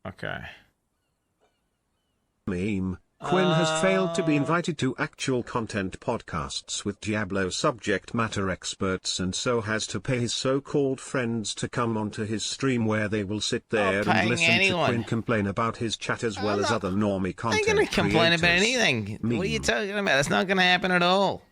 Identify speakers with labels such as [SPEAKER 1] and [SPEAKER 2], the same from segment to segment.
[SPEAKER 1] Okay.
[SPEAKER 2] Meme. Quin has failed to be invited to actual content podcasts with Diablo subject matter experts and so has to pay his so-called friends to come onto his stream where they will sit there and listen to Quin complain about his chat as well as other normie content
[SPEAKER 1] I ain't gonna complain
[SPEAKER 2] creators.
[SPEAKER 1] about anything.
[SPEAKER 2] Meme.
[SPEAKER 1] What are you talking about? That's not gonna happen at all.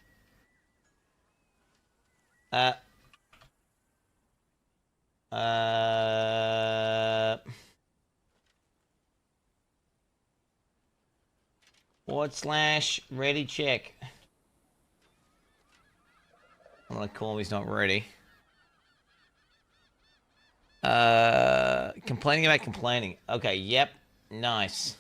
[SPEAKER 1] / ready check. I'm gonna call him, he's not ready. Complaining about complaining. Okay, yep. Nice.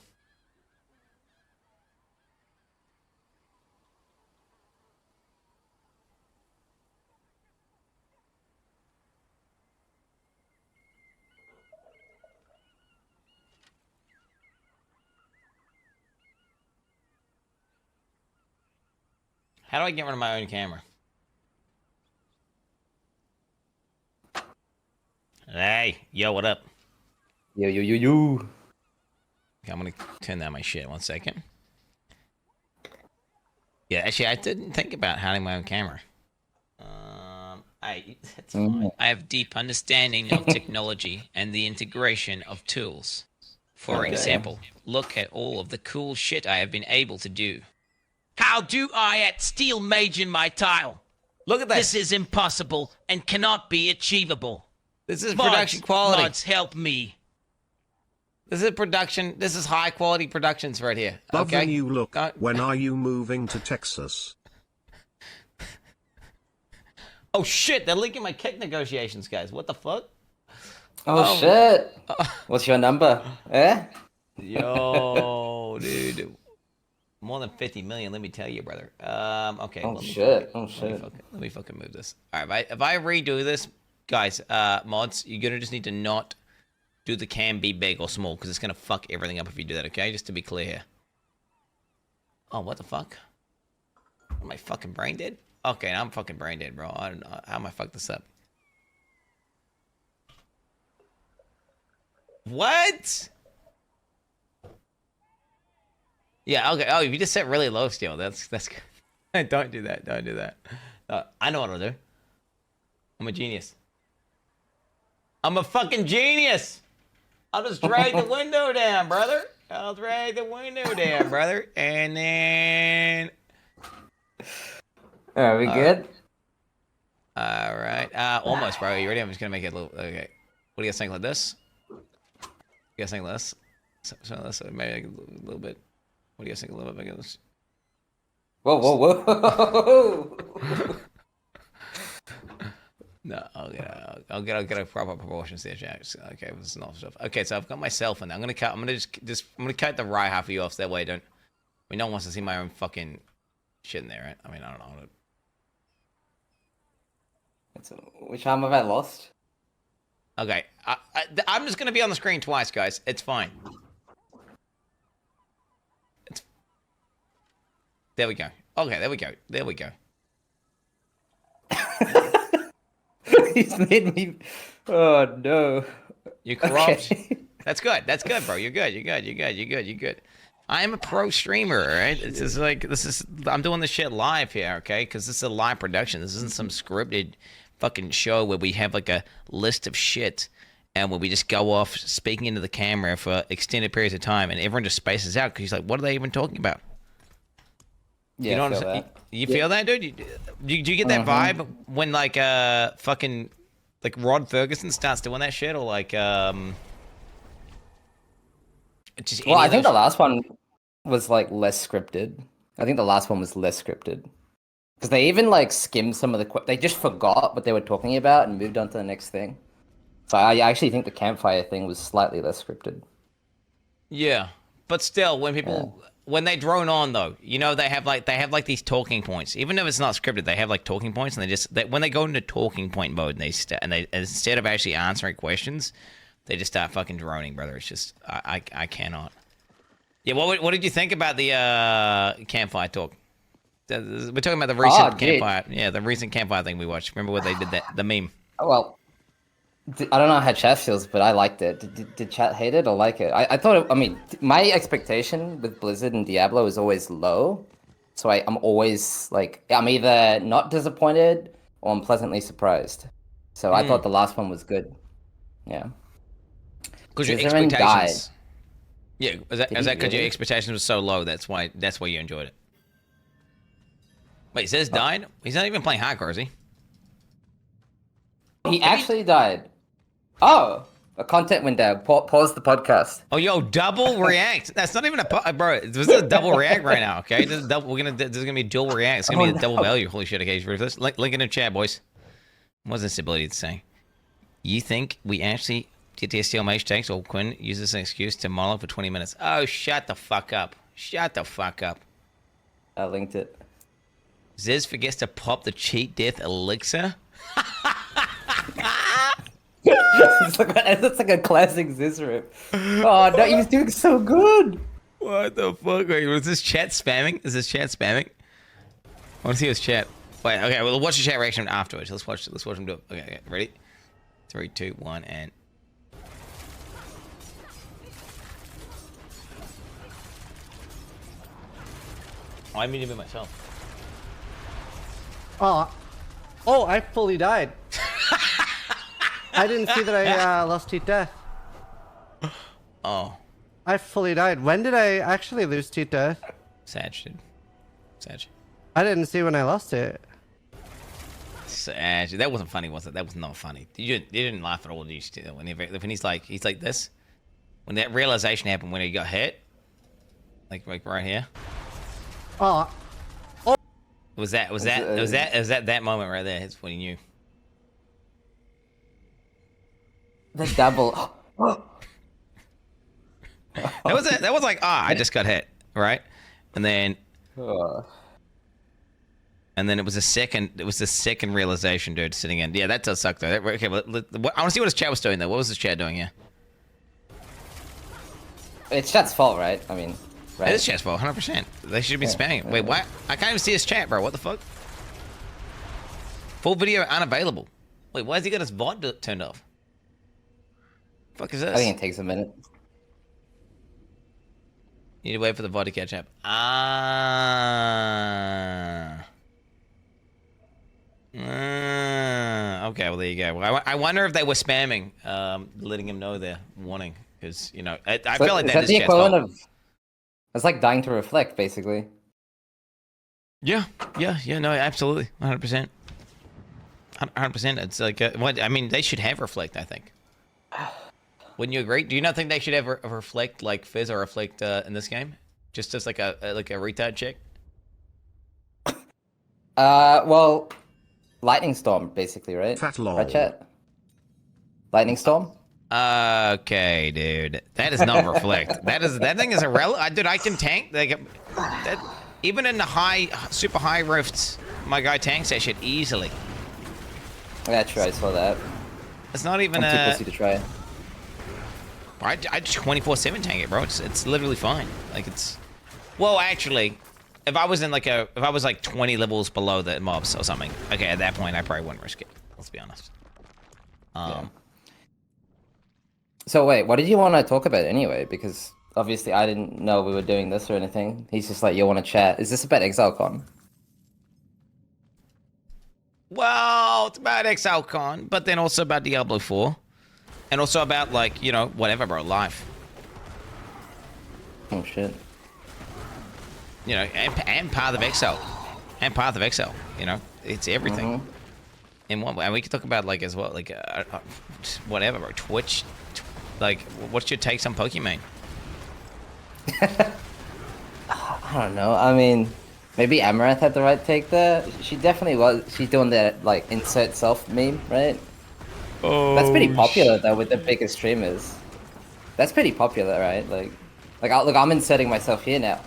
[SPEAKER 1] How do I get rid of my own camera? Hey, yo, what up?
[SPEAKER 3] Yo.
[SPEAKER 1] Okay, I'm gonna turn down my shit 1 second. Yeah, actually, I didn't think about having my own camera. That's fine. I have deep understanding of technology and the integration of tools. For example, look at all of the cool shit I have been able to do. How do I at Steelmage in my tile? Look at this. This is impossible and cannot be achievable. This is production quality. Mods, help me. This is production. This is high quality productions right here.
[SPEAKER 2] Love
[SPEAKER 1] okay?
[SPEAKER 2] the new look. When are you moving to Texas?
[SPEAKER 1] Oh shit, they're leaking my kick negotiations, guys. What the fuck?
[SPEAKER 3] Oh shit. What's your number? Eh?
[SPEAKER 1] Yo, dude. More than 50 million, let me tell you, brother. Okay.
[SPEAKER 3] Oh shit.
[SPEAKER 1] Let me fucking move this. All right, if I redo this, guys, mods, you're gonna just need to not do the cam be big or small because it's gonna fuck everything up if you do that. Okay, just to be clear here. Oh, what the fuck? Am I fucking brain dead? Okay, I'm fucking brain dead, bro. I don't know how am I fuck this up. What? Yeah, okay. Oh, if you just set really low still, that's good. Don't do that. Don't do that. I know what I'll do. I'm a genius. I'm a fucking genius. I'll just drag the window down, brother. I'll drag the window down, brother. And then...
[SPEAKER 3] Are we good?
[SPEAKER 1] All right. Almost, bro. You ready? I'm just going to make it a little... Okay. What do you guys think like this? You guys think like this? So this, maybe a little bit... What do you guys think a little bit bigger?
[SPEAKER 3] Whoa.
[SPEAKER 1] No, I'll get a proper proportions there, Jack. Okay, this is enough stuff. Okay, so I've got myself in there. I'm gonna cut the right half of you off. That way, no one wants to see my own fucking shit in there, right? I mean, I don't know.
[SPEAKER 3] Which arm have I lost?
[SPEAKER 1] Okay, I'm just gonna be on the screen twice, guys. It's fine. There we go. Okay, there we go.
[SPEAKER 3] He's made me... Oh, no.
[SPEAKER 1] You're corrupt.
[SPEAKER 3] Okay.
[SPEAKER 1] That's good, bro. You're good. I am a pro streamer, all right? I'm doing this shit live here, okay? Because this is a live production. This isn't some scripted fucking show where we have like a list of shit and where we just go off speaking into the camera for extended periods of time and everyone just spaces out because he's like, what are they even talking about?
[SPEAKER 3] Yeah,
[SPEAKER 1] you know what I'm saying? You feel that, dude? Do you get that vibe when like fucking like Rod Ferguson starts doing that shit, or like just
[SPEAKER 3] Well, I think the last one was like less scripted. I think the last one was less scripted because they even like skimmed some of the. They just forgot what they were talking about and moved on to the next thing. So I actually think the campfire thing was slightly less scripted.
[SPEAKER 1] Yeah, but still, when people. Yeah. When they drone on though, you know they have like these talking points. Even if it's not scripted, they have like talking points, and when they go into talking point mode, and they instead of actually answering questions, they just start fucking droning, brother. It's just I cannot. Yeah, what did you think about the campfire talk? We're talking about the recent campfire. Yeah, the recent campfire thing we watched. Remember what they did the meme?
[SPEAKER 3] Oh well, I don't know how chat feels, but I liked it. Did chat hate it or like it? I thought, I mean, my expectation with Blizzard and Diablo is always low. So I'm always like, I'm either not disappointed or I'm pleasantly surprised. So I thought the last one was good. Yeah.
[SPEAKER 1] Because your
[SPEAKER 3] Scissorin died.
[SPEAKER 1] expectations. Yeah, is that because your expectations were so low? That's why you enjoyed it. Wait, Ziz died? He's not even playing hardcore, is he?
[SPEAKER 3] He actually died. Oh, a content window. Pause the podcast.
[SPEAKER 1] Oh, yo, double react. That's not even bro. This is a double react right now. Okay, this is double. This is gonna be dual react. It's gonna be a double value. Holy shit! Okay, for this, link in the chat, boys. What's this ability to say? You think we actually get the Steelmage tanks, or Quin uses this as an excuse to monologue for 20 minutes? Oh, shut the fuck up. Shut the fuck up.
[SPEAKER 3] I linked it.
[SPEAKER 1] Ziz forgets to pop the cheat death elixir.
[SPEAKER 3] It's like a classic Ziz rip. Oh no, he was doing so good.
[SPEAKER 1] What the fuck? Wait, was this chat spamming? Is this chat spamming? I want to see his chat. Wait, okay, we'll watch the chat reaction afterwards. Let's watch him do it. Okay, ready? 3, 2, 1, and... Oh, I muted myself.
[SPEAKER 4] Oh, I fully died. I didn't see that I lost Teat Death.
[SPEAKER 1] Oh.
[SPEAKER 4] I fully died. When did I actually lose Teat Death?
[SPEAKER 1] Sag, dude. Sag.
[SPEAKER 4] I didn't see when I lost it.
[SPEAKER 1] Sag. That wasn't funny, was it? That was not funny. You didn't laugh at all, did you? When he's like this. When that realization happened when he got hit. Like right here.
[SPEAKER 4] Oh.
[SPEAKER 1] Was that that moment right there? That's when he knew.
[SPEAKER 3] The double.
[SPEAKER 1] that was like, I just got hit, right? And then it was the second realization, dude, sitting in. Yeah, that does suck though. Okay, I want to see what his chat was doing though. What was his chat doing here?
[SPEAKER 3] It's chat's fault, right? I mean, right?
[SPEAKER 1] It is chat's fault, 100%. They should be spamming it. Wait, what? I can't even see his chat, bro. What the fuck? Full video unavailable. Wait, why has he got his VOD turned off? Fuck is this?
[SPEAKER 3] I think it takes a minute.
[SPEAKER 1] You need to wait for the VOD to catch up. Okay, well, there you go. Well, I wonder if they were spamming, letting him know their warning. Because, you know, I feel like that is
[SPEAKER 3] the
[SPEAKER 1] chat's
[SPEAKER 3] equivalent
[SPEAKER 1] fault.
[SPEAKER 3] of... It's like dying to reflect, basically.
[SPEAKER 1] Yeah, no, absolutely. 100%. 100%. It's like, I mean, they should have reflect, I think. Wouldn't you agree? Do you not think they should have a reflect like Fizz or reflect in this game? Just as like a retard check?
[SPEAKER 3] Well, lightning storm, basically, right?
[SPEAKER 2] Fat lol.
[SPEAKER 3] Right, chat? Lightning storm?
[SPEAKER 1] Okay, dude. That is not reflect. That thing is irrelevant. Dude, I can tank. Like, that, even in the super high rifts, my guy tanks that shit easily.
[SPEAKER 3] Yeah, true. I saw that.
[SPEAKER 1] It's not even
[SPEAKER 3] I'm too pussy to try it.
[SPEAKER 1] I just 24/7 tank it, bro. It's literally fine. Like it's, well, actually, if I was like 20 levels below the mobs or something, okay, at that point I probably wouldn't risk it. Let's be honest.
[SPEAKER 3] Yeah. So wait, what did you want to talk about anyway? Because obviously I didn't know we were doing this or anything. He's just like, you want to chat? Is this about Exilecon?
[SPEAKER 1] Well, it's about Exilecon, but then also about Diablo 4. And also about, like, you know, whatever, bro, life.
[SPEAKER 3] Oh, shit.
[SPEAKER 1] You know, and Path of Exile. And Path of Exile, you know? It's everything. In one way. And we could talk about, like, as well, like, whatever, bro. Twitch. Like, what's your takes on Pokemon?
[SPEAKER 3] I don't know. I mean, maybe Amaranth had the right take there. She definitely was. She's doing that, like, insert self meme, right?
[SPEAKER 1] Oh,
[SPEAKER 3] that's pretty popular though with the biggest streamers. That's pretty popular, right? Like look, I'm inserting myself here now.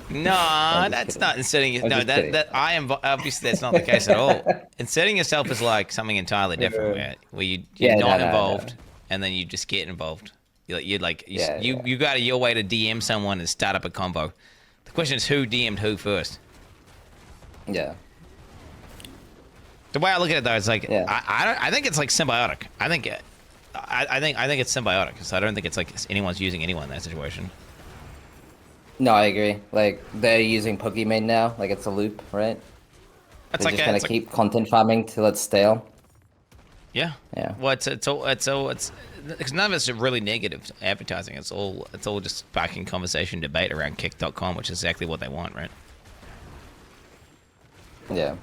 [SPEAKER 1] No, that's
[SPEAKER 3] kidding.
[SPEAKER 1] not inserting. No,
[SPEAKER 3] kidding.
[SPEAKER 1] that I am obviously that's not the case at all. Inserting yourself is like something entirely different, where you're not involved, and then you just get involved. You got your way to DM someone and start up a combo. The question is who DM'd who first.
[SPEAKER 3] Yeah.
[SPEAKER 1] The way I look at it though, it's like
[SPEAKER 3] Yeah.
[SPEAKER 1] I think it's like symbiotic. I think it's symbiotic because I don't think it's like anyone's using anyone in that situation.
[SPEAKER 3] No, I agree. Like they're using Pokemon now. Like it's a loop, right?
[SPEAKER 1] It's
[SPEAKER 3] They're
[SPEAKER 1] like
[SPEAKER 3] just gonna keep content farming till it's stale.
[SPEAKER 1] yeah.
[SPEAKER 3] Yeah.
[SPEAKER 1] Well, it's because none of it's really negative advertising. It's all just sparking conversation, debate around Kick.com, which is exactly what they want, right?
[SPEAKER 3] Yeah.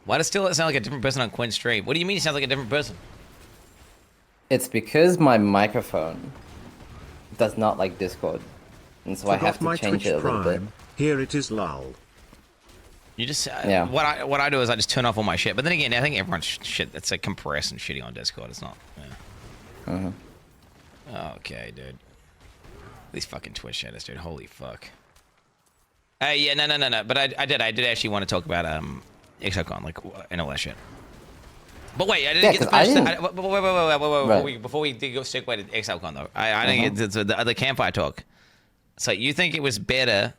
[SPEAKER 1] Why does Steelmage sound like a different person on Quin's stream? What do you mean he sounds like a different person?
[SPEAKER 3] It's because my microphone does not like Discord, and so I have to
[SPEAKER 2] my
[SPEAKER 3] change
[SPEAKER 2] Twitch
[SPEAKER 3] it a little bit.
[SPEAKER 2] Prime. Here it is, lol.
[SPEAKER 1] You just
[SPEAKER 3] Yeah.
[SPEAKER 1] What I do is I just turn off all my shit. But then again, I think everyone's shit that's like compressed and shitty on Discord. It's not. Yeah. Okay, dude. These fucking Twitch shadows, dude. Holy fuck. Yeah, no. But I did actually want to talk about Exilecon, like, and all that shit. But wait, I didn't get to finish. Wait, before we go segue to Exilecon though, I didn't get to the other campfire talk. So you think it was better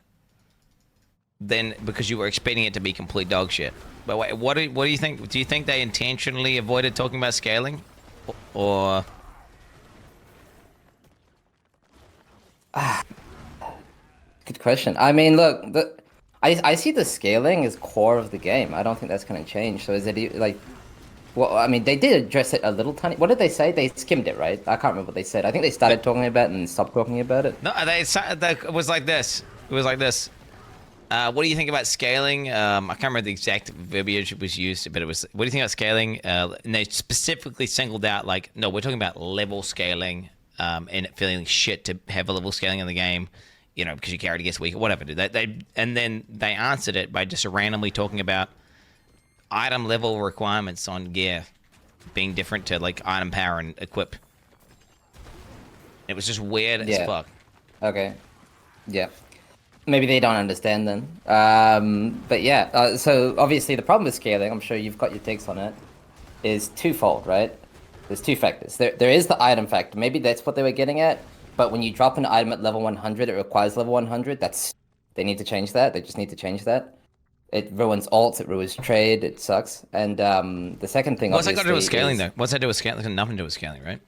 [SPEAKER 1] than because you were expecting it to be complete dog shit? But wait, what do you think? Do you think they intentionally avoided talking about scaling, or?
[SPEAKER 3] Good question. I mean, look, I see the scaling as core of the game. I don't think that's going to change. So is it like, well, I mean, they did address it a little tiny. What did they say? They skimmed it, right? I can't remember what they said. I think they started talking about it and stopped talking about it.
[SPEAKER 1] No, it was like this. It was like this. What do you think about scaling? I can't remember the exact verbiage that was used, but it was. What do you think about scaling? And they specifically singled out like, no, we're talking about level scaling, and it feeling shit to have a level scaling in the game, you know, because your character gets weaker, whatever. And then they answered it by just randomly talking about item level requirements on gear being different to like item power and equip. It was just weird as fuck.
[SPEAKER 3] Okay. Yeah. Maybe they don't understand then. But yeah, so obviously the problem with scaling, I'm sure you've got your takes on it, is twofold, right? There's two factors. There is the item factor. Maybe that's what they were getting at. But when you drop an item at level 100, it requires level 100. They need to change that. They just need to change that. It ruins ults. It ruins trade. It sucks. And the second thing,
[SPEAKER 1] what's that got to do with
[SPEAKER 3] obviously,
[SPEAKER 1] scaling
[SPEAKER 3] is,
[SPEAKER 1] though? What's that do with scaling? It's got nothing to do with scaling, right?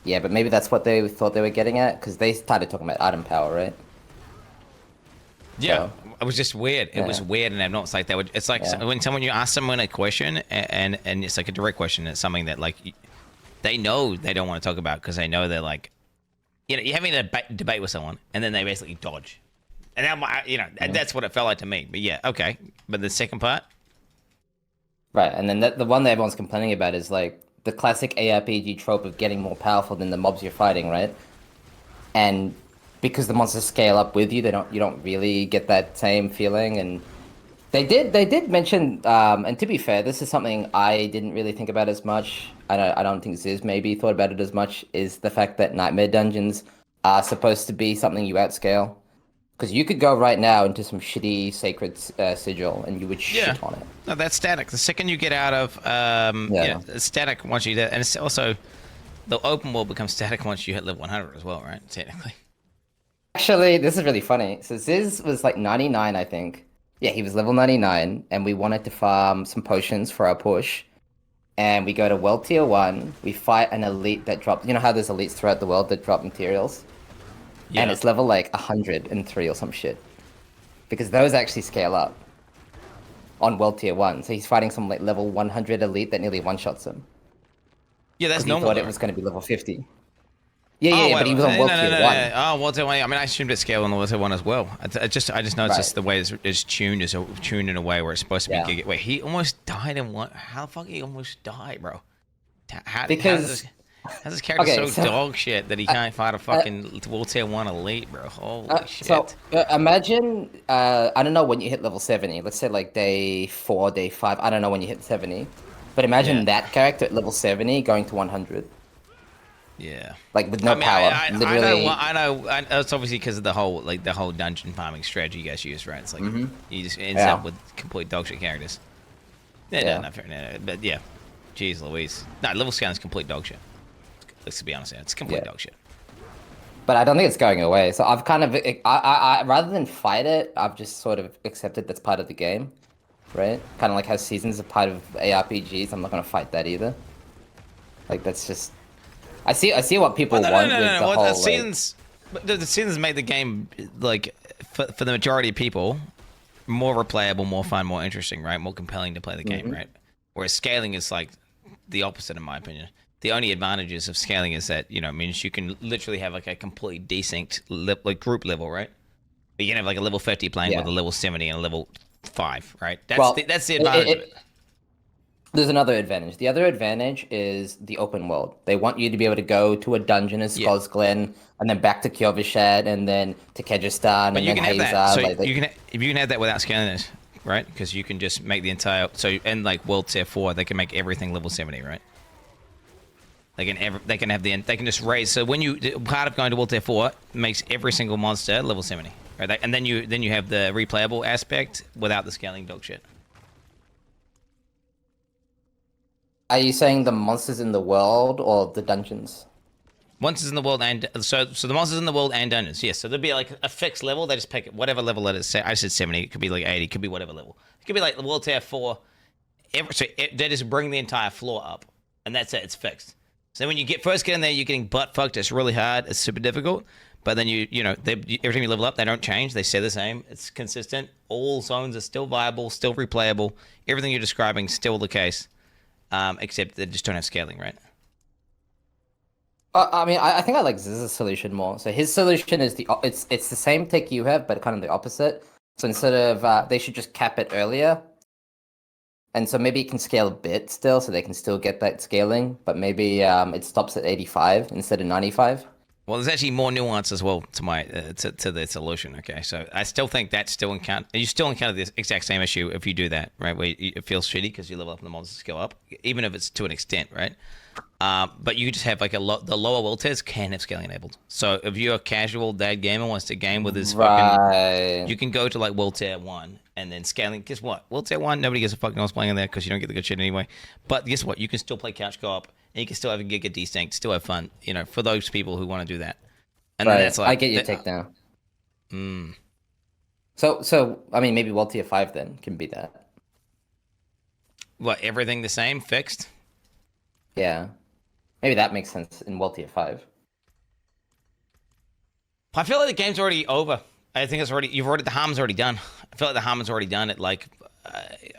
[SPEAKER 3] Yeah, but maybe that's what they thought they were getting at because they started talking about item power, right?
[SPEAKER 1] Yeah,
[SPEAKER 3] So,
[SPEAKER 1] it was just weird. It was
[SPEAKER 3] Yeah.
[SPEAKER 1] weird, and abnormal. It's like they would. It's like
[SPEAKER 3] Yeah.
[SPEAKER 1] when you ask someone a question, and it's like a direct question. It's something that like they know they don't want to talk about because they know they're like, you know, you're having a debate with someone, and then they basically dodge, and that's what it felt like to me. But yeah, okay. But the second part,
[SPEAKER 3] right, and then the one that everyone's complaining about is like the classic ARPG trope of getting more powerful than the mobs you're fighting, right? And because the monsters scale up with you, you don't really get that same feeling. And they did mention, and to be fair, this is something I didn't really think about as much. I don't think Ziz maybe thought about it as much. Is the fact that nightmare dungeons are supposed to be something you outscale. Because you could go right now into some shitty sacred sigil and you would shit on it.
[SPEAKER 1] no, that's static. The second you get out of it's static once you and it's also the open world becomes static once you hit level 100 as well, right? Technically.
[SPEAKER 3] Actually, this is really funny. So Ziz was like 99, I think. Yeah, he was level 99, and we wanted to farm some potions for our push. And we go to World Tier 1, we fight an elite that drops... You know how there's elites throughout the world that drop materials?
[SPEAKER 1] Yeah.
[SPEAKER 3] And it's level like 103 or some shit. Because those actually scale up on World Tier 1. So he's fighting some like level 100 elite that nearly one-shots him.
[SPEAKER 1] Yeah, that's
[SPEAKER 3] He
[SPEAKER 1] normal.
[SPEAKER 3] thought it was going to be level 50. Yeah, but he was on World Tier 1.
[SPEAKER 1] Oh, World Tier 1. I mean, I assumed it scaled on the World Tier 1 as well. I just know it's just the way it's tuned is tuned in a way where it's supposed to be. Wait, he almost died in one. How the fuck he almost died, bro? How's this character so dog shit that he can't fight a fucking World Tier 1 elite, bro? Holy shit.
[SPEAKER 3] So imagine, I don't know when you hit level 70. Let's say like day 4, day 5. I don't know when you hit 70. But imagine that character at level 70 going to 100.
[SPEAKER 1] Yeah.
[SPEAKER 3] Like with no power. Literally.
[SPEAKER 1] I know. It's obviously because of the whole dungeon farming strategy you guys use, right? It's like you just end up with complete dogshit characters. Yeah, not fair. No, but yeah, jeez Louise. No, level scan is complete dogshit. Let's be honest, it's complete dogshit.
[SPEAKER 3] But I don't think it's going away. So I've kind of, I rather than fight it, I've just sort of accepted that's part of the game. right? Kind of like how seasons are part of ARPGs. I'm not gonna fight that either. Like that's just. I see what people want with the
[SPEAKER 1] Well,
[SPEAKER 3] whole.
[SPEAKER 1] the seasons, the seasons make the game like for the majority of people more replayable, more fun, more interesting, right? More compelling to play the game, right? Whereas scaling is like the opposite, in my opinion. The only advantages of scaling is that it means you can literally have like a completely desynced like group level, right? You can have like a level 50 playing with a level 70 and a level 5, right? That's the advantage of it.
[SPEAKER 3] There's another advantage. The other advantage is the open world. They want you to be able to go to a dungeon as Skull's Glen, and then back to Kjolvishad, and then to Kegistan,
[SPEAKER 1] But
[SPEAKER 3] and
[SPEAKER 1] you
[SPEAKER 3] then
[SPEAKER 1] can have
[SPEAKER 3] Hazar.
[SPEAKER 1] that. So
[SPEAKER 3] like,
[SPEAKER 1] you can have that without scaling it, right? Because you can just make the entire in like World Tier 4, they can make everything level 70, right? They can just raise. So when part of going to World Tier 4 makes every single monster level 70, right? And then you have the replayable aspect without the scaling dog shit.
[SPEAKER 3] Are you saying the monsters in the world or the dungeons?
[SPEAKER 1] Monsters in the world and so the monsters in the world and dungeons, yes. So there'll be like a fixed level. They just pick whatever level it is. I said 70. It could be like 80. It could be whatever level. It could be like the World Tier 4. They just bring the entire floor up, and that's it. It's fixed. So when you first get in there, you're getting butt fucked. It's really hard. It's super difficult. But then every time you level up, they don't change. They stay the same. It's consistent. All zones are still viable, still replayable. Everything you're describing is still the case. Except they just don't have scaling, right?
[SPEAKER 3] I mean, I think I like Ziz's solution more. So his solution is it's the same take you have, but kind of the opposite. So instead of they should just cap it earlier, and so maybe it can scale a bit still, so they can still get that scaling. But maybe it stops at 85 instead of 95.
[SPEAKER 1] Well, there's actually more nuance as well to my to the solution. Okay, so I still think that's still you still encounter the exact same issue if you do that, right? Where it feels shitty because you level up and the monsters go up, even if it's to an extent, right? But you just have like the lower world tiers can have scaling enabled. So if you're a casual dad gamer wants to game with his fucking, you can go to like World Tier 1 and then scaling. Guess what? World Tier 1, nobody gives a fucking else playing in there because you don't get the good shit anyway. But guess what? You can still play couch co-op. And you can still have a Giga Desync, still have fun, for those people who want to do that. And then that's like
[SPEAKER 3] I get your take now. So I mean, maybe World Tier 5 then can be that.
[SPEAKER 1] What, everything the same, fixed?
[SPEAKER 3] Yeah, maybe that makes sense in World Tier 5.
[SPEAKER 1] I feel like the game's already over. I think the harm's already done. I feel like the harm is already done.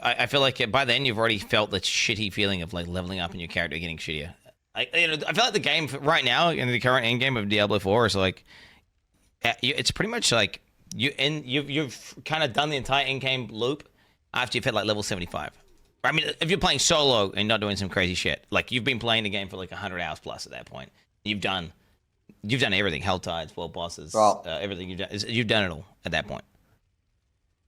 [SPEAKER 1] I feel like by then you've already felt the shitty feeling of like leveling up and your character getting shittier. I feel like the game right now in the current end game of Diablo 4 is like, it's pretty much like you've kind of done the entire end game loop after you've hit like level 75. I mean, if you're playing solo and not doing some crazy shit, like you've been playing the game for like 100 hours plus at that point, you've done everything, Hell Tides, world bosses, everything you've done it all at that point.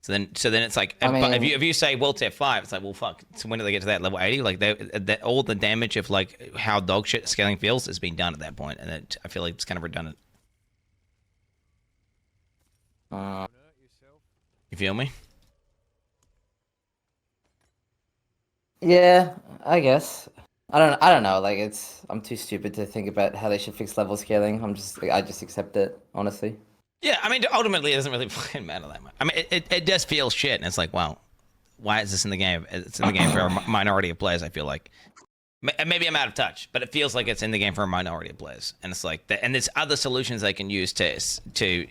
[SPEAKER 1] So then it's like, if you say World Tier 5, it's like, well, fuck. So when do they get to that level 80? Like that all the damage of like how dog shit scaling feels has been done at that point, and I feel like it's kind of redundant. You feel me?
[SPEAKER 3] Yeah, I guess. I don't know. Like I'm too stupid to think about how they should fix level scaling. I just accept it, honestly.
[SPEAKER 1] Yeah, I mean, ultimately, it doesn't really fucking matter that much. I mean, it does feel shit, and it's like, wow, why is this in the game? It's in the game for a minority of players, I feel like. Maybe I'm out of touch, but it feels like it's in the game for a minority of players. And it's like, and there's other solutions they can use to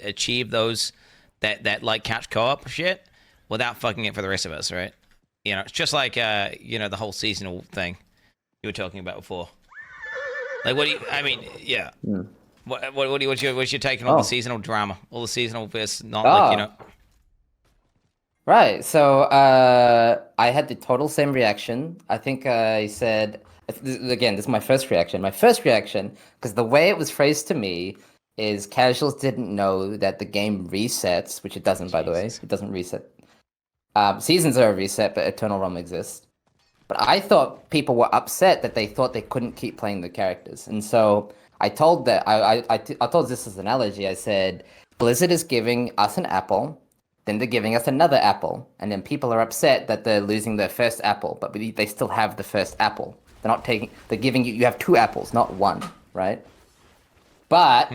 [SPEAKER 1] achieve those, that like couch co-op shit without fucking it for the rest of us, right? It's just like, the whole seasonal thing you were talking about before. Like, yeah. What's your take on all the seasonal drama, all the seasonal versus not
[SPEAKER 3] Right. So I had the total same reaction. I think I said again, this is my first reaction. My first reaction, because the way it was phrased to me is casuals didn't know that the game resets, which it doesn't, by the way. It doesn't reset. Seasons are a reset, but Eternal Realm exists. But I thought people were upset that they thought they couldn't keep playing the characters, and so I told I told this as an analogy. I said Blizzard is giving us an apple, then they're giving us another apple, and then people are upset that they're losing their first apple, but they still have the first apple. They're giving you have two apples, not one, right? But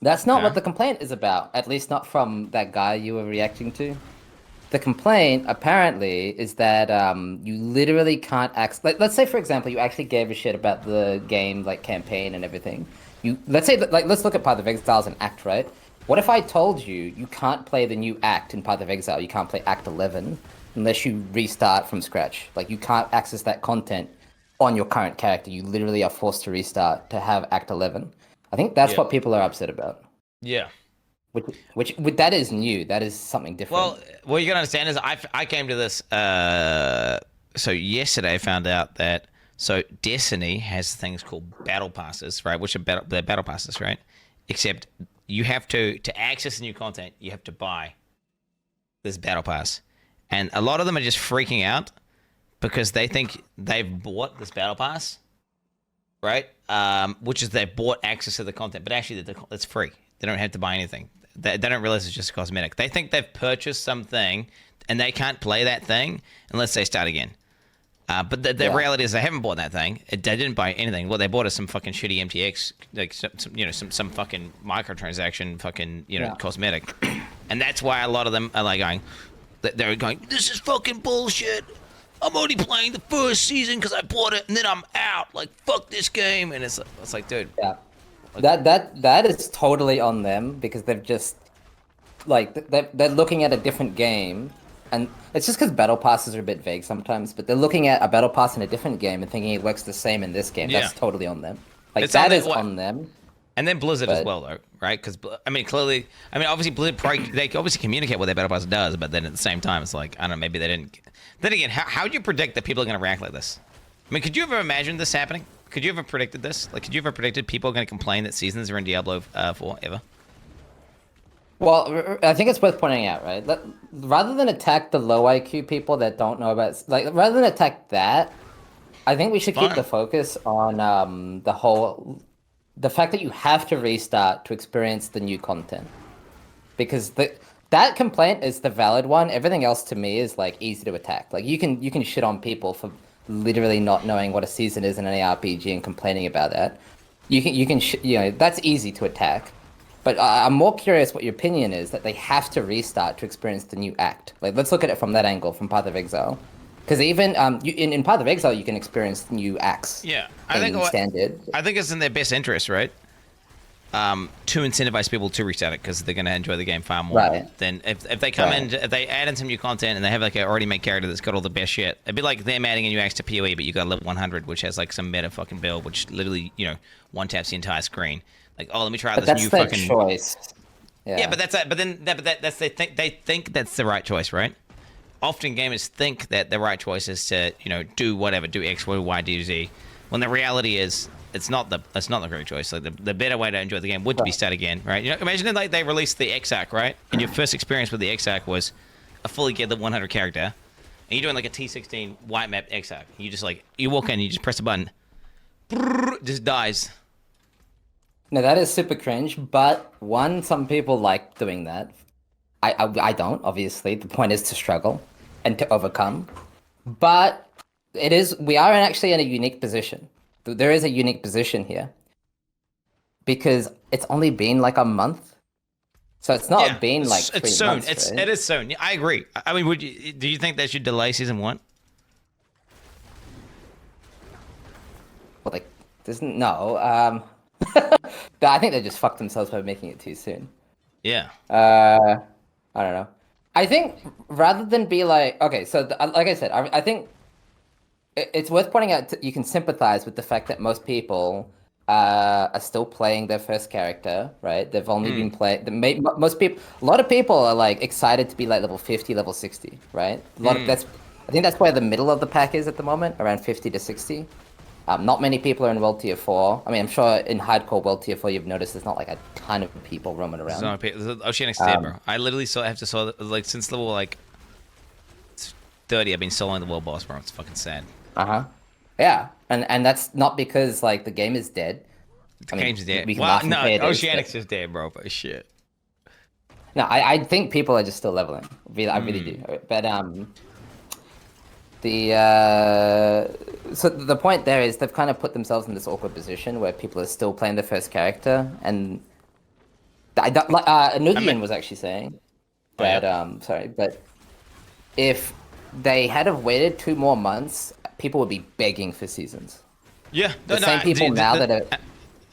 [SPEAKER 3] that's not what the complaint is about. At least not from that guy you were reacting to. the complaint apparently is that you literally can't access. Like, let's say, for example, you actually gave a shit about the game, like campaign and everything. Let's say that, like, let's look at Path of Exile as an act, right? What if I told you you can't play the new act in Path of Exile? You can't play Act 11 unless you restart from scratch. Like, you can't access that content on your current character. You literally are forced to restart to have Act 11. I think that's what people are upset about.
[SPEAKER 1] Yeah.
[SPEAKER 3] Which that is new. That is something different.
[SPEAKER 1] Well, what you gotta understand is I came to this. So yesterday I found out that Destiny has things called battle passes, right? Which are they're battle passes, right? Except you have to access the new content, you have to buy this battle pass, and a lot of them are just freaking out because they think they've bought this battle pass, right? Which is they've bought access to the content, but actually it's free. They don't have to buy anything. They don't realize it's just cosmetic. They think they've purchased something, and they can't play that thing unless they start again. But the reality is they haven't bought that thing. They didn't buy anything. What they bought is some fucking shitty MTX, like some fucking microtransaction, fucking cosmetic, and that's why a lot of them are like they're going, this is fucking bullshit. I'm only playing the first season because I bought it, and then I'm out. Like, fuck this game, and it's like, dude.
[SPEAKER 3] Yeah. That is totally on them because they've just like they're looking at a different game, and it's just because battle passes are a bit vague sometimes. But they're looking at a battle pass in a different game and thinking it works the same in this game.
[SPEAKER 1] Yeah.
[SPEAKER 3] That's totally on them. Like
[SPEAKER 1] It's
[SPEAKER 3] that
[SPEAKER 1] on
[SPEAKER 3] is on them.
[SPEAKER 1] And then Blizzard as well, though, right? Because clearly, obviously Blizzard they obviously communicate what their battle pass does, but then at the same time, it's like I don't know, maybe they didn't. Then again, how do you predict that people are going to react like this? Could you ever imagine this happening? Could you ever predicted this? Like, could you ever predicted people are going to complain that seasons are in Diablo 4 ever?
[SPEAKER 3] Well, I think it's worth pointing out, right? Rather than attack the low IQ people that don't know about, like, rather than attack that, I think we should keep the focus on the fact that you have to restart to experience the new content, because that complaint is the valid one. Everything else to me is like easy to attack. Like you can shit on people for literally not knowing what a season is in an RPG and complaining about that. You can that's easy to attack. But I'm more curious what your opinion is that they have to restart to experience the new act. Like, let's look at it from that angle, from Path of Exile. Because even in Path of Exile, you can experience new acts.
[SPEAKER 1] Yeah,
[SPEAKER 3] standard.
[SPEAKER 1] I think it's in their best interest, right? To incentivize people to restart it because they're going to enjoy the game far more than if they come in, if they add in some new content and they have like an already made character that's got all the best shit. It'd be like them adding a new axe to PoE, but you got level 100, which has like some meta fucking build, which literally one taps the entire screen. Like, oh, let me try this new fucking
[SPEAKER 3] choice.
[SPEAKER 1] Yeah, but that's they think that's the right choice, right? Often gamers think that the right choice is to do whatever, do X, Y, D, Z, when the reality is it's not the correct choice. Like the better way to enjoy the game would be start again, right? Imagine like they released the Exarch, right? And your first experience with the Exarch was a fully geared 100 character, and you're doing like a T16 white map Exarch. You just you walk in, you just press a button, just dies.
[SPEAKER 3] No, that is super cringe. But some people like doing that. I don't. Obviously, the point is to struggle and to overcome. But we are actually in a unique position. There is a unique position here because it's only been like a month, so it's not been like 3
[SPEAKER 1] it's soon.
[SPEAKER 3] months.
[SPEAKER 1] It is soon. I agree. I mean, do you think they should delay season 1?
[SPEAKER 3] Well, like, there's no. I think they just fucked themselves by making it too soon.
[SPEAKER 1] Yeah.
[SPEAKER 3] I don't know. I think rather than be like, okay, so like I said, I think it's worth pointing out you can sympathize with the fact that most people are still playing their first character, right? They've only been playing. A lot of people are like excited to be like level 50, level 60, right? I think that's where the middle of the pack is at the moment, around 50 to 60. Not many people are in World Tier 4. I mean, I'm sure in hardcore World Tier 4 you've noticed there's not like a ton of people roaming around.
[SPEAKER 1] There's Oceanic dead, bro. I literally have to saw like since level 30 I've been soloing the world boss, bro. It's fucking sad.
[SPEAKER 3] Yeah, and that's not because like the game is dead.
[SPEAKER 1] The game's dead. Well, no, Oceanic's just dead, bro. But shit.
[SPEAKER 3] No, I think people are just still leveling. I really do. But so the point there is they've kind of put themselves in this awkward position where people are still playing their first character, and Anubian was actually saying that if they had have waited 2 more months, people would be begging for seasons.
[SPEAKER 1] Yeah,
[SPEAKER 3] The same people now that are...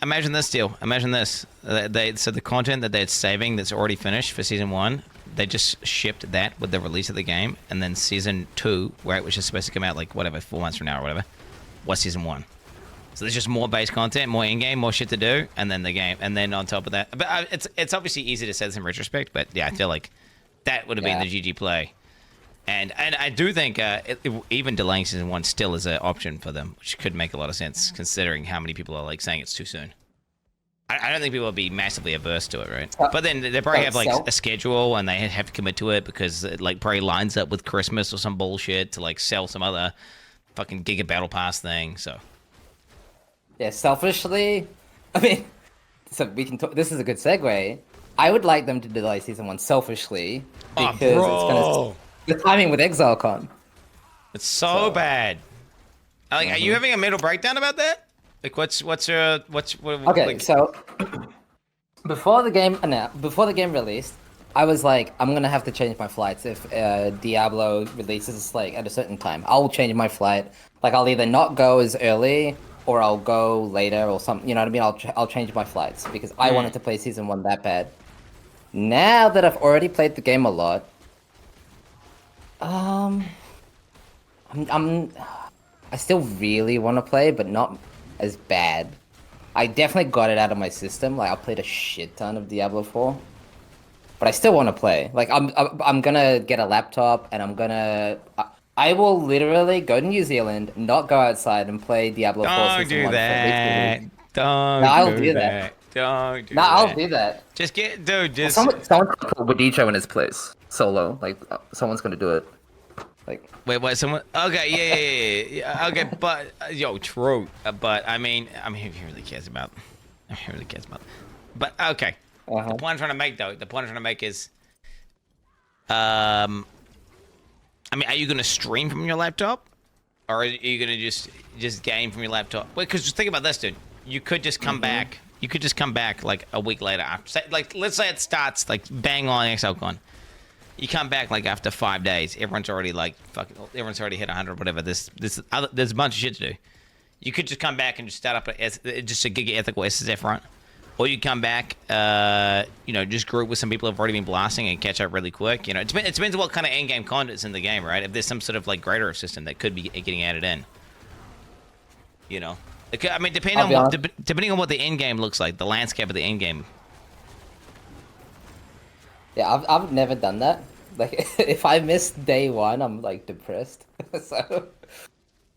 [SPEAKER 1] Imagine this deal. Imagine this. So the content that they're saving that's already finished for season 1, they just shipped that with the release of the game, and then season 2, which is supposed to come out like whatever 4 months from now or whatever, was season 1. So there's just more base content, more in-game, more shit to do, and then the game, and then on top of that, but it's obviously easy to say this in retrospect, but yeah, I feel like that would have been the GG play. And I do think even delaying season 1 still is an option for them, which could make a lot of sense considering how many people are like saying it's too soon. I don't think people would be massively averse to it, right? But then they probably have like a schedule and they have to commit to it because it like probably lines up with Christmas or some bullshit to like sell some other fucking Giga Battle Pass thing. So
[SPEAKER 3] yeah, selfishly, I mean, so we can talk. This is a good segue. I would like them to delay season 1 selfishly because it's gonna. The timing with Exilecon.
[SPEAKER 1] It's so bad. Like, are you having a mental breakdown about that? Like, what? Okay,
[SPEAKER 3] like... so before the game released, I was like, I'm gonna have to change my flights if Diablo releases like at a certain time. I'll change my flight. Like, I'll either not go as early or I'll go later or something. You know what I mean? I'll change my flights because I wanted to play season 1 that bad. Now that I've already played the game a lot. I still really want to play, but not as bad. I definitely got it out of my system. Like, I played a shit ton of Diablo 4, but I still want to play. Like, I'm gonna get a laptop, and I will literally go to New Zealand, not go outside, and play Diablo 4
[SPEAKER 1] Don't
[SPEAKER 3] season
[SPEAKER 1] do
[SPEAKER 3] 1
[SPEAKER 1] that. Don't
[SPEAKER 3] I'll
[SPEAKER 1] do that. Don't do that.
[SPEAKER 3] I'll do that.
[SPEAKER 1] Just get, dude. Just
[SPEAKER 3] someone's gonna put Bodicho in his place solo. Like, someone's gonna do it. Like,
[SPEAKER 1] wait, someone? Okay, yeah. Okay, but yo, true. But I mean, who really cares about? Who really cares about? But okay. The point I'm trying to make, though, is, I mean, are you gonna stream from your laptop, or are you gonna just game from your laptop? Wait, because just think about this, dude. You could just come back. You could just come back like a week later. Like, let's say it starts like bang on Exilecon. You come back like after 5 days. Everyone's already hit 100, whatever. There's a bunch of shit to do. You could just come back and just start up just a Giga Ethical SSF run, or you come back, just group with some people who've already been blasting and catch up really quick. You know, it depends on what kind of end-game content's in the game, right? If there's some sort of like greater system that could be getting added in, you know. I mean, depending on what the end game looks like, the landscape of the end game.
[SPEAKER 3] Yeah, I've never done that. Like, if I miss day 1, I'm like depressed. So,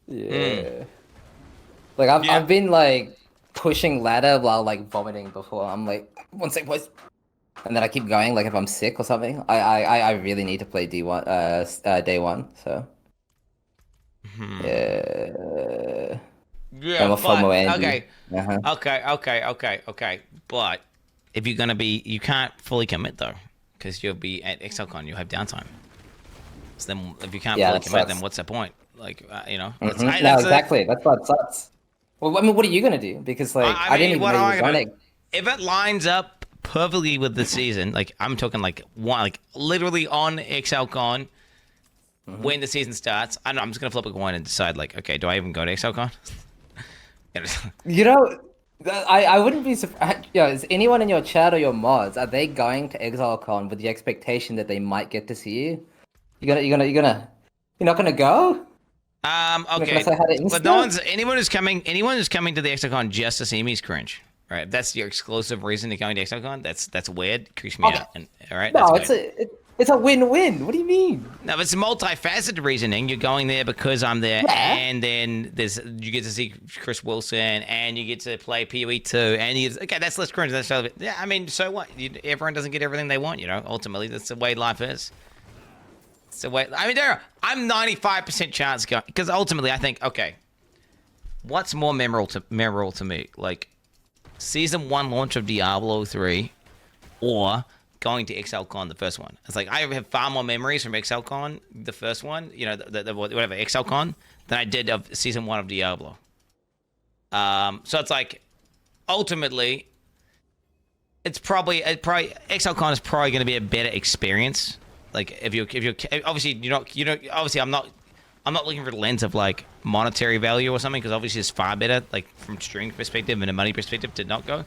[SPEAKER 3] yeah. Like, I've been like pushing ladder while like vomiting before. I'm like, one sec, boys, and then I keep going. Like, if I'm sick or something, I really need to play day 1. So, yeah.
[SPEAKER 1] Yeah,
[SPEAKER 3] but,
[SPEAKER 1] okay. But if you're gonna be, you can't fully commit though, because you'll be at Exilecon, you'll have downtime. So then, if you can't fully commit, then what's the point? Like,
[SPEAKER 3] exactly. That's what sucks. Well, I mean, what are you gonna do? Because like, I didn't even know you were going to...
[SPEAKER 1] If it lines up perfectly with the season, like I'm talking like literally on Exilecon. When the season starts, I know I'm just gonna flip a coin and decide like, okay, do I even go to Exilecon?
[SPEAKER 3] You know, I wouldn't be surprised. Is anyone in your chat or your mods, are they going to Exilecon with the expectation that they might get to see you? You're not gonna go?
[SPEAKER 1] Okay. But anyone who's coming to the Exilecon just to see me is cringe. Right? If that's your exclusive reason to going to Exilecon, that's weird. Creeps me out. And all right.
[SPEAKER 3] No, it's a win-win. What do you mean?
[SPEAKER 1] No, it's multifaceted reasoning. You're going there because I'm there, and then you get to see Chris Wilson, and you get to play PoE 2, and that's less cringe. That's yeah. I mean, so what? Everyone doesn't get everything they want, you know. Ultimately, that's the way life is. It's the way. I mean, I'm 95% chance going because ultimately, I think, okay, what's more memorable to me, like season 1 launch of Diablo 3, or going to Exilecon, the first one. It's like I have far more memories from Exilecon, the first one, you know, whatever Exilecon, than I did of season 1 of Diablo. So it's like, ultimately, Exilecon is probably going to be a better experience. like if you're obviously obviously I'm not looking for the lens of like monetary value or something, because obviously it's far better like from streaming perspective and a money perspective to not go.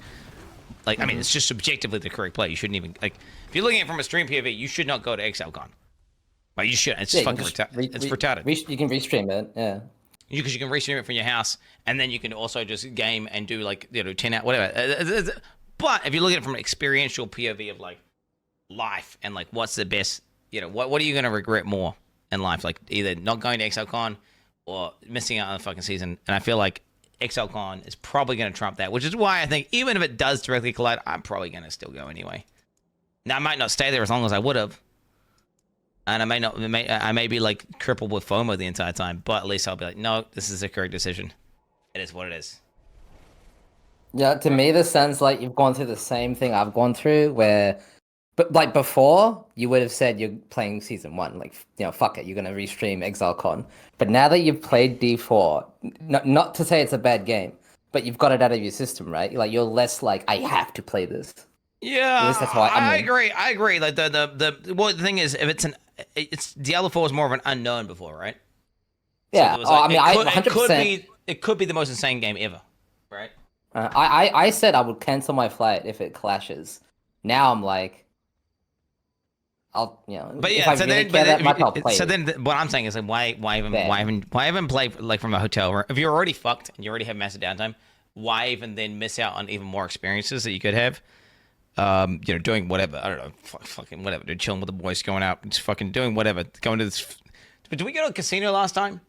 [SPEAKER 1] Like I mean, it's just subjectively the correct play. You shouldn't even like if you're looking at it from a stream POV, you should not go to Exilecon. Like you should. It's just fucking retarded. It's retarded.
[SPEAKER 3] You can restream it, yeah.
[SPEAKER 1] Because you can restream it from your house, and then you can also just game and do like 10 out whatever. But if you look at it from an experiential POV of like life and like what's the best, what are you gonna regret more in life? Like either not going to Exilecon or missing out on the fucking season. And I feel like Exilecon is probably gonna trump that, which is why I think even if it does directly collide, I'm probably gonna still go anyway. Now I might not stay there as long as I would have. And I may be like crippled with FOMO the entire time, but at least I'll be like, no, this is the correct decision. It is what it is.
[SPEAKER 3] Yeah, to me, this sounds like you've gone through the same thing I've gone through, but like before, you would have said you're playing season 1, like, fuck it, you're gonna restream ExileCon. But now that you've played D4, not to say it's a bad game, but you've got it out of your system, right? Like you're less like, I have to play this.
[SPEAKER 1] Yeah, that's I agree. Like the thing is, if it's Diablo 4 was more of an unknown before, right?
[SPEAKER 3] Yeah.
[SPEAKER 1] So it could be the most insane game ever, right?
[SPEAKER 3] I said I would cancel my flight if it clashes. Now I'm like, I'll But yeah,
[SPEAKER 1] so then what I'm saying is like, why even play like from a hotel room? If you're already fucked and you already have massive downtime, why even then miss out on even more experiences that you could have? Doing whatever. I don't know, fucking whatever. Dude, chilling with the boys, going out, just fucking doing whatever. Going to this. But did we go to a casino last time?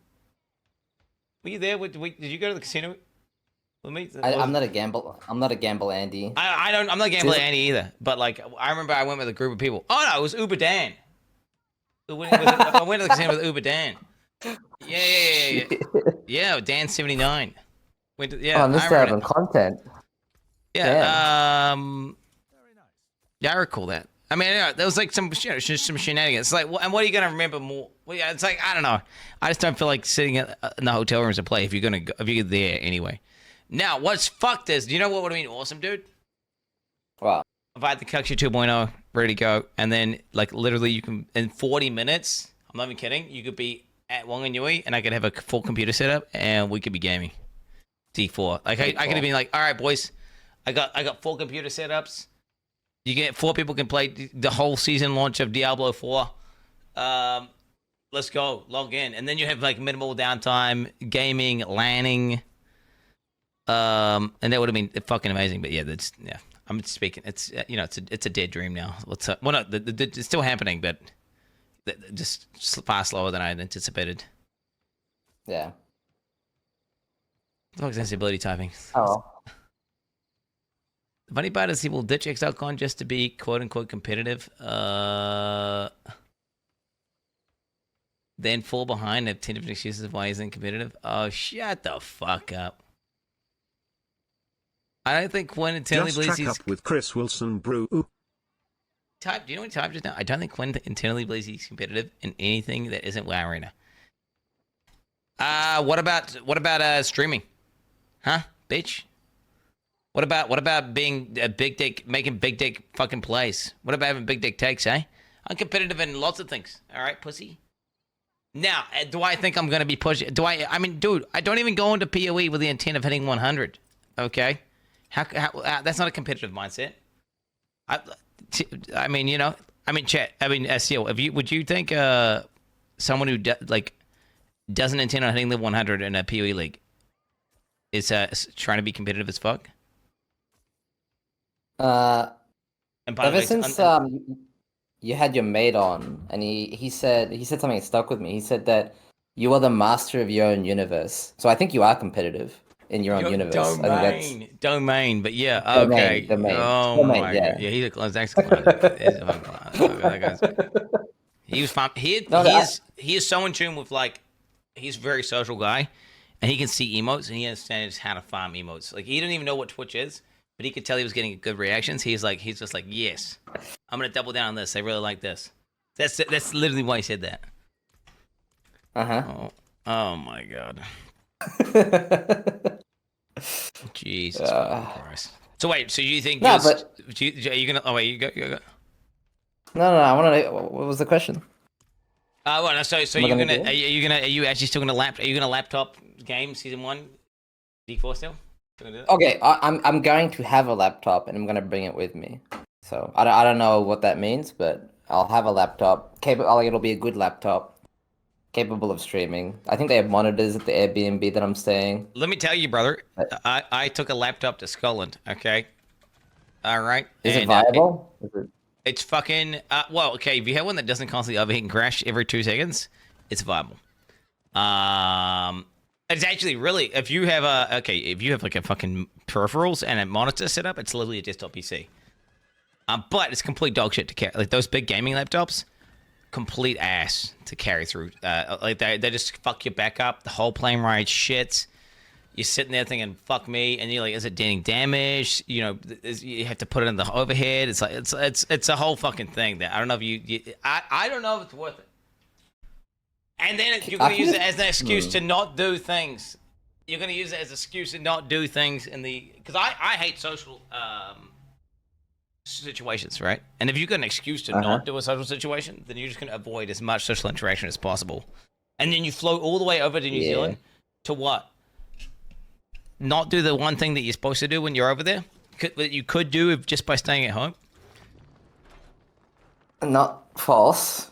[SPEAKER 1] Were you there? Did you go to the casino with me?
[SPEAKER 3] I'm not a gamble. I'm not a gamble, Andy.
[SPEAKER 1] I'm not a gambler, Andy either. But like, I remember I went with a group of people. Oh no, it was Uber Dan. I went to the casino with Uber Dan. Yeah. Yeah, Dan 79.
[SPEAKER 3] I missed out on content.
[SPEAKER 1] Yeah. Yeah, I recall that. I mean, there was like some shenanigans. It's like, and what are you gonna remember more? Well, yeah, it's like I don't know. I just don't feel like sitting in the hotel rooms to play if you're there anyway. Now, what's fucked is, do you know what would have been awesome, dude?
[SPEAKER 3] Wow.
[SPEAKER 1] If I had the Kakushi 2.0 ready to go, and then like literally you can in 40 minutes. I'm not even kidding. You could be at Wanganui, and I could have a full computer setup, and we could be gaming D4. Like I could have been like, all right, boys, I got 4 computer setups. You get 4 people can play the whole season launch of Diablo 4. Let's go, log in, and then you have like minimal downtime, gaming, LANing, and that would have been fucking amazing. But yeah, I'm speaking. It's it's a dead dream now. Well, no, it's still happening, but just far slower than I had anticipated.
[SPEAKER 3] Yeah.
[SPEAKER 1] Fuck sensibility typing.
[SPEAKER 3] Oh.
[SPEAKER 1] The funny part is he will ditch Exilecon just to be quote-unquote competitive. Then fall behind and have 10 different excuses of why he isn't competitive. Oh, shut the fuck up. I don't think Quin internally believes he's...
[SPEAKER 2] Just track up with Chris Wilson, brew.
[SPEAKER 1] Do you know what he typed just now? I don't think Quin internally believes he's competitive in anything that isn't WoW Arena. What about streaming? Huh, bitch? What about being a big dick, making big dick fucking plays? What about having big dick takes, eh? I'm competitive in lots of things. All right, pussy. Now, do I think I'm going to be pushing? I mean, dude, I don't even go into PoE with the intent of hitting 100. Okay? How that's not a competitive mindset. I mean, chat. I mean, Steel, would you think someone who doesn't intend on hitting the 100 in a PoE league is trying to be competitive as fuck?
[SPEAKER 3] Ever since you had your mate on, and he said something that stuck with me. He said that you are the master of your own universe. So I think you are competitive in your own universe.
[SPEAKER 1] Domain, but yeah, okay.
[SPEAKER 3] Domain.
[SPEAKER 1] Oh
[SPEAKER 3] Domain,
[SPEAKER 1] my
[SPEAKER 3] yeah.
[SPEAKER 1] god, yeah, he's a close He was fun. He is so in tune with like, he's a very social guy, and he can see emotes and he understands how to farm emotes. Like he didn't even know what Twitch is, but he could tell he was getting good reactions. He's just like, yes, I'm gonna double down on this. I really like this. That's literally why he said that. Oh my god. Jesus Christ. So wait, so you think?
[SPEAKER 3] No, but
[SPEAKER 1] are you gonna? Oh wait, you go.
[SPEAKER 3] No, I want to know what was the question.
[SPEAKER 1] Well, no, so
[SPEAKER 3] Am I
[SPEAKER 1] you're
[SPEAKER 3] gonna
[SPEAKER 1] gonna
[SPEAKER 3] do it?
[SPEAKER 1] are you actually still are you gonna laptop game season 1 D4 still? Gonna do that?
[SPEAKER 3] Okay, I'm going to have a laptop and I'm gonna bring it with me. So I don't know what that means, but I'll have a laptop. Capable. It'll be a good laptop, capable of streaming. I think they have monitors at the Airbnb that I'm staying.
[SPEAKER 1] Let me tell you, brother.
[SPEAKER 3] But
[SPEAKER 1] I took a laptop to Scotland. Okay, all right,
[SPEAKER 3] is it
[SPEAKER 1] and
[SPEAKER 3] viable? Is it...
[SPEAKER 1] it's fucking well, okay. If you have one that doesn't constantly overheat and crash every 2 seconds, it's viable. It's actually really if you have if you have like a fucking peripherals and a monitor set up, it's literally a desktop PC. But it's complete dog shit to carry. Like those big gaming laptops, complete ass to carry through. Like they just fuck your back up. The whole plane ride shit. You're sitting there thinking, "Fuck me," and you're like, "Is it getting damaged?" You know, you have to put it in the overhead. It's like it's a whole fucking thing. That I don't know if I don't know if it's worth it. And then you're going to use it as an excuse to not do things. You're going to use it as an excuse to not do things in the because I hate social situations, right? And if you've got an excuse to not do a social situation, then you're just going to avoid as much social interaction as possible. And then you float all the way over to New Zealand to what? Not do the one thing that you're supposed to do when you're over there that you could do just by staying at home.
[SPEAKER 3] Not false.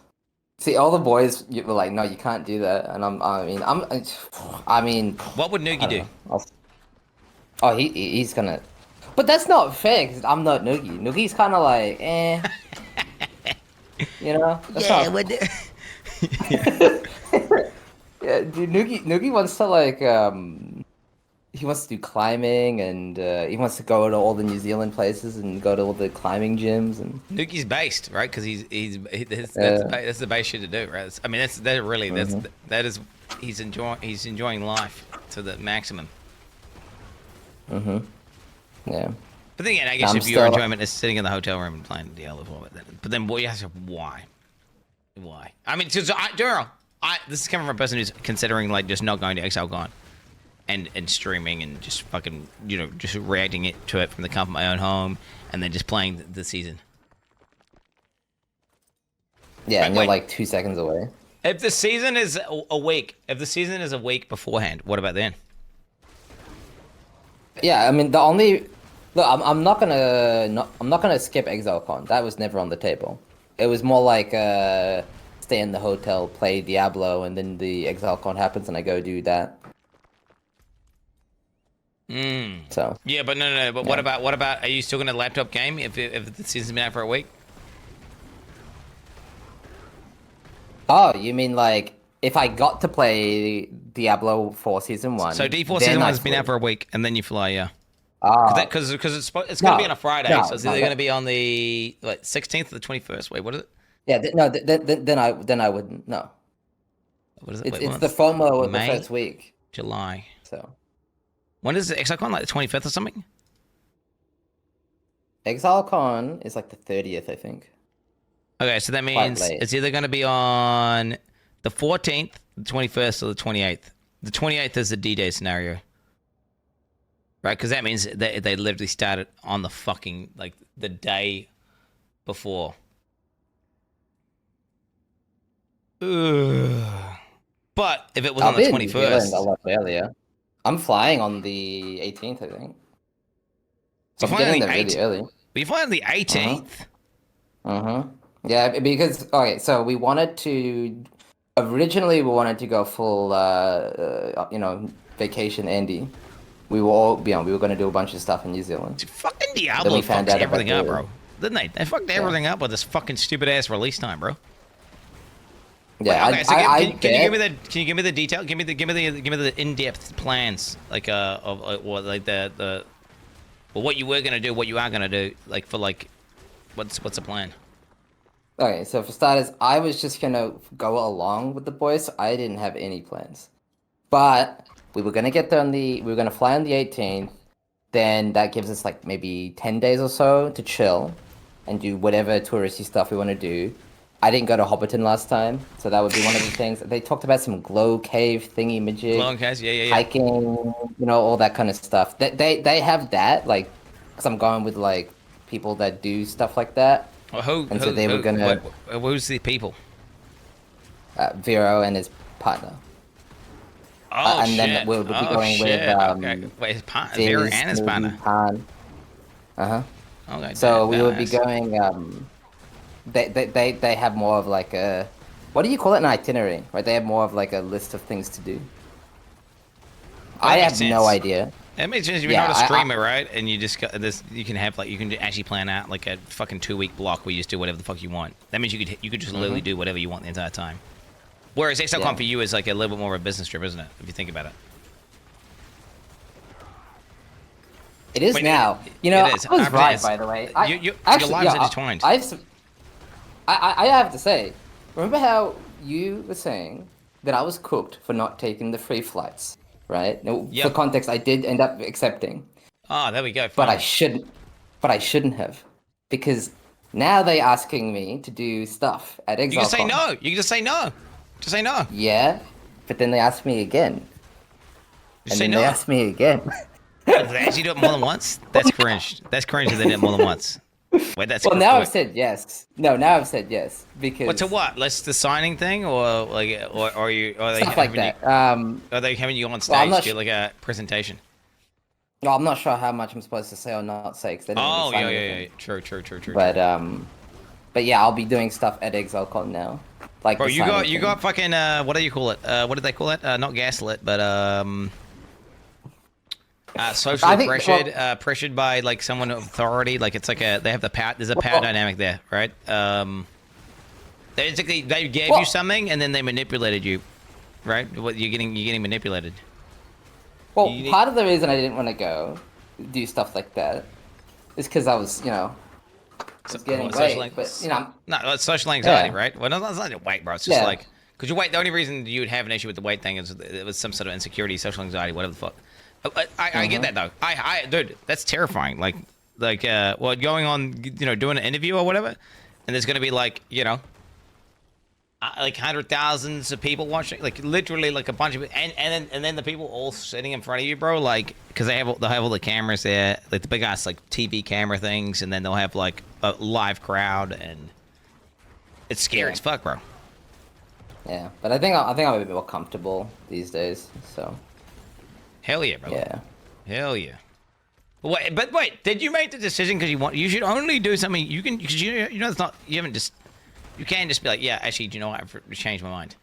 [SPEAKER 3] See, all the boys were like, "No, you can't do that," and I mean,
[SPEAKER 1] what would Noogie do?
[SPEAKER 3] Oh, he's gonna. But that's not fair, because I'm not Noogie. Noogie's kind of like, eh. You know? That's
[SPEAKER 1] Yeah,
[SPEAKER 3] not...
[SPEAKER 1] yeah.
[SPEAKER 3] Yeah, dude, Noogie wants to, like, he wants to do climbing, and he wants to go to all the New Zealand places and go to all the climbing gyms. And
[SPEAKER 1] Noogie's based, right? Because that's the base shit to do, right? I mean, he's enjoying life to the maximum.
[SPEAKER 3] Yeah.
[SPEAKER 1] But then again, I guess if your enjoyment is sitting in the hotel room and playing Diablo, but then you have to why? I mean, because this is coming from a person who's considering like just not going to Exilecon and streaming and just fucking just reacting to it from the comfort of my own home and then just playing the season.
[SPEAKER 3] Yeah, and you're like 2 seconds away.
[SPEAKER 1] If the season is a week beforehand, what about then?
[SPEAKER 3] Yeah, I mean the only look, I'm not gonna skip Exilecon. That was never on the table. It was more like stay in the hotel, play Diablo, and then the Exilecon happens, and I go do that. So
[SPEAKER 1] yeah, but no. But what about? Are you still gonna laptop game if the season's been out for a week?
[SPEAKER 3] Oh, you mean like if I got to play Diablo 4 Season 1?
[SPEAKER 1] So D4 Season 1 has been out for a week, and then you fly, yeah. Because it's going to be on a Friday, so it's either going to be on the 16th or the 21st. Wait, what is it?
[SPEAKER 3] Yeah, then I wouldn't. No.
[SPEAKER 1] What is it?
[SPEAKER 3] It's the FOMO of the
[SPEAKER 1] May,
[SPEAKER 3] first week.
[SPEAKER 1] July.
[SPEAKER 3] So
[SPEAKER 1] when is the Exilecon? Like the 25th or something?
[SPEAKER 3] Exilecon is like the 30th, I think.
[SPEAKER 1] Okay, so that means it's either going to be on the 14th, the 21st, or the 28th. The 28th is the D-Day scenario. Right? Because that means they literally started on the fucking, like, the day before. Ugh. But if it was on the 21st...
[SPEAKER 3] a lot earlier. I'm flying on the 18th, I think.
[SPEAKER 1] So I'm flying on the 18th.
[SPEAKER 3] Really early.
[SPEAKER 1] But you're flying on the 18th?
[SPEAKER 3] Yeah, because okay, so we wanted to go full vacation Andy. We were going to do a bunch of stuff in New Zealand.
[SPEAKER 1] Dude, fucking Diablo fucked everything up, bro. Didn't they? They fucked everything up with this fucking stupid ass release time, bro.
[SPEAKER 3] Yeah.
[SPEAKER 1] Wait, okay, so can you give me the detail? Give me the in-depth plans, like what you were gonna do, what you are gonna do, what's the plan?
[SPEAKER 3] Okay, so for starters, I was just gonna go along with the boys. So I didn't have any plans, but we were gonna get there we were gonna fly on the 18th. Then that gives us like maybe 10 days or so to chill and do whatever touristy stuff we want to do. I didn't go to Hobbiton last time, so that would be one of the things. They talked about some glow cave thingy majig.
[SPEAKER 1] Glow caves, yeah.
[SPEAKER 3] Hiking, all that kind of stuff. They have that, like, because I'm going with like people that do stuff like that.
[SPEAKER 1] Well,
[SPEAKER 3] And so they were gonna
[SPEAKER 1] who's the people?
[SPEAKER 3] Vero and his partner.
[SPEAKER 1] Oh
[SPEAKER 3] And
[SPEAKER 1] shit!
[SPEAKER 3] then we'll be going with
[SPEAKER 1] okay. Wait, his partner, Vera and his partner. Okay.
[SPEAKER 3] So we would be
[SPEAKER 1] nice.
[SPEAKER 3] going. They have more of like a, what do you call it, an itinerary, right? They have more of like a list of things to do. I have no idea.
[SPEAKER 1] That makes sense. You're not a streamer, right? And you just got this. You can have like you can actually plan out like a fucking 2-week block where you just do whatever the fuck you want. That means you could just literally do whatever you want the entire time. Whereas Exilecon for you is like a little bit more of a business trip, isn't it? If you think about it.
[SPEAKER 3] It is now. You know, I was right, by the way.
[SPEAKER 1] Your lives intertwined.
[SPEAKER 3] I have to say, remember how you were saying that I was cooked for not taking the free flights, right? Now, for context, I did end up accepting.
[SPEAKER 1] Oh, there we go.
[SPEAKER 3] But I shouldn't have, because now they're asking me to do stuff at Exilecon.
[SPEAKER 1] You can say no. You can just say no. Just say no.
[SPEAKER 3] Yeah, but then they ask me again.
[SPEAKER 1] Just
[SPEAKER 3] and then they ask me again.
[SPEAKER 1] Did they actually do it more than once? That's cringe. That's cringe if they did it more than once. Wait, that's
[SPEAKER 3] well, now I've said yes. No, now I've said yes because.
[SPEAKER 1] What to what? Less the signing thing, or like, or are you? Are they
[SPEAKER 3] stuff like that.
[SPEAKER 1] Are they having you on stage to do like a presentation?
[SPEAKER 3] Well, I'm not sure how much I'm supposed to say or not say. Cause they
[SPEAKER 1] oh yeah. True.
[SPEAKER 3] But yeah, I'll be doing stuff at Exilecon now. Like,
[SPEAKER 1] bro, you got fucking what do you call it? What did they call it? Not gaslit, but socially pressured by like someone of authority. Like it's like they have the power. There's a power dynamic there, right? They gave you something and then they manipulated you, right? What you're getting manipulated.
[SPEAKER 3] Well, part of the reason I didn't want to go do stuff like that is because I was, getting weight, but
[SPEAKER 1] no, it's social anxiety, right? Well, no, it's not weight, bro. It's just like because your weight. The only reason you would have an issue with the weight thing is it was some sort of insecurity, social anxiety, whatever the fuck. I get that though. Dude, that's terrifying. Like, going on, doing an interview or whatever, and there's gonna be like, like hundred thousands of people watching, like literally like a bunch of, and then the people all sitting in front of you, bro, like, because they'll have all the cameras there, like the big ass like TV camera things, and then they'll have like a live crowd, and it's scary as fuck, bro.
[SPEAKER 3] Yeah, but I think I'm a bit more comfortable these days, so.
[SPEAKER 1] Hell yeah, brother.
[SPEAKER 3] Yeah.
[SPEAKER 1] Hell yeah. Wait, did you make the decision because you should only do something you can, because it's not, you can't just be like, yeah, actually, do you know what, I've changed my mind.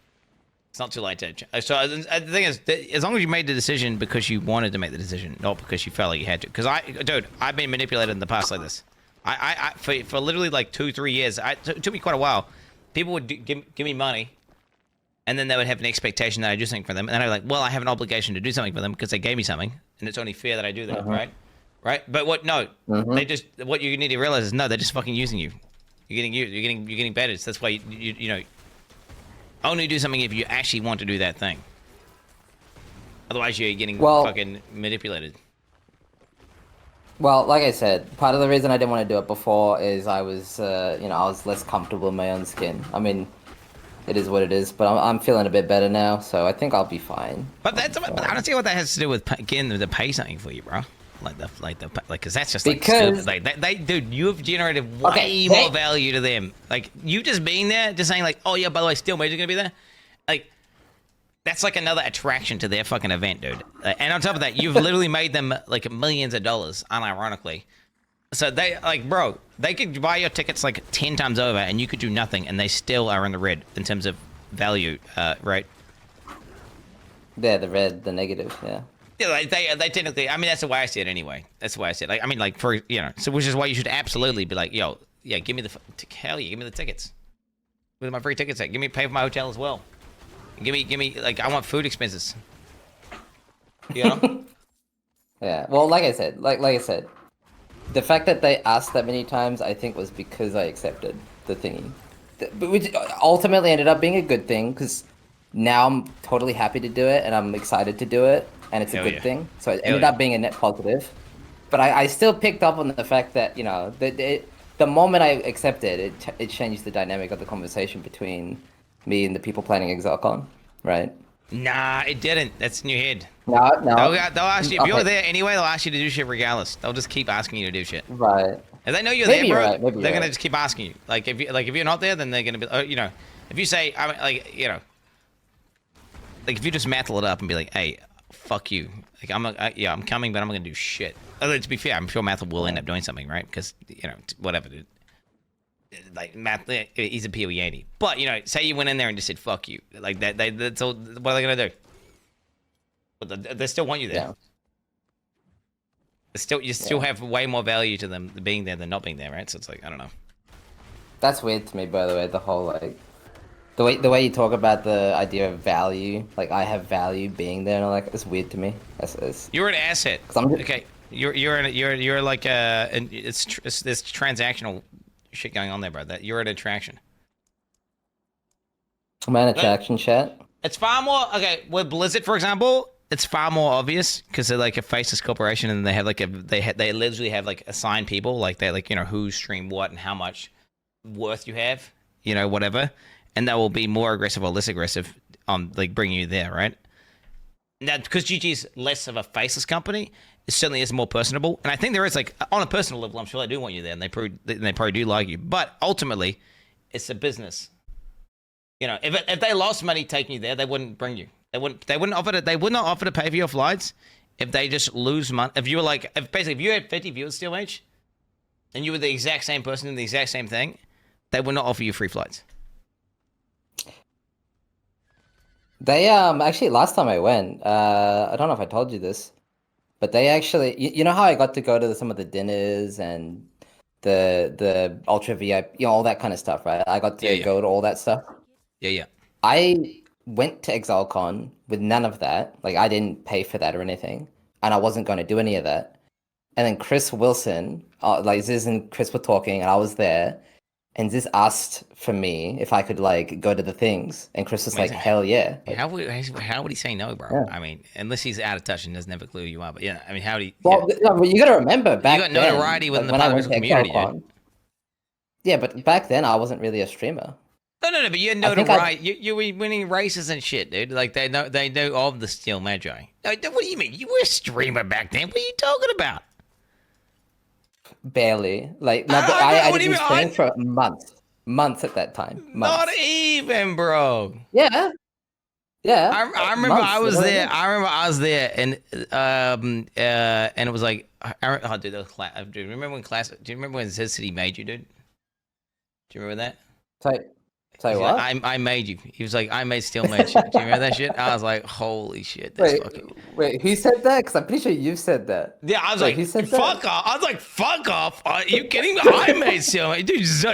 [SPEAKER 1] It's not too late to change. So the thing is, as long as you made the decision because you wanted to make the decision, not because you felt like you had to. Because I've been manipulated in the past like this. For literally like 2-3 years, it took me quite a while. People would give me money, and then they would have an expectation that I do something for them. And then I'd be like, well, I have an obligation to do something for them because they gave me something, and it's only fair that I do that, right? Right? But what you need to realize is, no, they're just fucking using you. You're getting better. So that's why you only do something if you actually want to do that thing. Otherwise, you're getting fucking manipulated.
[SPEAKER 3] Well, like I said, part of the reason I didn't want to do it before is I was, I was less comfortable in my own skin. I mean, it is what it is, but I'm feeling a bit better now, so I think I'll be fine.
[SPEAKER 1] But I don't see what that has to do with getting them to pay something for you, bro. Because that's just stupid. Like dude, you've generated way more value to them. Like you just being there, just saying like, oh yeah, by the way, Steelmage is gonna be there. Like that's like another attraction to their fucking event, dude. And on top of that, you've literally made them like millions of dollars, unironically. So they bro, they could buy your tickets like 10 times over, and you could do nothing, and they still are in the red in terms of value, right?
[SPEAKER 3] Yeah, the negative, yeah.
[SPEAKER 1] Yeah, like they technically. I mean, that's the way I see it anyway. That's the way I see it. Like, I mean, like for so which is why you should absolutely be like, yo, yeah, give me the hell yeah, give me the tickets. With my free tickets, give me pay for my hotel as well. Give me like I want food expenses.
[SPEAKER 3] Yeah. Well, like I said, the fact that they asked that many times, I think, was because I accepted the thingy, which ultimately ended up being a good thing because now I'm totally happy to do it and I'm excited to do it. And it's a good thing. So it ended up being a net positive. But I still picked up on the fact that, the moment I accepted, it changed the dynamic of the conversation between me and the people planning Exilecon, right?
[SPEAKER 1] Nah, it didn't. That's in your head.
[SPEAKER 3] No.
[SPEAKER 1] They'll ask you, if you're there anyway, they'll ask you to do shit regardless. They'll just keep asking you to do shit.
[SPEAKER 3] Right.
[SPEAKER 1] If they know you're
[SPEAKER 3] Maybe
[SPEAKER 1] there, bro,
[SPEAKER 3] you're right, maybe
[SPEAKER 1] they're
[SPEAKER 3] you're
[SPEAKER 1] gonna
[SPEAKER 3] right.
[SPEAKER 1] just keep asking you. Like if you're not there, then they're gonna be, you know, if you say, I mean, like, you know, like if you just mantle it up and be like, hey, fuck you. Like I'm coming, but I'm not gonna do shit. Although to be fair, I'm sure Mathel will end up doing something, right? Because you know, whatever, dude. Like Matt, he's a PoE 80. But you know, say you went in there and just said fuck you, like that. That's all. What are they gonna do? But they still want you there.
[SPEAKER 3] Yeah.
[SPEAKER 1] You still have way more value to them being there than not being there, right? So it's like I don't know.
[SPEAKER 3] That's weird to me, by the way. The whole like the way you talk about the idea of value, like I have value being there, and all that, it's weird to me. It's
[SPEAKER 1] You're an asset.
[SPEAKER 3] I'm just,
[SPEAKER 1] Okay, you're like and it's this transactional shit going on there, bro. That you're an attraction.
[SPEAKER 3] I'm an attraction chat.
[SPEAKER 1] It's far more okay with Blizzard, for example. It's far more obvious because they're like a faceless corporation, and they have like they literally have like assigned people, like they like you know who stream what and how much worth you have, you know, whatever, and that will be more aggressive or less aggressive on like bringing you there, right? Now, because GG is less of a faceless company, it certainly is more personable, and I think there is like on a personal level, I'm sure they do want you there, and they probably do like you, but ultimately, it's a business. You know, if they lost money taking you there, they wouldn't bring you. They wouldn't offer to. They would not offer to pay for your flights if they just lose money. If you were like, if you had 50 viewers, Steelmage, and you were the exact same person in the exact same thing, they would not offer you free flights.
[SPEAKER 3] They actually last time I went, I don't know if I told you this, but they actually, you know how I got to go to some of the dinners and the ultra VIP, you know, all that kind of stuff, right? I got to go to all that stuff.
[SPEAKER 1] Yeah.
[SPEAKER 3] I went to Exilecon with none of that. Like I didn't pay for that or anything, and I wasn't going to do any of that. And then Chris Wilson, like Ziz and Chris were talking, and I was there, and Ziz asked for me if I could like go to the things, and Chris was like, "Hell yeah!" Like,
[SPEAKER 1] how would he say no, bro?
[SPEAKER 3] Yeah.
[SPEAKER 1] I mean, unless he's out of touch and doesn't have a clue who you are. But yeah, I mean, how do you?
[SPEAKER 3] Well, no, but you got to remember back
[SPEAKER 1] got
[SPEAKER 3] then,
[SPEAKER 1] notoriety within the
[SPEAKER 3] when I went
[SPEAKER 1] Parker
[SPEAKER 3] to
[SPEAKER 1] community,
[SPEAKER 3] Exilecon. Yeah, but back then I wasn't really a streamer.
[SPEAKER 1] No, but you know you were winning races and shit, dude. Like they know of the Steelmage. What do you mean? You were a streamer back then. What are you talking about?
[SPEAKER 3] Barely. Like no, but I didn't stream for months at that time. Months.
[SPEAKER 1] Not even, bro.
[SPEAKER 3] Yeah.
[SPEAKER 1] I remember I was there. I remember I was there, and it was like, dude, that was class. Dude, remember when class? Do you remember when Ziz said he made you, dude? Do you remember that?
[SPEAKER 3] Say what?
[SPEAKER 1] Like, I made you. He was like, I made Steelmage. Do you remember that shit? I was like, holy shit, that's fucking.
[SPEAKER 3] Wait, who said that? Because I'm pretty sure you said that.
[SPEAKER 1] Yeah, I was
[SPEAKER 3] Wait,
[SPEAKER 1] like,
[SPEAKER 3] who said
[SPEAKER 1] fuck
[SPEAKER 3] that?
[SPEAKER 1] off. I was like, fuck off. Are you kidding me? I made Steelmage. Dude, Ziz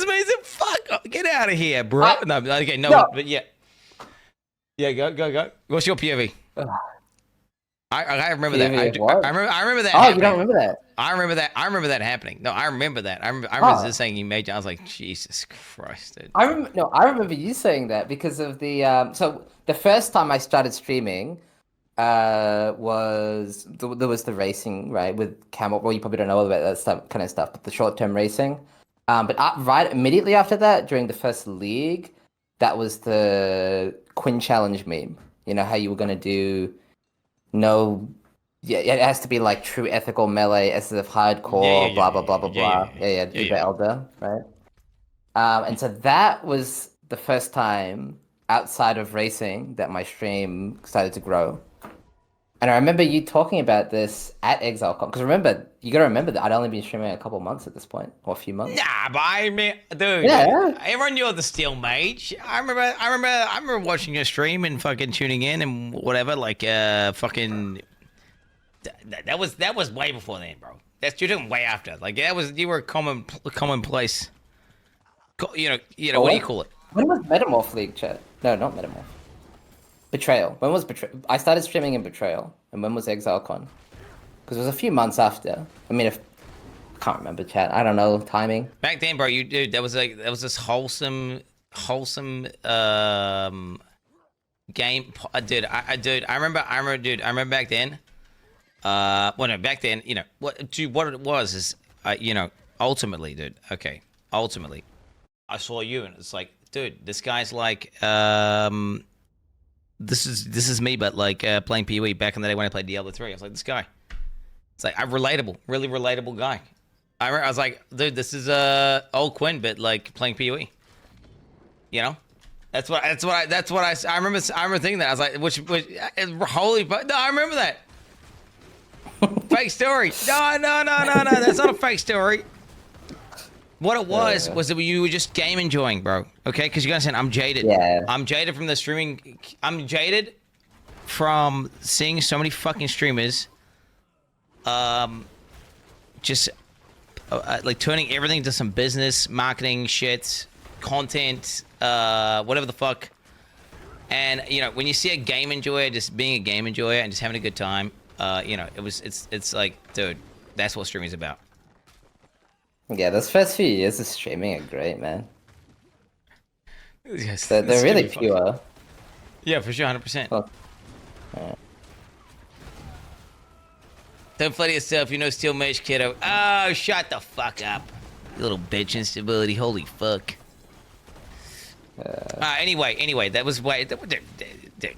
[SPEAKER 1] made it? Fuck off. Get out of here, bro. No, but yeah. Yeah, go. What's your POV? I remember that. I remember that.
[SPEAKER 3] Oh, you don't remember that?
[SPEAKER 1] I remember that happening. No, I remember that. I remember Ziz saying he made you. I was like, Jesus Christ, dude.
[SPEAKER 3] I remember you saying that because of the so the first time I started streaming was there was the racing, right, with Camel. Well, you probably don't know all about that stuff, kind of stuff, but the short-term racing. But right immediately after that, during the first league, that was the Quin challenge meme. You know how you were gonna do yeah, it has to be like true ethical melee, SF hardcore, blah blah blah. Diva Elder, right? And so that was the first time outside of racing that my stream started to grow. And I remember you talking about this at Exilecon, because you gotta remember that I'd only been streaming a couple months at this point, or a few months.
[SPEAKER 1] Nah, but I mean, dude, everyone knew the Steelmage. I remember watching your stream and fucking tuning in and whatever, like fucking. That was way before then, bro. You're doing way after. Like you were commonplace. You know what do you call it?
[SPEAKER 3] When was Metamorph League, chat? No, not Metamorph. Betrayal. When was Betrayal? I started streaming in Betrayal, and when was Exilecon? Because it was a few months after. I mean, I can't remember, chat. I don't know timing.
[SPEAKER 1] Back then, bro, dude, that was this wholesome game, dude. I remember back then. Back then, you know what it was is, ultimately, dude. Okay, ultimately, I saw you, and it's like, dude, this guy's like, this is me, but like playing PoE back in the day when I played Diablo 3. I was like, this guy. It's like I'm relatable, really relatable guy. I was like, dude, this is old Quin, but like playing PoE. You know, that's what I remember thinking that. I was like, which holy fuck, no, I remember that. Fake story. No, that's not a fake story. What it was that you were just game enjoying, bro. Okay, because you understand, I'm jaded.
[SPEAKER 3] Yeah.
[SPEAKER 1] I'm jaded from the streaming. I'm jaded from seeing so many fucking streamers, just like turning everything to some business, marketing shit, content, whatever the fuck. And you know, when you see a game enjoyer just being a game enjoyer and just having a good time, you know, it's like, dude, that's what streaming's about.
[SPEAKER 3] Yeah, those first few years of streaming are great, man.
[SPEAKER 1] Yes,
[SPEAKER 3] They're really pure.
[SPEAKER 1] Yeah, for sure, 100%.
[SPEAKER 3] Oh.
[SPEAKER 1] Don't flatter yourself, you know Steelmage, kiddo. Oh, shut the fuck up. You little bitch instability, holy fuck. Anyway, that was dude.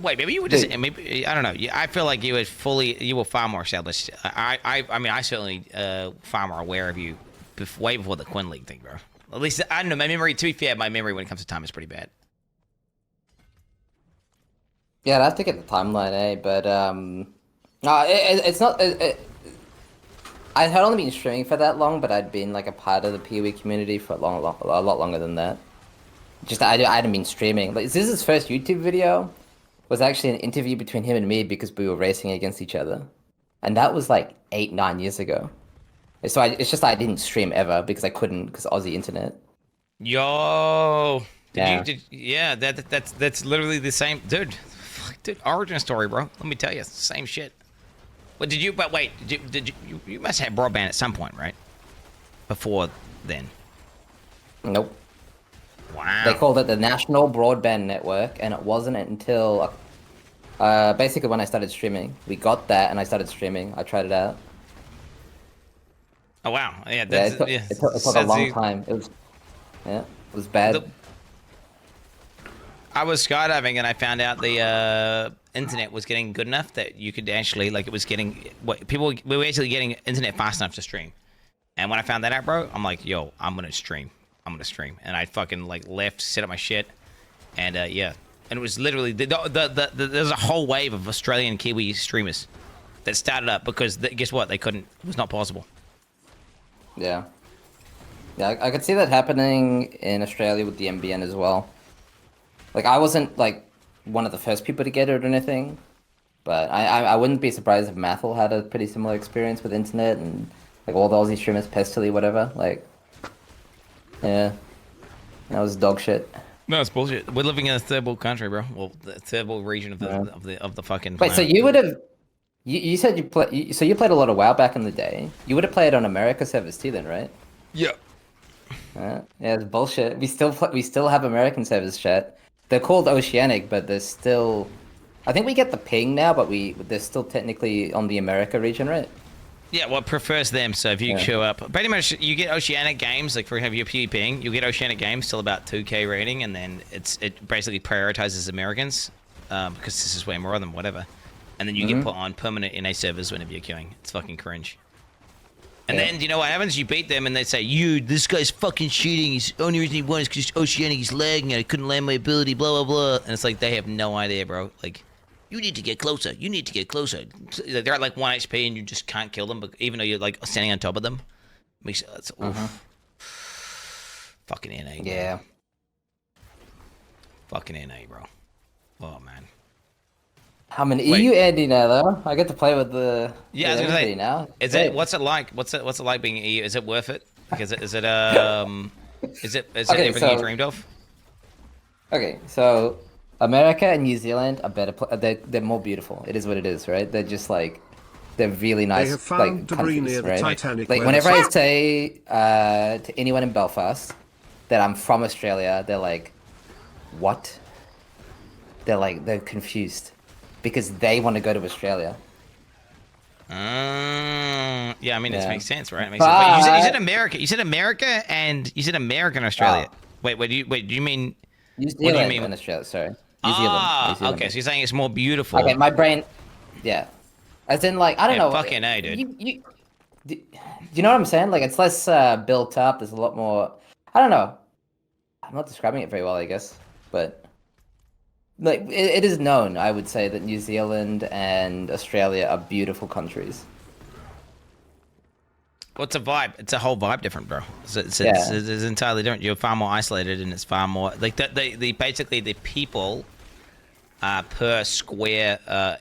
[SPEAKER 1] Wait, maybe you were just, maybe, I don't know. I feel like you were far more established. I mean, I certainly far more aware of you way before the Quin League thing, bro. At least, I don't know, my memory, to be fair, my memory when it comes to time is pretty bad.
[SPEAKER 3] Yeah, I'd have to get the timeline, eh? But, no, it's not, I had only been streaming for that long, but I'd been, like, a part of the PoE community for a lot longer than that. Just, I hadn't been streaming. Like, this is his first YouTube video. Was actually an interview between him and me because we were racing against each other. And that was like 8-9 years ago. So it's just I didn't stream ever because I couldn't because Aussie internet.
[SPEAKER 1] Yo,
[SPEAKER 3] Yeah.
[SPEAKER 1] That's literally the same, dude. Fuck, dude, origin story, bro. Let me tell you, same shit. What did you? But wait, you must have broadband at some point, right? Before then.
[SPEAKER 3] Nope.
[SPEAKER 1] Wow.
[SPEAKER 3] They called it the National Broadband Network, and it wasn't until basically when I started streaming. We got that, and I started streaming. I tried it out.
[SPEAKER 1] Oh wow, yeah,
[SPEAKER 3] it took a long time. It was bad.
[SPEAKER 1] I was skydiving and I found out the internet was getting good enough that you could actually, like, it was getting we were actually getting internet fast enough to stream. And when I found that out, bro, I'm like, yo, I'm gonna stream, and I fucking like left, set up my shit, and yeah, and it was literally there's a whole wave of Australian Kiwi streamers that started up because guess what? They couldn't. It was not possible.
[SPEAKER 3] Yeah. Yeah, I could see that happening in Australia with the MBN as well. Like, I wasn't, like, one of the first people to get it or anything, but I wouldn't be surprised if Mathel had a pretty similar experience with internet and, like, all the Aussie streamers, Pestily, whatever. Like, yeah. That was dog shit.
[SPEAKER 1] No, it's bullshit. We're living in a third world country, bro. Well, the third world region of the fucking
[SPEAKER 3] Wait,
[SPEAKER 1] planet.
[SPEAKER 3] so you would have... You said you played a lot of WoW back in the day. You would have played on America servers too then, right?
[SPEAKER 1] Yeah.
[SPEAKER 3] Yeah, it's bullshit. We still have American servers, chat. They're called Oceanic, but they're still... I think we get the ping now, but they're still technically on the America region, right?
[SPEAKER 1] Yeah, well, it prefers them, so if you show up... Pretty much, you get Oceanic games, like for example, your PvPing, you'll get Oceanic games till about 2k rating, and then it basically prioritizes Americans, because this is way more of them, whatever. And then you get put on permanent NA servers whenever you're queuing. It's fucking cringe. And then, you know what happens? You beat them and they say, this guy's fucking cheating. He's the only reason he won is because Oceanic, he's lagging and I couldn't land my ability, blah, blah, blah. And it's like, they have no idea, bro. Like, you need to get closer. You need to get closer. They're at like 1 HP and you just can't kill them, but even though you're like standing on top of them. Makes it's fucking NA, bro.
[SPEAKER 3] Yeah.
[SPEAKER 1] Fucking NA, bro. Oh, man.
[SPEAKER 3] I'm an EU Andy now, though. I get to play with the
[SPEAKER 1] I was gonna say,
[SPEAKER 3] now.
[SPEAKER 1] What's it like? What's it like being EU? Is it worth it? Like, is it everything you dreamed of?
[SPEAKER 3] Okay, so America and New Zealand are better. They're more beautiful. It is what it is, right? They're just like they're really nice.
[SPEAKER 2] They have found
[SPEAKER 3] like,
[SPEAKER 2] debris near
[SPEAKER 3] right?
[SPEAKER 2] the Titanic.
[SPEAKER 3] Like whenever I say to anyone in Belfast that I'm from Australia, they're like, "What?" They're confused. Because they want to go to Australia.
[SPEAKER 1] Yeah, I mean, it makes sense, right? It makes sense. Wait, you said America. You said America and Australia. Wait, do you mean...
[SPEAKER 3] New Zealand and Australia, sorry. New Zealand.
[SPEAKER 1] Okay, so you're saying it's more beautiful.
[SPEAKER 3] Okay, my brain... Yeah. As in, like, I don't
[SPEAKER 1] Yeah,
[SPEAKER 3] know.
[SPEAKER 1] fucking A, dude.
[SPEAKER 3] Do you know what I'm saying? Like, it's less built up. There's a lot more. I don't know. I'm not describing it very well, I guess, but like it is known, I would say, that New Zealand and Australia are beautiful countries.
[SPEAKER 1] What's a vibe? It's a whole vibe different, bro. It's
[SPEAKER 3] Yeah.
[SPEAKER 1] entirely different. You're far more isolated, and it's far more like the basically the people per square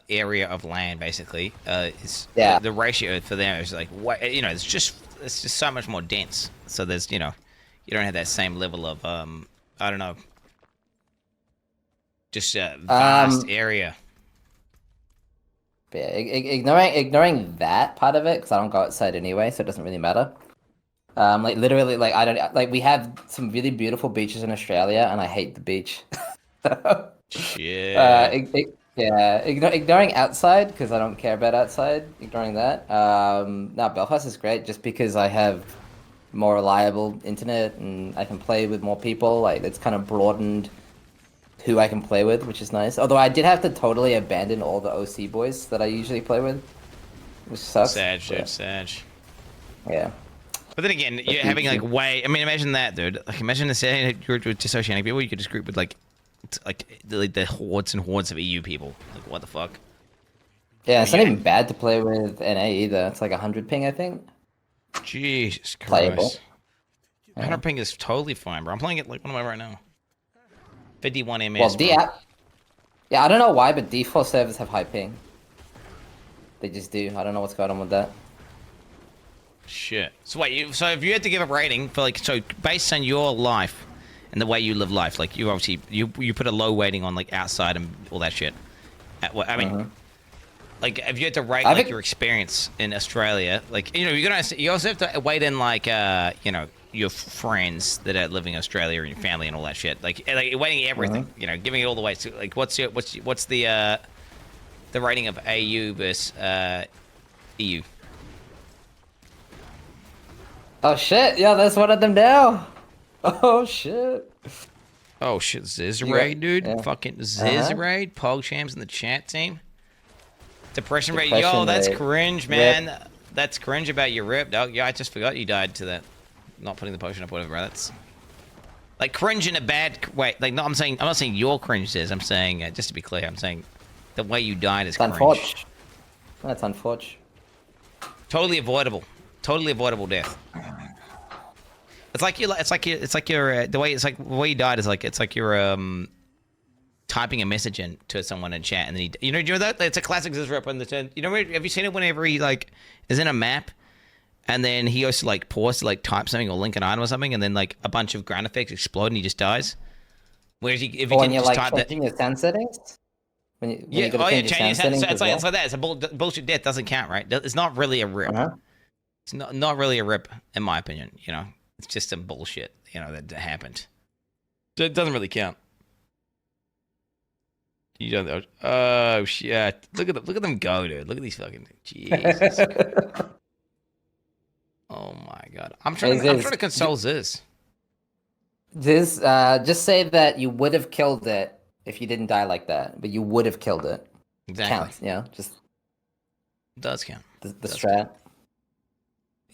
[SPEAKER 1] area of land, basically, is
[SPEAKER 3] Yeah.
[SPEAKER 1] the ratio for them is like what you know. It's just so much more dense. So there's you don't have that same level of I don't know, just a vast area.
[SPEAKER 3] But yeah, ignoring that part of it, because I don't go outside anyway, so it doesn't really matter. Like literally, like I don't like we have some really beautiful beaches in Australia, and I hate the beach.
[SPEAKER 1] Shit.
[SPEAKER 3] Yeah, ignoring outside because I don't care about outside. Ignoring that. No, Belfast is great just because I have more reliable internet and I can play with more people. Like it's kind of broadened who I can play with, which is nice. Although I did have to totally abandon all the OC boys that I usually play with, which sucks.
[SPEAKER 1] Sad,
[SPEAKER 3] but,
[SPEAKER 1] dude. Sad.
[SPEAKER 3] Yeah.
[SPEAKER 1] But then again, you're having like way. I mean, imagine that, dude. Like, imagine the setting you're with just oceanic people. You could just group with like the hordes and hordes of EU people. Like, what the fuck?
[SPEAKER 3] Yeah, it's not even bad to play with NA either. It's like 100 ping, I think.
[SPEAKER 1] Jesus Christ.
[SPEAKER 3] Playable.
[SPEAKER 1] 100 ping is totally fine, bro. I'm playing it like what am I right now? 51 ms.
[SPEAKER 3] Well,
[SPEAKER 1] bro.
[SPEAKER 3] Yeah, I don't know why, but D4 servers have high ping. They just do. I don't know what's going on with that.
[SPEAKER 1] Shit. So wait, so if you had to give a rating for like, so based on your life and the way you live life, like you obviously you put a low rating on like outside and all that shit. I mean, like if you had to rate like your experience in Australia, like you also have to weight in like your friends that are living in Australia and your family and all that shit. Like weighting everything, giving it all the weight. So, like what's the rating of AU versus EU?
[SPEAKER 3] Oh shit! Yeah, that's one of them now. Oh shit!
[SPEAKER 1] Oh shit, Zizraid, dude.
[SPEAKER 3] Yeah.
[SPEAKER 1] Fucking Zizraid. PogCham's in the chat team. Depression rate. Yo, that's
[SPEAKER 3] rate.
[SPEAKER 1] cringe, man. That's cringe about your rip, dog. Yeah, I just forgot you died to that. Not putting the potion up, whatever, bro. That's like cringe in a bad way. Like, no, I'm not saying your cringe is. I'm saying, just to be clear, I'm saying the way you died is cringe.
[SPEAKER 3] Unfortunate. That's unfortunate.
[SPEAKER 1] Totally avoidable. Totally avoidable death. The way you died is like it's like you're typing a message in to someone in chat and then do you know that it's a classic Zizrap on the turn. Have you seen it whenever he like is in a map and then he goes to like pause to like type something or link an item or something and then like a bunch of ground effects explode and he just dies. Whereas if you can just type that.
[SPEAKER 3] Changing your sound settings. When you
[SPEAKER 1] changing sound settings. So it's like that. It's a bullshit death doesn't count, right? It's not really a rip. It's not really a rip in my opinion. It's just some bullshit. That happened. It doesn't really count. You don't. Oh shit! Look at them go, dude. Look at these fucking Jesus. Oh my god! I'm trying to console this.
[SPEAKER 3] Just say that you would have killed it if you didn't die like that, but you would have killed it.
[SPEAKER 1] Exactly.
[SPEAKER 3] Counts, just
[SPEAKER 1] it does count.
[SPEAKER 3] The strat.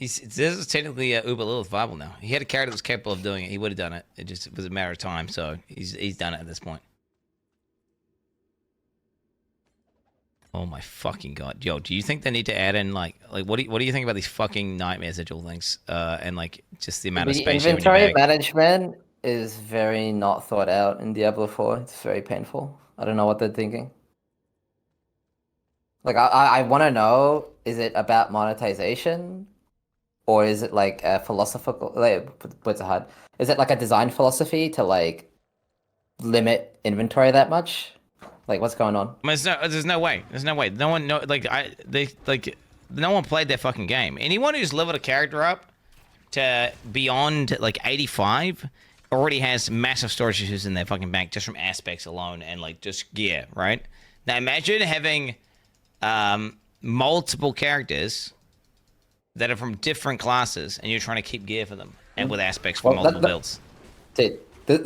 [SPEAKER 1] This is technically Uber Lilith viable now. He had a character that was capable of doing it. He would have done it. It was a matter of time. So he's done it at this point. Oh my fucking god, yo! Do you think they need to add in like what do you think about these fucking nightmare sigil things and like just the amount of space?
[SPEAKER 3] Inventory management is very not thought out in Diablo 4. It's very painful. I don't know what they're thinking. Like I want to know: is it about monetization? Or is it like a philosophical? Like, what's it hard? Is it like a design philosophy to like limit inventory that much? Like, what's going on?
[SPEAKER 1] I mean, there's no way. No one no one played their fucking game. Anyone who's leveled a character up to beyond like 85 already has massive storage issues in their fucking bank just from aspects alone and like just gear, right? Now imagine having multiple characters that are from different classes, and you're trying to keep gear for them, and with aspects for multiple builds.
[SPEAKER 3] Dude,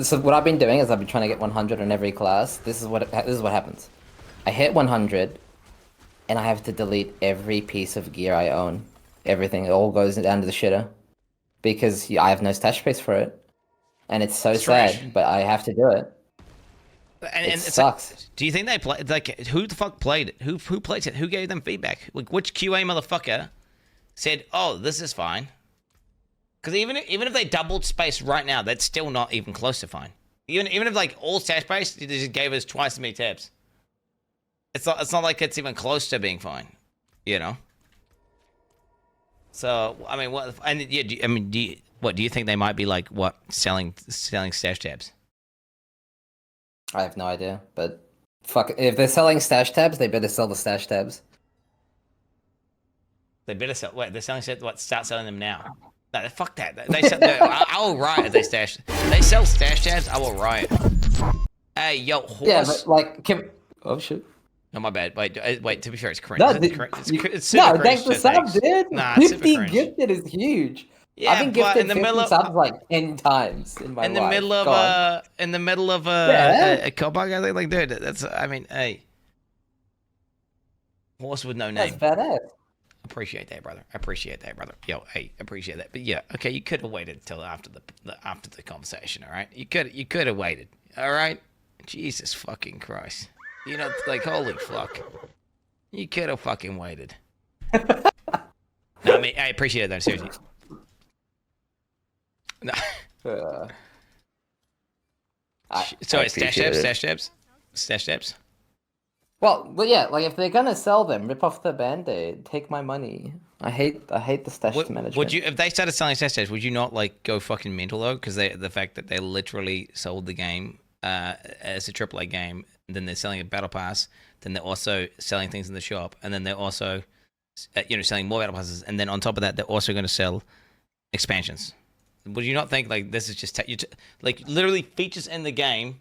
[SPEAKER 3] so what I've been doing is I've been trying to get 100 in every class. This is what happens. I hit 100, and I have to delete every piece of gear I own. Everything, it all goes down to the shitter because I have no stash space for it, and it's so
[SPEAKER 1] Trash.
[SPEAKER 3] sad. But I have to do it.
[SPEAKER 1] And
[SPEAKER 3] It
[SPEAKER 1] it's
[SPEAKER 3] sucks.
[SPEAKER 1] like, do you think they play like who the fuck played it? Who played it? Who gave them feedback? Like which QA motherfucker said, "Oh, this is fine"? Because even if they doubled space right now, that's still not even close to fine. Even if like all stash space, they just gave us twice as many tabs. It's not like it's even close to being fine, you know. So I mean, what? And yeah, do you think they might be like what selling stash tabs?
[SPEAKER 3] I have no idea, but fuck, if they're selling stash tabs, they better sell the stash tabs.
[SPEAKER 1] They better sell. Wait, they're selling stash. What? Start selling them now. No, fuck that. They sell. I will riot if they stash. They sell stash tabs. I will riot. Hey, yo, horse.
[SPEAKER 3] Yeah, but like, oh shit.
[SPEAKER 1] No, my bad. Wait. To be fair, it's cringe.
[SPEAKER 3] No,
[SPEAKER 1] It's super
[SPEAKER 3] no,
[SPEAKER 1] cringe.
[SPEAKER 3] thanks for subs, dude.
[SPEAKER 1] Nah, it's super
[SPEAKER 3] 50
[SPEAKER 1] cringe.
[SPEAKER 3] gifted is huge.
[SPEAKER 1] Yeah,
[SPEAKER 3] I've been
[SPEAKER 1] but
[SPEAKER 3] gifted
[SPEAKER 1] in the
[SPEAKER 3] 50
[SPEAKER 1] middle of
[SPEAKER 3] subs like 10 times in my life.
[SPEAKER 1] in the middle of
[SPEAKER 3] Yeah.
[SPEAKER 1] a cowboy guy, like, dude, that's. I mean, hey, horse with no
[SPEAKER 3] That's
[SPEAKER 1] name.
[SPEAKER 3] badass.
[SPEAKER 1] Appreciate that, brother. Yo, hey, appreciate that. But yeah, okay, you could have waited until after the conversation. All right, you could have waited. All right, Jesus fucking Christ. You know, like, holy fuck. You could have fucking waited. No, I mean, I appreciate it though, seriously. No. So it's stash tabs.
[SPEAKER 3] Well, yeah, like if they're gonna sell them, rip off the band-aid, take my money. I hate the stash management.
[SPEAKER 1] Would you, if they started selling stash tabs, would you not like go fucking mental though? Because the fact that they literally sold the game as a AAA game, then they're selling a battle pass, then they're also selling things in the shop, and then they're also selling more battle passes, and then on top of that, they're also going to sell expansions. Would you not think like this is just like literally features in the game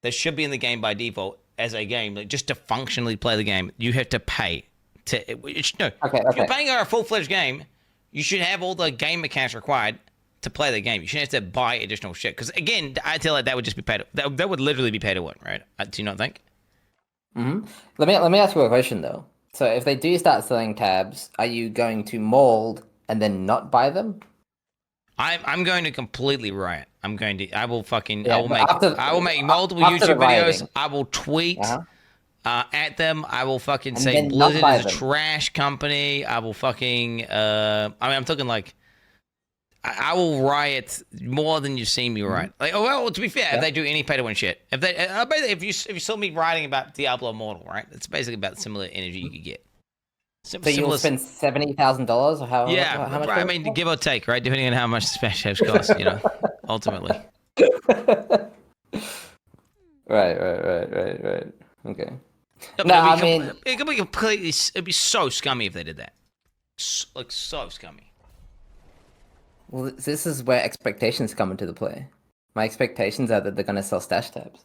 [SPEAKER 1] that should be in the game by default as a game, like just to functionally play the game, you have to pay to. If you're paying for a full-fledged game, you should have all the game mechanics required to play the game. You shouldn't have to buy additional shit. Because again, I feel like that would just be paid. That would literally be pay to win, right? Do you not think?
[SPEAKER 3] Mm-hmm. Let me ask you a question though. So if they do start selling tabs, are you going to mold and then not buy them?
[SPEAKER 1] I'm going to completely riot. I will make multiple
[SPEAKER 3] after
[SPEAKER 1] YouTube videos.
[SPEAKER 3] rioting.
[SPEAKER 1] I will tweet at them. I will fucking
[SPEAKER 3] And
[SPEAKER 1] say
[SPEAKER 3] then not
[SPEAKER 1] Blizzard
[SPEAKER 3] buy
[SPEAKER 1] is a
[SPEAKER 3] them.
[SPEAKER 1] trash company. I will fucking I'm talking like I will riot more than you've seen me riot. Like, oh well, to be fair, if they do any pay to win shit, if you saw me writing about Diablo Immortal, right? It's basically about similar energy you could get.
[SPEAKER 3] So you'll spend $70,000 or how?
[SPEAKER 1] Yeah,
[SPEAKER 3] how much?
[SPEAKER 1] I mean, give or take, right? Depending on how much the smash tabs cost, ultimately.
[SPEAKER 3] Right. Okay.
[SPEAKER 1] It could be completely. It'd be so scummy if they did that. So scummy.
[SPEAKER 3] Well, this is where expectations come into the play. My expectations are that they're gonna sell stash tabs.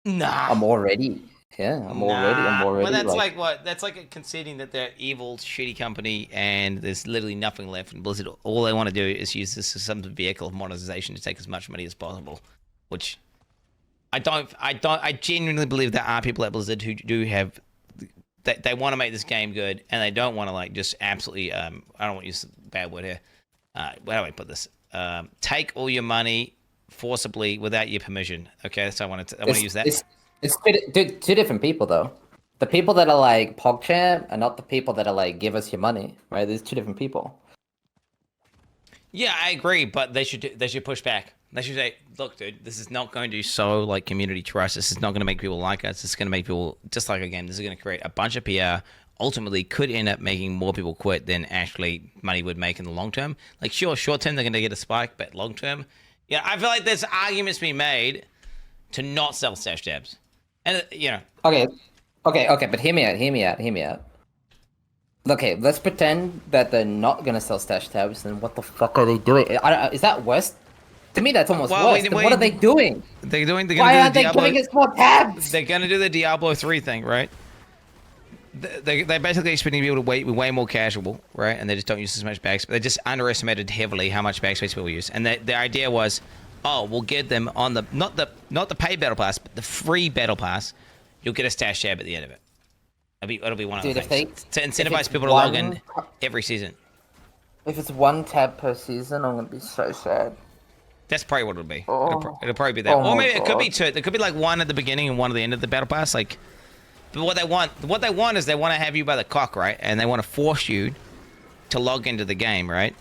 [SPEAKER 1] Nah.
[SPEAKER 3] I'm already. I'm already.
[SPEAKER 1] Well, that's like what? That's like conceding that they're evil, shitty company, and there's literally nothing left. And Blizzard, all they want to do is use this as some vehicle of monetization to take as much money as possible. Which I genuinely believe there are people at Blizzard who do have. They want to make this game good, and they don't want to like just absolutely. I don't want to use a bad word here. Where do I put this? Take all your money forcibly without your permission. Okay, that's how I want to use that.
[SPEAKER 3] It's two different people though. The people that are like PogChamp are not the people that are like give us your money, right? There's two different people.
[SPEAKER 1] Yeah, I agree, but they should push back. They should say, look, dude, this is not going to sow like community trust. This is not going to make people like us. It's going to make people just like a game. This is going to create a bunch of PR. Ultimately, could end up making more people quit than actually money would make in the long term. Like, sure, short term they're going to get a spike, but long term, yeah, I feel like there's arguments being made to not sell stash tabs. And
[SPEAKER 3] Okay, but hear me out. Okay, let's pretend that they're not gonna sell stash tabs. Then what the fuck are they doing? Is that worse? To me, that's almost worse. Then what are they doing? Why aren't they giving us more tabs?
[SPEAKER 1] They're gonna do the Diablo 3 thing, right? They're basically expecting people to way more casual, right? And they just don't use as much backspace. They just underestimated heavily how much backspace people use. And the idea was, oh, we'll get them on the not the paid battle pass, but the free battle pass. You'll get a stash tab at the end of it. It'll be one of
[SPEAKER 3] Dude,
[SPEAKER 1] the
[SPEAKER 3] if
[SPEAKER 1] things to
[SPEAKER 3] if
[SPEAKER 1] incentivize
[SPEAKER 3] it's
[SPEAKER 1] people to log in
[SPEAKER 3] one-
[SPEAKER 1] every season.
[SPEAKER 3] If it's 1 tab per season, I'm gonna be so sad.
[SPEAKER 1] That's probably what it'll be.
[SPEAKER 3] Oh.
[SPEAKER 1] It'll probably be that,
[SPEAKER 3] Oh
[SPEAKER 1] or
[SPEAKER 3] my
[SPEAKER 1] maybe it could be
[SPEAKER 3] God.
[SPEAKER 1] two. There could be like one at the beginning and one at the end of the battle pass. Like, but what they want is they want to have you by the cock, right? And they want to force you to log into the game, right?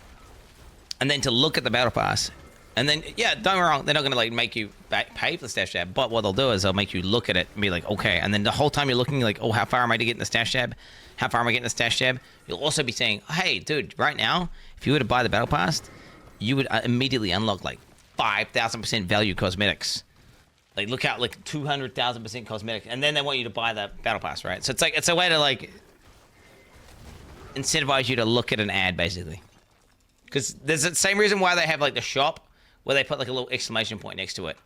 [SPEAKER 1] And then to look at the battle pass. And then, yeah, don't get me wrong, they're not going to like make you pay for the stash tab, but what they'll do is they'll make you look at it and be like, okay. And then the whole time you're looking, like, oh, how far am I to get in the stash tab? How far am I getting the stash tab? You'll also be saying, hey, dude, right now, if you were to buy the battle pass, you would immediately unlock like 5,000% value cosmetics. Like, look out, like 200,000% cosmetics. And then they want you to buy the battle pass, right? So it's a way to like incentivize you to look at an ad, basically. Because there's the same reason why they have like the shop where they put like a little exclamation point next to it.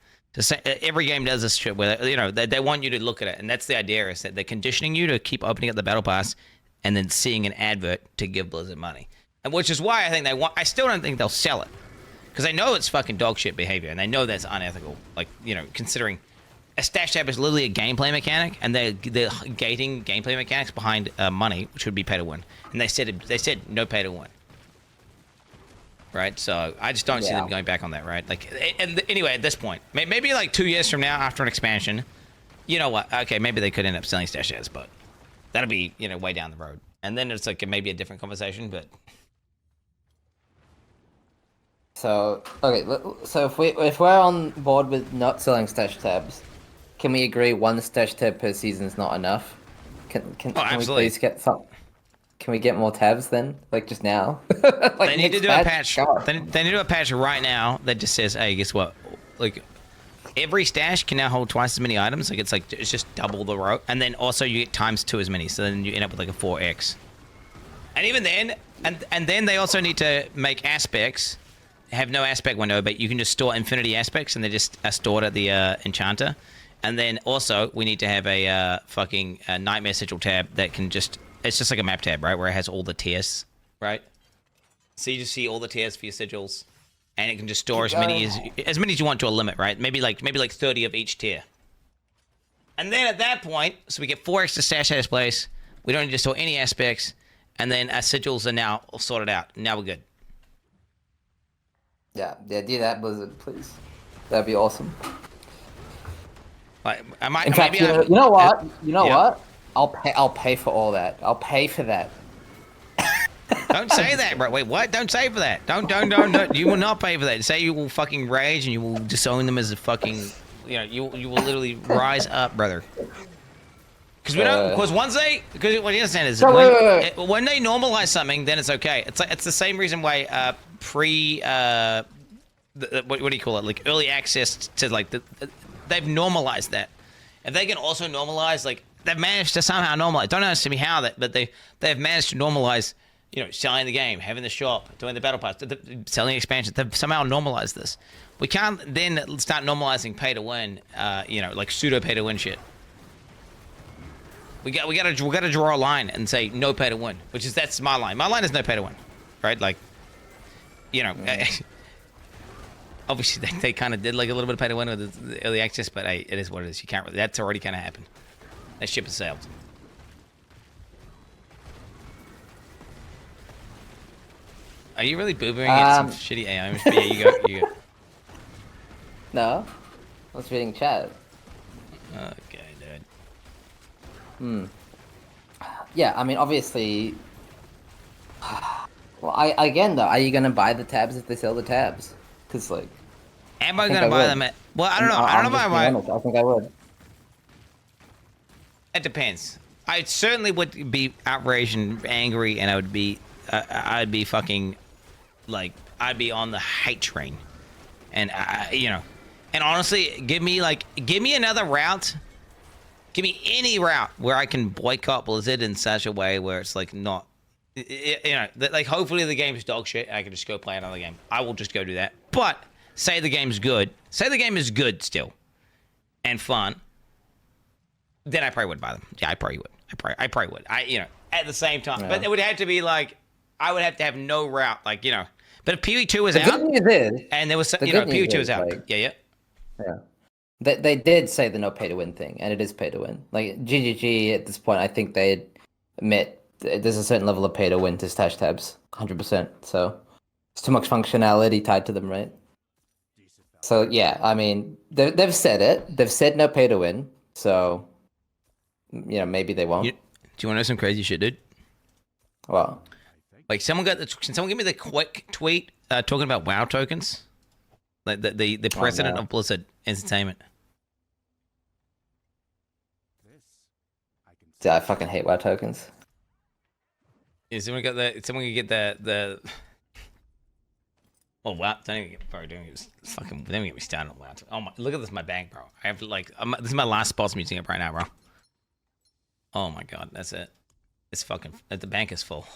[SPEAKER 1] Every game does this shit where they want you to look at it, and that's the idea, is that they're conditioning you to keep opening up the battle pass and then seeing an advert to give Blizzard money, and which is why I think I still don't think they'll sell it, because they know it's fucking dog shit behavior, and they know that's unethical. Like, considering a stash tab is literally a gameplay mechanic, and they're gating gameplay mechanics behind money, which would be pay to win, and they said no pay to win. Right, so I just don't see them going back on that, right? Like, and anyway, at this point, maybe like 2 years from now, after an expansion, you know what? Okay, maybe they could end up selling stash tabs, but that'll be way down the road, and then it's like maybe a different conversation. But
[SPEAKER 3] So okay, so if we're on board with not selling stash tabs, can we agree 1 stash tab per season is not enough? Can we
[SPEAKER 1] absolutely.
[SPEAKER 3] please get some? Can we get more tabs then? Like just now? Like
[SPEAKER 1] they need to do a patch.
[SPEAKER 3] God.
[SPEAKER 1] They need to do a patch right now that just says, "Hey, guess what? Like, every stash can now hold twice as many items. Like, it's just double the row, and then also you get ×2 as many. So then you end up with like a 4x. And even then, and then they also need to make aspects have no aspect window, but you can just store infinity aspects, and they just are stored at the enchanter. And then also we need to have a fucking nightmare sigil tab that can just. It's just like a map tab, right? Where it has all the tiers, right? So you just see all the tiers for your sigils, and it can just store as many as you want to a limit, right? Maybe like 30 of each tier. And then at that point, so we get 4 extra stash at place. We don't need to store any aspects, and then our sigils are now all sorted out. Now we're good.
[SPEAKER 3] Yeah, do that, Blizzard, please. That'd be awesome.
[SPEAKER 1] Like, I might.
[SPEAKER 3] In fact,
[SPEAKER 1] maybe
[SPEAKER 3] you know what?
[SPEAKER 1] Yeah.
[SPEAKER 3] What? I'll pay for all that. I'll pay for that.
[SPEAKER 1] Don't say that, bro. Wait, what? Don't say for that. Don't. You will not pay for that. Say you will fucking rage and you will disown them as a fucking. You will literally rise up, brother. Because we don't. Because once they. Because what you understand is when they normalize something, then it's okay. It's the same reason why what do you call it? Like early access to like they've normalized that. If they can also normalize like. They've managed to somehow normalize. Don't ask me how but they've managed to normalize, selling the game, having the shop, doing the battle pass, selling expansions. They've somehow normalized this. We can't then start normalizing pay to win, like pseudo pay to win shit. We got to draw a line and say no pay to win, that's my line. My line is no pay to win, right? Like, obviously they kind of did like a little bit of pay to win with the early access, but hey, it is what it is. You can't really. That's already kind of happened. That ship has sailed. Are you really boobering at some shitty AI? Yeah, you go.
[SPEAKER 3] No, I was reading chat.
[SPEAKER 1] Okay, dude.
[SPEAKER 3] Yeah, I mean, obviously. Well, again though, are you gonna buy the tabs if they sell the tabs? Because like.
[SPEAKER 1] Am I gonna buy them? Well, I don't know. I don't know if
[SPEAKER 3] I think I would.
[SPEAKER 1] It depends. I certainly would be outraged and angry, and I'd be fucking, like, I'd be on the hate train, and and honestly, give me another route, give me any route where I can boycott Blizzard in such a way where it's like not, like hopefully the game's dog shit, and I can just go play another game. I will just go do that. But say the game's good, say the game is good still, and fun. Then I probably would buy them. Yeah, I probably would. I probably would. At the same time. Yeah. But it would have to be like, I would have to have no route. Like, But if PvE2 was out.
[SPEAKER 3] The good news is.
[SPEAKER 1] And there was, PvE2 was out.
[SPEAKER 3] Like,
[SPEAKER 1] yeah.
[SPEAKER 3] Yeah. They did say the no pay to win thing, and it is pay to win. Like GGG at this point, I think they admit there's a certain level of pay to win to stash tabs, 100%. So it's too much functionality tied to them, right? So yeah, I mean, they've said it. They've said no pay to win. So maybe they won't.
[SPEAKER 1] Do you want to know some crazy shit, dude?
[SPEAKER 3] Well,
[SPEAKER 1] like someone give me the quick tweet talking about WoW tokens, like the president of Blizzard Entertainment.
[SPEAKER 3] Yeah, I fucking hate WoW tokens.
[SPEAKER 1] Is someone got the? Someone can get the. Oh wow! Don't even get fucking. Don't even get me started on WoW. Oh my! Look at this, my bank, bro. I have like. This is my last spot I'm using it right now, bro. Oh my god, that's it. It's fucking. The bank is full.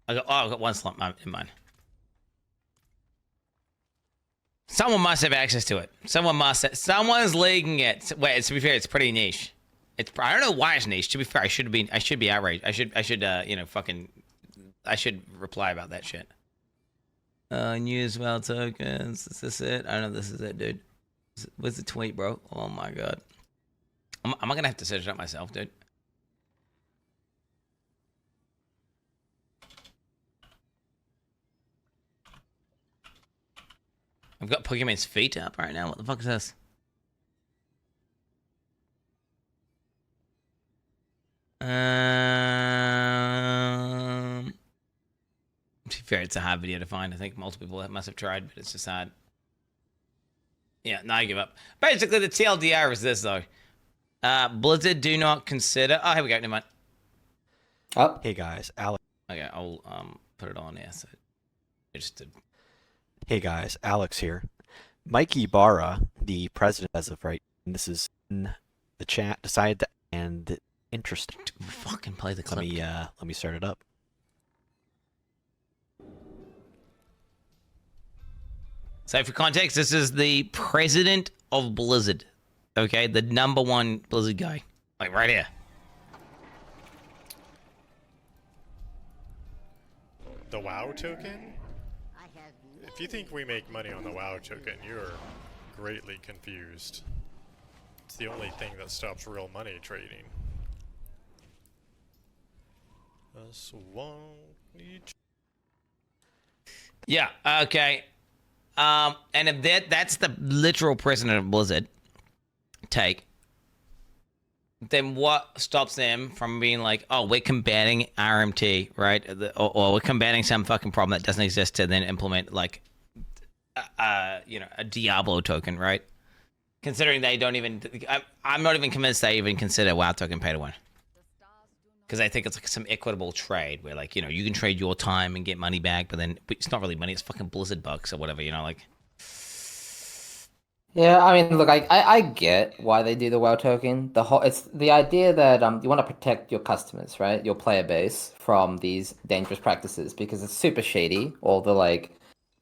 [SPEAKER 1] I've got one slot in mine. Someone must have access to it. Someone's leaking it. Wait, to be fair, it's pretty niche. I don't know why it's niche. To be fair, I should be outraged. I should I should reply about that shit. News well tokens. Is this it? I don't know if this is it, dude. Where's the tweet, bro? Oh my god. Am I gonna have to search it up myself, dude? I've got Pokemon's feet up right now. What the fuck is this? To be fair, it's a hard video to find. I think multiple people must have tried, but it's just hard. Yeah, no, I give up. Basically, the TLDR is this, though. Blizzard do not consider... Oh, here we go. Never mind.
[SPEAKER 3] Oh.
[SPEAKER 5] Hey, guys. Alex.
[SPEAKER 1] Okay, I'll put it on there. So just to...
[SPEAKER 5] Hey, guys. Alex here. Mike Ibarra, the president as of right, and this is in the chat, decided to end interesting.
[SPEAKER 1] Fucking play the clip.
[SPEAKER 5] Let me start it up.
[SPEAKER 1] So for context, this is the president of Blizzard. Okay, the #1 Blizzard guy. Like right here.
[SPEAKER 6] The WoW token? If you think we make money on the WoW token, you're greatly confused. It's the only thing that stops real money trading.
[SPEAKER 1] Yeah, okay. And if that's the literal president of Blizzard take, then what stops them from being like, oh, we're combating RMT, right? Or we're combating some fucking problem that doesn't exist to then implement like, a Diablo token, right? Considering they don't even, I'm not even convinced they even consider WoW token pay to win. Because I think it's like some equitable trade where, like, you can trade your time and get money back, but then it's not really money, it's fucking Blizzard bucks or whatever, like.
[SPEAKER 3] Yeah, I mean, look, I get why they do the WoW token. It's the idea that you want to protect your customers, right? Your player base from these dangerous practices because it's super shady. All the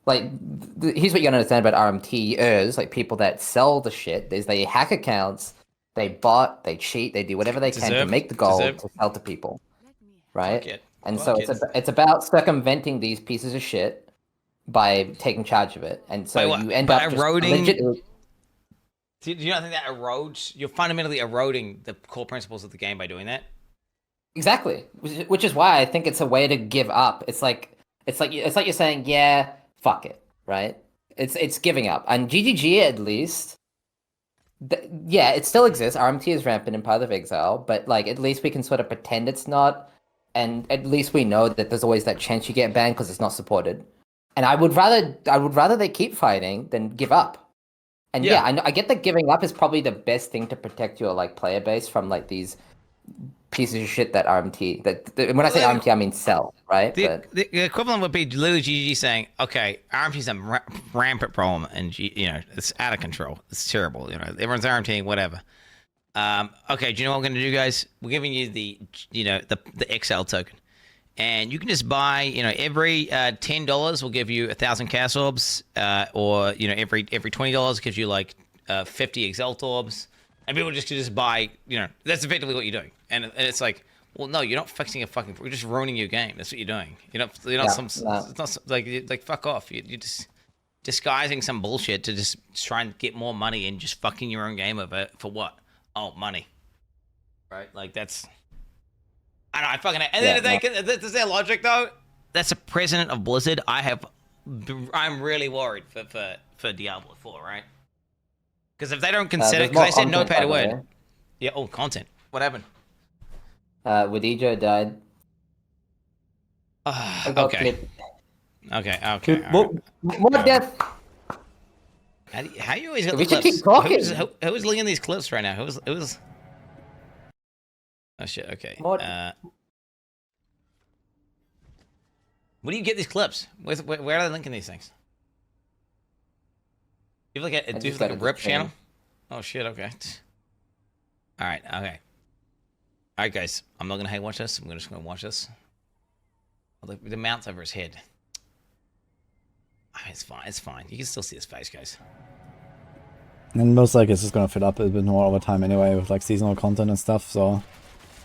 [SPEAKER 3] here's what you gotta understand about RMTers, like people that sell the shit. They hack accounts. They bot, they cheat, they do whatever they can to make the gold to sell to people, right? And so it's about circumventing these pieces of shit by taking charge of it. And so you end up
[SPEAKER 1] eroding. Do you not think that erodes? You're fundamentally eroding the core principles of the game by doing that.
[SPEAKER 3] Exactly, which is why I think it's a way to give up. It's like you're saying, yeah, fuck it, right? It's giving up. And GGG at least. Yeah, it still exists. RMT is rampant in Path of Exile, but like at least we can sort of pretend it's not, and at least we know that there's always that chance you get banned because it's not supported. And I would rather they keep fighting than give up. And yeah, I get that giving up is probably the best thing to protect your like player base from like these pieces of shit that RMT. When I say RMT, I mean sell, right?
[SPEAKER 1] The equivalent would be literally GG saying, "Okay, RMT's a rampant problem, and it's out of control. It's terrible. Everyone's RMTing, whatever." Okay, do you know what we're gonna do, guys? We're giving you the XL token, and you can just buy. Every $10 will give you 1,000 Chaos Orbs, or every $20 gives you like 50 Exalt Orbs. And people just buy, that's effectively what you're doing. And it's like, well, no, you're not fixing you're just ruining your game. That's what you're doing. It's not like fuck off. You just, disguising some bullshit to just try and get more money and just fucking your own game over for what? Oh, money. Right? Like that's. I don't know. I fucking. And then there's their logic though. That's the president of Blizzard. I'm really worried for Diablo 4, right? Because if they don't consider, because they said no pay to win. Yeah. Oh, content. What happened?
[SPEAKER 3] Wadijo died.
[SPEAKER 1] Okay. Okay.
[SPEAKER 3] More death.
[SPEAKER 1] How you always got
[SPEAKER 3] We
[SPEAKER 1] the
[SPEAKER 3] should
[SPEAKER 1] clips?
[SPEAKER 3] keep talking.
[SPEAKER 1] Who's linking these clips right now? Who was? Oh shit. Okay.
[SPEAKER 3] What?
[SPEAKER 1] Where do you get these clips? Where are they linking these things? Do you have like a rip channel? Oh shit. Okay. All right. Okay. All right, guys. I'm not gonna hate watch this. I'm just gonna watch this. Oh, the mount's over his head. It's fine. It's fine. You can still see his face, guys.
[SPEAKER 7] And most likely it's just gonna fill up a bit more over time anyway with like seasonal content and stuff. So,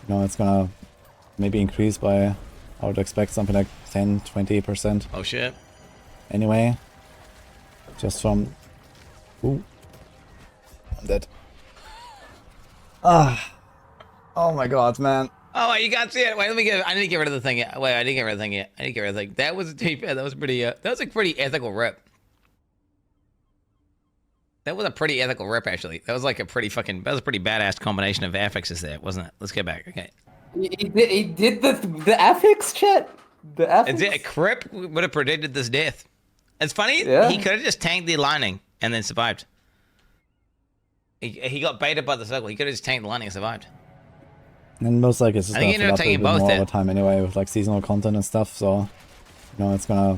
[SPEAKER 7] you know, it's gonna maybe increase by, I would expect something like 10-20%.
[SPEAKER 1] Oh shit.
[SPEAKER 7] Anyway, just from. Ooh. I'm dead. Oh my god, man.
[SPEAKER 1] Oh, wait, you can't see it. Wait, let me get. I need to get rid of the thing. Wait, I didn't get rid of the thing yet. I need to get rid of the thing. That was that was pretty. That was a pretty ethical rip. That was a pretty ethical rip, actually. That was like a pretty fucking. That was a pretty badass combination of affixes there, wasn't it? Let's get back. Okay.
[SPEAKER 3] He did the affix, chat. The affix.
[SPEAKER 1] A Crip would have predicted this death. It's funny.
[SPEAKER 3] Yeah.
[SPEAKER 1] He could have just tanked the lightning and then survived. He got baited by the circle. He could have just tanked the lightning and survived.
[SPEAKER 7] And most likely it's just gonna fill up a bit more
[SPEAKER 1] there.
[SPEAKER 7] over time anyway with like seasonal content and stuff. So, you know, it's gonna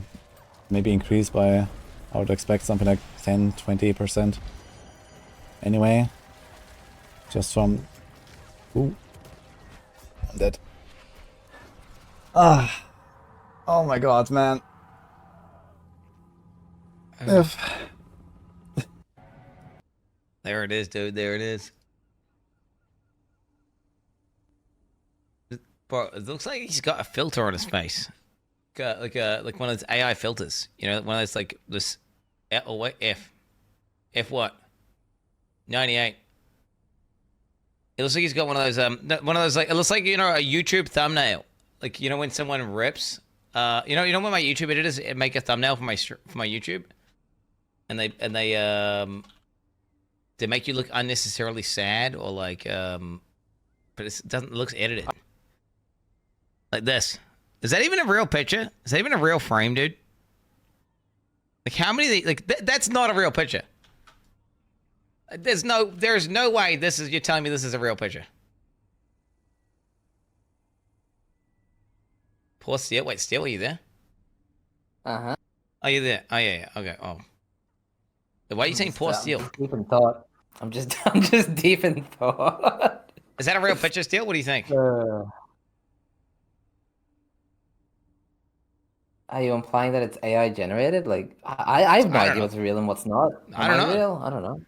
[SPEAKER 7] maybe increase by, I would expect something like 10-20%. Anyway, just from. Ooh. I'm dead. Oh my god, man.
[SPEAKER 1] There it is, dude. There it is. Bro, it looks like he's got a filter on his face. Got like one of those AI filters. You know, one of those like this. Oh wait, F what? 98. It looks like he's got one of those like it looks like, you know, a YouTube thumbnail. Like, you know, when someone rips, you know when my YouTube editors make a thumbnail for my YouTube, and they make you look unnecessarily sad or like but it looks edited. Like this. Is that even a real picture? Is that even a real frame, dude? Like how many that's not a real picture. There's no way you're telling me this is a real picture. Poor Steel. Wait, Steel, are you there?
[SPEAKER 3] Uh-huh.
[SPEAKER 1] Are you there? Oh yeah. Okay. Oh. Why are you saying poor Steel?
[SPEAKER 3] Deep in thought. I'm just deep in thought.
[SPEAKER 1] Is that a real picture, Steel? What do you think?
[SPEAKER 3] Are you implying that it's AI generated? Like, I have no idea what's real and what's not.
[SPEAKER 1] I don't know.
[SPEAKER 3] Real? I don't know.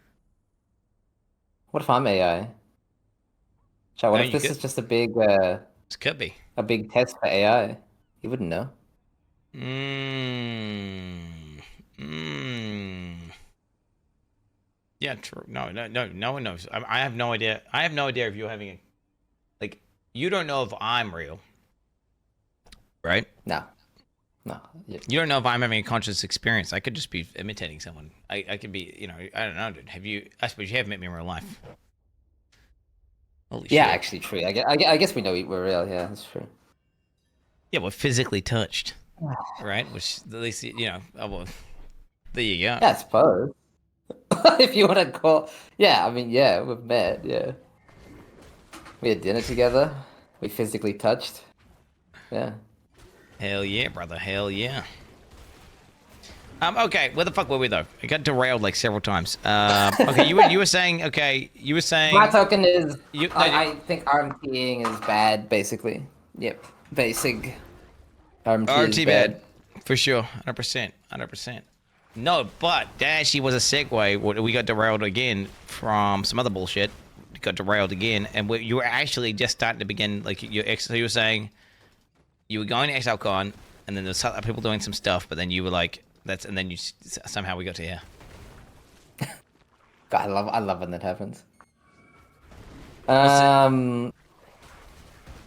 [SPEAKER 3] What if I'm AI? Chat, what if this is just a big
[SPEAKER 1] This could be
[SPEAKER 3] a big test for AI? You wouldn't know.
[SPEAKER 1] Yeah, true. No one knows. I have no idea. I have no idea if you're having you don't know if I'm real, right?
[SPEAKER 3] No. Yeah.
[SPEAKER 1] You don't know if I'm having a conscious experience. I could just be imitating someone. I could be, you know, I don't know, dude. I suppose you have met me in real life. Holy shit.
[SPEAKER 3] Actually, true. I guess we know we're real. Yeah, that's true.
[SPEAKER 1] Yeah, we're physically touched, right? Which at least, you know, well, there you go.
[SPEAKER 3] Yeah, I suppose. If you want to call, yeah, I mean, yeah, we've met. Yeah, we had dinner together. We physically touched. Yeah.
[SPEAKER 1] Hell yeah, brother. Hell yeah. Okay, where the fuck were we though? I got derailed like several times. Okay, you were saying. Okay, you were saying.
[SPEAKER 3] My token is. I think RMTing is bad, basically. Yep, basic. RMT is bad.
[SPEAKER 1] For sure, 100%. No, but that actually was a segue. We got derailed again from some other bullshit. Got derailed again, and you were actually just starting to begin like so you were saying. You were going to Exilecon, and then there's other people doing some stuff, but then you were like, and then somehow we got to here.
[SPEAKER 3] God, I love when that happens.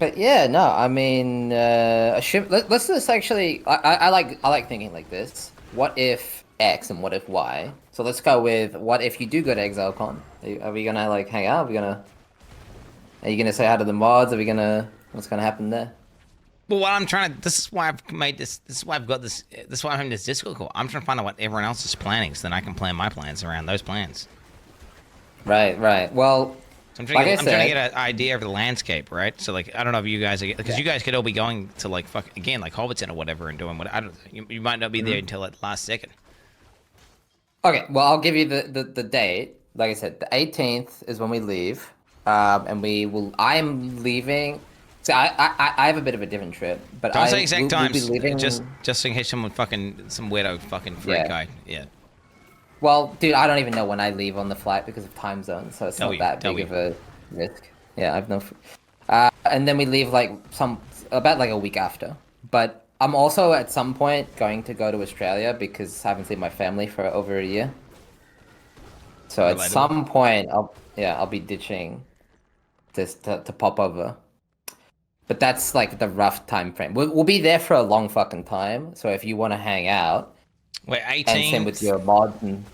[SPEAKER 3] But yeah, no, I mean, let's just actually. I like thinking like this. What if X and what if Y? So let's go with what if you do go to Exilecon? Are we gonna like hang out? Are you gonna say hi to the mods? What's gonna happen there?
[SPEAKER 1] Well, what I'm trying to. This is why I've made this. This is why I've got this. This is why I'm having this Discord call. I'm trying to find out what everyone else is planning, so then I can plan my plans around those plans.
[SPEAKER 3] Right. Well.
[SPEAKER 1] So I'm trying to get an idea of the landscape, right? So like, I don't know if you guys, because you guys could all be going to like like Hobbiton or whatever and doing what I don't. You might not be there until at the last second.
[SPEAKER 3] Okay, well I'll give you the date. Like I said, the 18th is when we leave, and I'm leaving. So I have a bit of a different trip, but
[SPEAKER 1] don't say exact
[SPEAKER 3] we'll
[SPEAKER 1] times.
[SPEAKER 3] be leaving...
[SPEAKER 1] Just in case some weirdo fucking freak guy. Yeah.
[SPEAKER 3] Well, dude, I don't even know when I leave on the flight because of time zones, so it's not that big of a risk. Yeah, I've no. And then we leave like about like a week after. But I'm also at some point going to go to Australia because I haven't seen my family for over a year. So at some point, I'll be ditching this to pop over. But that's like the rough time frame. We'll be there for a long fucking time. So if you want to hang out.
[SPEAKER 1] Wait, 18th.
[SPEAKER 3] And same with your mods and.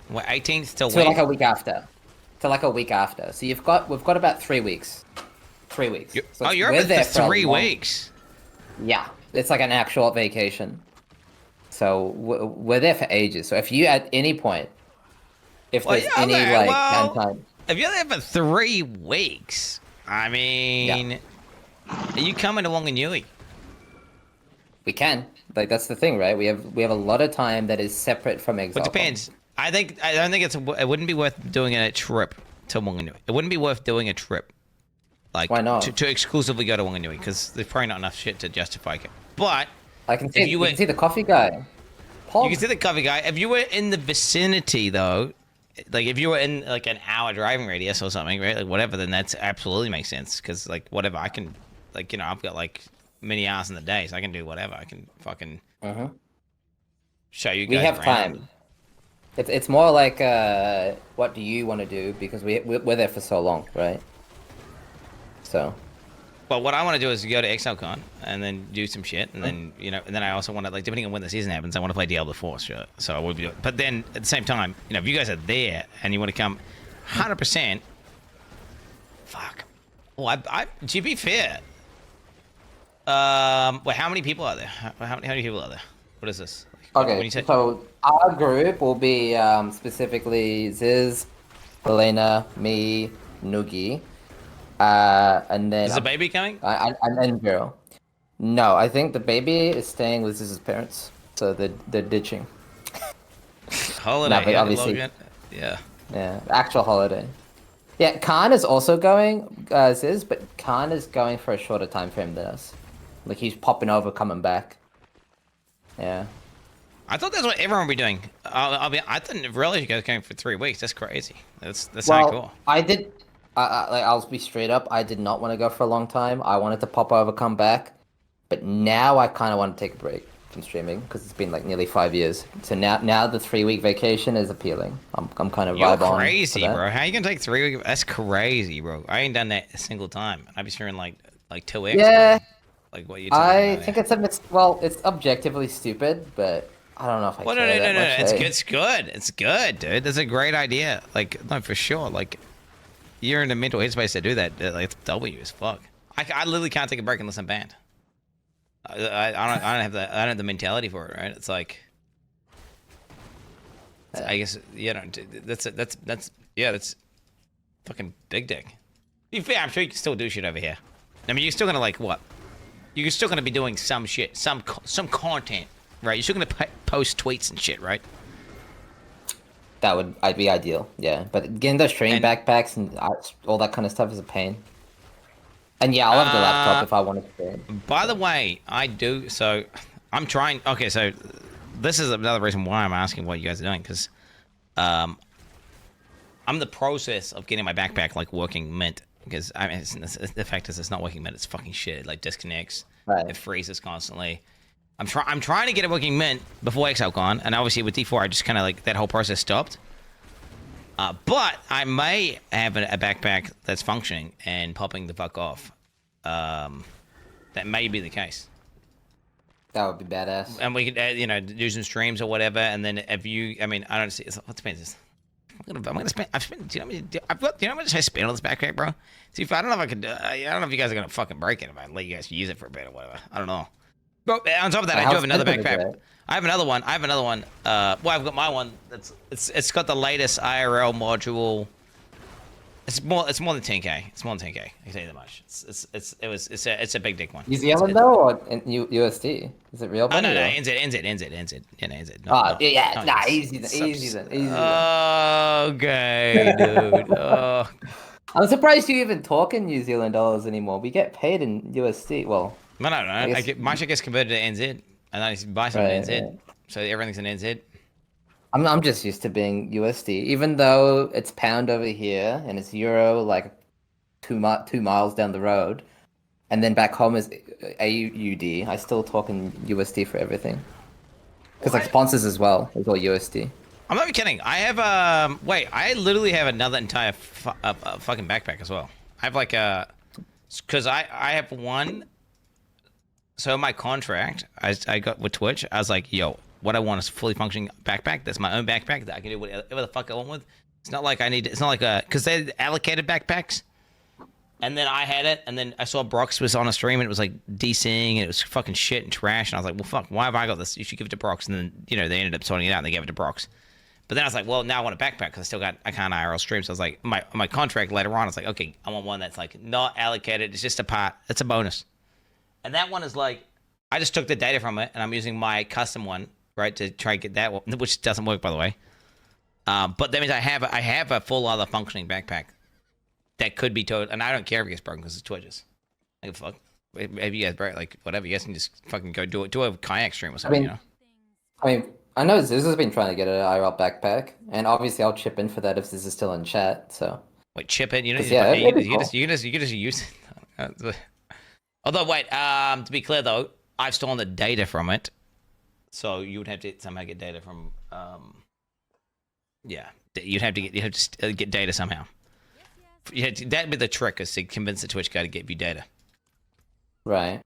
[SPEAKER 1] What, 18th till
[SPEAKER 3] like a week after. To like a week after. So we've got about 3 weeks. 3 weeks. So
[SPEAKER 1] you're there for 3 weeks.
[SPEAKER 3] Yeah, it's like an actual vacation. So we're there for ages. So if you at any point, if there's any downtime,
[SPEAKER 1] if you're there for 3 weeks, I mean, are you coming to Wanganui?
[SPEAKER 3] We can. Like that's the thing, right? We have a lot of time that is separate from Exilecon.
[SPEAKER 1] It depends. I don't think it wouldn't be worth doing a trip to Wanganui. It wouldn't be worth doing a trip, like why not? To exclusively go to Wanganui because there's probably not enough shit to justify it. But
[SPEAKER 3] I can see you can see the coffee guy.
[SPEAKER 1] You can see the coffee guy. If you were in the vicinity though, like if you were in like an hour driving radius or something, right? Like whatever, then that's absolutely makes sense because like whatever I can, like I've got like many hours in the day, so I can do whatever. I can fucking show you guys.
[SPEAKER 3] We have
[SPEAKER 1] around.
[SPEAKER 3] time. It's more like what do you want to do because we're there for so long, right? So.
[SPEAKER 1] Well, what I want to do is go to Exilecon and then do some shit, and then and then I also want to like depending on when the season happens, I want to play Diablo 4, sure. So I would be. But then at the same time, if you guys are there and you want to come, 100%. Fuck. Well, to be fair. Wait, how many people are there? How many people are there? What is this?
[SPEAKER 3] Okay, so our group will be specifically Ziz, Helena, me, Noogie, and then...
[SPEAKER 1] Is the baby coming?
[SPEAKER 3] And then Girl. No, I think the baby is staying with Ziz's parents, so they're ditching.
[SPEAKER 1] Holiday,
[SPEAKER 3] no, but obviously,
[SPEAKER 1] yeah.
[SPEAKER 3] Yeah, actual holiday. Yeah, Khan is also going, Ziz, but Khan is going for a shorter time frame than us. Like, he's popping over, coming back. Yeah.
[SPEAKER 1] I thought that's what everyone would be doing. I didn't realize you guys came for 3 weeks. That's crazy. That's not cool.
[SPEAKER 3] I did. I'll be straight up. I did not want to go for a long time. I wanted to pop over, come back, but now I kind of want to take a break from streaming because it's been like nearly 5 years. So now the 3 week vacation is appealing. I'm kind of vibe on.
[SPEAKER 1] You're crazy, bro. How you gonna take 3 weeks? That's crazy, bro. I ain't done that a single time. I'd be streaming like 2x.
[SPEAKER 3] Yeah.
[SPEAKER 1] Like what you?
[SPEAKER 3] I think it's it's objectively stupid, but. I don't know if I care that much.
[SPEAKER 1] It's good. It's good, dude. That's a great idea. Like, no, for sure. Like, you're in the mental headspace to do that. Like, it's W as fuck. I literally can't take a break unless I'm banned. I don't have the mentality for it, right? It's like, I guess that's fucking big dick. To be fair, I'm sure you can still do shit over here. I mean, you're still gonna like what? You're still gonna be doing some shit, some content. Right, you're still gonna post tweets and shit, right?
[SPEAKER 3] That would be ideal, yeah. But getting those training backpacks and all that kind of stuff is a pain. And yeah, I'll have the laptop if I want to stream.
[SPEAKER 1] By the way, I do. So I'm trying. Okay, so this is another reason why I'm asking what you guys are doing because I'm in the process of getting my backpack like working mint because I mean the fact is it's not working mint. It's fucking shit. It like disconnects.
[SPEAKER 3] Right.
[SPEAKER 1] It freezes constantly. I'm trying to get it working mint before Exilecon, and obviously with D4, I just kind of like that whole process stopped. But I may have a backpack that's functioning and popping the fuck off. That may be the case.
[SPEAKER 3] That would be badass.
[SPEAKER 1] And we could, you know, do some streams or whatever. And then if you, I mean, I don't see. What spend this? I'm gonna spend. I've spent. Do you know how much? I've got. Do you know how much I spent on this backpack, bro? See, if I don't know if I could. I don't know if you guys are gonna fucking break it if I let you guys use it for a bit or whatever. I don't know. But on top of that, I do have another backpack. I have another one. Well, I've got my one. It's got the latest IRL module. It's more than 10K. It's more than 10K. I can tell you that much. It's a big dick one.
[SPEAKER 3] New Zealand though, or in USD? Is it real money?
[SPEAKER 1] Oh, no,
[SPEAKER 3] or?
[SPEAKER 1] NZ. Yeah, no, NZ.
[SPEAKER 3] Easy then.
[SPEAKER 1] Okay, dude.
[SPEAKER 3] I'm surprised you even talk in New Zealand dollars anymore. We get paid in USD. Well,
[SPEAKER 1] No. My shit gets converted to NZ, and I buy something in NZ,
[SPEAKER 3] right.
[SPEAKER 1] so everything's in NZ.
[SPEAKER 3] I'm just used to being USD, even though it's pound over here and it's euro like 2 miles down the road, and then back home is AUD. I still talk in USD for everything. Because like sponsors as well, it's all USD.
[SPEAKER 1] I'm not even kidding. I have I literally have another entire fucking backpack as well. I have like because I have one. So my contract, I got with Twitch. I was like, yo, what I want is a fully functioning backpack. That's my own backpack that I can do whatever the fuck I want with. It's not like I need. It's not like because they allocated backpacks, and then I had it, and then I saw Brox was on a stream and it was like DCing and it was fucking shit and trash, and I was like, well, fuck, why have I got this? You should give it to Brox, and then they ended up sorting it out and they gave it to Brox. But then I was like, well, now I want a backpack because I can't IRL stream. So I was like, my contract later on, I was like, okay, I want one that's like not allocated. It's just a part. It's a bonus. And that one is like, I just took the data from it and I'm using my custom one, right, to try and get that one, which doesn't work, by the way. But that means I have a full other functioning backpack that could be towed, and I don't care if it gets broken because it's Twitches. Like, fuck. If you guys break, like, whatever, you guys can just fucking go do a kayak stream or something,
[SPEAKER 3] I know Ziz has been trying to get an IRL backpack, and obviously I'll chip in for that if Ziz is still in chat, so.
[SPEAKER 1] Wait, chip in? You can just use it. Although, wait, to be clear though, I've stolen the data from it, so you would have to somehow get data from, you'd have to get data somehow. That'd be the trick, is to convince the Twitch guy to give you data.
[SPEAKER 3] Right.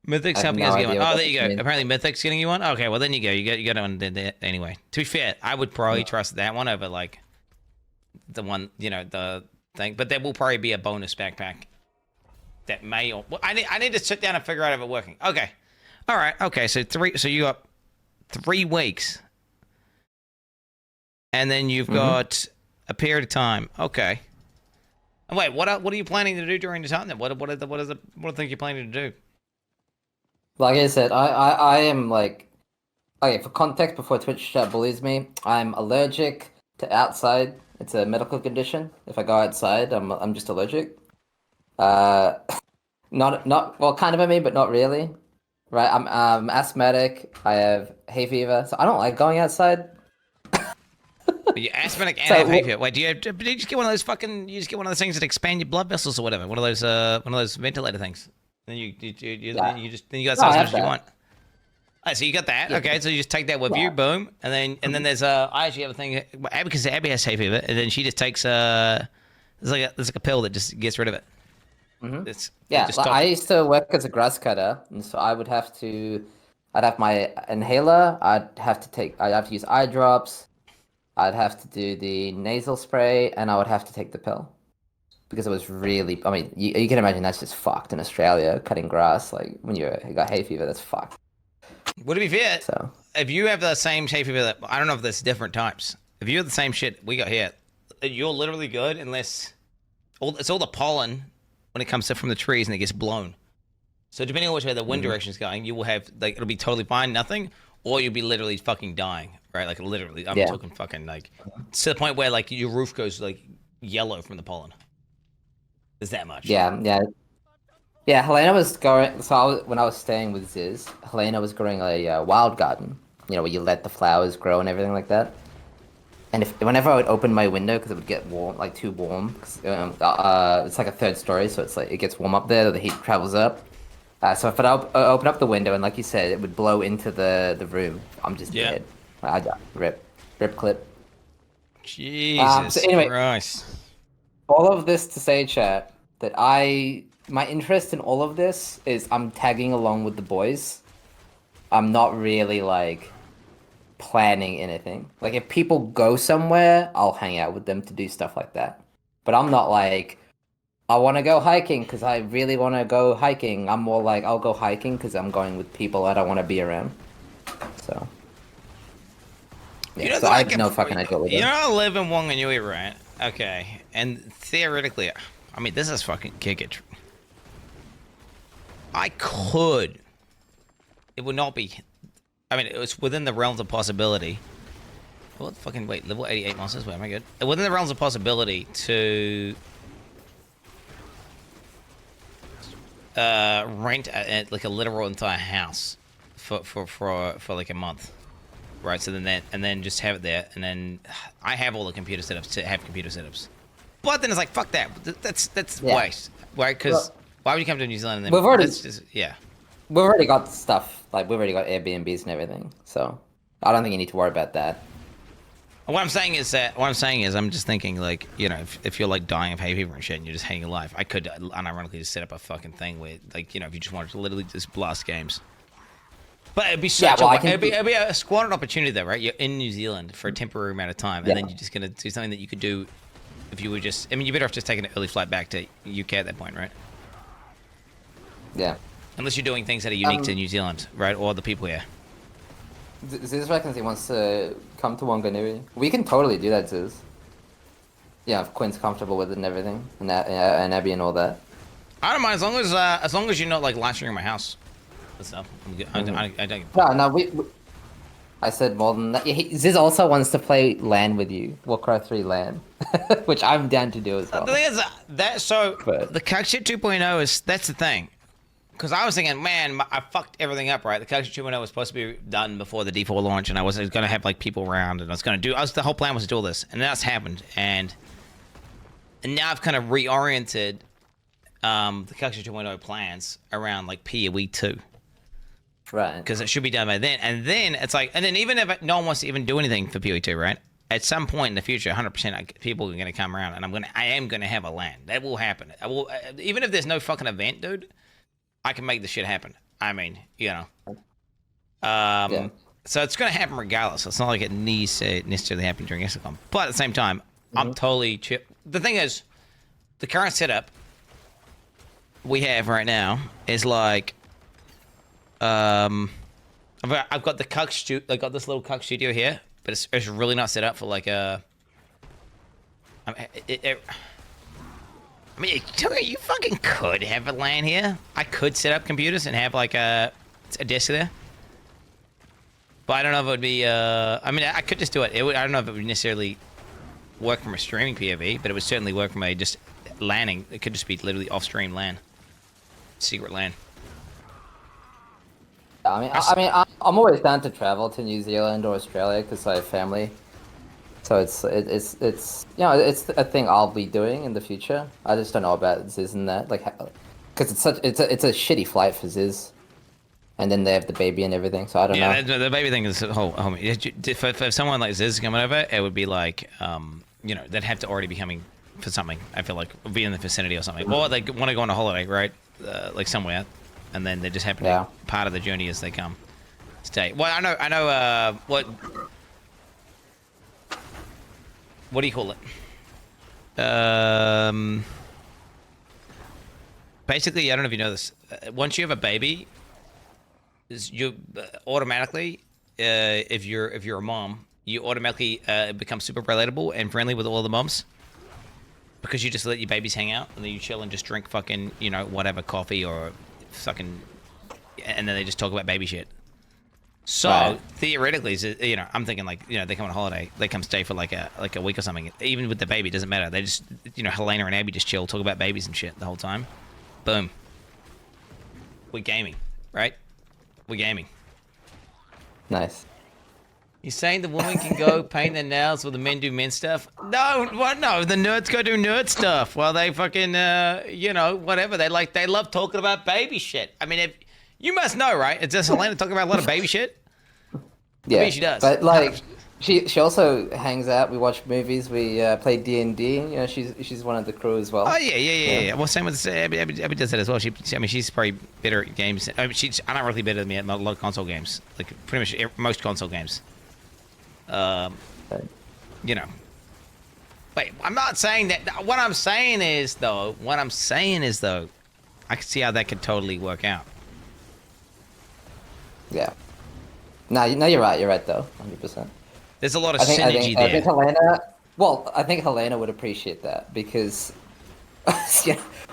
[SPEAKER 1] Mythic's helping us get one. Oh, there you go. Apparently Mythic's getting you one? Okay, well then you go. You got one there anyway. To be fair, I would probably trust that one over like the one, the thing. But there will probably be a bonus backpack that may or well, I need to sit down and figure out if it's working. Okay. All right. Okay, so you got 3 weeks. And then you've got a period of time. Okay. And wait, what are you planning to do during the time then? What are the things you're planning to do?
[SPEAKER 3] Like I said, I am like, okay, for context, before Twitch chat bullies me, I'm allergic to outside. It's a medical condition. If I go outside, I'm just allergic. Not well, kind of a me, but not really. Right? I'm asthmatic. I have hay fever, so I don't like going outside.
[SPEAKER 1] You're asthmatic and have hay fever. Wait, do you just get one of those things that expand your blood vessels or whatever? One of those ventilator things. Then you got as much as you want. Alright, so you got that. Okay, so you just take that with you, boom, and then there's I actually have a thing because Abby has hay fever, and then she just takes there's like a pill that just gets rid of it.
[SPEAKER 3] I used to work as a grass cutter, and so I'd have my inhaler. I'd have to use eye drops. I'd have to do the nasal spray, and I would have to take the pill. Because it was really, I mean, you can imagine that's just fucked in Australia, cutting grass. Like, when you got hay fever, that's fucked.
[SPEAKER 1] Would it be fair?
[SPEAKER 3] So,
[SPEAKER 1] if you have the same hay fever, I don't know if there's different types. If you have the same shit we got here, you're literally good unless, it's all the pollen when it comes from the trees and it gets blown. So depending on which way the wind direction is going, you will have, like, it'll be totally fine, nothing, or you'll be literally fucking dying, right? Like, literally, I'm talking fucking, like, to the point where, like, your roof goes, like, yellow from the pollen. Is that much?
[SPEAKER 3] Yeah. Helena was going. So when I was staying with Ziz, Helena was growing a wild garden. Where you let the flowers grow and everything like that. And whenever I would open my window because it would get warm, like too warm, because it's like a 3rd story, so it's like it gets warm up there. The heat travels up. So if I open up the window and, like you said, it would blow into the room, I'm just
[SPEAKER 1] Yeah.
[SPEAKER 3] dead. I die. Rip clip.
[SPEAKER 1] Jesus
[SPEAKER 3] So anyway,
[SPEAKER 1] Christ.
[SPEAKER 3] all of this to say, chat, that my interest in all of this is I'm tagging along with the boys. I'm not really like planning anything. Like if people go somewhere, I'll hang out with them to do stuff like that. But I'm not like I want to go hiking because I really want to go hiking. I'm more like I'll go hiking because I'm going with people that I want to be around. So yeah,
[SPEAKER 1] You know
[SPEAKER 3] so
[SPEAKER 1] that
[SPEAKER 3] I
[SPEAKER 1] I
[SPEAKER 3] have
[SPEAKER 1] can,
[SPEAKER 3] no fucking idea what
[SPEAKER 1] you
[SPEAKER 3] we're
[SPEAKER 1] know,
[SPEAKER 3] doing.
[SPEAKER 1] I live in Wanganui, right? Okay, and theoretically, I mean, this is fucking kick it. I could. It would not be. I mean, it's within the realms of possibility. What fucking wait? Level 88 monsters. Wait, am I good? Within the realms of possibility to rent like a literal entire house for like a month, right? So then just have it there, and then I have all the computer setups to have computer setups. But then it's like fuck that. That's
[SPEAKER 3] Yeah.
[SPEAKER 1] waste, right? Because
[SPEAKER 3] Well,
[SPEAKER 1] why would you come to New Zealand and then
[SPEAKER 3] we've already-
[SPEAKER 1] that's just yeah.
[SPEAKER 3] We've already got stuff. Like we've already got Airbnbs and everything. So I don't think you need to worry about that.
[SPEAKER 1] What I'm saying is I'm just thinking like, you know, if you're like dying of hay fever and shit and you're just hating your life, I could unironically just set up a fucking thing where like, you know, if you just wanted to literally just blast games. But it'd be such it'd be a squandered opportunity though, right? You're in New Zealand for a temporary amount of time and then you're just gonna do something that you could do if you were just I mean you're better off just taking an early flight back to UK at that point, right?
[SPEAKER 3] Yeah.
[SPEAKER 1] Unless you're doing things that are unique to New Zealand, right? Or the people here.
[SPEAKER 3] Ziz reckons he wants to come to Wanganui. We can totally do that, Ziz. Yeah, if Quin's comfortable with it and everything, and Abby and all that.
[SPEAKER 1] I don't mind as long as you're not like live streaming my house and stuff. I'm good. I don't.
[SPEAKER 3] No, we I said more than that. Ziz also wants to play LAN with you, Warcraft 3 LAN, which I'm down to do as well.
[SPEAKER 1] The thing is that so
[SPEAKER 3] But-
[SPEAKER 1] the Cuck Shit 2.0 is that's the thing. Because I was thinking, man, I fucked everything up, right? The Cuck Shit 2.0 was supposed to be done before the D4 launch, and I was going to have like people around, and I was going to do. The whole plan was to do all this, and that's happened, and now I've kind of reoriented the Cuck Shit 2.0 plans around like PoE 2.
[SPEAKER 3] Right.
[SPEAKER 1] Because it should be done by then. And then it's like, and then even if no one wants to even do anything for PoE2, right? At some point in the future, 100% people are going to come around, and I am going to have a LAN. That will happen. I will, even if there's no fucking event, dude, I can make the shit happen. I mean, you know.
[SPEAKER 3] Yeah.
[SPEAKER 1] So it's going to happen regardless. It's not like it needs to necessarily happen during Exilecon. But at the same time, I'm totally chill. The thing is, the current setup we have right now is like, I've got the Cuck studio. I got this little Cuck studio here, but it's really not set up for like a. I mean, you fucking could have a LAN here. I could set up computers and have like a desk there. But I don't know if it would be. I mean, I could just do it. I don't know if it would necessarily work from a streaming POV, but it would certainly work from a just LANing. It could just be literally off-stream LAN, secret LAN.
[SPEAKER 3] I'm always down to travel to New Zealand or Australia because I have family. So it's you know it's a thing I'll be doing in the future. I just don't know about Ziz and that like because it's a shitty flight for Ziz, and then they have the baby and everything. So I don't know.
[SPEAKER 1] Yeah, the baby thing is for someone like Ziz coming over, it would be like you know they'd have to already be coming for something. I feel like be in the vicinity or something, or they want to go on a holiday, right? Like somewhere, and then they just happen to be part of the journey as they come. Stay. Well, I know. What do you call it? Basically, I don't know if you know this. Once you have a baby, you automatically, if you're a mom, you automatically become super relatable and friendly with all the moms. Because you just let your babies hang out and then you chill and just drink fucking, you know, whatever, coffee or fucking, and then they just talk about baby shit. So theoretically, you know, I'm thinking like, you know, they come on holiday, they come stay for like a week or something. Even with the baby, it doesn't matter. They just, you know, Helena and Abby just chill, talk about babies and shit the whole time. Boom. We're gaming, right? We're gaming.
[SPEAKER 3] Nice.
[SPEAKER 1] You saying the women can go paint their nails while the men do men stuff? No, what? No, the nerds go do nerd stuff while they fucking, whatever. They love talking about baby shit. I mean, you must know, right? Does Helena talk about a lot of baby shit?
[SPEAKER 3] Yeah,
[SPEAKER 1] I mean, she does.
[SPEAKER 3] but like, she also hangs out. We watch movies. We play D&D. You know, she's one of the crew as well.
[SPEAKER 1] Oh yeah. Well, same with Abby does that as well. She's probably better at games. I mean, she's not really better than me at a lot of console games. Like pretty much most console games. You know. Wait, I'm not saying that. What I'm saying is though, I can see how that could totally work out.
[SPEAKER 3] Yeah. No, you're right. You're right though, 100%.
[SPEAKER 1] There's a lot of synergy there.
[SPEAKER 3] I think Helena. Well, I think Helena would appreciate that because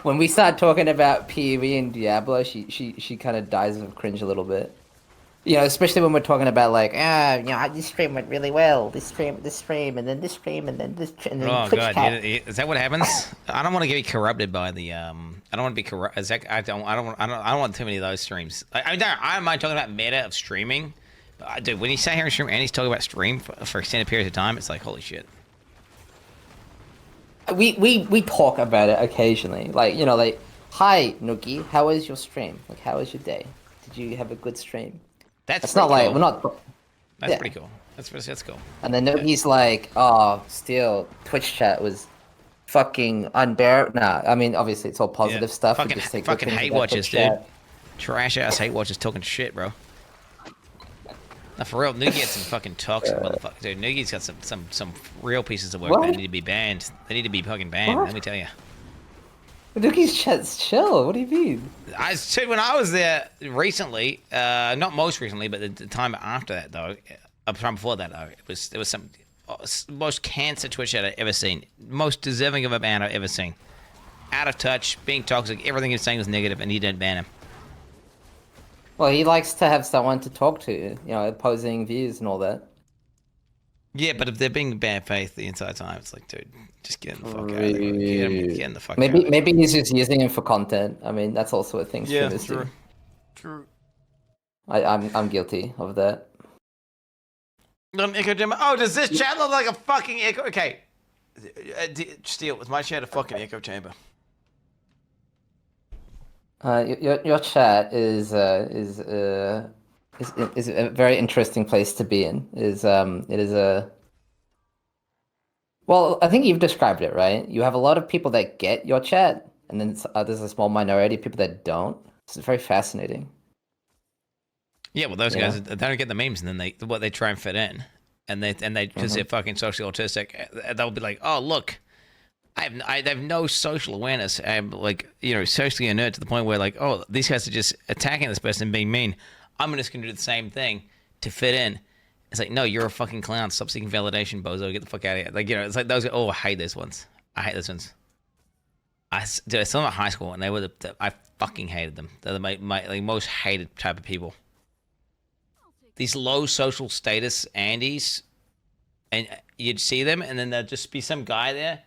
[SPEAKER 3] when we start talking about PoE and Diablo, she kind of dies of cringe a little bit. You know, especially when we're talking about like, this stream went really well. This stream, and then this stream, and then this, and then
[SPEAKER 1] Oh
[SPEAKER 3] Twitch
[SPEAKER 1] god,
[SPEAKER 3] chat.
[SPEAKER 1] is that what happens? I don't want to get corrupted by the I don't want to be corrupt. I don't want too many of those streams. I don't mind talking about meta of streaming. But dude, when you sit here and stream and he's talking about stream for extended periods of time, it's like holy shit.
[SPEAKER 3] We talk about it occasionally, like like, hi Noogie, how was your stream? Like, how was your day? Did you have a good stream?
[SPEAKER 1] That's
[SPEAKER 3] not like
[SPEAKER 1] cool.
[SPEAKER 3] we're not.
[SPEAKER 1] That's
[SPEAKER 3] yeah.
[SPEAKER 1] pretty cool. That's cool.
[SPEAKER 3] And then Noogie's like, oh, still Twitch chat was fucking unbearable. Nah, I mean obviously it's all positive stuff.
[SPEAKER 1] Fucking hate watchers, dude. Trash ass hate watchers talking shit, bro. Now, for real, Noogie had some fucking toxic motherfuckers. Dude, Noogie's got some real pieces of work that need to be banned. They need to be fucking banned, let me tell you.
[SPEAKER 3] Noogie's chat's chill. What do you mean?
[SPEAKER 1] I said when I was there recently, not most recently, but the time after that, though, the time before that, though, there was some most cancer Twitch chat I've ever seen. Most deserving of a ban I've ever seen. Out of touch, being toxic, everything he was saying was negative, and he didn't ban him.
[SPEAKER 3] Well, he likes to have someone to talk to, opposing views and all that.
[SPEAKER 1] Yeah, but if they're being bad faith the entire time, it's like, dude, just get in the fuck out of there. Get in the fuck out of there.
[SPEAKER 3] Maybe he's just using him for content. I mean, that's also a thing.
[SPEAKER 1] Yeah, true.
[SPEAKER 3] I'm guilty of that.
[SPEAKER 1] Echo chamber. Oh, does this chat look like a fucking echo? Okay, Steel, was my chat a fucking echo chamber?
[SPEAKER 3] Your chat is a very interesting place to be in. It is a well, I think you've described it right. You have a lot of people that get your chat, and then there's a small minority of people that don't. It's very fascinating.
[SPEAKER 1] Yeah, well, those guys they don't get the memes, and then they try and fit in, and they because they're fucking socially autistic, they'll be like, oh look. I have no social awareness. I'm like, socially inert to the point where like, oh, these guys are just attacking this person and being mean. I'm just going to do the same thing to fit in. It's like, no, you're a fucking clown. Stop seeking validation, bozo. Get the fuck out of here. Like, it's like those. Oh, I hate those ones. I hate those ones. I saw them at high school, and they were I fucking hated them. They're my most hated type of people. These low social status Andes, and you'd see them, and then there'd just be some guy there.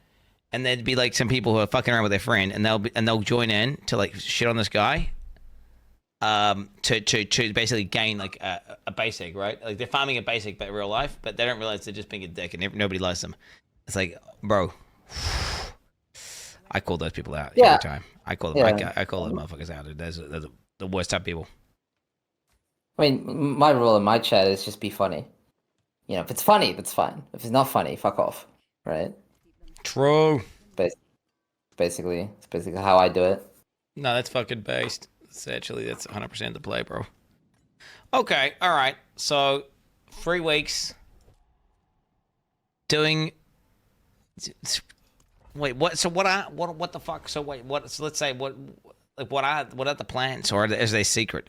[SPEAKER 1] And there'd be like some people who are fucking around with their friend, and they'll join in to like shit on this guy, to basically gain like a basic, right? Like they're farming a basic, but in real life, but they don't realize they're just being a dick, and nobody likes them. It's like, bro, I call those people out every time. I call them, I call those motherfuckers out. They're the worst type of people.
[SPEAKER 3] I mean, my rule in my chat is just be funny. If it's funny, that's fine. If it's not funny, fuck off, right?
[SPEAKER 1] True.
[SPEAKER 3] Basically, it's basically how I do it.
[SPEAKER 1] No, that's fucking based. That's 100% the play, bro. Okay, all right. So, 3 weeks doing. Wait, what? So what the fuck? So wait, what? So let's say what are the plans, or is they secret?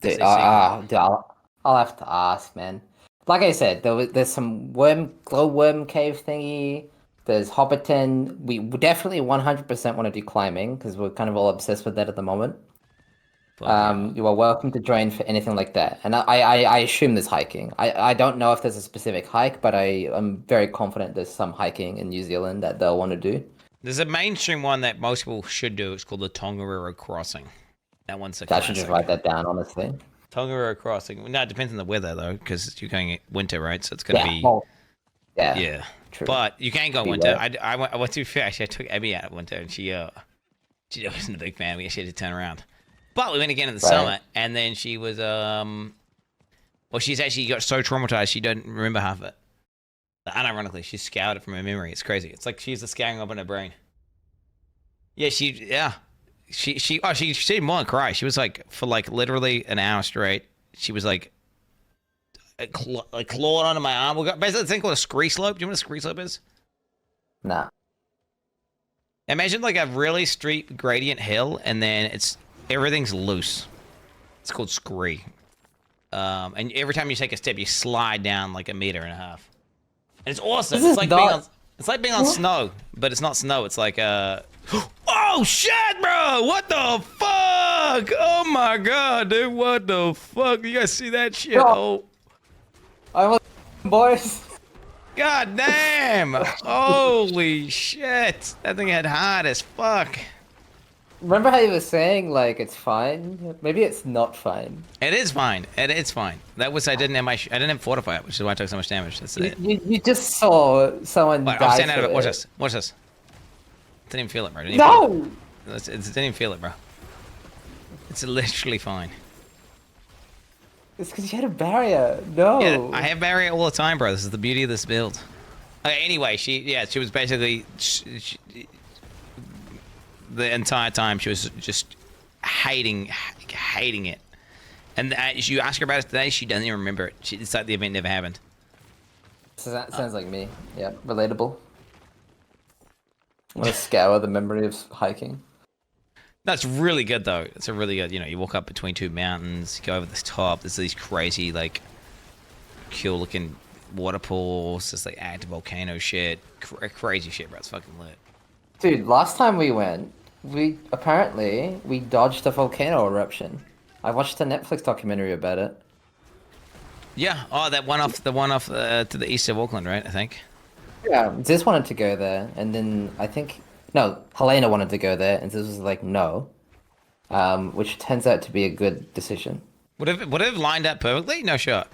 [SPEAKER 3] Dude, I'll have to ask, man. Like I said, there's some glowworm cave thingy. There's Hobbiton. We definitely 100% want to do climbing because we're kind of all obsessed with that at the moment. You are welcome to join for anything like that. And I assume there's hiking. I don't know if there's a specific hike, but I am very confident there's some hiking in New Zealand that they'll want to do.
[SPEAKER 1] There's a mainstream one that most people should do. It's called the Tongariro Crossing. That one's a
[SPEAKER 3] I should just write that down, honestly.
[SPEAKER 1] Tongariro Crossing. No, it depends on the weather though, because you're going winter, right? So it's gonna be.
[SPEAKER 3] Well, yeah.
[SPEAKER 1] Yeah.
[SPEAKER 3] True.
[SPEAKER 1] But you can't go
[SPEAKER 3] Be
[SPEAKER 1] winter.
[SPEAKER 3] wet.
[SPEAKER 1] I went to fair. Actually, I took Abby out winter, and she wasn't a big fan. We actually had to turn around. But we went again in the summer, and then she was well, she's actually got so traumatized she doesn't remember half of it. Unironically, she scoured it from her memory. It's crazy. It's like she's the scouring up in her brain. Yeah, she didn't more than cry. She was like for like literally an hour straight. She was like clawed onto my arm. We got basically a thing called a scree slope. Do you know what a scree slope is?
[SPEAKER 3] Nah.
[SPEAKER 1] Imagine like a really steep gradient hill, and then everything's loose. It's called scree. And every time you take a step, you slide down like 1.5 meters. And it's awesome.
[SPEAKER 3] This
[SPEAKER 1] It's
[SPEAKER 3] is
[SPEAKER 1] like being on snow, but it's not snow. It's like oh shit, bro! What the fuck? Oh my god, dude! What the fuck? You guys see that shit? Oh,
[SPEAKER 3] I was boys.
[SPEAKER 1] god damn! Holy shit! That thing had hard as fuck.
[SPEAKER 3] Remember how you were saying like it's fine? Maybe it's not fine.
[SPEAKER 1] It is fine. It's fine. That was I didn't have fortify it, which is why I took so much damage. That's it.
[SPEAKER 3] You just saw someone
[SPEAKER 1] Wait,
[SPEAKER 3] die.
[SPEAKER 1] I'm standing out
[SPEAKER 3] for
[SPEAKER 1] of it. Watch
[SPEAKER 3] it.
[SPEAKER 1] this. Watch this. Didn't even feel it, bro. Didn't even feel
[SPEAKER 3] No.
[SPEAKER 1] it. Didn't even feel it, bro. It's literally fine.
[SPEAKER 3] It's because you had a barrier. No.
[SPEAKER 1] Yeah, I have barrier all the time, bro. This is the beauty of this build. Okay, anyway, she was basically the entire time she was just hating it. And as you ask her about it today, she doesn't even remember it. It's like the event never happened.
[SPEAKER 3] Sounds like me. Yeah, relatable. I'm gonna scour the memory of hiking.
[SPEAKER 1] That's really good though. It's a really good. You walk up between two mountains, you go over this top. There's these crazy like, cool looking water pools. There's like active volcano shit, crazy shit, bro. It's fucking lit.
[SPEAKER 3] Dude, last time we went, we dodged a volcano eruption. I watched a Netflix documentary about it.
[SPEAKER 1] Yeah. Oh, the one off to the east of Auckland, right? I think.
[SPEAKER 3] Yeah, Ziz wanted to go there, and then I think Helena wanted to go there, and Ziz was like, no, which turns out to be a good decision.
[SPEAKER 1] Would it have lined up perfectly? No shot.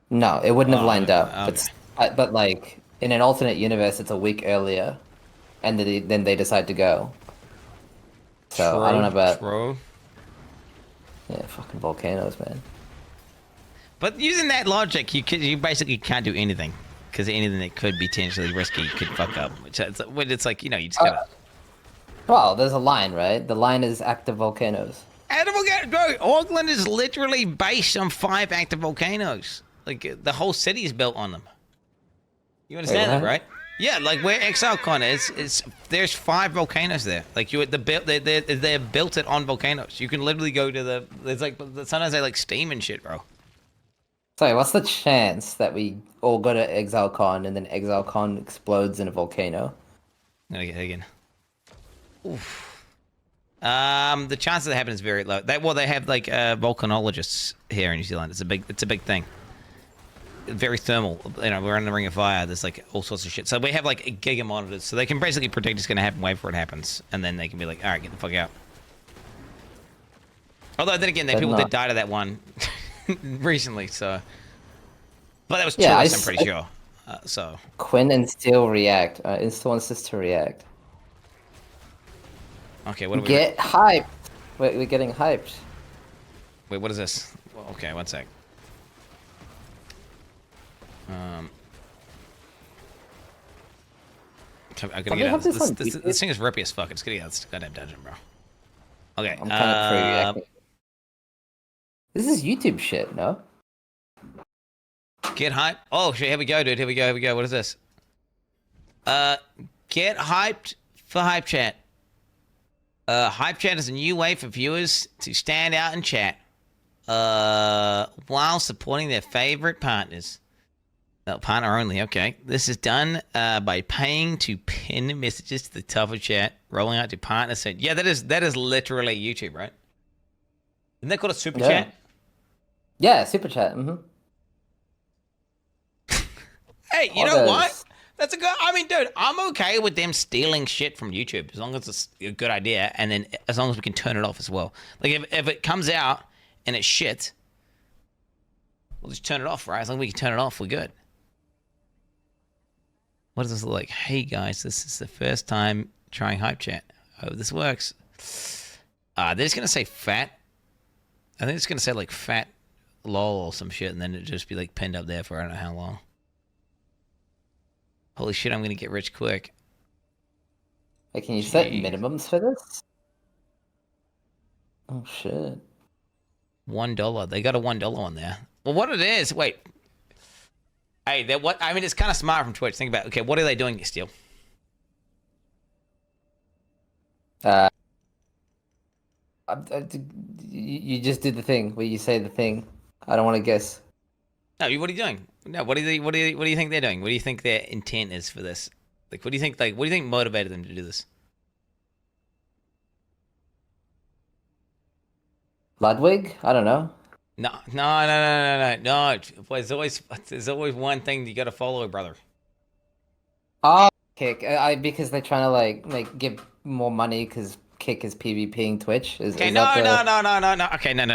[SPEAKER 3] No, it wouldn't have lined up.
[SPEAKER 1] okay.
[SPEAKER 3] But like in an alternate universe, it's a week earlier, and then they decide to go. So I don't know about fucking volcanoes, man.
[SPEAKER 1] But using that logic, you basically can't do anything. Because anything that could be potentially risky could fuck up. It's like, you just gotta...
[SPEAKER 3] Well, there's a line, right? The line is active volcanoes.
[SPEAKER 1] Active volcanoes? Bro, Auckland is literally based on 5 active volcanoes. Like, the whole city is built on them. You understand that, right? Yeah, like where Exilecon is there's 5 volcanoes there. Like, they're built it on volcanoes. You can literally go to there's like, sometimes they like steam and shit, bro.
[SPEAKER 3] Sorry, what's the chance that we all go to Exilecon and then Exilecon explodes in a volcano?
[SPEAKER 1] Again. Oof. The chances that happen is very low. They have like volcanologists here in New Zealand. It's a big thing. Very thermal. We're in the Ring of Fire. There's like all sorts of shit. So we have like giga monitors, so they can basically predict it's going to happen, wait for it happens, and then they can be like, all right, get the fuck out. Although then again, people did die to that one. Recently, so. But that was tourists, I'm pretty sure. So.
[SPEAKER 3] Quin and Steel react. It still wants us to react.
[SPEAKER 1] Okay, what do we
[SPEAKER 3] get hyped? We're getting hyped.
[SPEAKER 1] Wait, what is this? Well, okay, one sec. I gotta get out. This thing is rippy as fuck. It's gonna get out of this goddamn dungeon, bro. Okay.
[SPEAKER 3] I'm kind of pre-reacting. This is YouTube shit, no?
[SPEAKER 1] Get hyped. Oh shit, here we go, dude. Here we go. What is this? Get hyped for Hype Chat. Hype Chat is a new way for viewers to stand out and chat. While supporting their favorite partners. No, partner only, okay. This is done by paying to pin messages to the top of chat, rolling out to partner sent. Yeah, that is literally YouTube, right? Isn't that called a super chat?
[SPEAKER 3] Yeah, super chat. Mm-hmm.
[SPEAKER 1] Hey, you know what? That's a good. I mean, dude, I'm okay with them stealing shit from YouTube as long as it's a good idea, and then as long as we can turn it off as well. Like if it comes out and it's shit, we'll just turn it off, right? As long as we can turn it off, we're good. What does this look like? Hey guys, this is the first time trying hype chat. I hope this works. They're just gonna say fat. I think it's gonna say like fat lol or some shit, and then it'll just be like pinned up there for I don't know how long. Holy shit, I'm gonna get rich quick.
[SPEAKER 3] Wait, can you set minimums for this? Oh shit.
[SPEAKER 1] $1. They got a $1 on there. Well, what it is? Wait. Hey, that what? I mean, it's kind of smart from Twitch. Think about it. Okay, what are they doing, Steel?
[SPEAKER 3] You just did the thing where you say the thing. I don't want to guess.
[SPEAKER 1] No, what are you doing? No, what do you think they're doing? What do you think their intent is for this? Like, what do you think? Like, what do you think motivated them to do this?
[SPEAKER 3] Ludwig? I don't know.
[SPEAKER 1] No. There's always one thing you got to follow, brother.
[SPEAKER 3] Oh, Kick. Because they're trying to like give more money because Kick is PvPing Twitch.
[SPEAKER 1] Okay,
[SPEAKER 3] is
[SPEAKER 1] no. Okay, no.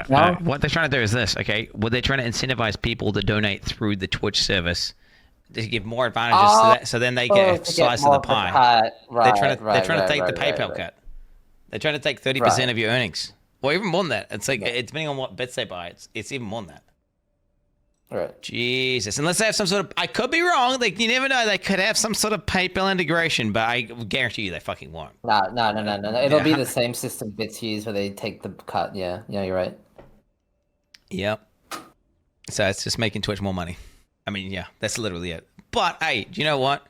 [SPEAKER 3] No?
[SPEAKER 1] What they're trying to do is this. Okay, well, they're trying to incentivize people to donate through the Twitch service to give more advantages, so then they get a slice of the pie.
[SPEAKER 3] Right,
[SPEAKER 1] they're trying to take the PayPal cut. They're trying to take 30% of your earnings. Well, even more than that. It's like it's depending on what bits they buy. It's even more than that.
[SPEAKER 3] Right.
[SPEAKER 1] Jesus. Unless they have some sort of... I could be wrong. Like, you never know. They could have some sort of PayPal integration, but I guarantee you they fucking won't.
[SPEAKER 3] No. It'll be the same system bits use where they take the cut. Yeah, you're right.
[SPEAKER 1] Yep. So it's just making Twitch more money. I mean, yeah, that's literally it. But, hey, do you know what?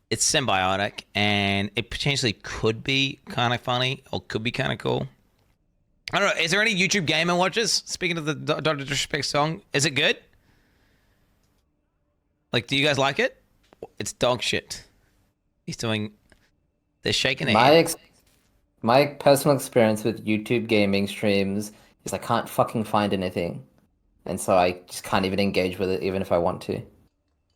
[SPEAKER 1] It's symbiotic, and it potentially could be kind of funny or could be kind of cool. I don't know. Is there any YouTube gamer watchers? Speaking of the Dr. Disrespect song, is it good? Like, do you guys like it? It's dog shit. They're shaking their head.
[SPEAKER 3] My personal experience with YouTube gaming streams is I can't fucking find anything. And so I just can't even engage with it, even if I want to.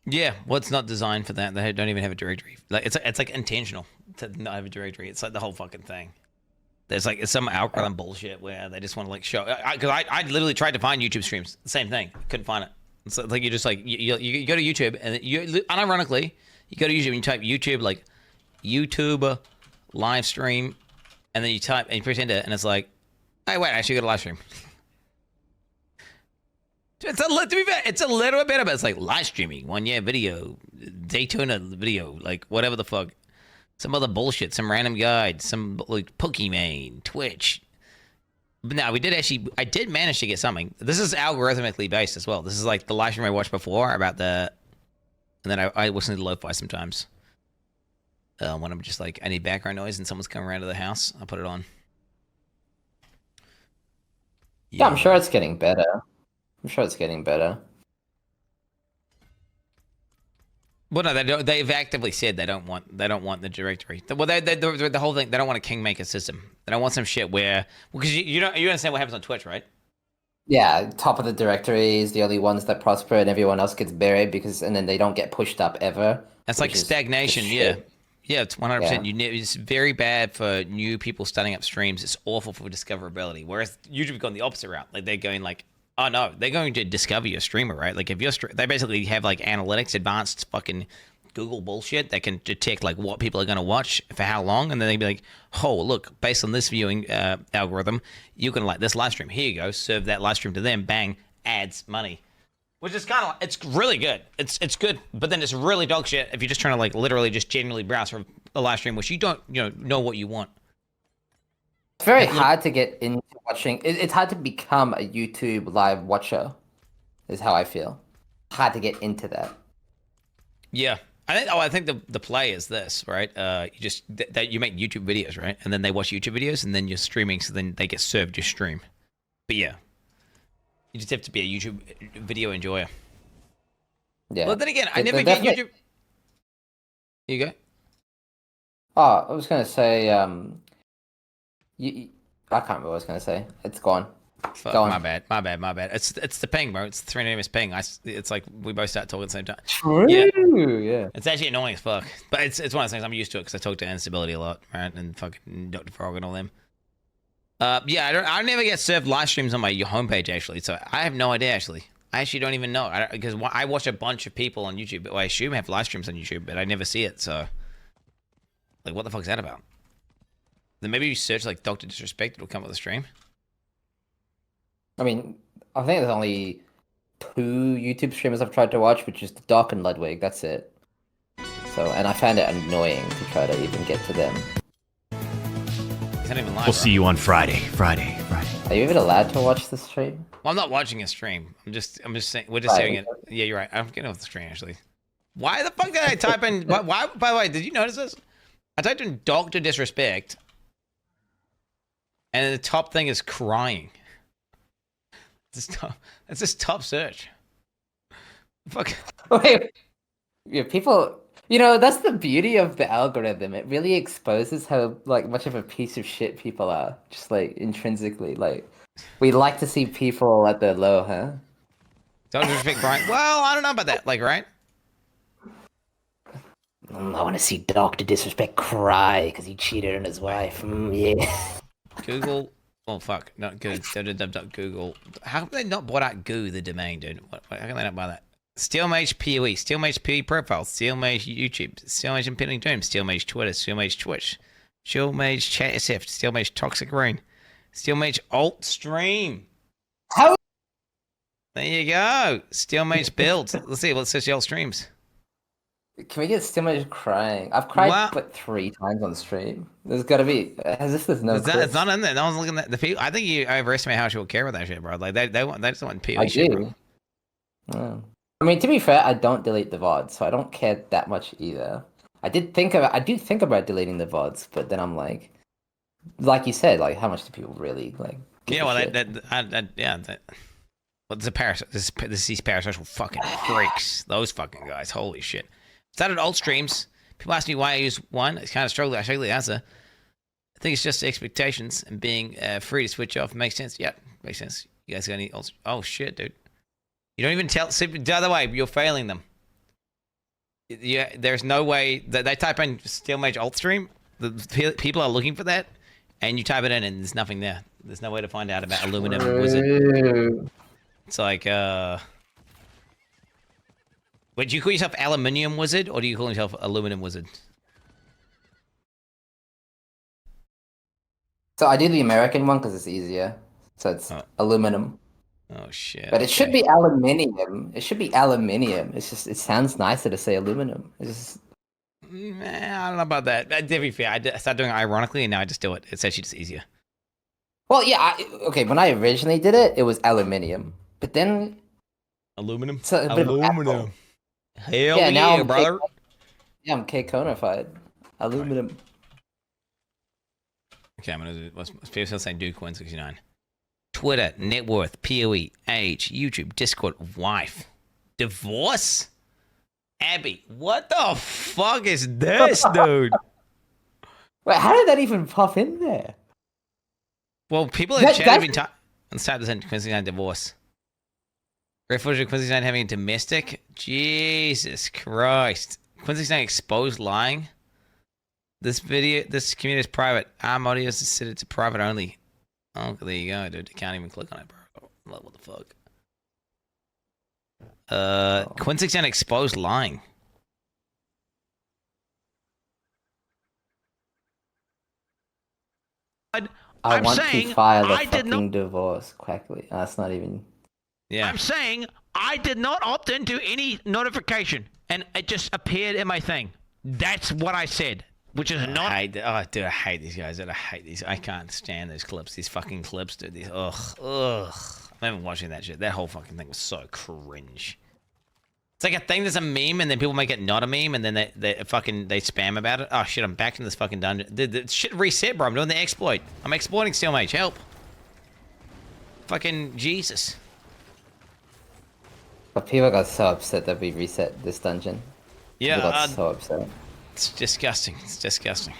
[SPEAKER 1] Yeah, well, it's not designed for that. They don't even have a directory. Like, it's like intentional to not have a directory. It's like the whole fucking thing. There's like some algorithm bullshit where they just want to like show. Because I literally tried to find YouTube streams. The same thing. Couldn't find it. It's like you just like you go to YouTube and unironically you go to YouTube and you type YouTube like YouTube live stream, and then you type and you press enter and it's like, hey wait, I actually got a live stream. To be fair, it's a little bit better, but it's like live streaming 1 year video, Daytona video, like whatever the fuck. Some other bullshit, some random guide, some like Pokemon, Twitch. But no, I did manage to get something. This is algorithmically based as well. This is like the live stream I watched before about and then I listen to lo-fi sometimes. When I'm just like, I need background noise and someone's coming around to the house, I'll put it on.
[SPEAKER 3] Yeah, I'm sure it's getting better.
[SPEAKER 1] Well, no, they've actively said they don't want the directory. Well, the whole thing, they don't want a kingmaker system. They don't want some shit where, because you understand what happens on Twitch, right?
[SPEAKER 3] Yeah, top of the directory is the only ones that prosper, and everyone else gets buried and then they don't get pushed up ever.
[SPEAKER 1] That's like stagnation. Yeah, it's 100%. It's very bad for new people starting up streams. It's awful for discoverability. Whereas YouTube's gone the opposite route. Like they're going like, oh no, they're going to discover your streamer, right? Like if they basically have like analytics, advanced fucking Google bullshit that can detect like what people are going to watch for how long, and then they'd be like, oh look, based on this viewing algorithm, you can like this live stream. Here you go, serve that live stream to them. Bang, ads, money, which is kind of it's really good. It's good, but then it's really dog shit if you're just trying to like literally just generally browse for a live stream, which you don't know what you want.
[SPEAKER 3] It's very hard to get into watching. It's hard to become a YouTube live watcher, is how I feel. Hard to get into that.
[SPEAKER 1] Yeah. I think the play is this, right? You just that you make YouTube videos, right? And then they watch YouTube videos, and then you're streaming, so then they get served your stream. But yeah, you just have to be a YouTube video enjoyer.
[SPEAKER 3] Yeah.
[SPEAKER 1] Well, then again, I never get YouTube. Here you go.
[SPEAKER 3] Oh, I was gonna say, I can't remember what I was gonna say. It's gone.
[SPEAKER 1] Fuck, my bad. It's the ping, bro. It's the 3 names ping. It's like we both start talking at the same time.
[SPEAKER 3] True. Yeah.
[SPEAKER 1] It's actually annoying as fuck, but it's one of those things I'm used to it because I talk to Instability a lot, right? And fucking Dr. Frog and all them. Yeah, I never get served live streams on my homepage actually, so I have no idea actually. I actually don't even know because I watch a bunch of people on YouTube. I assume have live streams on YouTube, but I never see it. So, like, what the fuck is that about? Then maybe you search like Doctor Disrespect, it'll come up with a stream.
[SPEAKER 3] I mean, I think there's only 2 YouTube streamers I've tried to watch, which is the Doc and Ludwig. That's it. So, and I found it annoying to try to even get to them.
[SPEAKER 1] It's not even live.
[SPEAKER 8] We'll see you on Friday.
[SPEAKER 3] Are you even allowed to watch the stream?
[SPEAKER 1] Well, I'm not watching a stream. I'm just saying we're just saying it. Yeah, you're right. I'm getting off the stream actually. Why the fuck did I type in? Why? By the way, did you notice this? I typed in Doctor Disrespect, and the top thing is crying. It's just top search. Fuck.
[SPEAKER 3] Wait. Yeah, people. You know, that's the beauty of the algorithm. It really exposes how like much of a piece of shit people are. Just like intrinsically, like we like to see people at their low, huh?
[SPEAKER 1] Doctor Disrespect crying. Well, I don't know about that. Like, right?
[SPEAKER 3] I want to see Doctor Disrespect cry because he cheated on his wife. Yeah.
[SPEAKER 1] Google. Oh fuck, not good. Google. How come they not bought out Goo, the domain, dude? How can they not buy that? Steelmage PoE, Steelmage PoE profile, Steelmage YouTube, Steelmage Impending Doom, Steelmage Twitter, Steelmage Twitch, Steelmage Chat SF, Steelmage Toxic Rain, Steelmage Alt Stream.
[SPEAKER 3] How?
[SPEAKER 1] There you go. Steelmage builds. Let's see. Let's search the alt streams.
[SPEAKER 3] Can we get Steelmage crying? I've cried but 3 times on stream. There's got to be. There's no.
[SPEAKER 1] It's not in there. No one's looking at the people. I think you overestimate how much people care about that shit, bro. Like they just want PoE shit, bro.
[SPEAKER 3] Oh. I mean, to be fair, I don't delete the VODs, so I don't care that much either. I do think about deleting the VODs, but then I'm like you said, like how much do people really like?
[SPEAKER 1] Yeah, well, well, these parasocial fucking freaks. Those fucking guys. Holy shit. Started alt streams. People ask me why I use one. It's kind of struggle. I struggle to answer. I think it's just expectations and being free to switch off. Makes sense. Yeah, makes sense. You guys got any alt? Oh shit, dude. You don't even tell. See, the other way, you're failing them. Yeah, there's no way that they type in Steelmage alt stream. The people are looking for that, and you type it in, and there's nothing there. There's no way to find out about Aluminum Wizard. It's like, wait, do you call yourself Aluminium Wizard, or do you call yourself Aluminum Wizard?
[SPEAKER 3] So I do the American one because it's easier. So it's aluminum.
[SPEAKER 1] Oh shit.
[SPEAKER 3] But it should be aluminium. It should be aluminium. It's just it sounds nicer to say aluminum. It's just
[SPEAKER 1] I don't know about that. To be fair, I started doing it ironically, and now I just do it. It's actually just easier.
[SPEAKER 3] Well, yeah. Okay, when I originally did it, it was aluminium. But then
[SPEAKER 1] aluminum.
[SPEAKER 3] It's a bit
[SPEAKER 1] aluminum. Hell
[SPEAKER 3] yeah, now
[SPEAKER 1] yeah, brother.
[SPEAKER 3] I'm K-conified. Aluminum.
[SPEAKER 1] Right. Okay, I'm gonna do. What's people still saying? Do Quin 69. Twitter, net worth, PoE, age, YouTube, Discord, wife, divorce. Abby, what the fuck is this, dude?
[SPEAKER 3] Wait, how did that even pop in there?
[SPEAKER 1] Well, people in chat have been talking. Let's start this in Quin 69 divorce. Great footage of Quin 69 having a domestic. Jesus Christ. Quin 69 exposed lying. This community is private. Our audio is set to private only. Oh, there you go, dude. You can't even click on it, bro. What the fuck? Quin 69 exposed lying.
[SPEAKER 3] I want to file a fucking divorce quickly. That's not even.
[SPEAKER 1] Yeah.
[SPEAKER 9] I'm saying I did not opt into any notification, and it just appeared in my thing. That's what I said, which is not.
[SPEAKER 1] Dude, I hate these guys. Dude, I hate these. I can't stand those clips. These fucking clips, dude. These. Ugh. I'm even watching that shit. That whole fucking thing was so cringe. It's like a thing that's a meme, and then people make it not a meme, and then they spam about it. Oh shit, I'm back in this fucking dungeon. The shit reset, bro. I'm doing the exploit. I'm exploiting Steelmage. Help. Fucking Jesus.
[SPEAKER 3] But people got so upset that we reset this dungeon.
[SPEAKER 1] Yeah,
[SPEAKER 3] people got so upset.
[SPEAKER 1] It's disgusting. It's disgusting.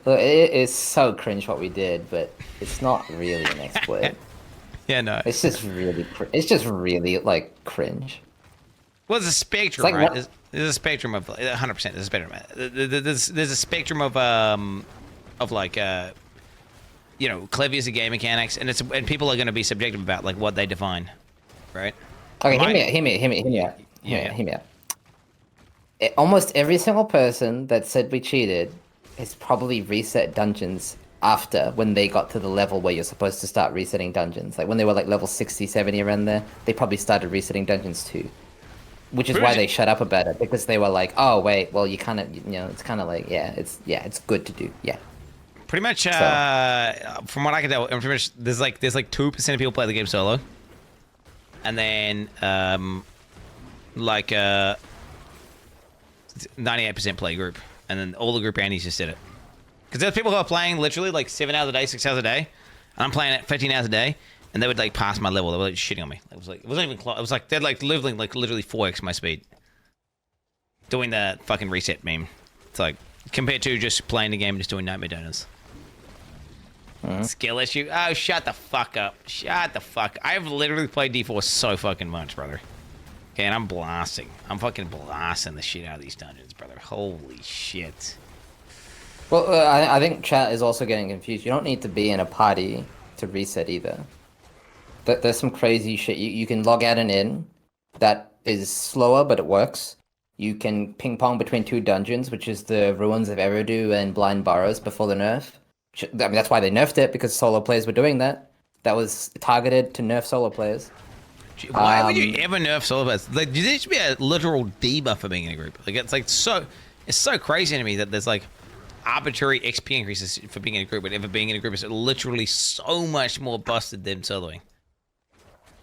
[SPEAKER 3] Look, it is so cringe what we did, but it's not really an exploit.
[SPEAKER 1] Yeah, no.
[SPEAKER 3] It's just really like cringe.
[SPEAKER 1] Well, there's a spectrum,
[SPEAKER 3] like
[SPEAKER 1] right? There's a spectrum of 100%. There's a spectrum. There's a spectrum of like clever use of game mechanics, and people are going to be subjective about like what they define, right?
[SPEAKER 3] Okay, hear me out. Almost every single person that said we cheated has probably reset dungeons after when they got to the level where you're supposed to start resetting dungeons. Like when they were like level 60, 70 around there, they probably started resetting dungeons too. Which is why they shut up about it, because they were like, oh wait, well you kind of, it's kind of like, it's good to do, yeah.
[SPEAKER 1] Pretty much, from what I can tell, pretty much there's like 2% of people play the game solo, and then 98% play group, and then all the group Andes just did it. Because there's people who are playing literally like 7 hours a day, 6 hours a day, and I'm playing it 15 hours a day, and they would like pass my level. They were like shitting on me. It wasn't even close. It was like they're like living like literally 4x my speed, doing the fucking reset meme. It's like compared to just playing the game and just doing nightmare donors. Skill issue. Oh, shut the fuck up. Shut the fuck. I've literally played D4 so fucking much, brother. Okay, and I'm blasting. I'm fucking blasting the shit out of these dungeons, brother. Holy shit.
[SPEAKER 3] Well, I think chat is also getting confused. You don't need to be in a party to reset either. There's some crazy shit. You can log out and in. That is slower, but it works. You can ping pong between 2 dungeons, which is the Ruins of Eridu and Blind Burrows before the nerf. I mean, that's why they nerfed it, because solo players were doing that. That was targeted to nerf solo players.
[SPEAKER 1] Why would you ever nerf solo players? Like, there should be a literal debuff for being in a group. Like, it's so crazy to me that there's like arbitrary XP increases for being in a group, but ever being in a group is literally so much more busted than soloing.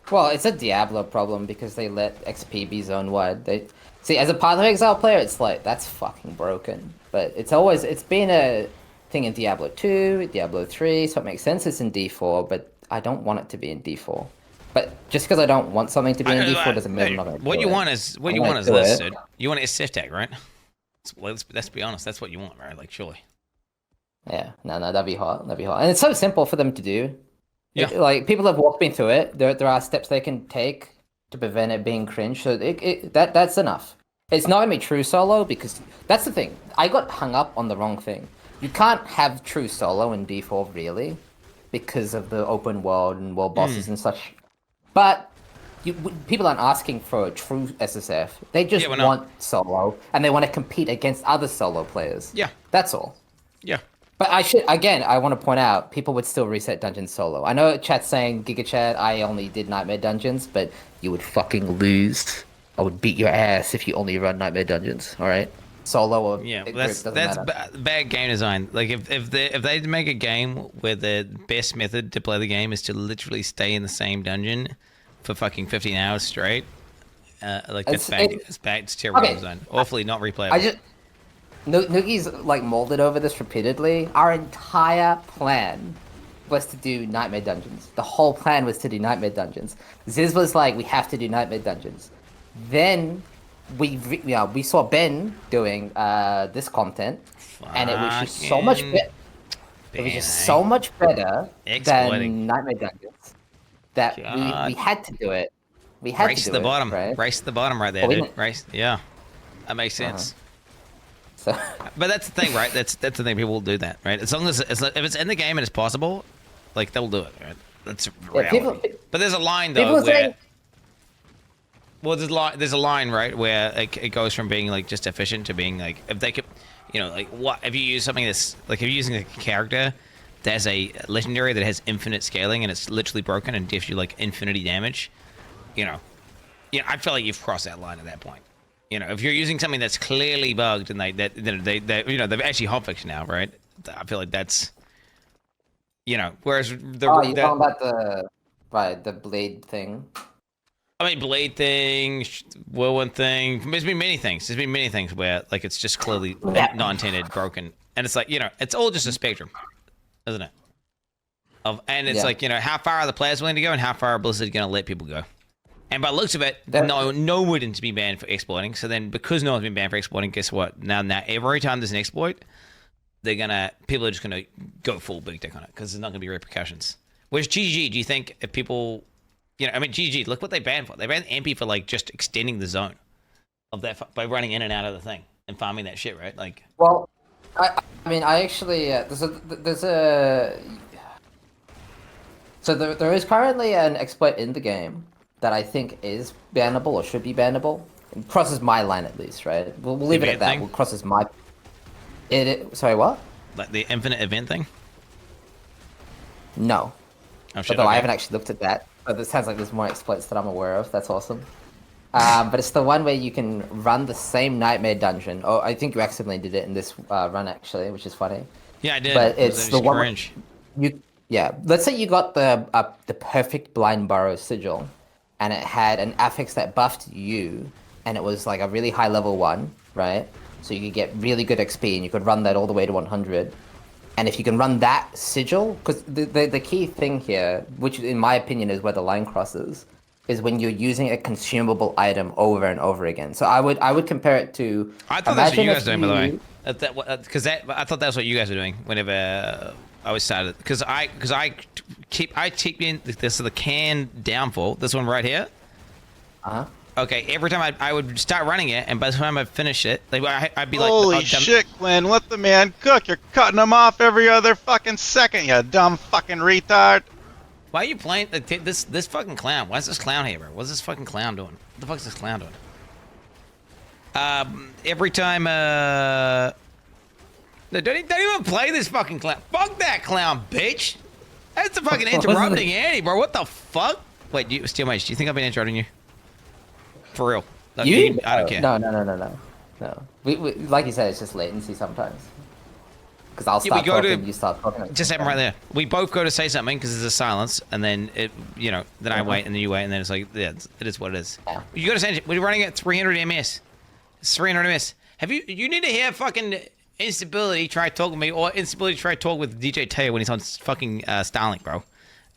[SPEAKER 3] Well, it's a Diablo problem because they let XP be zone wide. See, as a Path of Exile player, it's like, that's fucking broken. But it's been a thing in Diablo 2, Diablo 3, so it makes sense it's in D4, but I don't want it to be in D4. But just because I don't want something to be in D4 doesn't mean I'm not going to do it.
[SPEAKER 1] What you want is listed. You want an SF tag, right? Let's be honest, that's what you want, right? Like, surely.
[SPEAKER 3] Yeah, no, that'd be hot. And it's so simple for them to do.
[SPEAKER 1] Yeah.
[SPEAKER 3] Like, people have walked me through it. There are steps they can take to prevent it being cringe, so that's enough. It's not going to be true solo, because that's the thing. I got hung up on the wrong thing. You can't have true solo in D4, really, because of the open world and world bosses and such. But people aren't asking for a true SSF. They just want solo, and they want to compete against other solo players.
[SPEAKER 1] Yeah.
[SPEAKER 3] That's all.
[SPEAKER 1] Yeah.
[SPEAKER 3] But I want to point out, people would still reset dungeons solo. I know chat's saying, Giga Chat, I only did Nightmare Dungeons, but you would fucking lose. I would beat your ass if you only run Nightmare Dungeons, alright? Solo or
[SPEAKER 1] that's bad game design. Like if they make a game where the best method to play the game is to literally stay in the same dungeon for fucking 15 hours straight, that's bad. It's bad. It's terrible design. Awfully not replayable.
[SPEAKER 3] Noogie's like molded over this repeatedly. Our entire plan was to do Nightmare Dungeons. The whole plan was to do Nightmare Dungeons. Ziz was like, we have to do Nightmare Dungeons. Then we saw Ben doing this content, and it was just so much better. It was just so much better than Nightmare Dungeons that we had to do it. We had
[SPEAKER 1] race
[SPEAKER 3] to do
[SPEAKER 1] the
[SPEAKER 3] it,
[SPEAKER 1] bottom.
[SPEAKER 3] right?
[SPEAKER 1] Race to the bottom right there, dude. Race. Yeah, that makes sense.
[SPEAKER 3] So.
[SPEAKER 1] But that's the thing, right? That's the thing. People will do that, right? As long as if it's in the game and it's possible, like they'll do it, right? That's reality. But there's a line though where. Well, there's a line, right, where it goes from being like just efficient to being like, if they could, like what if you use something that's like, if you're using a character that has a legendary that has infinite scaling and it's literally broken and gives you like infinity damage, I feel like you've crossed that line at that point. If you're using something that's clearly bugged and they've actually hotfixed now, right? I feel like that's, whereas the
[SPEAKER 3] you're talking about the blade thing.
[SPEAKER 1] I mean, blade thing, whirlwind thing. There's been many things. There's been many things where like it's just clearly not intended, broken, and it's like it's all just a spectrum, isn't it? And it's like how far are the players willing to go, and how far are Blizzard going to let people go? And by the looks of it, no one to be banned for exploiting. So then, because no one's been banned for exploiting, guess what? Now every time there's an exploit, people are just gonna go full big dick on it because there's not gonna be repercussions. Whereas GG, do you think if people GG, look what they banned for. They banned MP for like just extending the zone of that by running in and out of the thing and farming that shit, right? Like,
[SPEAKER 3] well, I mean, I actually there's a So there is currently an exploit in the game that I think is bannable or should be bannable. It crosses my line at least, right? We'll leave it at that. It crosses my. Sorry, what?
[SPEAKER 9] Like the infinite event thing?
[SPEAKER 3] No.
[SPEAKER 9] Oh shit.
[SPEAKER 3] Although I
[SPEAKER 9] Okay.
[SPEAKER 3] haven't actually looked at that. But it sounds like there's more exploits that I'm aware of. That's awesome. But it's the one where you can run the same nightmare dungeon. Oh, I think you accidentally did it in this run actually, which is funny.
[SPEAKER 9] Yeah, I did.
[SPEAKER 3] But
[SPEAKER 9] It was
[SPEAKER 3] it's the one.
[SPEAKER 9] cringe.
[SPEAKER 3] Let's say you got the perfect blind burrow sigil, and it had an affix that buffed you, and it was like a really high level one, right? So you could get really good XP, and you could run that all the way to 100. And if you can run that sigil, because the key thing here, which in my opinion is where the line crosses, is when you're using a consumable item over and over again. So I would compare it to.
[SPEAKER 9] I thought that's what you
[SPEAKER 3] imagine
[SPEAKER 9] guys
[SPEAKER 3] if
[SPEAKER 9] were doing, by the way. Because I thought that's what you guys were doing whenever I was started. Because I keep in this is the can downfall. This one right here.
[SPEAKER 3] Uh-huh.
[SPEAKER 9] Okay, every time I would start running it, and by the time I finished it, like I'd be like,
[SPEAKER 8] Holy shit, Quinn, let the man cook. You're cutting him off every other fucking second, you dumb fucking retard.
[SPEAKER 9] Why are you playing this fucking clown? Why is this clown here, bro? What's this fucking clown doing? What the fuck's this clown doing? Every time no, don't even play this fucking clown. Fuck that clown, bitch. That's a fucking interrupting Annie, bro. What the fuck? Wait, Steelmage, do you think I've been interrupting you? For real? Like,
[SPEAKER 3] You?
[SPEAKER 9] I don't care.
[SPEAKER 3] No. We like you said, it's just latency sometimes. Because I'll start talking, you start talking.
[SPEAKER 9] Just happened right there. We both go to say something because there's a silence, and then then I wait, and then you wait, and then it's like, yeah, it is what it is.
[SPEAKER 3] Yeah.
[SPEAKER 9] You got to say we're running at 300 ms. It's 300 ms. You need to hear fucking Instability try to talk with me, or Instability try to talk with DJ Taylor when he's on fucking Starlink, bro.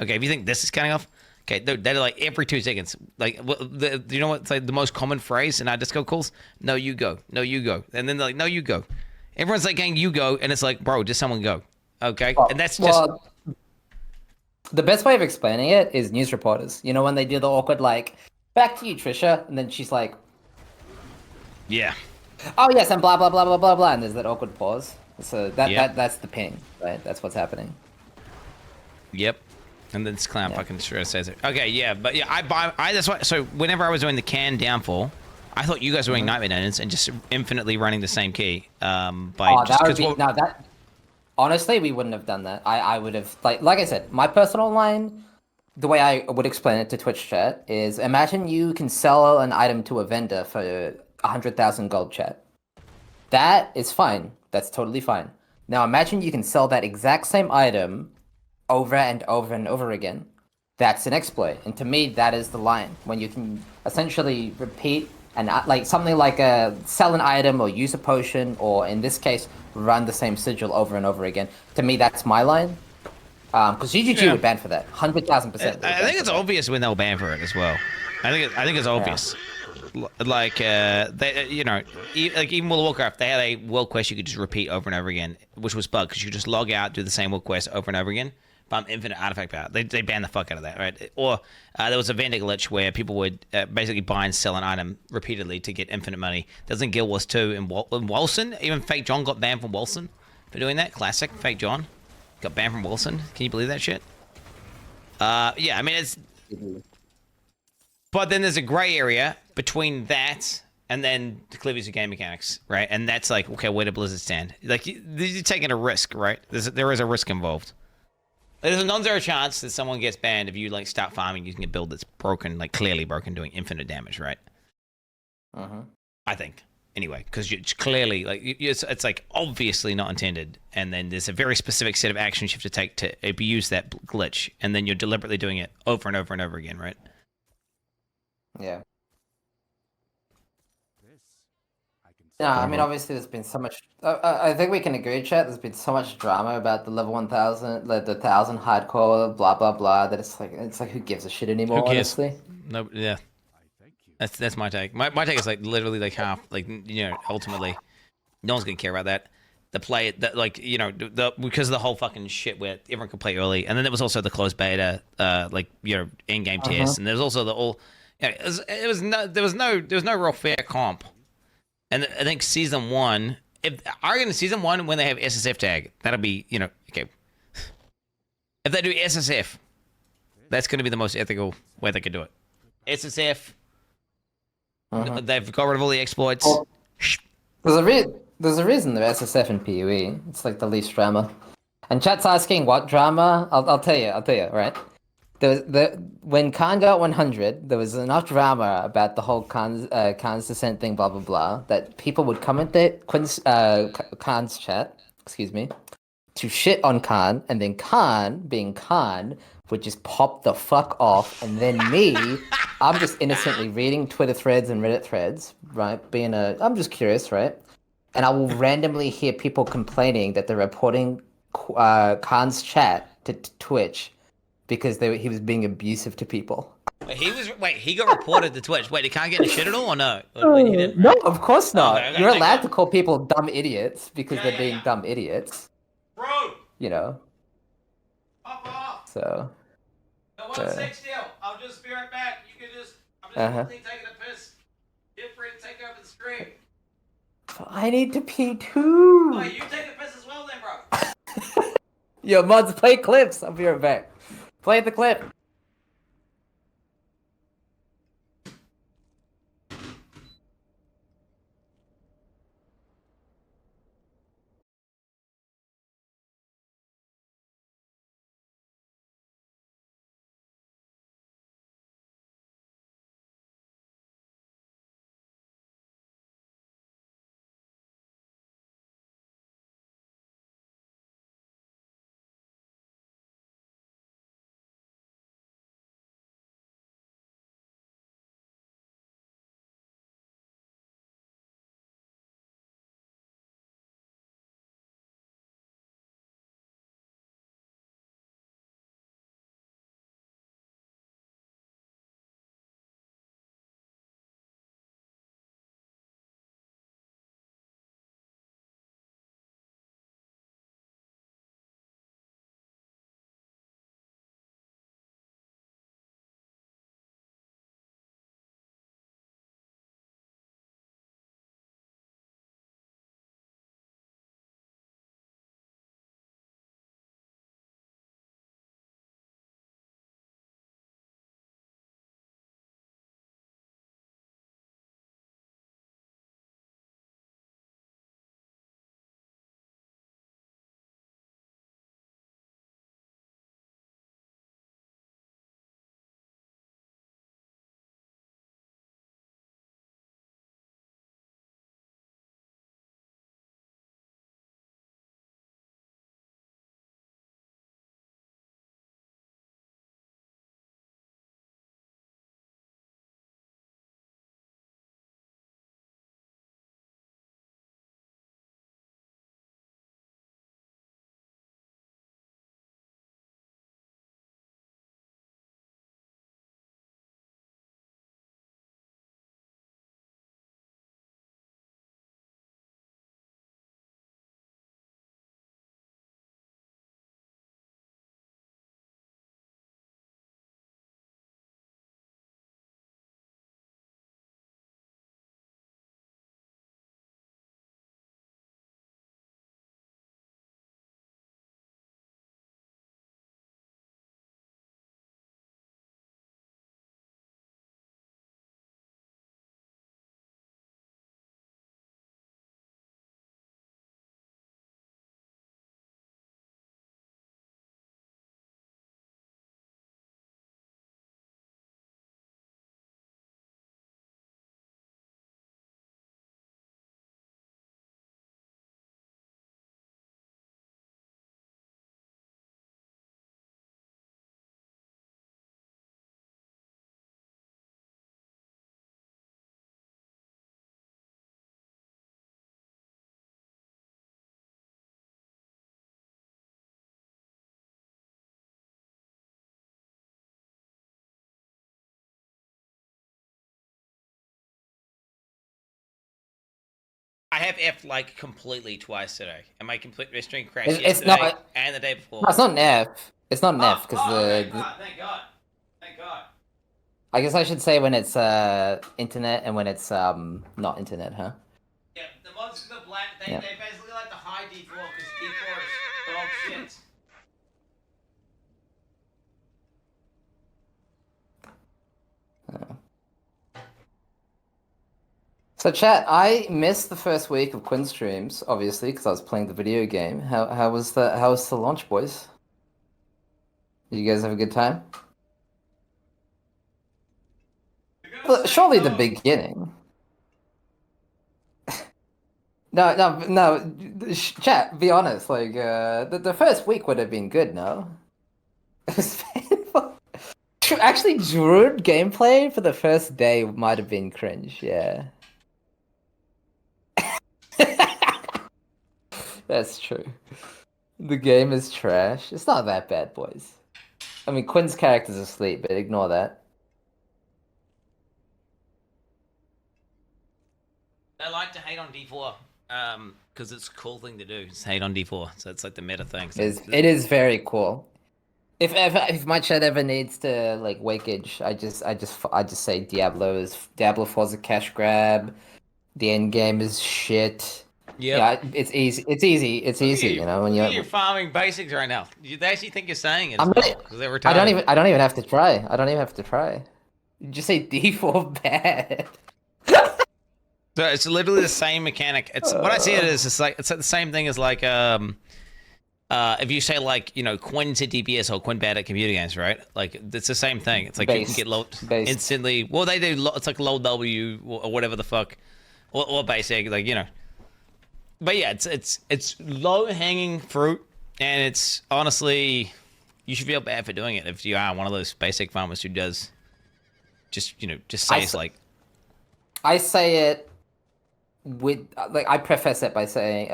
[SPEAKER 9] Okay, if you think this is cutting off, okay, they're like every 2 seconds. Like, you know what's like the most common phrase in our Discord calls? No, you go. No, you go. And then they're like, no, you go. Everyone's like, gang, you go. And it's like, bro, just someone go. Okay? And that's just...
[SPEAKER 3] the best way of explaining it is news reporters. You know, when they do the awkward, like, back to you, Trisha. And then she's like,
[SPEAKER 9] yeah.
[SPEAKER 3] Oh, yes, and blah, blah, blah, blah, blah, blah. And there's that awkward pause. So that's the ping, right? That's what's happening.
[SPEAKER 9] Yep. And then this clown fucking sure says it. Okay, yeah, but yeah, that's why. So whenever I was doing the can downfall, I thought you guys were doing nightmare dungeons and just infinitely running the same key.
[SPEAKER 3] Honestly, we wouldn't have done that. I would have like I said, my personal line, the way I would explain it to Twitch chat is: imagine you can sell an item to a vendor for 100,000 gold, chat. That is fine. That's totally fine. Now imagine you can sell that exact same item over and over and over again. That's an exploit, and to me, that is the line when you can essentially repeat and like something like sell an item or use a potion, or in this case, run the same sigil over and over again. To me, that's my line. Because GGG would ban for that, 100,000%.
[SPEAKER 9] I think it's obvious when they'll ban for it as well. I think it's obvious. Like they, like even World of Warcraft, they had a world quest you could just repeat over and over again, which was bugged because you could just log out, do the same world quest over and over again. Infinite artifact power. They banned the fuck out of that, right? Or there was a vendor glitch where people would basically buy and sell an item repeatedly to get infinite money. There's in Guild Wars 2 in Wolson. Even Fake John got banned from Wolson for doing that. Classic. Fake John got banned from Wolson. Can you believe that shit? Yeah, I mean, it's... But then there's a gray area between that and then the cleavage of game mechanics, right? And that's like, okay, where do Blizzard stand? Like, you're taking a risk, right? There is a risk involved. There's a non-zero chance that someone gets banned if you like start farming using a build that's broken, like clearly broken, doing infinite damage, right? I think, anyway, because it's clearly like it's like obviously not intended, and then there's a very specific set of actions you have to take to abuse that glitch, and then you're deliberately doing it over and over and over again, right?
[SPEAKER 3] Yeah. Yeah, I mean, obviously, there's been so much. I think we can agree, chat. There's been so much drama about the level 1000, like the 1000 hardcore, blah blah blah. That it's like who gives a shit anymore?
[SPEAKER 9] Who cares?
[SPEAKER 3] Honestly.
[SPEAKER 9] No, yeah. That's my take. My take is like literally like half. Like ultimately, no one's gonna care about that. The play that because of the whole fucking shit where everyone could play early, and then there was also the closed beta, in game tests, and there's also the all. There was no real fair comp. And I think season 1, if season 1 when they have SSF tag, that'll be, okay. If they do SSF, That's going to be the most ethical way they could do it. SSF. They've got rid of all the exploits.
[SPEAKER 3] Well, there's a reason they're SSF and PUE. It's like the least drama. And chat's asking what drama? I'll tell you. Right. When Khan got 100, there was enough drama about the whole Khan's descent thing, blah blah blah, that people would comment Khan's chat, excuse me, to shit on Khan, and then Khan, being Khan, would just pop the fuck off, and then me, I'm just innocently reading Twitter threads and Reddit threads, right? I'm just curious, right? And I will randomly hear people complaining that they're reporting Khan's chat to Twitch because he was being abusive to people.
[SPEAKER 1] He got reported to Twitch. Wait, he can't get in shit at all, or no? He didn't, right?
[SPEAKER 3] No, of course not.
[SPEAKER 1] Okay,
[SPEAKER 3] You're allowed to call people dumb idiots because they're being dumb idiots.
[SPEAKER 1] Bro!
[SPEAKER 3] You know.
[SPEAKER 1] Pop off!
[SPEAKER 3] So.
[SPEAKER 1] No, 1 sec still. I'll just be right back. You can just... I'm just taking a piss. Get free to take over the stream.
[SPEAKER 3] I need to pee too.
[SPEAKER 1] Oh, you take a piss as well then, bro.
[SPEAKER 3] Yo, mods, play clips. I'll be right back. Play the clip.
[SPEAKER 1] I have F like completely twice today, and my complete restring crashed
[SPEAKER 3] It's
[SPEAKER 1] yesterday
[SPEAKER 3] not.
[SPEAKER 1] and the day before.
[SPEAKER 3] No, it's not Neff. It's not Neff because
[SPEAKER 1] thank God. Thank God.
[SPEAKER 3] I guess I should say when it's internet and when it's not internet, huh?
[SPEAKER 1] Yeah, the mods for the black, they basically like the high D4 because D4 is dog shit.
[SPEAKER 3] So chat, I missed the first week of Quinn streams, obviously, because I was playing the video game. How was the launch, boys? Did you guys have a good time? Well, surely the beginning. No. Chat, be honest. Like, the first week would have been good, no? It was painful. Actually, Druid gameplay for the first day might have been cringe. Yeah. That's true. The game is trash. It's not that bad, boys. I mean, Quinn's character's asleep, but ignore that.
[SPEAKER 1] They like to hate on D4 because it's a cool thing to do. It's hate on D4, so it's like the meta thing. So
[SPEAKER 3] It is very cool. If my chat ever needs to like wakeage, I just say Diablo For's a cash grab. The end game is shit.
[SPEAKER 1] Yep.
[SPEAKER 3] Yeah, it's easy. It's easy. You know when
[SPEAKER 1] you're farming basics right now. They actually think you're saying it.
[SPEAKER 3] I'm
[SPEAKER 1] Because
[SPEAKER 3] not,
[SPEAKER 1] they're
[SPEAKER 3] I don't
[SPEAKER 1] retarded.
[SPEAKER 3] even have to try. I don't even have to try. You just say D4 bad.
[SPEAKER 1] So it's literally the same mechanic. It's what I see it as. It's like the same thing as like if you say like Quin to DPS or Quin bad at computer games, right? Like it's the same thing. It's like you can get low instantly. Well, they do. It's like low W or whatever the fuck, or basic, like But yeah, it's low hanging fruit, and it's honestly, you should feel bad for doing it if you are one of those basic farmers who does just say it's like.
[SPEAKER 3] I say it with like I preface it by saying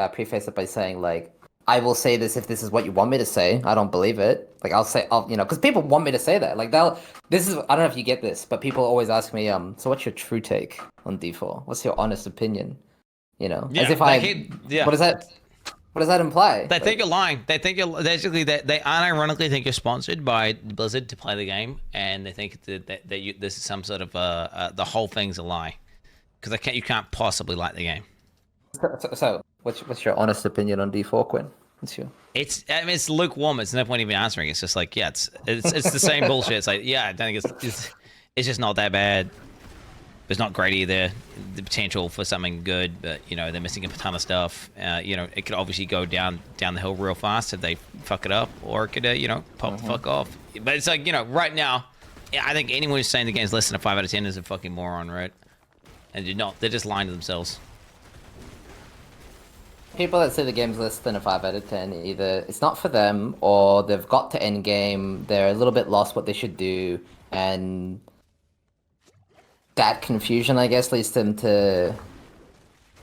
[SPEAKER 3] like I will say this if this is what you want me to say. I don't believe it. Like I'll because people want me to say that. Like I don't know if you get this, but people always ask me so what's your true take on D4? What's your honest opinion? As if what does that imply?
[SPEAKER 1] They think you're lying. They think you're basically they unironically think you're sponsored by Blizzard to play the game, and they think that this is some sort of the whole thing's a lie because you can't possibly like the game.
[SPEAKER 3] So what's your honest opinion on D4, Quinn?
[SPEAKER 1] It's lukewarm. It's no point even answering. It's just like it's the same bullshit. It's like I don't think it's just not that bad. It's not great either. The potential for something good, but they're missing a ton of stuff. It could obviously go down the hill real fast if they fuck it up, or it could pop the fuck off. But it's like right now, I think anyone who's saying the game's less than a 5 out of 10 is a fucking moron, right? And they're just lying to themselves.
[SPEAKER 3] People that say the game's less than a 5 out of 10, either it's not for them, or they've got to end game, they're a little bit lost what they should do, and that confusion, I guess, leads them to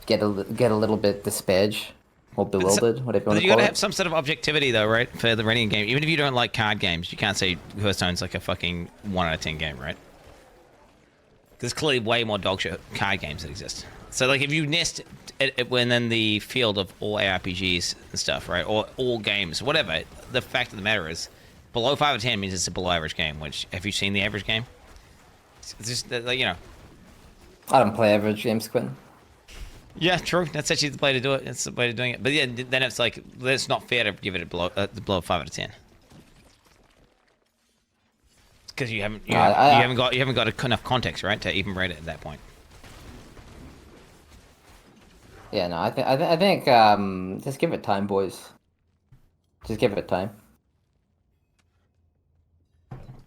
[SPEAKER 3] get a little bit disparaged or bewildered, whatever you want to call it.
[SPEAKER 1] You gotta have some sort of objectivity, though, right? For the running game, even if you don't like card games, you can't say Hearthstone's like a fucking 1 out of 10 game, right? There's clearly way more dogshit card games that exist. So, like, if you nest it within the field of all ARPGs and stuff, right, or all games, whatever, the fact of the matter is, below 5 out of 10 means it's a below average game. Which, have you seen the average game? It's just I
[SPEAKER 3] don't play average games, Quinn.
[SPEAKER 1] Yeah, true. That's actually the way to do it. That's the way of doing it. But yeah, then it's like it's not fair to give it a below 5 out of 10 because you haven't got enough context, right, to even rate it at that point.
[SPEAKER 3] Yeah, no, I think just give it time, boys. Just give it time.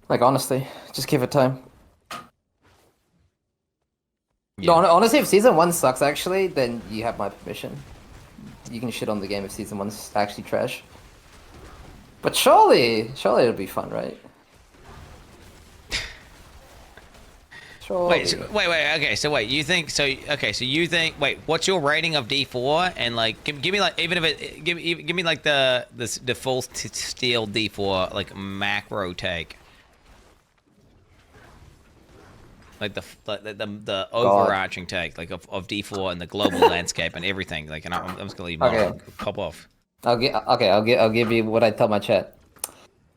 [SPEAKER 3] Like honestly, just give it time.
[SPEAKER 1] Yeah.
[SPEAKER 3] No, honestly, if Season 1 sucks, actually, then you have my permission. You can shit on the game if Season 1's actually trash. But surely it'll be fun, right? Surely.
[SPEAKER 1] Wait. Okay, so wait. You think so? Okay, so you think. Wait, what's your rating of D4? And like, give me like, even if it give me like the full steel D4 like macro take. Like the overarching take, like of D4 and the global landscape and everything. Like, and I'm just gonna leave mine pop off.
[SPEAKER 3] I'll give you what I tell my chat.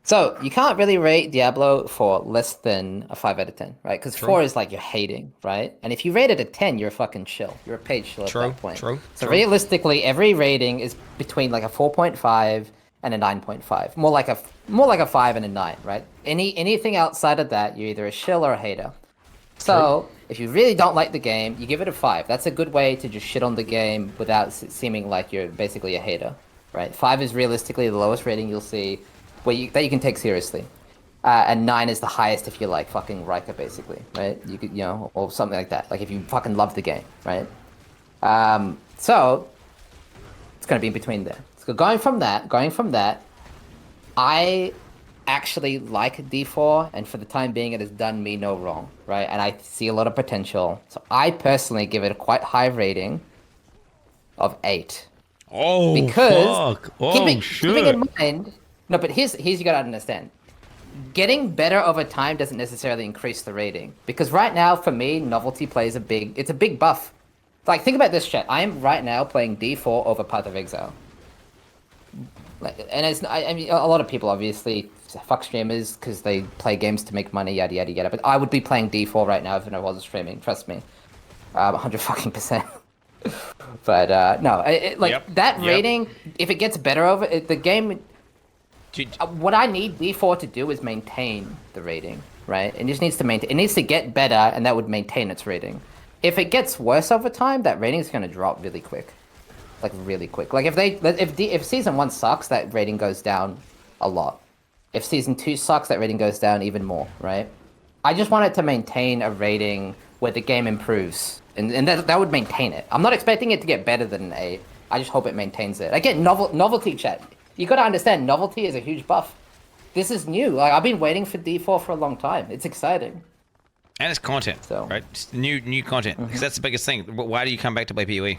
[SPEAKER 3] So you can't really rate Diablo for less than a 5 out of 10, right? Because 4 is like you're hating, right? And if you rate it a 10, you're a fucking chill. You're a paid chill at that point.
[SPEAKER 1] True.
[SPEAKER 3] Realistically, every rating is between like a 4.5 and a 9.5. More like a 5 and a 9, right? Anything outside of that, you're either a shill or a hater. So If you really don't like the game, you give it a 5. That's a good way to just shit on the game without seeming like you're basically a hater, right? 5 is realistically the lowest rating you'll see that you can take seriously. And 9 is the highest if you're like fucking Riker, basically, right? You could, or something like that. Like if you fucking love the game, right? So it's gonna be in between there. So going from that, I actually like D4, and for the time being, it has done me no wrong, right? And I see a lot of potential. So I personally give it a quite high rating of 8.
[SPEAKER 9] Oh,
[SPEAKER 3] because
[SPEAKER 9] fuck. Oh,
[SPEAKER 3] keeping in mind, no, but here's you gotta understand. Getting better over time doesn't necessarily increase the rating, because right now for me, novelty plays a big buff. Like, think about this shit. I am right now playing D4 over Path of Exile. And I mean, a lot of people obviously fuck streamers because they play games to make money, yada yada yada. But I would be playing D4 right now if I wasn't streaming. Trust me, 100%. But no, that rating. If it gets better the game. What I need D4 to do is maintain the rating, right? It just needs to maintain. It needs to get better, and that would maintain its rating. If it gets worse over time, that rating is going to drop really quick. Like really quick. Like if season 1 sucks, that rating goes down a lot. If season 2 sucks, that rating goes down even more, right? I just want it to maintain a rating where the game improves, and that would maintain it. I'm not expecting it to get better than an 8. I just hope it maintains it. Again, novelty chat. You got to understand, novelty is a huge buff. This is new. Like, I've been waiting for D4 for a long time. It's exciting.
[SPEAKER 9] And it's content, right? It's new content, because that's the biggest thing. Why do you come back to play PoE?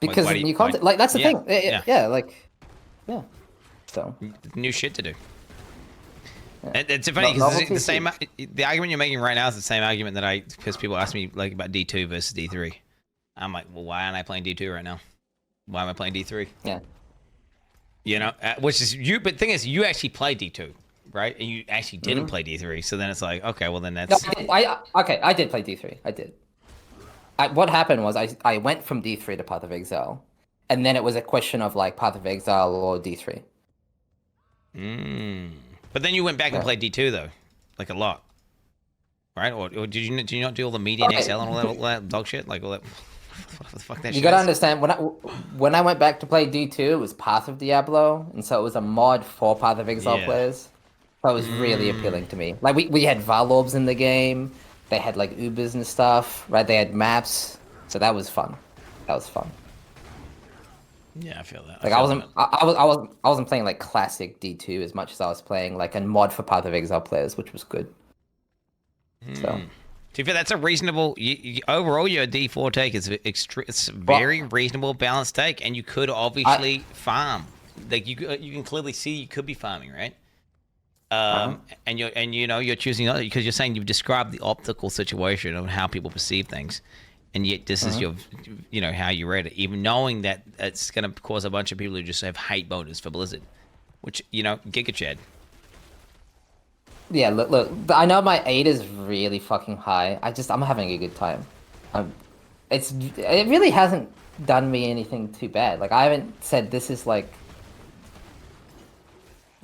[SPEAKER 3] Because of new content. Like, that's the thing. Yeah. So.
[SPEAKER 9] New shit to do. Yeah. It's funny because the argument you're making right now is the same argument because people ask me like about D2 versus D3. I'm like, well, why aren't I playing D2 right now? Why am I playing D3?
[SPEAKER 3] Yeah.
[SPEAKER 9] Which is you, but the thing is, you actually play D2, right? And you actually didn't play D3, so then it's like, okay, well then that's.
[SPEAKER 3] No, I did play D3. I did. What happened was I went from D3 to Path of Exile, and then it was a question of like Path of Exile or D3.
[SPEAKER 9] But then you went back and played D2 though, like a lot, right? Or did you not do all the media and XL and all that dog shit, like all that? What the fuck that
[SPEAKER 3] you gotta understand, when I went back to play D2, it was Path of Diablo, and so it was a mod for Path of Exile players. So it was really appealing to me. Like we had Valorbs in the game. They had like Ubers and stuff, right? They had maps, so that was fun.
[SPEAKER 9] Yeah, I feel that.
[SPEAKER 3] Like I wasn't playing like classic D2 as much as I was playing like a mod for Path of Exile players, which was good. So.
[SPEAKER 9] To be fair, that's a reasonable. Overall, your D4 take is it's very reasonable, balanced take, and you could obviously farm. Like you can clearly see you could be farming, right? And you're choosing not because you're saying you've described the optical situation of how people perceive things, and yet this is your, how you read it, even knowing that it's going to cause a bunch of people who just have hate motives for Blizzard, which Giga Chad.
[SPEAKER 3] Yeah, look. I know my 8 is really fucking high. I'm having a good time. It really hasn't done me anything too bad. Like I haven't said this is like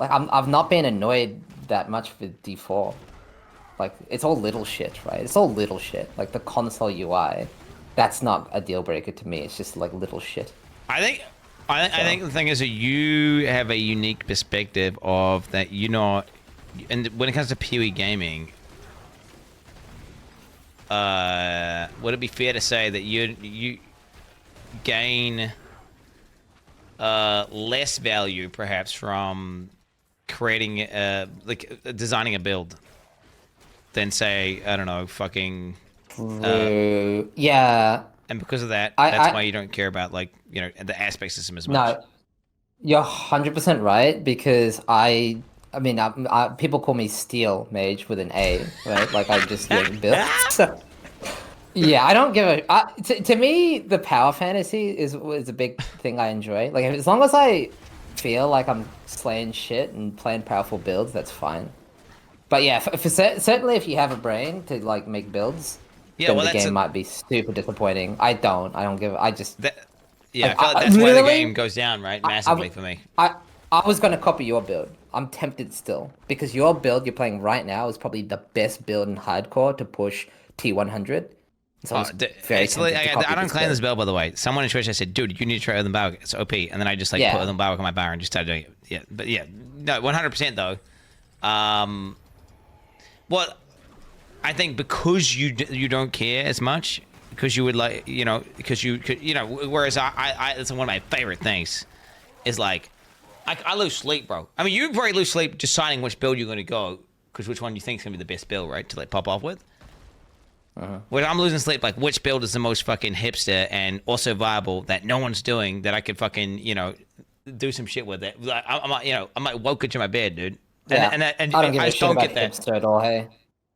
[SPEAKER 3] I've not been annoyed that much with D4. Like it's all little shit, right? It's all little shit. Like the console UI, that's not a deal breaker to me. It's just like little shit.
[SPEAKER 9] I think the thing is that you have a unique perspective of that. And when it comes to PoE gaming, would it be fair to say that you gain less value perhaps from creating designing a build than say, I don't know, fucking
[SPEAKER 3] yeah.
[SPEAKER 9] And because of that, that's why you don't care about the aspect system as much.
[SPEAKER 3] No, you're 100% right, because I mean, people call me Steelmage with an A, right? Like I just build. So, yeah, I don't give a. To me, the power fantasy is a big thing I enjoy. Like as long as I feel like I'm slaying shit and playing powerful builds, that's fine. But yeah, certainly if you have a brain to like make builds, then the game might be super disappointing. I don't give. I just.
[SPEAKER 9] I feel like that's where the game goes down, right? Massively for me.
[SPEAKER 3] I was gonna copy your build. I'm tempted still because your build you're playing right now is probably the best build in hardcore to push T100. So I'm very tempted to copy
[SPEAKER 9] I don't
[SPEAKER 3] this
[SPEAKER 9] claim this
[SPEAKER 3] build.
[SPEAKER 9] build, by the way. Someone in Twitch, I said, dude, you need to try Earthen Barwick. It's OP. And then I just like put Earthen Barwick on my bar and just started doing it. Yeah, but yeah, no, 100% though. Well, I think because you don't care as much, because you would like, you know, because you could, you know, whereas I that's one of my favorite things is like, I lose sleep, bro. I mean, you probably lose sleep deciding which build you're going to go, because which one you think is going to be the best build, right, to like pop off with. Where I'm losing sleep, like which build is the most fucking hipster and also viable that no one's doing that I could fucking, you know, do some shit with it. Like, I might woke into my bed, dude. And
[SPEAKER 3] I don't give a shit about hipster at all. Hey.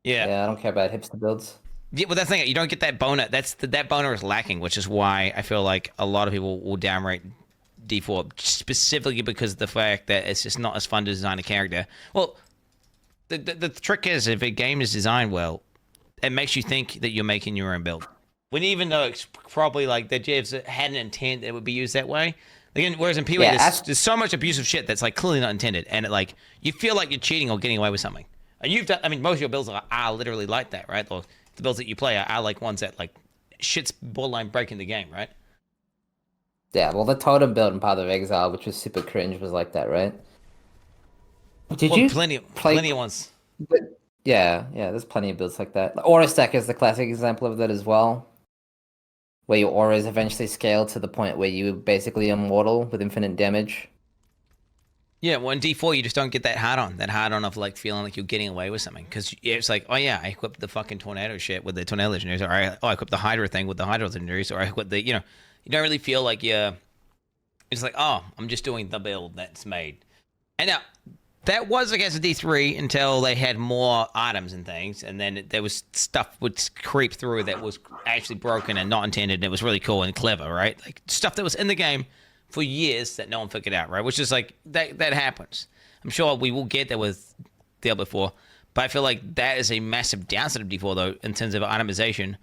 [SPEAKER 9] Yeah,
[SPEAKER 3] I don't care about hipster builds.
[SPEAKER 9] Yeah, well, that's the thing. You don't get that boner. That boner is lacking, which is why I feel like a lot of people will downrate D4 specifically because of the fact that it's just not as fun to design a character. Well, the trick is if a game is designed well, it makes you think that you're making your own build. When even though it's probably like the devs had an intent that it would be used that way. Again, whereas in PoE, there's so much abusive shit that's like clearly not intended, and it like you feel like you're cheating or getting away with something. And you've done, I mean, most of your builds are literally like that, right? Or the builds that you play are like ones that like shit's borderline breaking the game, right?
[SPEAKER 3] Yeah, well, the totem build in Path of Exile, which was super cringe, was like that, right? Did you
[SPEAKER 9] plenty of ones?
[SPEAKER 3] Yeah, there's plenty of builds like that. Aura Stack is the classic example of that as well, where your auras eventually scale to the point where you're basically immortal with infinite damage.
[SPEAKER 9] Yeah, well, in D4, you just don't get that hard-on of, like, feeling like you're getting away with something. Because it's like, oh, yeah, I equipped the fucking Tornado shit with the Tornado Legendaries, or I equipped the Hydra thing with the Hydra Legendaries, or I equipped the, you know, you don't really feel like it's like, oh, I'm just doing the build that's made. And now, that was against the D3 until they had more items and things, and then there was stuff would creep through that was actually broken and not intended, and it was really cool and clever, right? Like, stuff that was in the game for years that no one figured out, right? Which is like, that happens. I'm sure we will get there with Diablo 4, but I feel like that is a massive downside of D4, though, in terms of itemization.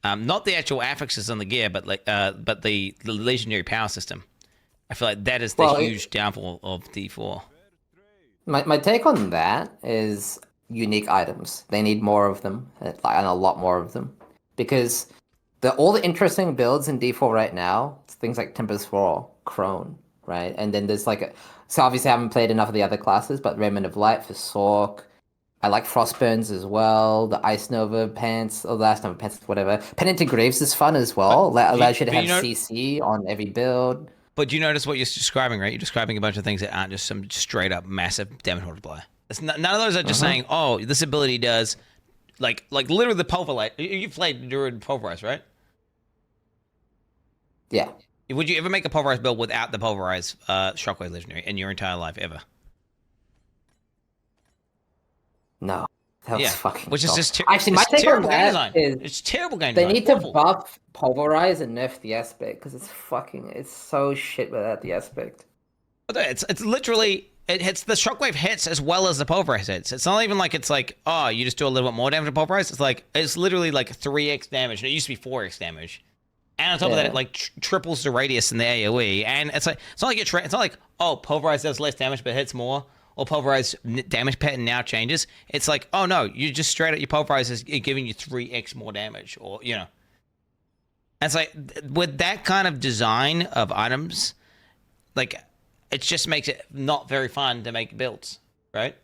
[SPEAKER 9] Not the actual affixes on the gear, but like, but the legendary power system. I feel like that is the huge downfall of D4.
[SPEAKER 3] My take on that is unique items. They need more of them, and a lot more of them, because all the interesting builds in D4 right now, it's things like Tempest Roar, Crone, right? And then there's like so obviously I haven't played enough of the other classes, but Remnant of Light for Sork. I like Frostburns as well. The Ice Nova Pants, or the Ice Nova Pants, whatever. Penitent Greaves is fun as well. Allows you to have CC on every build.
[SPEAKER 9] But you notice what you're describing, right? You're describing a bunch of things that aren't just some straight up massive damage multiplier. None of those are just saying, oh, this ability does, like literally the Pulverlight. You've played Druid Pulverize, right?
[SPEAKER 3] Yeah.
[SPEAKER 9] Would you ever make a Pulverize build without the Pulverize Shockwave Legendary in your entire life ever?
[SPEAKER 3] No. That was fucking
[SPEAKER 9] which is just
[SPEAKER 3] actually, my take on that is
[SPEAKER 9] it's terrible game
[SPEAKER 3] they
[SPEAKER 9] design.
[SPEAKER 3] need to buff Pulverize and nerf the aspect, because it's so shit without the aspect.
[SPEAKER 9] It's literally, it hits, the Shockwave hits as well as the Pulverize hits. It's not even like it's like, oh, you just do a little bit more damage to Pulverize. It's like, it's literally like 3x damage, and it used to be 4x damage. And on top of that, it like triples the radius in the AoE. And it's like, it's not like it's not like, oh, Pulverize does less damage but hits more, or Pulverize damage pattern now changes. It's like, oh no, you just straight up, your Pulverize is giving you 3x more damage, or, you know. And it's like, with that kind of design of items, like, it just makes it not very fun to make builds, right?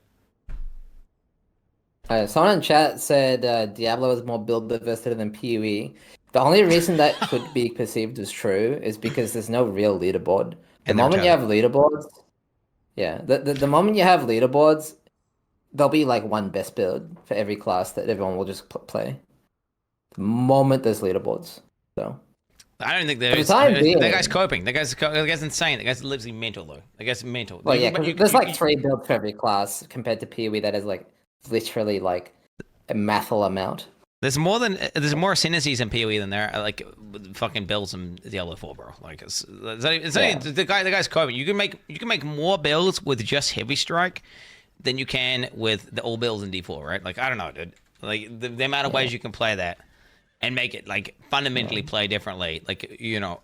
[SPEAKER 3] Someone in chat said Diablo is more build diversity than PoE. The only reason that could be perceived as true is because there's no real leaderboard. The moment you have leaderboards, the moment you have leaderboards, there'll be like one best build for every class that everyone will just play. The moment there's leaderboards, so.
[SPEAKER 9] I don't think there is. That guy's coping. That guy's insane. That guy's literally mental, though. That guy's mental.
[SPEAKER 3] Well, yeah, there's like 3 builds for every class compared to PoE that is like literally like a mathal amount.
[SPEAKER 9] There's more synergies in PoE than there are like fucking builds in Diablo 4, bro. Like the guy's coping. You can make more builds with just Heavy Strike than you can with the all builds in D4, right? Like, I don't know, dude. Like the amount of ways you can play that and make it like fundamentally play differently, like, you know.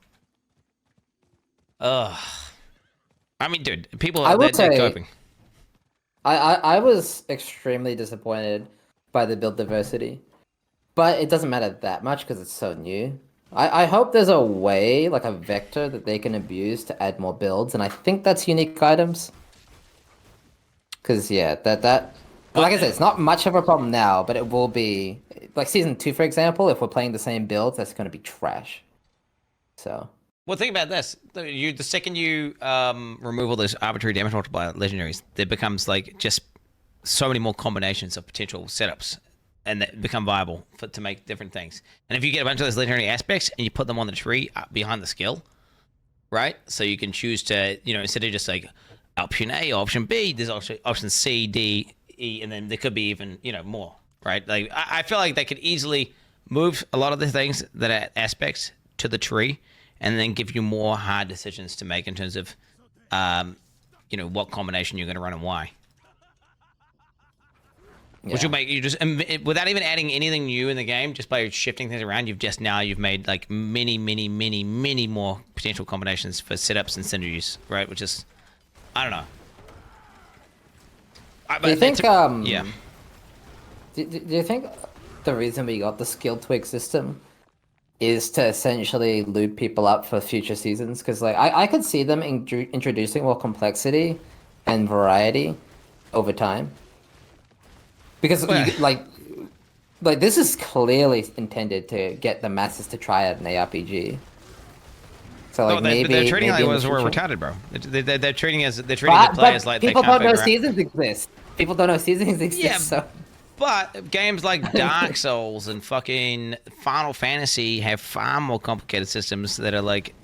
[SPEAKER 9] I mean, dude, people they're coping.
[SPEAKER 3] I was extremely disappointed by the build diversity, but it doesn't matter that much because it's so new. I hope there's a way, like a vector that they can abuse to add more builds, and I think that's unique items. Because yeah, like I said, it's not much of a problem now, but it will be like season 2, for example. If we're playing the same builds, that's going to be trash. So.
[SPEAKER 1] Well, think about this: the second you remove all those arbitrary damage multiplier legendaries, there becomes like just so many more combinations of potential setups, and that become viable to make different things. And if you get a bunch of those legendary aspects and you put them on the tree behind the skill, right? So you can choose to, instead of just like option A, option B, there's also option C, D, E, and then there could be even, more, right? Like I feel like they could easily move a lot of the things that are aspects to the tree, and then give you more hard decisions to make in terms of, what combination you're going to run and why. Yeah. Which will make you just, without even adding anything new in the game, just by shifting things around, you've made like many, many, many, many more potential combinations for setups and synergies, right? Which is, I don't know.
[SPEAKER 3] Do you think,
[SPEAKER 1] yeah.
[SPEAKER 3] Do you think the reason we got the skill twig system is to essentially loop people up for future seasons? Because like I could see them introducing more complexity and variety over time. Because like this is clearly intended to get the masses to try out an ARPG. So like
[SPEAKER 1] they're treating like we're retarded, bro. They're treating the players like
[SPEAKER 3] people
[SPEAKER 1] they can't
[SPEAKER 3] don't know
[SPEAKER 1] figure
[SPEAKER 3] seasons exist. People don't know seasons exist.
[SPEAKER 1] Yeah,
[SPEAKER 3] so.
[SPEAKER 1] But games like Dark Souls and fucking Final Fantasy have far more complicated systems that are like,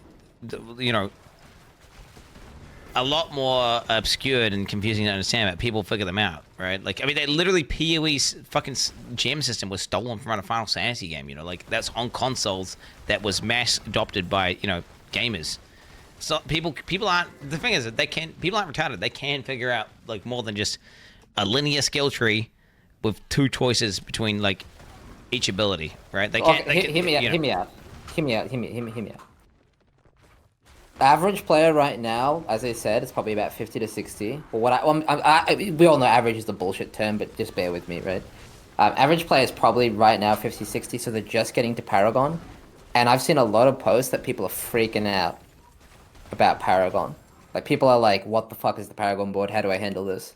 [SPEAKER 1] a lot more obscured and confusing to understand, but people figure them out, right? Like, I mean, they literally PoE's fucking gem system was stolen from a Final Fantasy game, like that's on consoles that was mass adopted by, gamers. So people aren't, the thing is that people aren't retarded. They can figure out like more than just a linear skill tree with 2 choices between like each ability, right? They can't.
[SPEAKER 3] Hear me out. Average player right now, as I said, it's probably about 50 to 60. But we all know average is the bullshit term, but just bear with me, right? Average player is probably right now 50, 60, so they're just getting to Paragon. And I've seen a lot of posts that people are freaking out about Paragon. Like, people are like, what the fuck is the Paragon board? How do I handle this?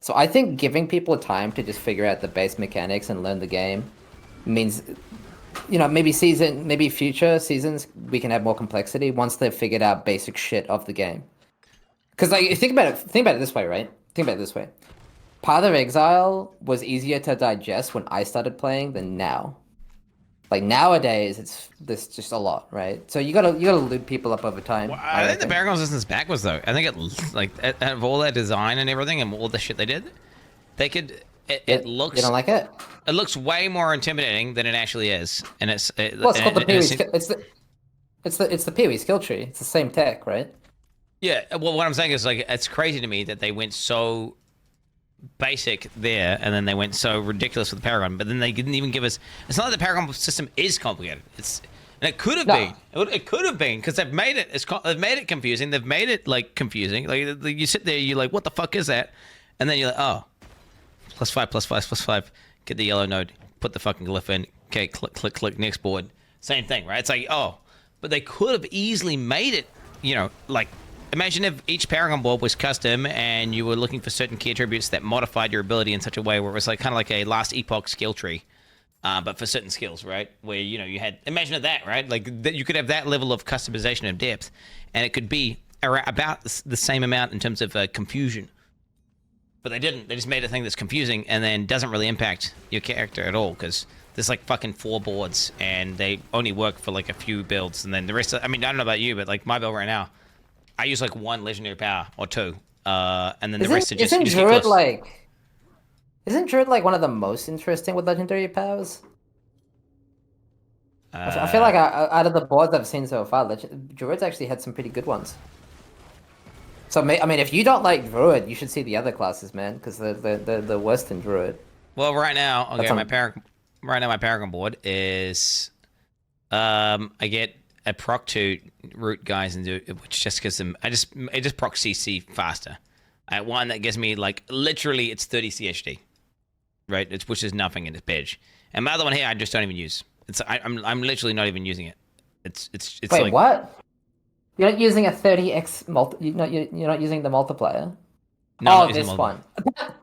[SPEAKER 3] So I think giving people time to just figure out the base mechanics and learn the game means, maybe future seasons we can have more complexity once they've figured out basic shit of the game. Because like, think about it this way, right? Think about it this way. Path of Exile was easier to digest when I started playing than now. Like nowadays, there's just a lot, right? So you gotta loop people up over time.
[SPEAKER 1] Well, I think the Paragon system's backwards though. I think it like out of all that design and everything and all the shit they did, they could. It looks.
[SPEAKER 3] You don't like it?
[SPEAKER 1] It looks way more intimidating than it actually is, and it's.
[SPEAKER 3] Well, it's called the PoE. It's the PoE skill tree. It's the same tech, right?
[SPEAKER 1] Yeah. Well, what I'm saying is like it's crazy to me that they went so basic there, and then they went so ridiculous with the Paragon, but then they didn't even give us. It's not like the Paragon system is complicated. And it could have been. It could have been because they've made it. They've made it confusing. They've made it like confusing. Like you sit there, you're like, what the fuck is that? And then you're like, oh, +5, get the yellow node, put the fucking glyph in. Okay, click, next board. Same thing, right? It's like, oh, but they could have easily made it. Like. Imagine if each Paragon board was custom and you were looking for certain key attributes that modified your ability in such a way where it was like kind of like a last epoch skill tree, but for certain skills, right? Where, you had, imagine that, right? Like that you could have that level of customization of depth and it could be about the same amount in terms of confusion. But they didn't. They just made a thing that's confusing and then doesn't really impact your character at all because there's like fucking 4 boards and they only work for like a few builds and then the rest of, I mean, I don't know about you, but like my build right now, I use like 1 legendary power or 2, and then the rest are just.
[SPEAKER 3] Isn't Druid like one of the most interesting with legendary powers? I feel like out of the boards I've seen so far, Druid's actually had some pretty good ones. So I mean, if you don't like Druid, you should see the other classes, man, because they're worse than Druid.
[SPEAKER 1] Well, right now, my Paragon board is, I get a proc to root guys and do which just gives them. It just proc CC faster,
[SPEAKER 9] I have one that gives me like literally it's 30 CHD, right? Which is nothing in this page. And my other one here, I just don't even use. I'm literally not even using it. It's
[SPEAKER 3] Wait,
[SPEAKER 9] like
[SPEAKER 3] what? You're not using a 30x you're not using the multiplier.
[SPEAKER 9] no, I'm
[SPEAKER 3] Oh,
[SPEAKER 9] not using
[SPEAKER 3] this
[SPEAKER 9] multiple.
[SPEAKER 3] one.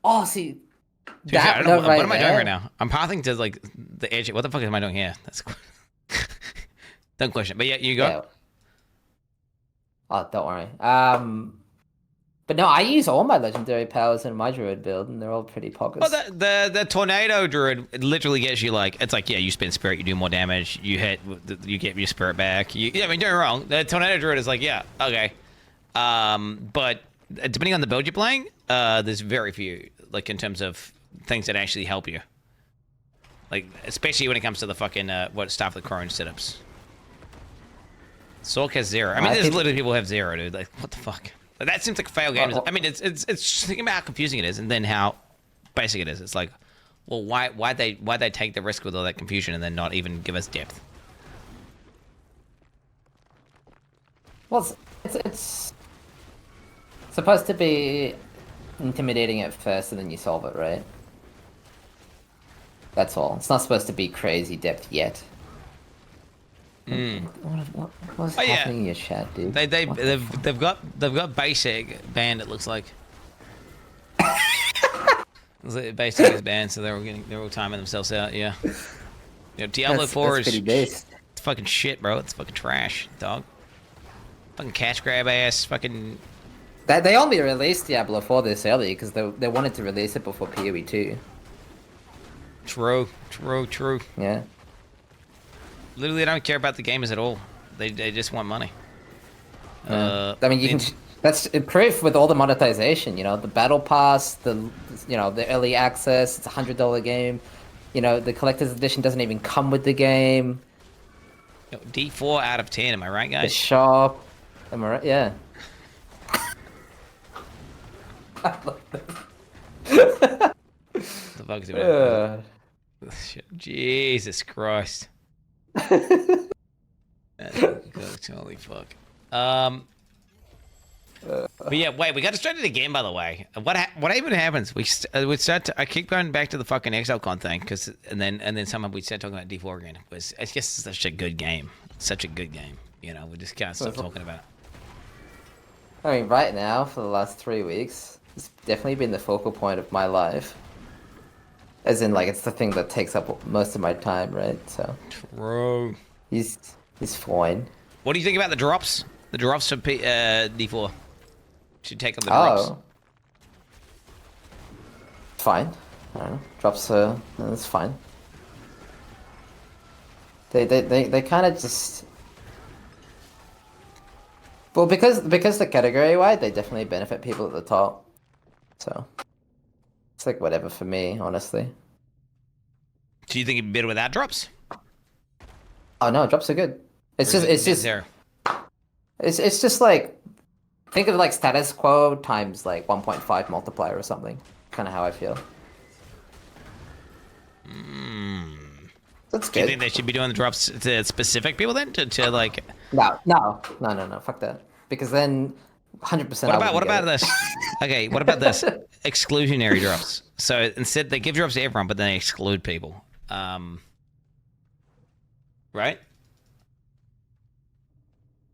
[SPEAKER 3] Oh, see.
[SPEAKER 9] To be fair, I don't know,
[SPEAKER 3] right
[SPEAKER 9] what am I doing
[SPEAKER 3] there.
[SPEAKER 9] right now? I'm pathing to like the edge. What the fuck am I doing here? That's don't question. But yeah, you go.
[SPEAKER 3] Yeah. Oh, don't worry. But no, I use all my legendary powers in my druid build, and they're all pretty poggers.
[SPEAKER 9] Well, the tornado druid it literally gets you like it's like yeah, you spend spirit, you do more damage, you hit, you get your spirit back. Yeah, I mean, don't get me wrong. The tornado druid is like yeah, okay, but depending on the build you're playing, there's very few like in terms of things that actually help you. Like especially when it comes to the fucking what Staff of the Crone setups. Sork has 0. I mean, there's literally people who have 0, dude. Like what the fuck. That seems like a fail game. I mean, it's just think about how confusing it is, and then how basic it is. It's like, well, why they take the risk with all that confusion and then not even give us depth?
[SPEAKER 3] Well, it's supposed to be intimidating at first, and then you solve it, right? That's all. It's not supposed to be crazy depth yet. What's happening in your chat, dude?
[SPEAKER 9] They've got basic banned. It looks like. Basic is banned, so they're all timing themselves out. Yeah. Diablo 4 is it's fucking shit, bro. It's fucking trash, dog. Fucking cash grab ass, fucking.
[SPEAKER 3] They only released Diablo 4 this early because they wanted to release it before PoE 2.
[SPEAKER 9] True.
[SPEAKER 3] Yeah.
[SPEAKER 9] Literally, they don't care about the gamers at all. They just want money.
[SPEAKER 3] I mean, you can. That's proof with all the monetization. You know, the battle pass, the early access. It's $100 game. You know, the collector's edition doesn't even come with the game.
[SPEAKER 9] D4 out of 10. Am I right, guys?
[SPEAKER 3] The shop. Am I right? Yeah.
[SPEAKER 9] The fuck is it? Jesus Christ. Holy fuck. But yeah, wait, we got to start it again. By the way, what even happens? We start to. I keep going back to the fucking Exilecon thing and then somehow we start talking about D4 again. It's just such a good game. Such a good game. You know, we just can't stop talking about it.
[SPEAKER 3] I mean, right now for the last 3 weeks, it's definitely been the focal point of my life. As in, like, it's the thing that takes up most of my time, right? So.
[SPEAKER 9] True.
[SPEAKER 3] He's fine.
[SPEAKER 9] What do you think about the drops? The drops for D4. Should take up the drops.
[SPEAKER 3] Fine. I don't know. Drops that's fine. They kind of just. Well, because the category wide, they definitely benefit people at the top. So. It's like whatever for me, honestly.
[SPEAKER 9] Do you think it'd be better without drops?
[SPEAKER 3] Oh no, drops are good. It's just like think of like status quo times like 1.5 multiplier or something. Kind of how I feel. That's good.
[SPEAKER 9] Do you think they should be doing the drops to specific people then to like?
[SPEAKER 3] No. Fuck that. Because then 100%.
[SPEAKER 9] What about this? Okay, what about this? Exclusionary drops. So instead, they give drops to everyone, but then they exclude people. Right?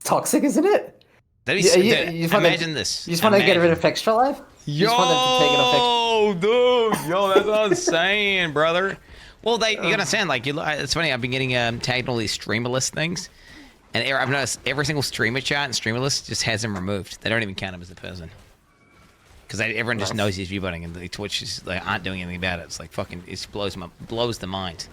[SPEAKER 3] Toxic, isn't it?
[SPEAKER 9] Imagine this.
[SPEAKER 3] You just want to get rid of extra life?
[SPEAKER 9] Yo, dude, that's what I'm saying, brother. Well, you understand, like, it's funny. I've been getting tagged all these streamer list things, and I've noticed every single streamer chat and streamer list just has him removed. They don't even count him as a person because everyone just knows he's viewbotting, and Twitch is like aren't doing anything about it. It's like fucking, it blows the mind.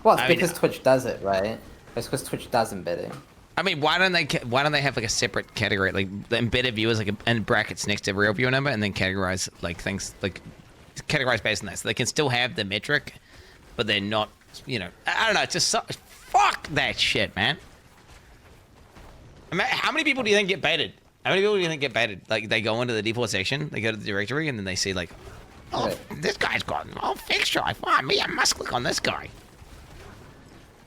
[SPEAKER 3] Well, it's because Twitch does it, right? It's because Twitch does embedding.
[SPEAKER 9] I mean, why don't they have like a separate category, like the embedded viewers, like in brackets next to real viewer number, and then categorize like things like categorize based on that, so they can still have the metric, but they're not, you know, I don't know. It's just fuck that shit, man. I mean, how many people do you think get baited? How many people do you think get baited? Like they go into the default section, they go to the directory, and then they see like, oh, this guy's got fixture. I must click on this guy.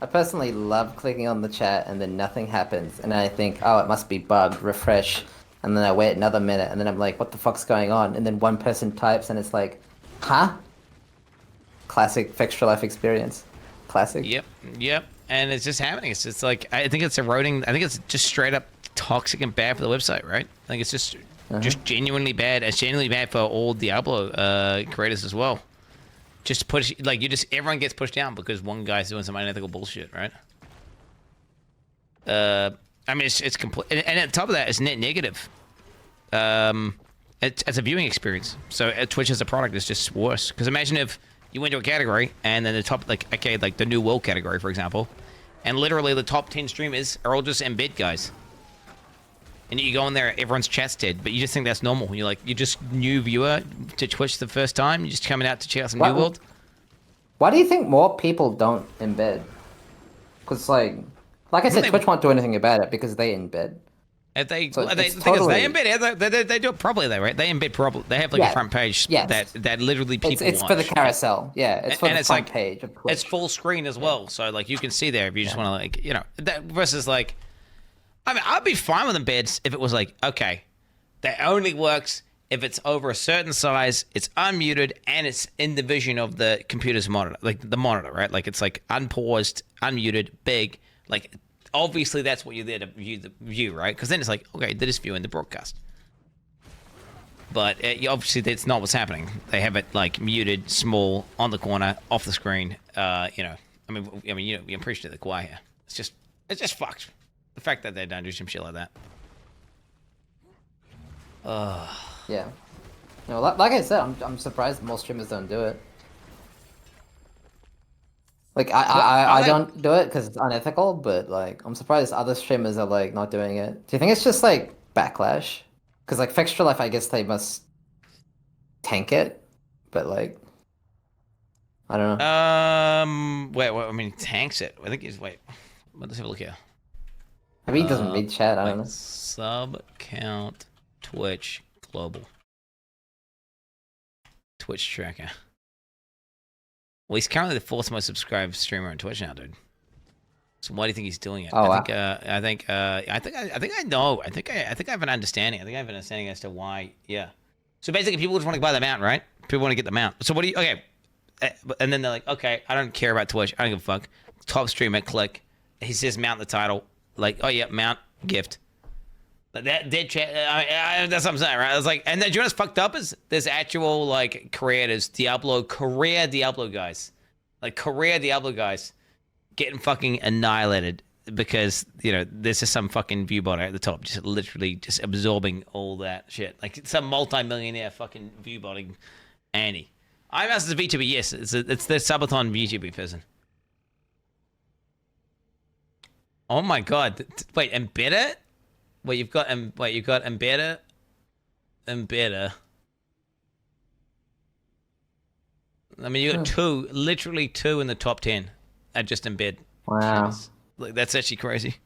[SPEAKER 3] I personally love clicking on the chat and then nothing happens, and I think, oh, it must be bugged. Refresh, and then I wait another minute, and then I'm like, what the fuck's going on? And then one person types, and it's like, huh? Classic Extra Life experience. Classic.
[SPEAKER 1] Yep. And it's just happening. It's just like, I think it's eroding. I think it's just straight up toxic and bad for the website, right? I think it's just genuinely bad. It's genuinely bad for all Diablo creators as well. Just push, like, everyone gets pushed down because one guy's doing some unethical bullshit, right? I mean, it's complete, and on top of that, it's net negative. It's a viewing experience. So Twitch as a product is just worse. Because imagine if you went to a category and then the top, like the new world category, for example, and literally the top 10 streamers are all just embed guys. And you go in there, everyone's chat's dead, but you just think that's normal. You're just new viewer to Twitch the first time. You're just coming out to check out some new world.
[SPEAKER 3] Why do you think more people don't embed? Because like I said, Twitch won't do anything about it because they embed.
[SPEAKER 1] If they do it properly though, right? They embed properly. They have like a front page that literally people
[SPEAKER 3] it's
[SPEAKER 1] watch.
[SPEAKER 3] for the carousel. Yeah, it's for the front page of Twitch.
[SPEAKER 1] It's full screen as well, so like you can see there if you just want to that versus like. I mean, I'd be fine with embeds if it was like, okay, that only works if it's over a certain size, it's unmuted, and it's in the vision of the computer's monitor, like the monitor, right? Like it's like unpaused, unmuted, big. Like obviously that's what you're there to view, right? Because then it's like, okay, they're just viewing the broadcast. But obviously that's not what's happening. They have it like muted, small, on the corner, off the screen. I'm preaching to the choir here. It's just fucked. The fact that they don't do some shit like that.
[SPEAKER 3] Yeah. No, like I said, I'm surprised most streamers don't do it. Like I don't do it because it's unethical, but like I'm surprised other streamers are like not doing it. Do you think it's just like backlash? Because like Extra Life, I guess they must tank it, but like I don't know.
[SPEAKER 1] Wait, I mean tanks it. I think he's let's have a look here.
[SPEAKER 3] Maybe he doesn't read chat. I don't know.
[SPEAKER 1] Sub count Twitch global. Twitch tracker. Well, he's currently the 4th most subscribed streamer on Twitch now, dude. So why do you think he's doing it? I think I know. I think I have an understanding. I think I have an understanding as to why. Yeah. So basically, people just want to buy the mount, right? People want to get the mount. So what do you? Okay. And then they're like, okay, I don't care about Twitch. I don't give a fuck. Top streamer, click. He says mount the title. Like, oh yeah, mount gift. That dead chat. That's what I'm saying, right? I was like, and then you know what's fucked up is there's actual like creators, career Diablo guys, getting fucking annihilated because there's just some fucking view bot at the top, just literally just absorbing all that shit. Like some multi-millionaire fucking view botting Annie. I'm as a VTuber, yes, it's the subathon VTuber person. Oh my god! Wait, embedder? Wait, you've got embedder. I mean, you got literally two in the top 10 at just embed.
[SPEAKER 3] Wow,
[SPEAKER 1] like that's actually crazy.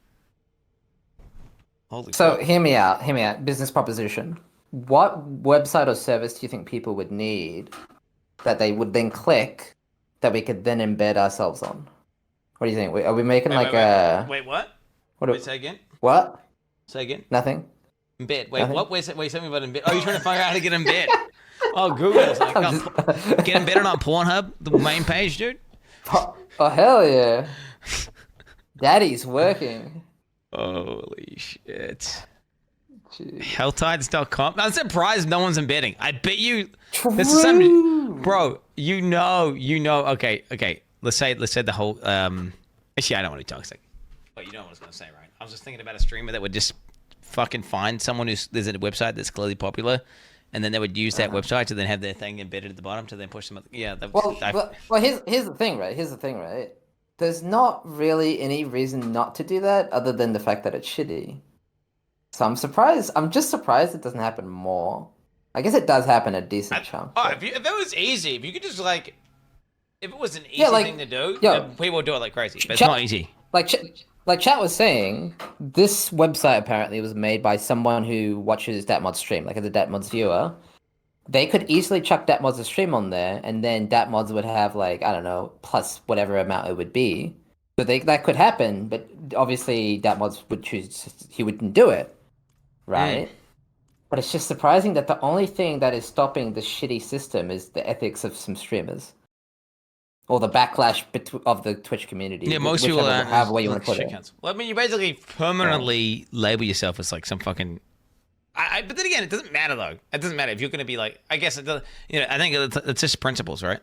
[SPEAKER 1] Holy
[SPEAKER 3] so hear me out. Business proposition. What website or service do you think people would need that they would then click that we could then embed ourselves on? What do you think? Are we making
[SPEAKER 1] wait, what? Wait, say again.
[SPEAKER 3] What?
[SPEAKER 1] Say again.
[SPEAKER 3] Nothing.
[SPEAKER 1] Embed. Wait, nothing? What? Wait, tell me about embed. Oh, you're trying to figure out how to get embed. Oh, Google's like, get embedded on Pornhub, the main page, dude.
[SPEAKER 3] Oh hell yeah! Daddy's working.
[SPEAKER 1] Holy shit. Helltides.com. I'm surprised no one's embedding. I bet you. This is some, bro. You know. Okay. Let's say the whole. Actually, I don't want to be toxic. But you know what I was gonna say, right? I was just thinking about a streamer that would just fucking find someone there's a website that's clearly popular, and then they would use that website to then have their thing embedded at the bottom to then push them. Yeah.
[SPEAKER 3] Well, here's the thing, right? There's not really any reason not to do that other than the fact that it's shitty. So I'm surprised. I'm just surprised it doesn't happen more. I guess it does happen a decent chunk.
[SPEAKER 1] Oh, if it was easy, if you could just like, if it was an easy thing to do, people would do it like crazy. But it's not easy.
[SPEAKER 3] Like Chat was saying, this website apparently was made by someone who watches Datmod's stream, like as a Datmod's viewer. They could easily chuck Datmod's stream on there, and then Datmods would have like, I don't know, plus whatever amount it would be. So that could happen, but obviously Datmods would choose, he wouldn't do it, right? But it's just surprising that the only thing that is stopping the shitty system is the ethics of some streamers. Or the backlash of the Twitch community.
[SPEAKER 9] Yeah, most
[SPEAKER 3] whichever,
[SPEAKER 9] people aren't.
[SPEAKER 3] however way you
[SPEAKER 9] Like
[SPEAKER 3] want to put
[SPEAKER 9] shit
[SPEAKER 3] it.
[SPEAKER 9] cunts. Well, I mean, you basically permanently label yourself as like some fucking. But then again, it doesn't matter though. It doesn't matter if you're going to be like. I guess it does. You know, I think it's just principles, right?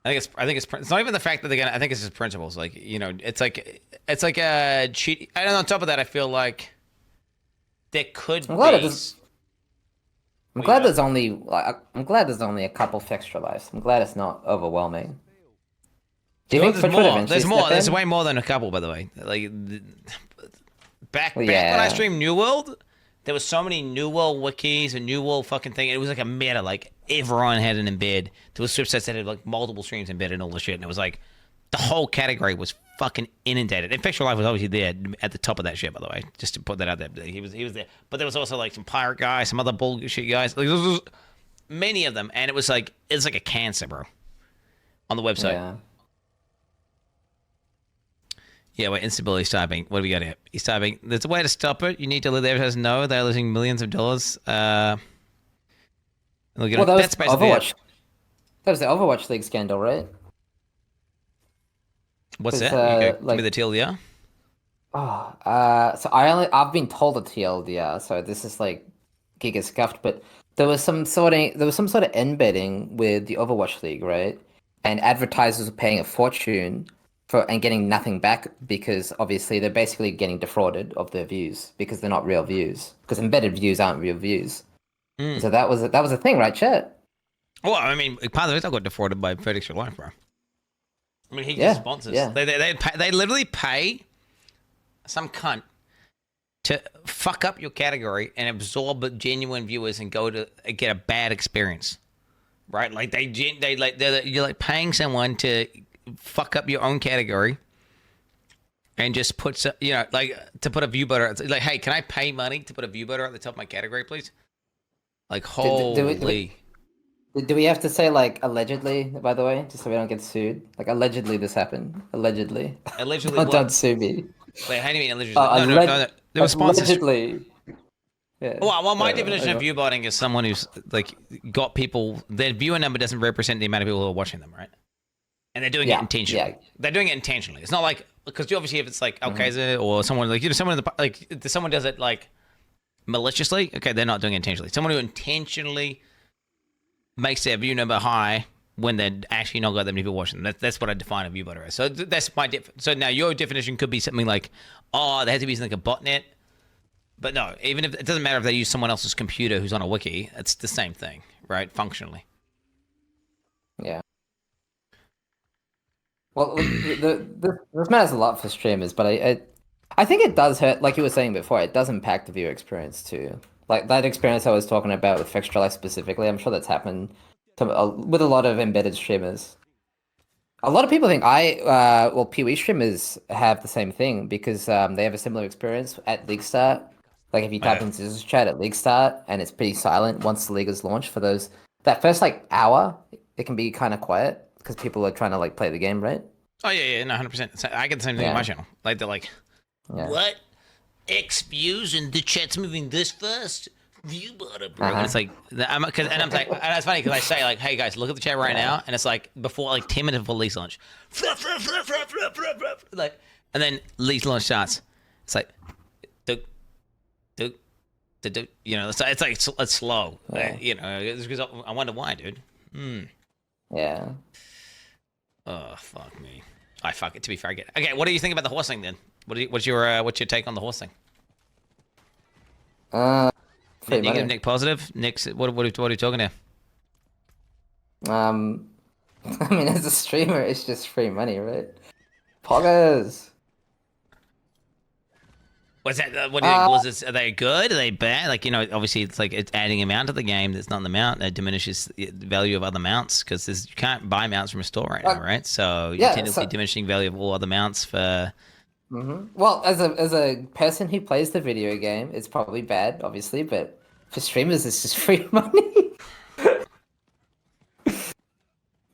[SPEAKER 9] I think it's not even the fact that they're gonna. I think it's just principles. Like, you know, it's like a cheat. And on top of that, I feel like there could
[SPEAKER 3] I'm glad
[SPEAKER 9] be.
[SPEAKER 3] I'm glad there's only a couple extra lives. I'm glad it's not overwhelming. Do you think
[SPEAKER 9] there's
[SPEAKER 3] Twitch would
[SPEAKER 9] more?
[SPEAKER 3] eventually
[SPEAKER 9] There's more.
[SPEAKER 3] step
[SPEAKER 9] There's
[SPEAKER 3] in?
[SPEAKER 9] way more than a couple, by the way. Like back when I
[SPEAKER 3] Yeah.
[SPEAKER 9] streamed New World, there was so many New World wikis and New World fucking thing. It was like a meta. Like everyone had an embed. There was subsets that had like multiple streams embedded and all this shit. And it was like the whole category was fucking inundated. Infectious Life was obviously there at the top of that shit, by the way. Just to put that out there, he was there. But there was also like some pirate guys, some other bullshit guys. Like, there was many of them, and it was like a cancer, bro, on the website.
[SPEAKER 3] Yeah.
[SPEAKER 9] Yeah, wait, Instability's typing. What do we got here? He's typing. There's a way to stop it. You need to let the advertisers know they're losing millions of dollars.
[SPEAKER 3] Well, that was
[SPEAKER 9] that's basically
[SPEAKER 3] Overwatch.
[SPEAKER 9] it.
[SPEAKER 3] That was the Overwatch League scandal, right?
[SPEAKER 9] What's
[SPEAKER 3] It's,
[SPEAKER 9] that? You go,
[SPEAKER 3] like-
[SPEAKER 9] give me the TLDR?
[SPEAKER 3] Oh, so I've been told a TLDR, so this is like giga scuffed, but there was some sort of embedding with the Overwatch League, right? And advertisers were paying a fortune and getting nothing back because obviously they're basically getting defrauded of their views because they're not real views because embedded views aren't real views. So that was a thing, right, Chet?
[SPEAKER 9] Well, I mean, part of it, I got defrauded by FedEx for Life, bro. I mean, he
[SPEAKER 3] Yeah,
[SPEAKER 9] gets sponsors.
[SPEAKER 3] yeah.
[SPEAKER 9] They literally pay some cunt to fuck up your category and absorb genuine viewers and go to get a bad experience, right? Like you're like paying someone to fuck up your own category and just put like to put a view butter. Like, hey, can I pay money to put a view butter at the top of my category, please? Like, holy.
[SPEAKER 3] Do we have to say like allegedly, by the way, just so we don't get sued? Like allegedly this happened. Allegedly.
[SPEAKER 9] Allegedly
[SPEAKER 3] Don't,
[SPEAKER 9] what?
[SPEAKER 3] don't sue me.
[SPEAKER 9] Wait, how do you mean allegedly? No. There was sponsors.
[SPEAKER 3] Allegedly. Yeah.
[SPEAKER 9] Well, my definition of view botting is someone who's like got people. Their viewer number doesn't represent the amount of people who are watching them, right? And they're doing it intentionally.
[SPEAKER 3] Yeah.
[SPEAKER 9] They're doing it intentionally. It's not like because obviously if it's like Alkaza or someone like someone in the like if someone does it like maliciously, okay, they're not doing it intentionally. Someone who intentionally makes their view number high when they're actually not got that many people watching them. That's what I define a view botter as. So that's my so now your definition could be something like, oh, they have to be like a botnet. But no, even if it doesn't matter if they use someone else's computer who's on a wiki, it's the same thing, right? Functionally.
[SPEAKER 3] Yeah. Well, this matters a lot for streamers, but I think it does hurt. Like you were saying before, it does impact the viewer experience too. Like that experience I was talking about with Extra Life specifically, I'm sure that's happened with a lot of embedded streamers. A lot of people think PoE streamers have the same thing because they have a similar experience at League Start. Like if you type into Scissors Chat at League Start and it's pretty silent once the league is launched for that first like hour, it can be kind of quiet because people are trying to like play the game, right?
[SPEAKER 9] Oh yeah, no, 100%. I get the same thing on my channel. Like they're like, what? X views and the chat's moving this fast. View butter, bro. And it's like, and it's funny because I say like, hey guys, look at the chat right now, and it's like before like 10 minutes before league launch, like, and then league launch starts. It's like, you know, it's like it's slow. You know, it's because I wonder why, dude.
[SPEAKER 3] Yeah.
[SPEAKER 9] Oh fuck me. Fuck it. To be fair, I get it. Okay, what do you think about the horse thing then? What's your take on the horse thing? Negative, Nick positive. Nick's what are you talking to?
[SPEAKER 3] I mean, as a streamer, it's just free money, right? Poggers.
[SPEAKER 9] What's that? Are they good? Are they bad? Like, you know, obviously it's like it's adding a mount to the game that's not in the mount. That diminishes the value of other mounts because you can't buy mounts from a store right now, right? So you tend to see diminishing value of all other mounts for.
[SPEAKER 3] Well, as a person who plays the video game, it's probably bad, obviously, but for streamers, it's just free money.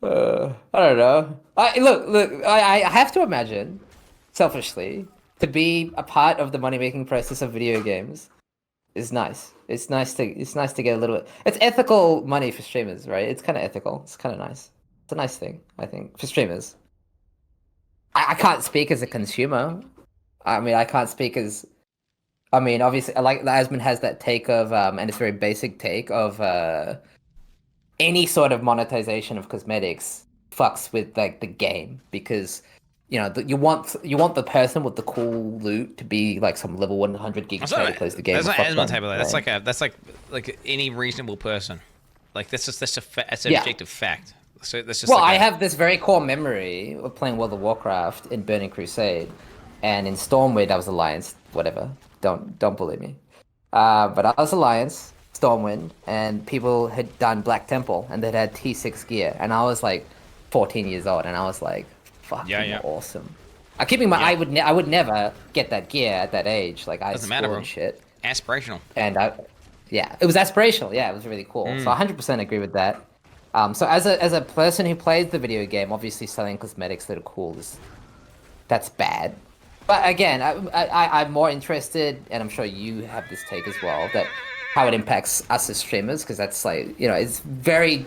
[SPEAKER 3] I don't know. I have to imagine, selfishly, to be a part of the money-making process of video games, is nice. It's nice to get a little bit. It's ethical money for streamers, right? It's kind of ethical. It's kind of nice. It's a nice thing, I think, for streamers. I can't speak as a consumer. I mean, I can't speak as. I mean, obviously, I like Asmund has that take of, and it's a very basic take of any sort of monetization of cosmetics fucks with like the game because you know you want the person with the cool loot to be like some level 100 gig player who plays the game.
[SPEAKER 9] That's not
[SPEAKER 3] Fuck
[SPEAKER 9] Asmund
[SPEAKER 3] them,
[SPEAKER 9] type of that. That's like any reasonable person. Like that's an objective fact. So that's just.
[SPEAKER 3] Well,
[SPEAKER 9] like
[SPEAKER 3] I have this very core memory of playing World of Warcraft in Burning Crusade, and in Stormwind I was Alliance. Whatever, don't bully me. But I was Alliance, Stormwind, and people had done Black Temple, and they'd had T6 gear, and I was like 14 years old, and I was like, fucking awesome. I'm keeping my.
[SPEAKER 9] Yeah.
[SPEAKER 3] I would never get that gear at that age. Like I
[SPEAKER 9] Doesn't matter, bro.
[SPEAKER 3] and shit.
[SPEAKER 9] Aspirational.
[SPEAKER 3] And it was aspirational. Yeah, it was really cool. So I 100% agree with that. So as a person who plays the video game, obviously selling cosmetics that are cool that's bad. But again, I'm more interested, and I'm sure you have this take as well, that how it impacts us as streamers, because that's like, you know, it's very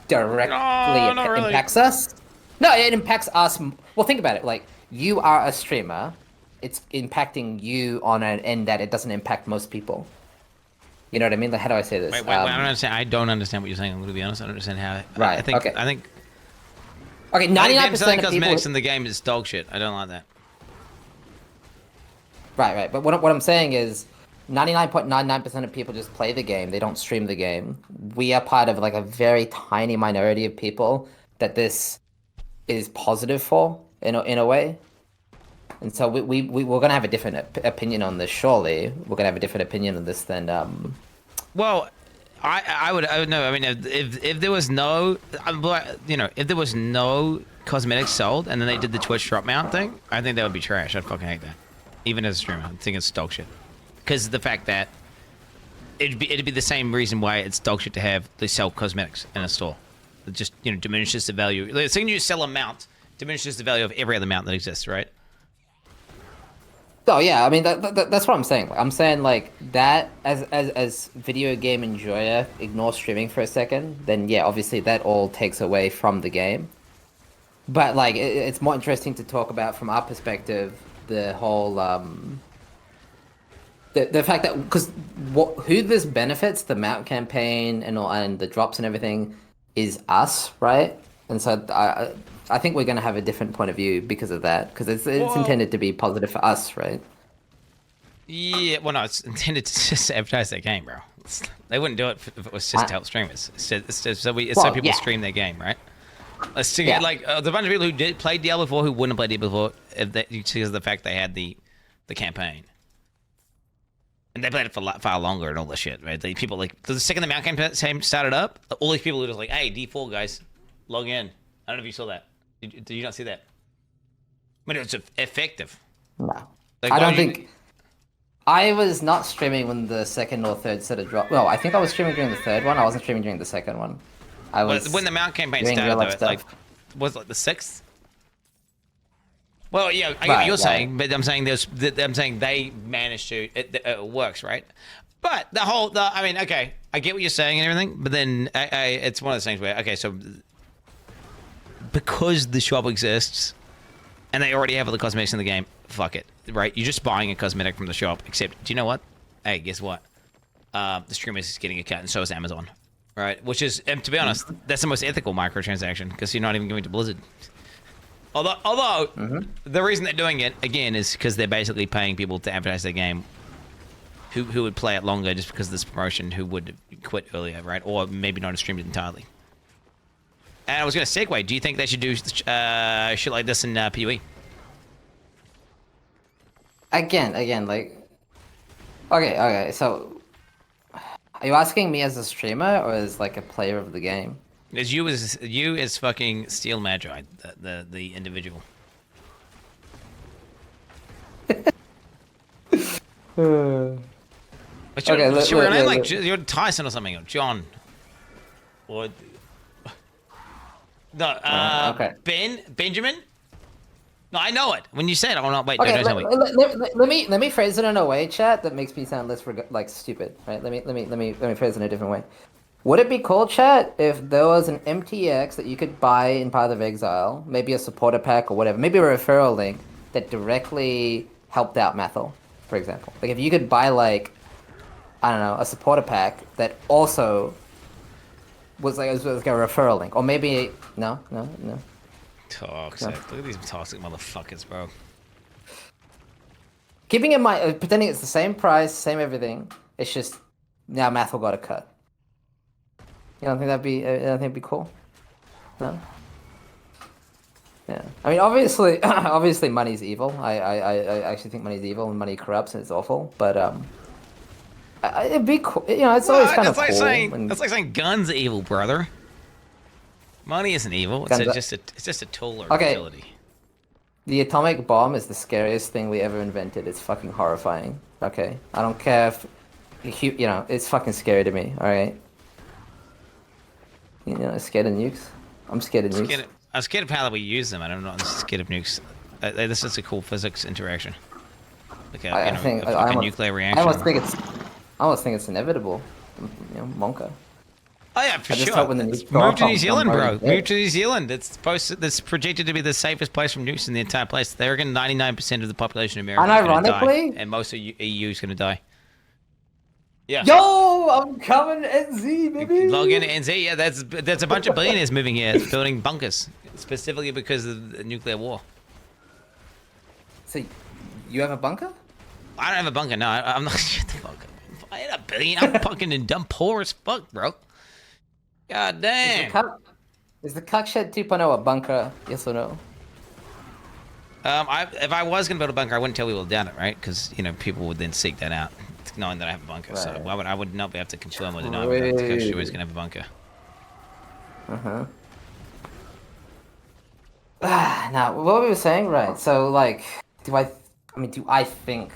[SPEAKER 3] directly impacts us. No, it impacts us. Well, think about it. Like, you are a streamer. It's impacting you on an end that it doesn't impact most people. You know what I mean? Like, how do I say this?
[SPEAKER 9] Wait, I don't understand what you're saying. I'm going to be honest. I don't understand how.
[SPEAKER 3] Right.
[SPEAKER 9] I think.
[SPEAKER 3] Okay.
[SPEAKER 9] I think
[SPEAKER 3] 99%
[SPEAKER 9] selling
[SPEAKER 3] of
[SPEAKER 9] cosmetics
[SPEAKER 3] people.
[SPEAKER 9] in the game is dog shit. I don't like that.
[SPEAKER 3] Right. But what I'm saying is, 99.99% of people just play the game. They don't stream the game. We are part of like a very tiny minority of people that this is positive for in a way. And so we're gonna have a different opinion on this. Surely we're gonna have a different opinion on this than.
[SPEAKER 9] Well, I would know. I mean, if there was no, if there was no cosmetics sold, and then they did the Twitch drop mount thing, I think that would be trash. I'd fucking hate that. Even as a streamer, I think it's dog shit. Because of the fact that it'd be the same reason why it's dog shit to have they sell cosmetics in a store. It just diminishes the value. Like, saying you sell a mount diminishes the value of every other mount that exists, right?
[SPEAKER 3] Oh yeah, I mean that's what I'm saying. I'm saying like that as video game enjoyer, ignore streaming for a second. Then yeah, obviously that all takes away from the game. But like it's more interesting to talk about from our perspective the whole the fact that because who this benefits the mount campaign and the drops and everything is us, right? And so I think we're going to have a different point of view because of that, because it's intended to be positive for us, right?
[SPEAKER 9] Yeah, well, no, it's intended to just advertise their game, bro. They wouldn't do it if it was just to help streamers. So people stream their game, right? Let's see, like the bunch of people who did play Diablo before who wouldn't play Diablo before because of the fact they had the campaign. And they played it for far longer and all this shit, right? People like the second the mount campaign started up, all these people were just like, "Hey, D4 guys, log in." I don't know if you saw that. Did you not see that? I mean, it was effective.
[SPEAKER 3] No.
[SPEAKER 9] Like,
[SPEAKER 3] I don't think... I was not streaming when the second or third set of drop... Well, I think I was streaming during the third one. I wasn't streaming during the second one. I was
[SPEAKER 9] when the mount campaign
[SPEAKER 3] doing
[SPEAKER 9] started,
[SPEAKER 3] real-life
[SPEAKER 9] though, like, was it like the 6th? Well, yeah, I get what you're saying, but I'm saying they managed to... It works, right? But I mean, okay, I get what you're saying and everything, but then it's one of those things where, okay, so... Because the shop exists, and they already have all the cosmetics in the game, fuck it, right? You're just buying a cosmetic from the shop, except, do you know what? Hey, guess what? The streamer is getting a cut, and so is Amazon, right? Which is, to be honest, that's the most ethical microtransaction, because you're not even going to Blizzard. Although the reason they're doing it, again, is because they're basically paying people to advertise their game who would play it longer just because of this promotion, who would quit earlier, right? Or maybe not have streamed it entirely. And I was going to segue. Do you think they should do shit like this in PoE?
[SPEAKER 3] Again, like... Okay, so... Are you asking me as a streamer, or as, like, a player of the game?
[SPEAKER 9] As you as fucking Steelmage, the individual. But you're name like you're Tyson or something, or John. Or... No,
[SPEAKER 3] okay.
[SPEAKER 9] Benjamin? No, I know it. When you said it, I'm not. Wait,
[SPEAKER 3] Okay,
[SPEAKER 9] don't tell me.
[SPEAKER 3] let me phrase it in a way, chat, that makes me sound less like stupid, right? Let me phrase it in a different way. Would it be cool, chat, if there was an MTX that you could buy in Path of Exile, maybe a supporter pack or whatever, maybe a referral link that directly helped out Mathel, for example? Like if you could buy like, I don't know, a supporter pack that also was like a referral link, or maybe no.
[SPEAKER 9] Toxic. Look at these toxic motherfuckers, bro.
[SPEAKER 3] Keeping in mind, pretending it's the same price, same everything. It's just now Mathel got a cut. You don't think that'd be? You don't think it'd be cool? No. Yeah. I mean, obviously, obviously, money's evil. I actually think money's evil and money corrupts and it's awful. But it'd be cool. You know, it's always kind of
[SPEAKER 9] like
[SPEAKER 3] cool.
[SPEAKER 9] That's like saying guns are evil, brother. Money isn't evil. It's just a tool or utility.
[SPEAKER 3] The atomic bomb is the scariest thing we ever invented. It's fucking horrifying. Okay, I don't care if you know, it's fucking scary to me. All right. You know, scared of nukes. I'm scared of nukes.
[SPEAKER 9] I'm scared of how we use them. I'm not scared of nukes. This is a cool physics interaction. Like a nuclear reaction.
[SPEAKER 3] I almost think it's inevitable. You know, Monka.
[SPEAKER 9] Oh yeah, for sure. Move to New Zealand, bro. Move to New Zealand. It's projected to be the safest place from nukes in the entire place. They reckon 99% of the population of America is going to die, and most of EU is going to die. Yeah.
[SPEAKER 3] Yo, I'm coming to NZ, baby.
[SPEAKER 9] Log in to NZ. Yeah, that's a bunch of billionaires moving here, building bunkers, specifically because of the nuclear war.
[SPEAKER 3] So, you have a bunker?
[SPEAKER 9] I don't have a bunker. No, I'm not. Shut the fuck up. I had a billion. I'm fucking dumb, poor as fuck, bro. God damn.
[SPEAKER 3] Is the Cuckshed 2.0 a bunker? Yes or no?
[SPEAKER 9] If I was gonna build a bunker, I wouldn't tell people down it, right? Because you know people would then seek that out, knowing that I have a bunker. Right. So I would not be able to confirm whether or not Cuckshed was gonna have a bunker.
[SPEAKER 3] Now, what we were saying, right? So, like, do I think?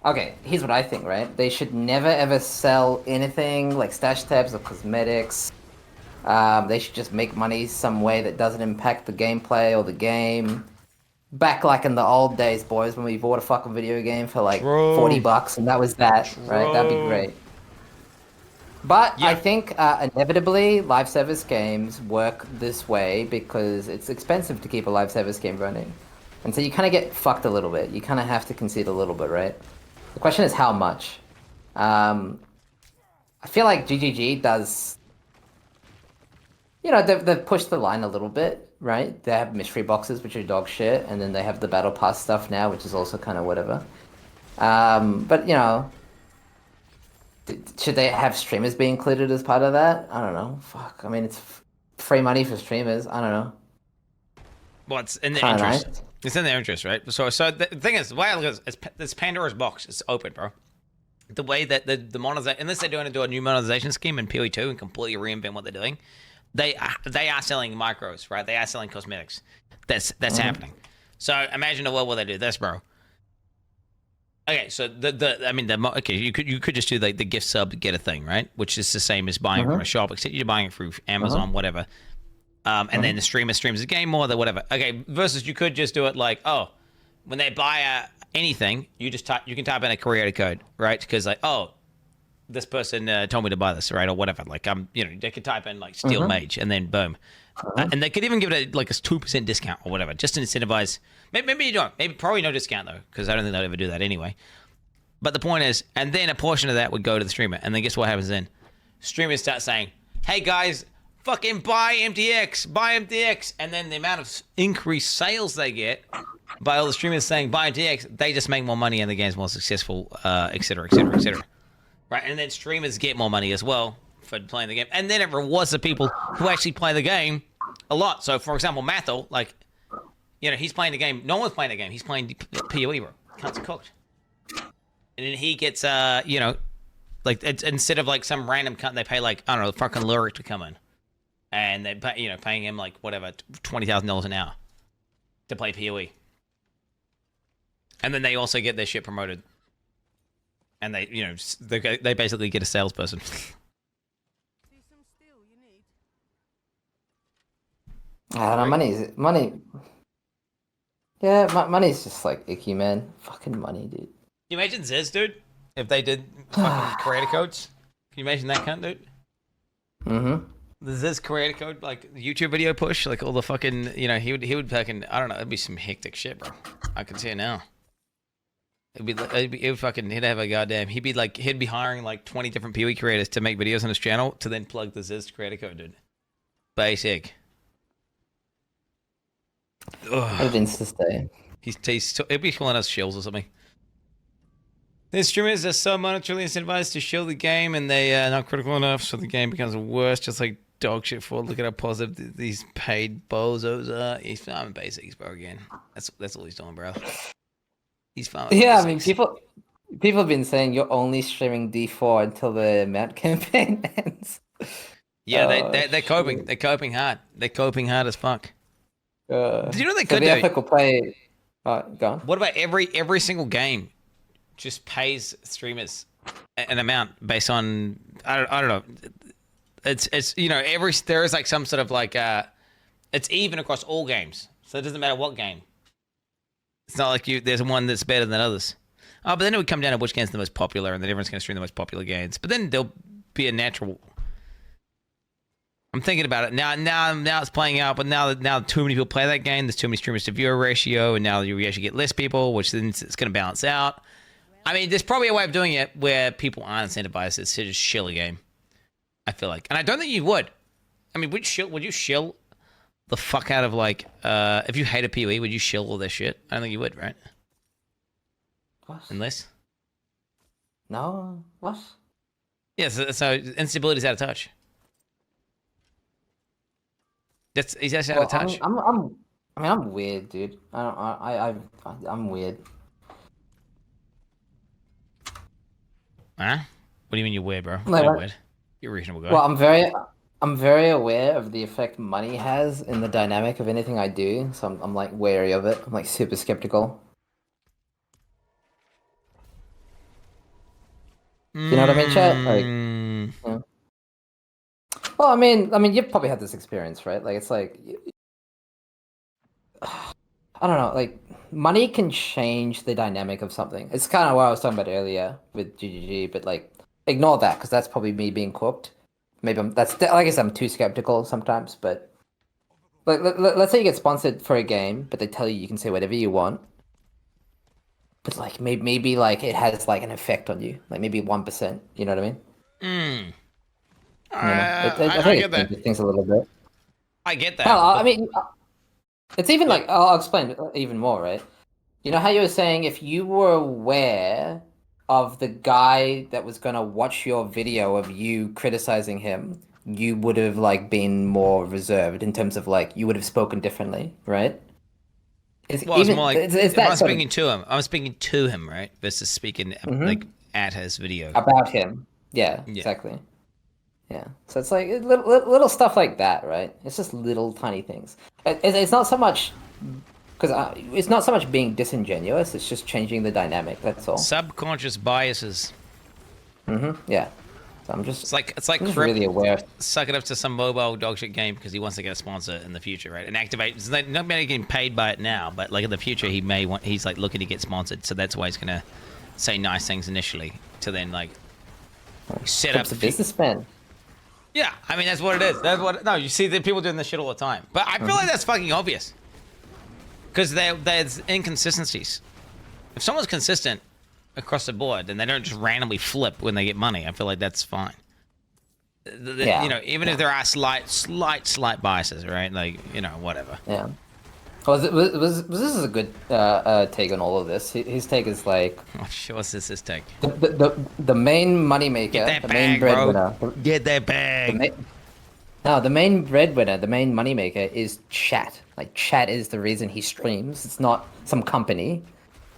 [SPEAKER 3] Okay, here's what I think, right? They should never ever sell anything like stash tabs or cosmetics. They should just make money some way that doesn't impact the gameplay or the game. Back like in the old days, boys, when we bought a fucking video game for like $40 and that was that, right? That'd be great. But yeah. I think inevitably live service games work this way because it's expensive to keep a live service game running. And so you kind of get fucked a little bit. You kind of have to concede a little bit, right? The question is how much. I feel like GGG does... You know, they've pushed the line a little bit, right? They have mystery boxes, which are dog shit, and then they have the Battle Pass stuff now, which is also kind of whatever. But, you know... Should they have streamers be included as part of that? I don't know. Fuck. I mean, it's free money for streamers. I don't know.
[SPEAKER 9] Well, it's in their interest. Nice. It's in their interest, right? So the thing is, the way I look at it, it's Pandora's box. It's open, bro. The way that the monetization, unless they're going to do a new monetization scheme in PoE2 and completely reinvent what they're doing, they are selling micros, right? They are selling cosmetics. That's happening. So imagine a world where they do this, bro. Okay, so you could just do the gift sub get a thing, right? Which is the same as buying from a shop, except you're buying it through Amazon, whatever. And then the streamer streams the game more, whatever. Okay, versus you could just do it like, when they buy anything, you can type in a creator code, right? Because like, this person told me to buy this, right, or whatever. Like they could type in like Steelmage, and then boom, and they could even give it like a 2% discount or whatever, just to incentivize. Maybe you don't. Maybe probably no discount though, because I don't think they'll ever do that anyway. But the point is, and then a portion of that would go to the streamer, and then guess what happens then? Streamers start saying, "Hey guys, fucking buy MTX," and then the amount of increased sales they get by all the streamers saying buy MTX, they just make more money and the game's more successful, et cetera, et cetera, et cetera. Right, and then streamers get more money as well for playing the game, and then it rewards the people who actually play the game a lot. So, for example, Mathel, like, he's playing the game. No one's playing the game. He's playing PoE, bro. Cunt's cooked. And then he gets, like, it's, instead of like some random cunt, they pay like, I don't know, fucking Lyric to come in, and they pay, paying him like whatever $20,000 an hour to play PoE, and then they also get their shit promoted. And they, they basically get a salesperson.
[SPEAKER 3] I don't know, money. Yeah, money's just like icky, man. Fucking money, dude.
[SPEAKER 1] Can you imagine Ziz, dude? If they did fucking creator codes? Can you imagine that cunt, dude?
[SPEAKER 3] Mm-hmm.
[SPEAKER 1] The Ziz creator code, like YouTube video push, like all the fucking, you know, he would fucking, I don't know, it'd be some hectic shit, bro. I can see it now. He'd have a goddamn, he'd be hiring like 20 different PoE creators to make videos on his channel to then plug the Ziz creator code, dude. Basic.
[SPEAKER 3] What did Insta say?
[SPEAKER 1] He'd be calling us shills or something. The streamers are so monetarily incentivized to shill the game, and they are not critical enough, so the game becomes worse, just like dog shit for. Look at how positive these paid bozos are. He's farming basics, bro. Again, that's all he's doing, bro. He's farming.
[SPEAKER 3] Yeah,
[SPEAKER 1] basics.
[SPEAKER 3] I mean, people have been saying you're only streaming D4 until the Mount campaign ends.
[SPEAKER 1] Yeah, they're coping. Shit. They're coping hard. They're coping hard as fuck. Do you know they could do?
[SPEAKER 3] The ethical play. Go on.
[SPEAKER 1] What about every single game just pays streamers an amount based on I don't know. It's you know there is like some sort of like it's even across all games, so it doesn't matter what game. It's not like there's one that's better than others. Oh, but then it would come down to which game's the most popular, and then everyone's going to stream the most popular games. But then there'll be a natural. I'm thinking about it now. It's playing out, but now too many people play that game. There's too many streamers to viewer ratio, and now you actually get less people, which then it's going to balance out. I mean, there's probably a way of doing it where people aren't incentivized to just shill a game. I feel like, and I don't think you would. I mean, would you shill the fuck out of like if you hate a PoE, would you shill all this shit? I don't think you would, right?
[SPEAKER 3] What?
[SPEAKER 1] Unless.
[SPEAKER 3] No. What?
[SPEAKER 1] Yeah. So instability's out of touch. He's actually out of touch.
[SPEAKER 3] I'm weird, dude. I'm weird.
[SPEAKER 1] Huh? What do you mean you're weird, bro?
[SPEAKER 3] Like,
[SPEAKER 1] You're weird. You're a reasonable guy.
[SPEAKER 3] Well, I'm very aware of the effect money has in the dynamic of anything I do, so I'm like wary of it. I'm like super skeptical. You know what I mean, chat? Like, yeah. Well, I mean, you've probably had this experience, right? Like, it's like, I don't know, like, money can change the dynamic of something. It's kind of what I was talking about earlier with GGG, but like, ignore that because that's probably me being cooked. Maybe I guess I'm too skeptical sometimes, but like, let's say you get sponsored for a game, but they tell you can say whatever you want. But like, maybe like it has like an effect on you, like maybe 1%. You know what I mean?
[SPEAKER 1] I get that.
[SPEAKER 3] Things a little bit.
[SPEAKER 1] I get that.
[SPEAKER 3] Hell, I mean, it's even like I'll explain even more, right? You know how you were saying if you were aware of the guy that was gonna watch your video of you criticizing him, you would have like been more reserved in terms of like you would have spoken differently, right?
[SPEAKER 1] It's more like if I'm speaking to him. I'm speaking to him, right? Versus speaking like at his video
[SPEAKER 3] about him. Yeah, exactly. Yeah, so it's like little stuff like that, right? It's just little tiny things. It's not so much because it's not so much being disingenuous. It's just changing the dynamic. That's all.
[SPEAKER 1] Subconscious biases.
[SPEAKER 3] Yeah. So I'm just.
[SPEAKER 1] It's like
[SPEAKER 3] just really aware.
[SPEAKER 1] Suck it up to some mobile dogshit game because he wants to get a sponsor in the future, right? And activate. It's not maybe getting paid by it now, but like in the future he may want. He's like looking to get sponsored, so that's why he's gonna say nice things initially to then like set up
[SPEAKER 3] the businessman.
[SPEAKER 1] Yeah, I mean that's what it is. That's what. No, you see the people doing this shit all the time, but I feel like that's fucking obvious because there's inconsistencies. If someone's consistent across the board, then they don't just randomly flip when they get money. I feel like that's fine. You know, even if there are slight biases, right? Like, you know, whatever.
[SPEAKER 3] Yeah. Was this is a good take on all of this? His take is like.
[SPEAKER 1] Oh, shit, what's his take?
[SPEAKER 3] The main moneymaker,
[SPEAKER 1] Get that
[SPEAKER 3] the
[SPEAKER 1] bag,
[SPEAKER 3] main breadwinner.
[SPEAKER 1] Get that bag.
[SPEAKER 3] The main breadwinner, the main moneymaker is chat. Like chat is the reason he streams. It's not some company,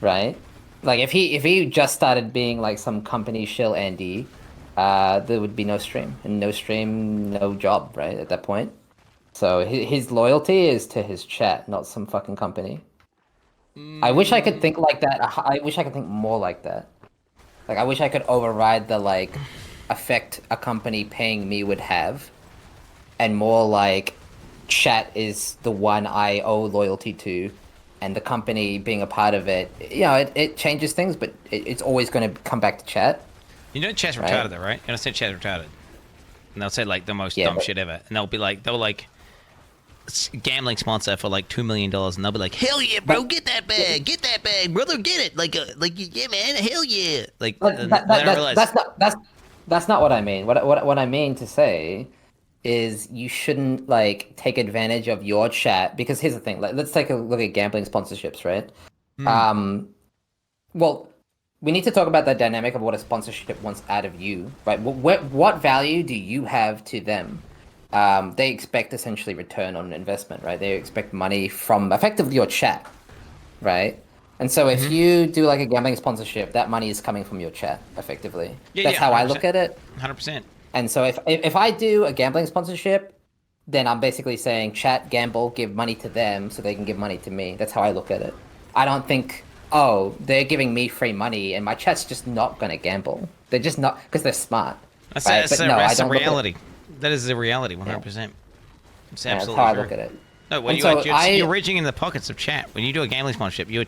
[SPEAKER 3] right? Like if he just started being like some company shill Andy, there would be no stream and no stream, no job, right? At that point. So his loyalty is to his chat, not some fucking company. I wish I could think like that. I wish I could think more like that. Like I wish I could override the like effect a company paying me would have, and more like chat is the one I owe loyalty to, and the company being a part of it, it changes things, but it's always going to come back to chat.
[SPEAKER 9] You know chat's retarded though, right? You understand chat's retarded? And they'll say like the most dumb shit ever. And they'll like gambling sponsor for like $2 million, and they'll be like, hell yeah, bro, get that bag, brother, get it. Like yeah, man, hell yeah. Like
[SPEAKER 3] that's not what I mean. What I mean to say is you shouldn't like take advantage of your chat, because here's the thing. Like, let's take a look at gambling sponsorships, right? Well, we need to talk about the dynamic of what a sponsorship wants out of you, right? What value do you have to them? They expect essentially return on investment, right? They expect money from effectively your chat, right? And so if you do like a gambling sponsorship, that money is coming from your chat, effectively. That's how I look at it.
[SPEAKER 9] 100%.
[SPEAKER 3] And so if I do a gambling sponsorship, then I'm basically saying chat, gamble, give money to them so they can give money to me. That's how I look at it. I don't think, oh, they're giving me free money and my chat's just not going to gamble. They're just not, because they're smart.
[SPEAKER 9] That's the reality. That is the reality, 100%. It's absolutely
[SPEAKER 3] that's how I
[SPEAKER 9] true.
[SPEAKER 3] look at it.
[SPEAKER 9] No, you're reaching in the pockets of chat. When you do a gambling sponsorship, you're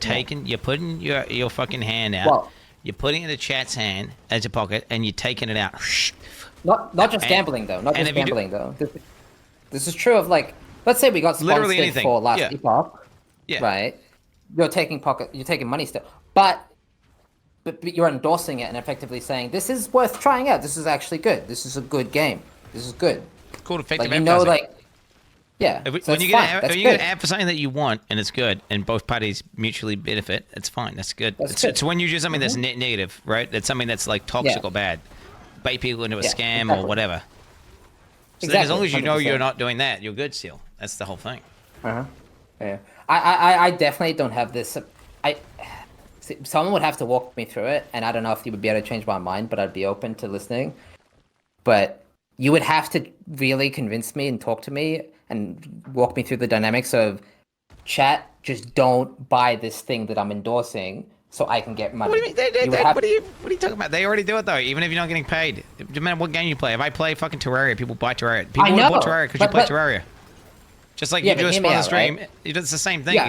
[SPEAKER 9] putting your fucking hand out.
[SPEAKER 3] Well,
[SPEAKER 9] you're putting it in the chat's hand as a pocket, and you're taking it out.
[SPEAKER 3] Not just gambling though. Not just gambling though. This is true of like, let's say we got sponsored for last Epoch.
[SPEAKER 9] Yeah.
[SPEAKER 3] Right. You're taking money still, but you're endorsing it and effectively saying this is worth trying out. This is actually good. This is a good game. This is good.
[SPEAKER 9] Called effective
[SPEAKER 3] advertising.
[SPEAKER 9] When you get an ad for something that you want and it's good and both parties mutually benefit, it's fine. That's good. It's when you do something that's net negative, right? That's something that's like toxic or bad. Bait people into a scam or whatever. So as long as you know 100%. You're not doing that, you're good still. That's the whole thing.
[SPEAKER 3] Yeah. I definitely don't have this. Someone would have to walk me through it, and I don't know if you would be able to change my mind, but I'd be open to listening. But you would have to really convince me and talk to me and walk me through the dynamics of chat. Just don't buy this thing that I'm endorsing so I can get money.
[SPEAKER 9] What do you mean? What are you talking about? They already do it though, even if you're not getting paid. No matter what game you play. If I play fucking Terraria, people buy Terraria. People would buy Terraria because you play Terraria. Just like you do a sponsor stream, right? It's the same thing.
[SPEAKER 3] Yeah.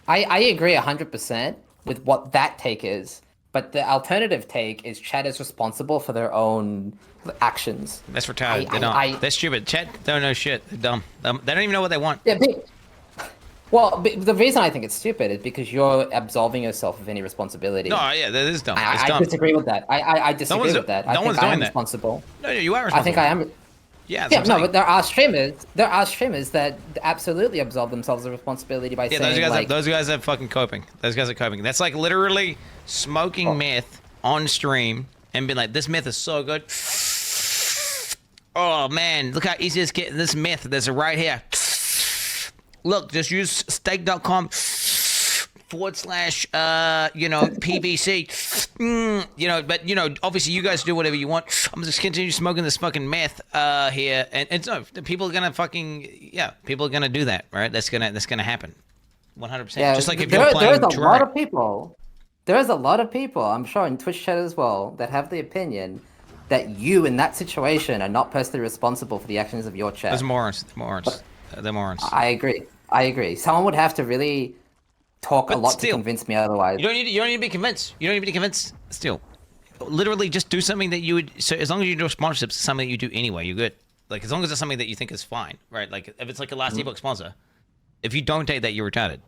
[SPEAKER 3] I agree 100% with what that take is, but the alternative take is chat is responsible for their own actions.
[SPEAKER 9] That's retarded. They're not. They're stupid. Chat don't know shit. They're dumb. They don't even know what they want.
[SPEAKER 3] Yeah, the reason I think it's stupid is because you're absolving yourself of any responsibility.
[SPEAKER 9] No, yeah, that is dumb.
[SPEAKER 3] I disagree with that. I disagree with that.
[SPEAKER 9] No one's doing that.
[SPEAKER 3] Responsible.
[SPEAKER 9] No, you are responsible.
[SPEAKER 3] I think I am.
[SPEAKER 9] Yeah,
[SPEAKER 3] but there are streamers that absolutely absolve themselves of responsibility by saying
[SPEAKER 9] those guys are fucking coping. Those guys are coping. That's like literally smoking meth on stream and being like, this meth is so good. Oh man, look how easy it's getting this meth. There's a right here. Look, just use stake.com / PVC. But obviously you guys do whatever you want. I'm just continue smoking this fucking meth here, and so people are gonna people are gonna do that, right? That's gonna happen, 100%.
[SPEAKER 3] Yeah,
[SPEAKER 9] just like if you're playing
[SPEAKER 3] there's a lot of people. There's a lot of people, I'm sure, in Twitch chat as well, that have the opinion that you in that situation are not personally responsible for the actions of your chat.
[SPEAKER 9] Those morons. They're morons.
[SPEAKER 3] I agree. Someone would have to really talk a lot to convince me otherwise.
[SPEAKER 9] You don't need to be convinced. You don't need to be convinced. Still, literally, just do something that you would. So as long as you do sponsorships, something that you do anyway, you're good. Like as long as it's something that you think is fine, right? Like if it's like a last ebook sponsor, if you don't take that, you're retarded,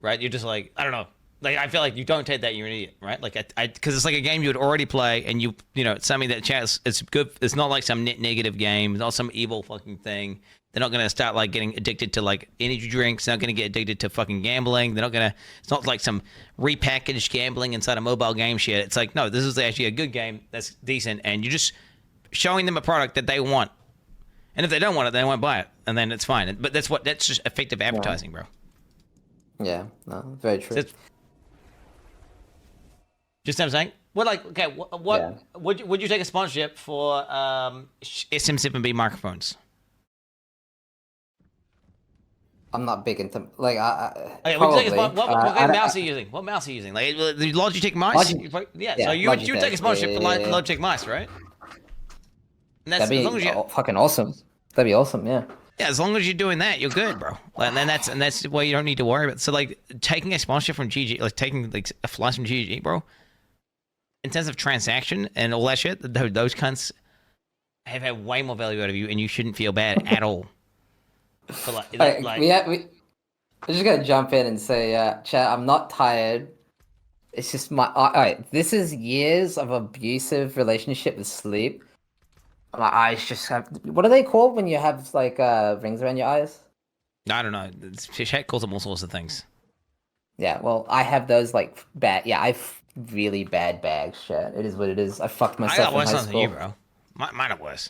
[SPEAKER 9] right? You're just like, I don't know. Like I feel like you don't take that, you're an idiot, right? Like because it's like a game you would already play, and it's something that chat it's good. It's not like some negative game. It's not some evil fucking thing. They're not gonna start like getting addicted to like energy drinks. They're not gonna get addicted to fucking gambling. They're not gonna. It's not like some repackaged gambling inside a mobile game shit. It's like no, this is actually a good game that's decent, and you're just showing them a product that they want. And if they don't want it, they won't buy it, and then it's fine. But that's just effective advertising, bro.
[SPEAKER 3] Yeah, no, very true.
[SPEAKER 9] Just what I'm saying. Would you take a sponsorship for SM7B microphones?
[SPEAKER 3] I'm not big into what
[SPEAKER 9] mouse are you using? What mouse are you using? Like the Logitech mice? So you would take a sponsorship for Logitech mice, right? And that's
[SPEAKER 3] that'd be fucking awesome. That'd be awesome, yeah.
[SPEAKER 9] Yeah, as long as you're doing that, you're good, bro. Like, and that's why you don't need to worry about. So like taking a sponsorship from GG, like taking like a flight from GG, bro. In terms of transaction and all that shit, those cunts have had way more value out of you, and you shouldn't feel bad at all. But
[SPEAKER 3] We I just gotta jump in and say, chat, I'm not tired. It's just alright, this is years of abusive relationship with sleep. My eyes just have, what are they called when you have like rings around your eyes?
[SPEAKER 9] I don't know. Chat calls them all sorts of things.
[SPEAKER 3] Yeah, well, I have those like bad. Yeah, I've really bad bags. Shit, it is what it is. I fucked myself.
[SPEAKER 9] I got
[SPEAKER 3] in
[SPEAKER 9] worse
[SPEAKER 3] high
[SPEAKER 9] than
[SPEAKER 3] school.
[SPEAKER 9] you, bro. Mine are worse.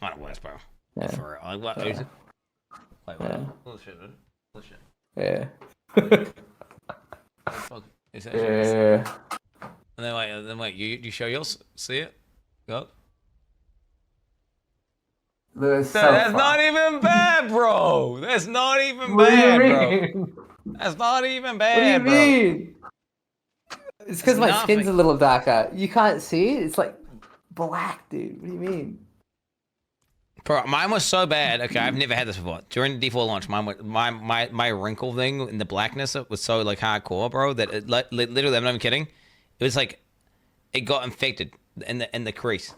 [SPEAKER 9] Mine are worse, bro.
[SPEAKER 3] Yeah.
[SPEAKER 9] For real. Like what? Wait, what?
[SPEAKER 3] Yeah.
[SPEAKER 9] Bullshit, man. Bullshit.
[SPEAKER 3] Yeah.
[SPEAKER 9] Is that
[SPEAKER 3] Yeah.
[SPEAKER 9] And then wait. You show yours? See it? Go.
[SPEAKER 3] That's
[SPEAKER 9] not even bad, bro. That's not even bad, bro. That's not even bad,
[SPEAKER 3] What do you mean? It's because my
[SPEAKER 9] nothing.
[SPEAKER 3] skin's a little darker. You can't see it. It's like black, dude. What do you mean?
[SPEAKER 9] Bro, mine was so bad. Okay, I've never had this before. During the D4 launch, mine was, my wrinkle thing in the blackness was so like hardcore, bro, that it, literally, I'm not even kidding. It was like it got infected in the crease.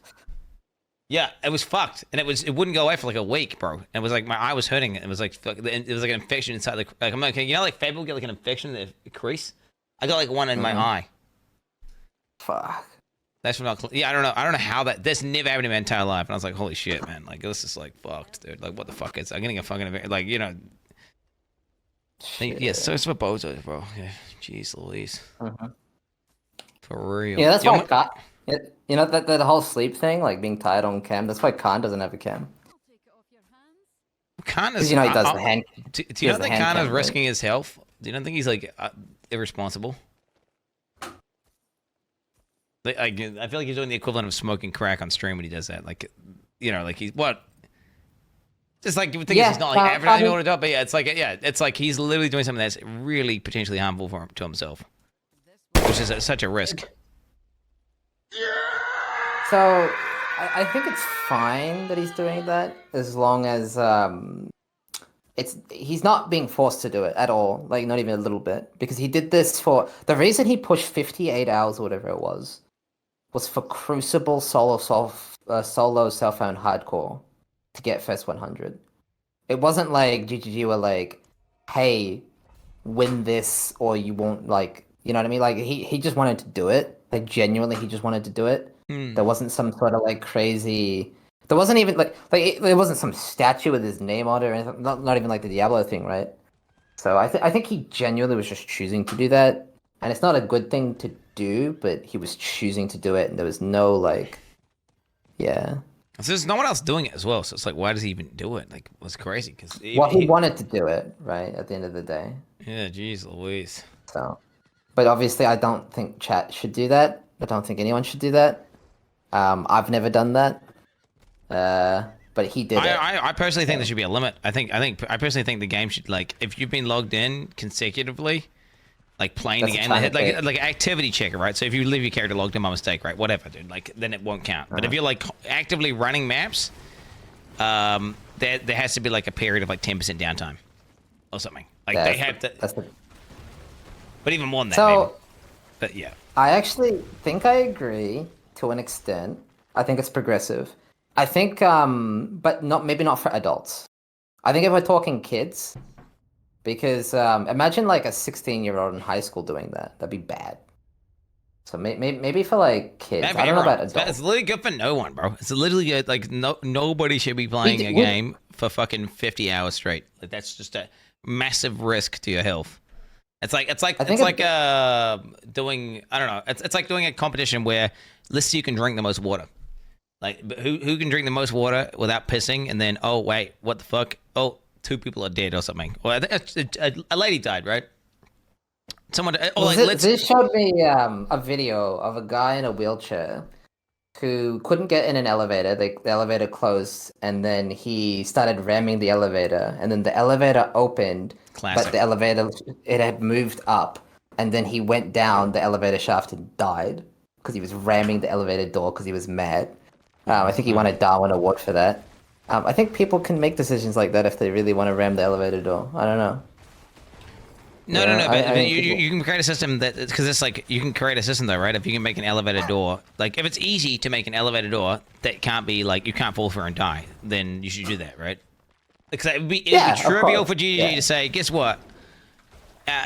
[SPEAKER 9] Yeah, it was fucked, and it wouldn't go away for like a week, bro. And it was like my eye was hurting. It was like it was like an infection inside the like I'm not kidding. You know, like Fable get like an infection in the crease. I got like one in my eye.
[SPEAKER 3] Fuck.
[SPEAKER 9] That's what I don't know how this never happened in my entire life. And I was like, holy shit, man. Like, this is like fucked, dude. Like, what the fuck is I'm getting a fucking, like, you know.
[SPEAKER 3] Shit.
[SPEAKER 9] Yeah, so it's what bozos, bro. Yeah, jeez Louise. For real.
[SPEAKER 3] Yeah, that's why you know that whole sleep thing, like being tired on cam. That's why Khan doesn't have a cam.
[SPEAKER 9] Khan is,
[SPEAKER 3] Because you know he does the hand.
[SPEAKER 9] Do you not think Khan is
[SPEAKER 3] cam,
[SPEAKER 9] risking his health? Do you not think he's like irresponsible? Like, I feel like he's doing the equivalent of smoking crack on stream when he does that. Like, you know, like he's what? Just like you would think he's not like advertising able to do it, but it's like he's literally doing something that's really potentially harmful to himself, which is such a risk.
[SPEAKER 3] So I think it's fine that he's doing that as long as he's not being forced to do it at all, like not even a little bit, because he did this for the reason he pushed 58 hours or whatever it was for Crucible solo cell phone hardcore to get first 100. It wasn't like GGG were like, hey, win this or you won't, like, you know what I mean? Like he just wanted to do it. Like genuinely he just wanted to do it. There wasn't some sort of like crazy. There wasn't even there wasn't some statue with his name on it or anything. Not even like the Diablo thing, right? So I think he genuinely was just choosing to do that, and it's not a good thing to do, but he was choosing to do it, and there was no like, yeah.
[SPEAKER 9] So there's no one else doing it as well. So it's like, why does he even do it? Like, it was crazy because
[SPEAKER 3] he wanted to do it, right? At the end of the day.
[SPEAKER 9] Yeah, jeez Louise.
[SPEAKER 3] So, but obviously, I don't think chat should do that. I don't think anyone should do that. I've never done that. But he did it.
[SPEAKER 9] I personally think there should be a limit. I personally think the game should, like, if you've been logged in consecutively, like playing the game, like an activity checker, right? So if you leave your character logged in by mistake, right, whatever, dude, like then it won't count. But if you're like actively running maps, there has to be like a period of like 10% downtime or something. Like they have to. But even more than that, maybe. But yeah.
[SPEAKER 3] I actually think I agree to an extent. I think it's progressive. I think, but maybe not for adults. I think if we're talking kids, because imagine like a 16-year-old in high school doing that. That'd be bad. So maybe for like kids. I don't know about adults.
[SPEAKER 9] It's literally good for no one, bro. It's literally good. Like nobody should be playing a game for fucking 50 hours straight. Like that's just a massive risk to your health. It's like doing, I don't know. It's like doing a competition where let's see who can drink the most water. Like who can drink the most water without pissing, and then oh wait, what the fuck? Oh, 2 people are dead or something. Or a lady died, right? Someone.
[SPEAKER 3] This showed me a video of a guy in a wheelchair who couldn't get in an elevator. The elevator closed, and then he started ramming the elevator, and then the elevator opened.
[SPEAKER 9] Classic.
[SPEAKER 3] But the elevator, it had moved up, and then he went down the elevator shaft and died because he was ramming the elevator door because he was mad. I think he won a Darwin Award for that. I think people can make decisions like that if they really want to ram the elevator door. I don't know.
[SPEAKER 9] No,
[SPEAKER 3] Yeah,
[SPEAKER 9] no, no.
[SPEAKER 3] I
[SPEAKER 9] But
[SPEAKER 3] think
[SPEAKER 9] you can create a system that because it's like you can create a system though, right? If you can make an elevator door, like if it's easy to make an elevator door that can't be like you can't fall through and die, then you should do that, right? Because it'd be trivial for GGG to say, guess what?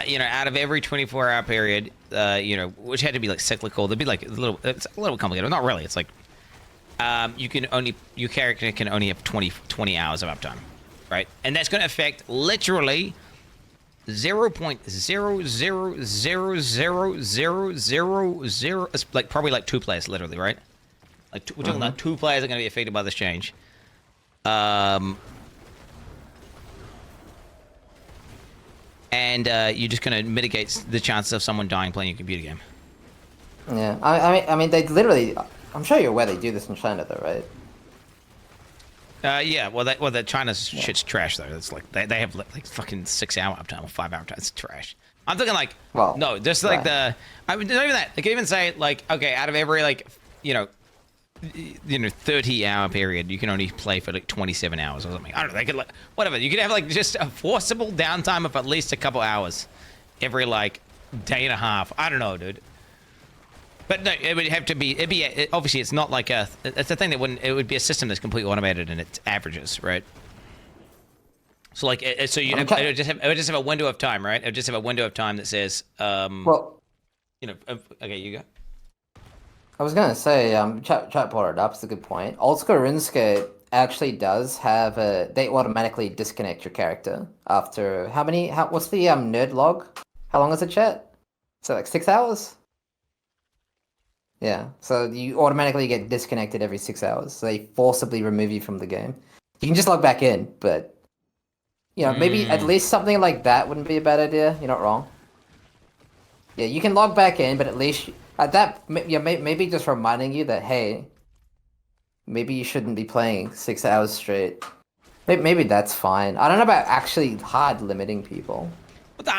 [SPEAKER 9] You know, out of every 24-hour period, you know, which had to be like cyclical, there'd be like it's a little complicated. Not really. It's like your character can only have 20 hours of uptime, right? And that's going to affect literally 0.0000000. It's like probably like 2 players, literally, right? Like we're talking about 2 players are going to be affected by this change. And you're just going to mitigate the chances of someone dying playing a computer game.
[SPEAKER 3] Yeah, I mean, they literally. I'm sure you're aware they do this in China, though, right?
[SPEAKER 9] Yeah, well, the China's shit's trash though. It's like they have like fucking 6-hour uptime or 5-hour uptime. It's trash. I'm thinking like,
[SPEAKER 3] well,
[SPEAKER 9] no, just like I mean, not even that. They can even say like, okay, out of every like, 30-hour period, you can only play for like 27 hours or something. I don't know. They could like whatever. You could have like just a forcible downtime of at least a couple hours every like day and a half. I don't know, dude. But no, it would have to be. Obviously, it's not like a. It's a thing that wouldn't. It would be a system that's completely automated and it averages, right? So like, so you have, it would just have a window of time, right? It would just have a window of time that says,
[SPEAKER 3] well,
[SPEAKER 9] okay, you go.
[SPEAKER 3] I was gonna say, chat brought it up. It's a good point. Old school RuneScape actually does have they automatically disconnect your character after how many? What's the nerd log? How long is it, chat? So like 6 hours. Yeah, so you automatically get disconnected every 6 hours. So they forcibly remove you from the game. You can just log back in, but maybe at least something like that wouldn't be a bad idea. You're not wrong. Yeah, you can log back in, but at least at that, maybe just reminding you that hey, maybe you shouldn't be playing 6 hours straight. Maybe that's fine. I don't know about actually hard limiting people.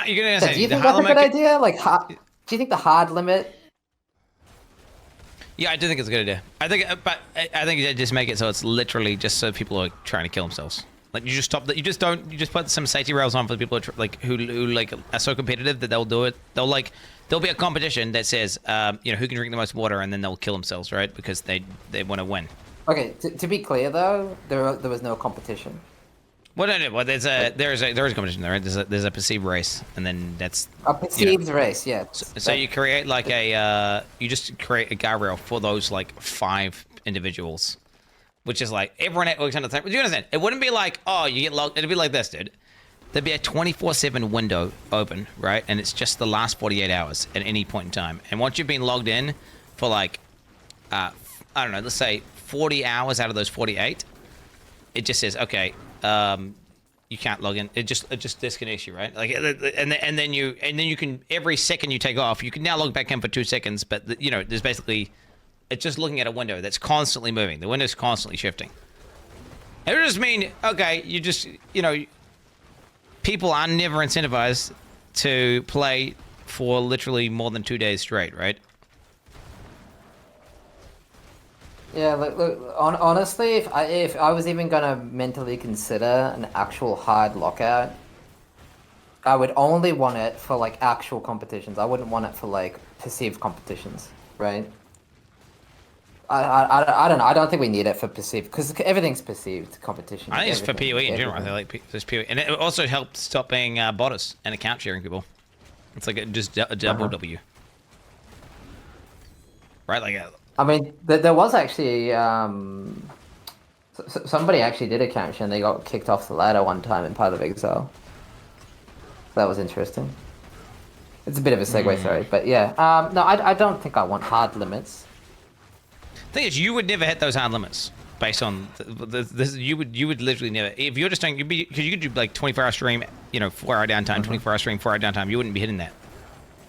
[SPEAKER 9] You're gonna say,
[SPEAKER 3] do you think that's a good idea? Like, do you think the hard limit?
[SPEAKER 9] Yeah, I do think it's a good idea. I think they just make it so it's literally just so people are trying to kill themselves. Like you just stop that. You just put some safety rails on for the people who are so competitive that they'll do it. There'll be a competition that says who can drink the most water and then they'll kill themselves, right? Because they want to win.
[SPEAKER 3] Okay, to be clear though, there was no competition.
[SPEAKER 9] Well, no. Well, there is a competition there, right? There's a perceived race, and then that's
[SPEAKER 3] a perceived race, yeah.
[SPEAKER 9] So you create like you just create a guardrail for those like 5 individuals, which is like everyone at works on the time. Do you understand? It wouldn't be like, oh, you get logged. It'd be like this, dude. There'd be a 24/7 window open, right? And it's just the last 48 hours at any point in time. And once you've been logged in for like, I don't know, let's say 40 hours out of those 48, it just says, okay. You can't log in. It just disconnects you, right? Like, and then you can every second you take off, you can now log back in for 2 seconds. But there's basically, it's just looking at a window that's constantly moving. The window's constantly shifting. It would just mean, okay, you just people are never incentivized to play for literally more than 2 days straight, right?
[SPEAKER 3] Yeah, look, honestly, if I was even gonna mentally consider an actual hard lockout, I would only want it for like actual competitions. I wouldn't want it for like perceived competitions, right? I don't know. I don't think we need it for perceived because everything's perceived competition.
[SPEAKER 9] I think it's for PoE in general. I like this PoE, and it also helps stop being botters and account sharing people. It's like just a double W, right? Like.
[SPEAKER 3] I mean, there was actually somebody actually did account share and they got kicked off the ladder one time in Path of Exile. That was interesting. It's a bit of a segue, sorry, but yeah. No, I don't think I want hard limits.
[SPEAKER 9] The thing is, you would never hit those hard limits based on this. You would literally never. If you're just doing, because you could do like 24-hour stream, 4-hour downtime, 24-hour stream, 4-hour downtime. You wouldn't be hitting that.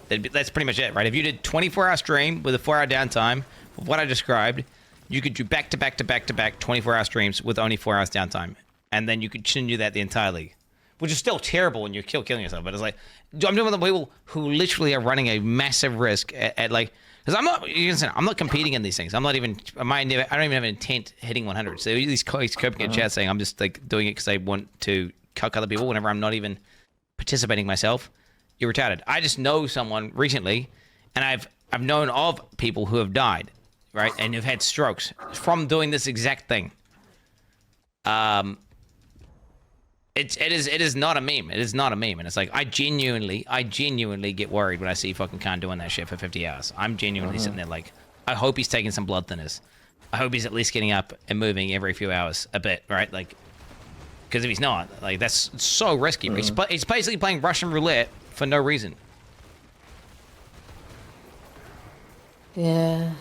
[SPEAKER 9] That's pretty much it, right? If you did 24-hour stream with a 4-hour downtime, with what I described, you could do back to back 24-hour streams with only 4 hours downtime, and then you could continue that the entire league. which is still terrible when you're killing yourself. But it's like I'm doing with the people who literally are running a massive risk at like. Because I'm not competing in these things. I don't even have an intent hitting 100. So he's coping in chat saying I'm just like doing it because I want to cuck other people whenever I'm not even participating myself. You're retarded. I just know someone recently, and I've known of people who have died, right, and have had strokes from doing this exact thing. It is not a meme. It is not a meme, and it's like I genuinely get worried when I see fucking Khan doing that shit for 50 hours. I'm genuinely sitting there like, I hope he's taking some blood thinners. I hope he's at least getting up and moving every few hours a bit, right? Like, because if he's not, like, that's so risky. He's basically playing Russian roulette for no reason.
[SPEAKER 3] Yeah.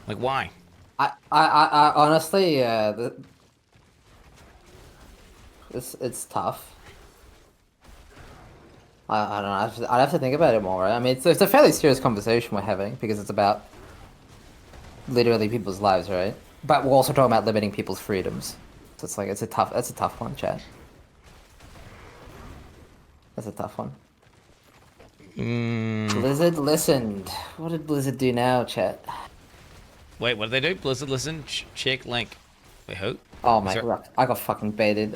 [SPEAKER 9] Like, why?
[SPEAKER 3] I honestly, it's tough. I don't know. I'd have to think about it more. Right? I mean, it's a fairly serious conversation we're having because it's about literally people's lives, right? But we're also talking about limiting people's freedoms. So it's like that's a tough one, Chad. That's a tough one. Blizzard listened. What did Blizzard do now, chat?
[SPEAKER 9] Wait, what did they do? Blizzard listen. Check link. Wait, who?
[SPEAKER 3] Oh my god, I got fucking baited.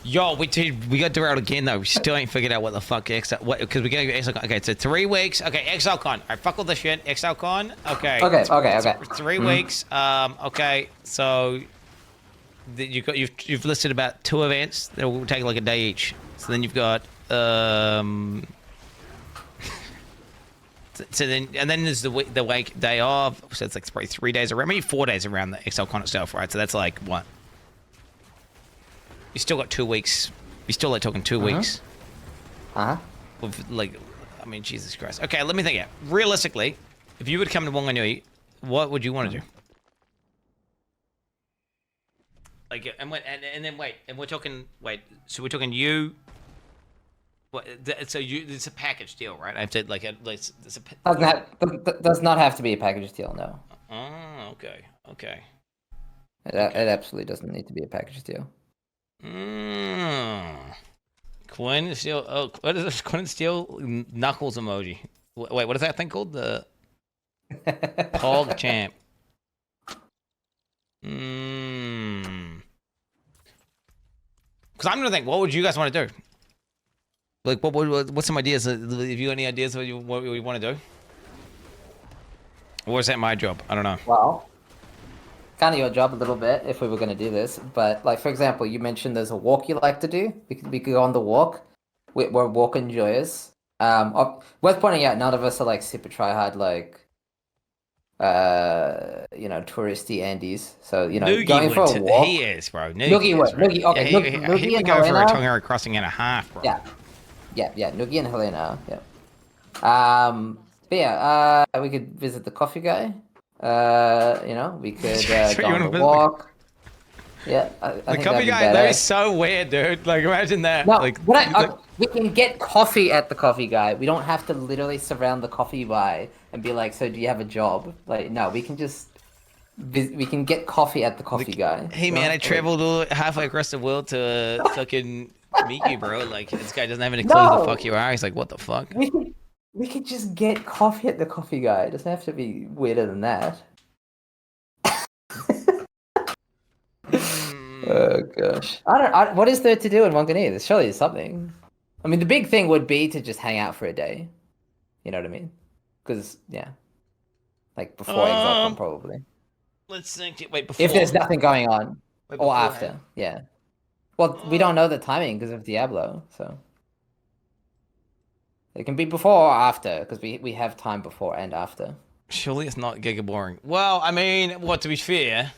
[SPEAKER 9] Yo, we got derailed again though. We still ain't figured out what the fuck because we gotta go Exilecon. Okay, so 3 weeks. Okay, Exilecon. Alright, fuck all this shit. Exilecon. Okay.
[SPEAKER 3] Okay.
[SPEAKER 9] 3 weeks. Okay, so you've listed about 2 events that will take like a day each. So then you've got So then there's the wake day of. So it's like probably 3 days around, maybe 4 days around the Exilecon itself, right? So that's like what? You still got 2 weeks. You still like talking 2 weeks. With like, I mean, Jesus Christ. Okay, let me think it. Realistically, if you would come to Wanganui, what would you want to do? Like, and we're talking. Wait, so we're talking you. What? So it's a package deal, right? I have to like.
[SPEAKER 3] Does not have to be a package deal, no.
[SPEAKER 9] Oh, okay.
[SPEAKER 3] It absolutely doesn't need to be a package deal.
[SPEAKER 9] Quin is still. Oh, what is this? Quin still knuckles emoji. Wait, what is that thing called? The Pog Champ. Because I'm gonna think, what would you guys want to do? Like, what's some ideas? If you got any ideas what you want to do? Or is that my job? I don't know.
[SPEAKER 3] Well, kind of your job a little bit if we were going to do this. But, like, for example, you mentioned there's a walk you like to do. We could go on the walk. We're walk enjoyers. Worth pointing out, none of us are, like, super try-hard, like, touristy Andes. So,
[SPEAKER 9] Noogie
[SPEAKER 3] going for a walk.
[SPEAKER 9] He is, bro.
[SPEAKER 3] Noogie would.
[SPEAKER 9] Right.
[SPEAKER 3] Okay, Noogie
[SPEAKER 9] he would
[SPEAKER 3] and
[SPEAKER 9] go for a
[SPEAKER 3] Helena.
[SPEAKER 9] Tongariro crossing and a half, bro.
[SPEAKER 3] Yeah, Noogie and Helena, yeah. But yeah, we could visit the coffee guy. We could go on the walk. Yeah, I
[SPEAKER 9] the
[SPEAKER 3] think
[SPEAKER 9] coffee guy, that is so weird, dude. Like, imagine that.
[SPEAKER 3] No,
[SPEAKER 9] like,
[SPEAKER 3] we can get coffee at the coffee guy. We don't have to literally surround the coffee guy and be like, so do you have a job? Like, no, we can just... We can get coffee at the coffee guy.
[SPEAKER 9] Hey, man, I traveled halfway across the world to fucking meet you, bro. Like, this guy doesn't have any clue who the fuck you are. He's like, what the fuck?
[SPEAKER 3] We could just get coffee at the coffee guy. It doesn't have to be weirder than that. Oh gosh, what is there to do in Wanganui? There surely is something. I mean, the big thing would be to just hang out for a day. You know what I mean? Because like before Exilecon probably.
[SPEAKER 9] Let's think. Wait, before.
[SPEAKER 3] If there's nothing going on,
[SPEAKER 9] Wait,
[SPEAKER 3] or after, yeah. Well, we don't know the timing because of Diablo, so it can be before or after because we have time before and after.
[SPEAKER 9] Surely it's not giga boring. Well, I mean, to be fair.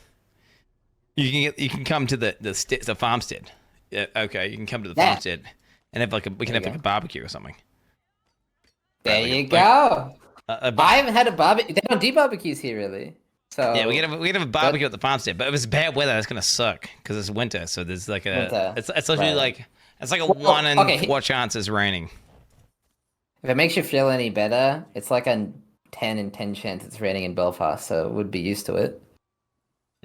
[SPEAKER 9] You can come to the farmstead. Yeah, okay, you can come to the farmstead and have we can have a barbecue or something.
[SPEAKER 3] There you go. I haven't had a barbecue. They don't do barbecues here really. So
[SPEAKER 9] yeah, we can have a barbecue at the farmstead, but if it's bad weather, that's gonna suck because it's winter. So there's like it's literally like it's like a 1 in 4 chance it's raining.
[SPEAKER 3] If it makes you feel any better, it's like a 10 in 10 chance it's raining in Belfast, so we'd be used to it.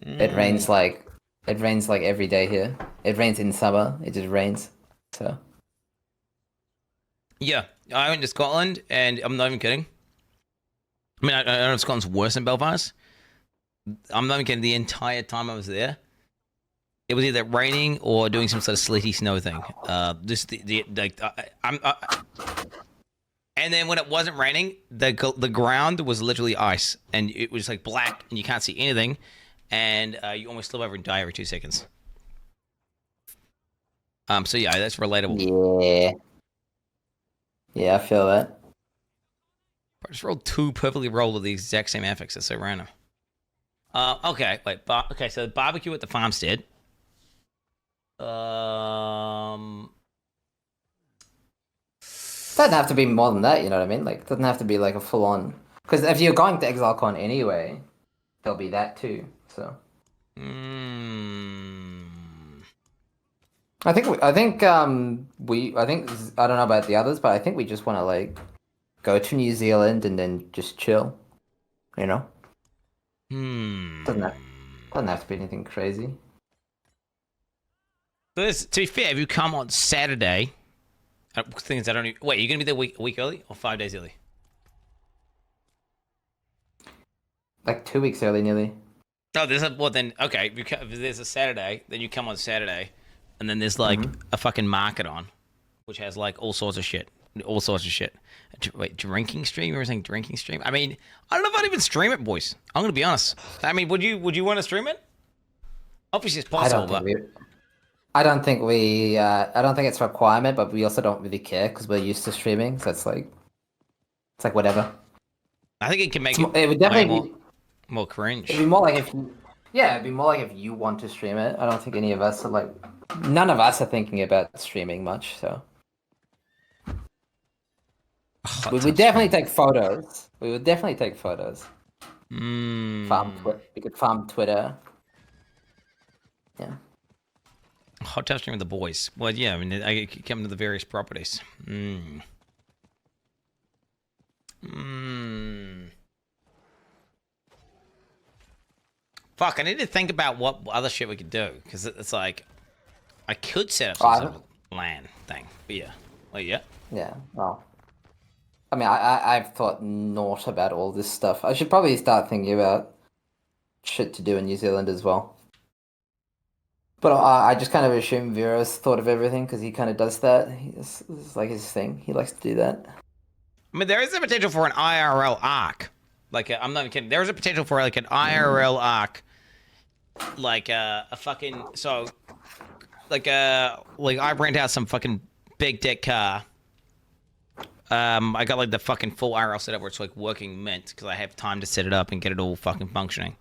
[SPEAKER 3] It rains like It rains like every day here. It rains in summer. It just rains. So.
[SPEAKER 9] Yeah, I went to Scotland, and I'm not even kidding. I mean, I don't know if Scotland's worse than Belfast. I'm not even kidding. The entire time I was there, it was either raining or doing some sort of sleety snow thing. And then when it wasn't raining, the ground was literally ice, and it was like black, and you can't see anything, and you almost slip over and die every 2 seconds. So yeah, that's relatable.
[SPEAKER 3] Yeah. Yeah, I feel that.
[SPEAKER 9] I just rolled 2 perfectly rolled with the exact same affix. That's so random. Okay, wait. Okay, so barbecue at the farmstead.
[SPEAKER 3] Doesn't have to be more than that, you know what I mean? Like, it doesn't have to be like a full on. Because if you're going to Exilecon anyway, there'll be that too. So. I think I think I don't know about the others, but I think we just want to like go to New Zealand and then just chill. You know. Doesn't have to be anything crazy.
[SPEAKER 9] To be fair, if you come on Saturday, things I don't even, wait, you're gonna be there a week early or 5 days early?
[SPEAKER 3] Like 2 weeks early, nearly.
[SPEAKER 9] Oh, then okay. If there's a Saturday, then you come on Saturday, and then there's like a fucking market on, which has like all sorts of shit. Wait, drinking stream? You were saying drinking stream? I mean, I don't know if I'd even stream it, boys. I'm gonna be honest. I mean, would you want to stream it? Obviously, it's possible,
[SPEAKER 3] I don't think it's a requirement, but we also don't really care because we're used to streaming, so it's like whatever.
[SPEAKER 9] I think it can make
[SPEAKER 3] it would definitely be
[SPEAKER 9] more cringe.
[SPEAKER 3] It'd be more like it'd be more like if you want to stream it. I don't think any of us are like, none of us are thinking about streaming much, so. We would definitely take photos. We would definitely take photos. We could farm Twitter. Yeah.
[SPEAKER 9] Hot tub stream with the boys. Well, yeah, I mean, I come to the various properties. Fuck, I need to think about what other shit we could do, because it's like, I could set up some sort of LAN thing, but yeah. Like, yeah.
[SPEAKER 3] Yeah, well. I mean, I've thought naught about all this stuff. I should probably start thinking about shit to do in New Zealand as well. But I just kind of assume Vero's thought of everything because he kind of does that. It's like his thing. He likes to do that.
[SPEAKER 9] I mean, there is a potential for an IRL arc. Like, I'm not even kidding. There's a potential for like an IRL arc, like a fucking like I rent out some fucking big dick car. I got like the fucking full IRL setup where it's like working mint because I have time to set it up and get it all fucking functioning.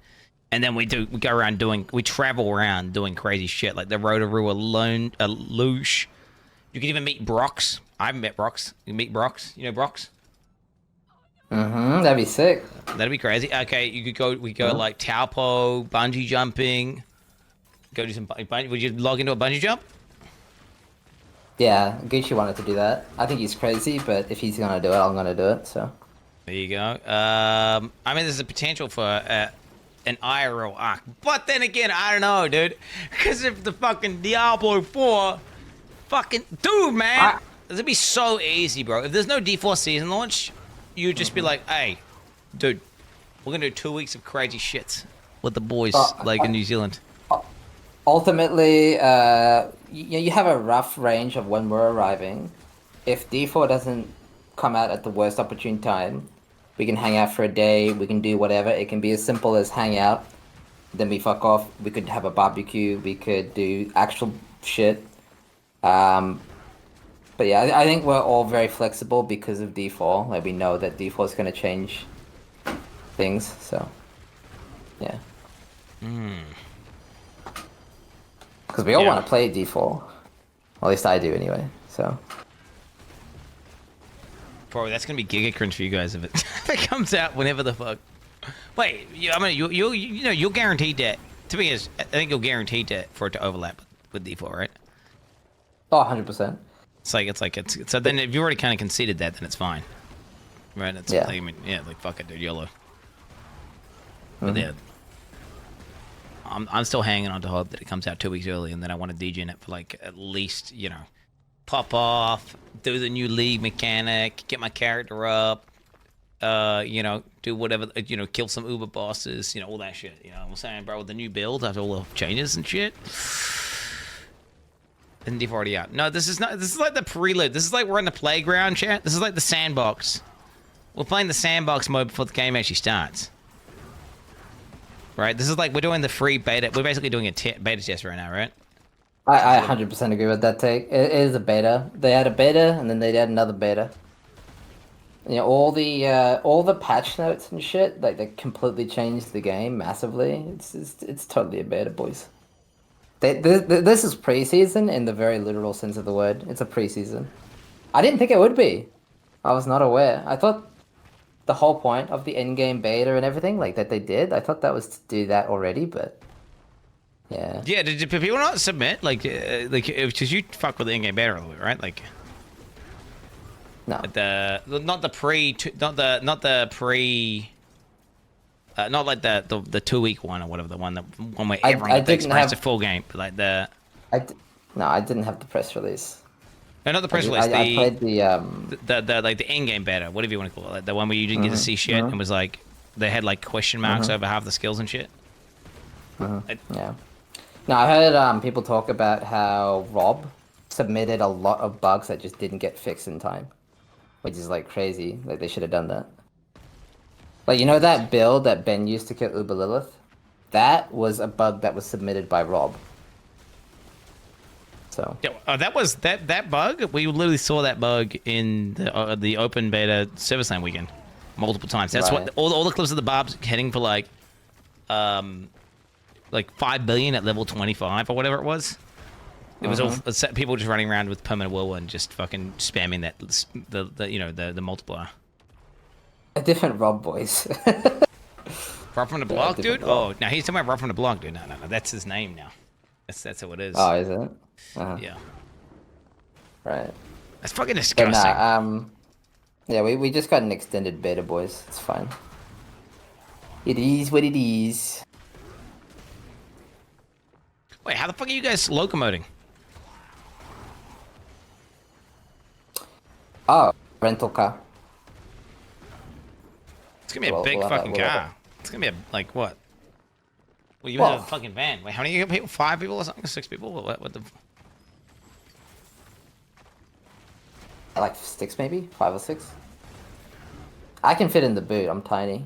[SPEAKER 9] And then we travel around doing crazy shit like the Rotorua Luge. You can even meet Brox. I haven't met Brox. You meet Brox? You know Brox?
[SPEAKER 3] That'd be sick.
[SPEAKER 9] That'd be crazy. Okay, we go like Taupo, bungee jumping. Go do some would you log into a bungee jump?
[SPEAKER 3] Yeah, Gucci wanted to do that. I think he's crazy, but if he's gonna do it, I'm gonna do it, so.
[SPEAKER 9] There you go. I mean, there's a potential for an IRL arc. But then again, I don't know, dude. Because if the fucking Diablo 4 fucking... Dude, man! This would be so easy, bro. If there's no D4 season launch, you'd just be like, hey, dude, we're going to do 2 weeks of crazy shit with the boys, like in New Zealand.
[SPEAKER 3] Ultimately, you have a rough range of when we're arriving. If D4 doesn't come out at the worst opportune time, we can hang out for a day, we can do whatever. It can be as simple as hang out, then we fuck off. We could have a barbecue, we could do actual shit. But yeah, I think we're all very flexible because of D4. Like, we know that D4 is going to change things, so yeah. Because we all want to play D4. Or at least I do anyway, so.
[SPEAKER 9] Bro, that's gonna be giga cringe for you guys if it comes out whenever the fuck. Wait, I mean, you'll guarantee that. To me, I think you'll guarantee that for it to overlap with D4, right?
[SPEAKER 3] Oh, 100%.
[SPEAKER 9] It's so then if you already kind of conceded that, then it's fine, right? It's,
[SPEAKER 3] yeah.
[SPEAKER 9] Like, I mean, yeah, like fuck it, dude, YOLO. But yeah, I'm still hanging on to hope that it comes out 2 weeks early, and then I want to degen it for like at least pop off, do the new league mechanic, get my character up, do whatever, kill some Uber bosses, all that shit. You know what I'm saying, bro? With the new build after all the changes and shit. Isn't Div already out? No, this is not. This is like the prelude. This is like we're in the playground, chat. This is like the sandbox. We're playing the sandbox mode before the game actually starts. Right? This is like we're doing the free beta. We're basically doing a beta test right now, right?
[SPEAKER 3] I 100% agree with that take. It is a beta. They had a beta, and then they had another beta. All the patch notes and shit, like they completely changed the game massively. It's totally a beta, boys. This is preseason in the very literal sense of the word. It's a preseason. I didn't think it would be. I was not aware. I thought the whole point of the in-game beta and everything like that they did, I thought that was to do that already, but yeah.
[SPEAKER 9] Yeah, did people not submit because you fuck with the in-game beta a little bit, right? Like
[SPEAKER 3] no.
[SPEAKER 9] Not like the 2 week one or whatever, the one where everyone gets exposed to full game, but like the.
[SPEAKER 3] No, I didn't have the press release.
[SPEAKER 9] No, not the press release.
[SPEAKER 3] I played
[SPEAKER 9] the like the in-game beta, whatever you want to call it, like the one where you didn't get to see shit and was like they had like question marks over half the skills and shit.
[SPEAKER 3] Yeah. No, I heard people talk about how Rob submitted a lot of bugs that just didn't get fixed in time, which is like crazy. Like they should have done that. Like that build that Ben used to kill Uber Lilith, that was a bug that was submitted by Rob. So
[SPEAKER 9] that was that bug. We literally saw that bug in the open beta service line weekend multiple times. That's
[SPEAKER 3] right.
[SPEAKER 9] what all the clips of the Bobs heading for like 5 billion at level 25 or whatever it was. It was all people just running around with permanent whirlwind, just fucking spamming that the multiplier. A
[SPEAKER 3] different Rob voice.
[SPEAKER 9] Rob from the block, dude. Oh, now he's talking about Rob from the block, dude. No, that's his name now. That's how it is.
[SPEAKER 3] Oh, is it?
[SPEAKER 9] Yeah.
[SPEAKER 3] Right.
[SPEAKER 9] That's fucking disgusting.
[SPEAKER 3] But yeah, we just got an extended beta, boys. It's fine. It is what it is.
[SPEAKER 9] Wait, how the fuck are you guys locomoting?
[SPEAKER 3] Oh, rental car.
[SPEAKER 9] It's gonna be a big fucking car. It's gonna be like what? Well, you have a fucking van. Wait, how many people? 5 people or something? 6 people? What the?
[SPEAKER 3] Like 6 maybe? 5 or 6? I can fit in the boot. I'm tiny.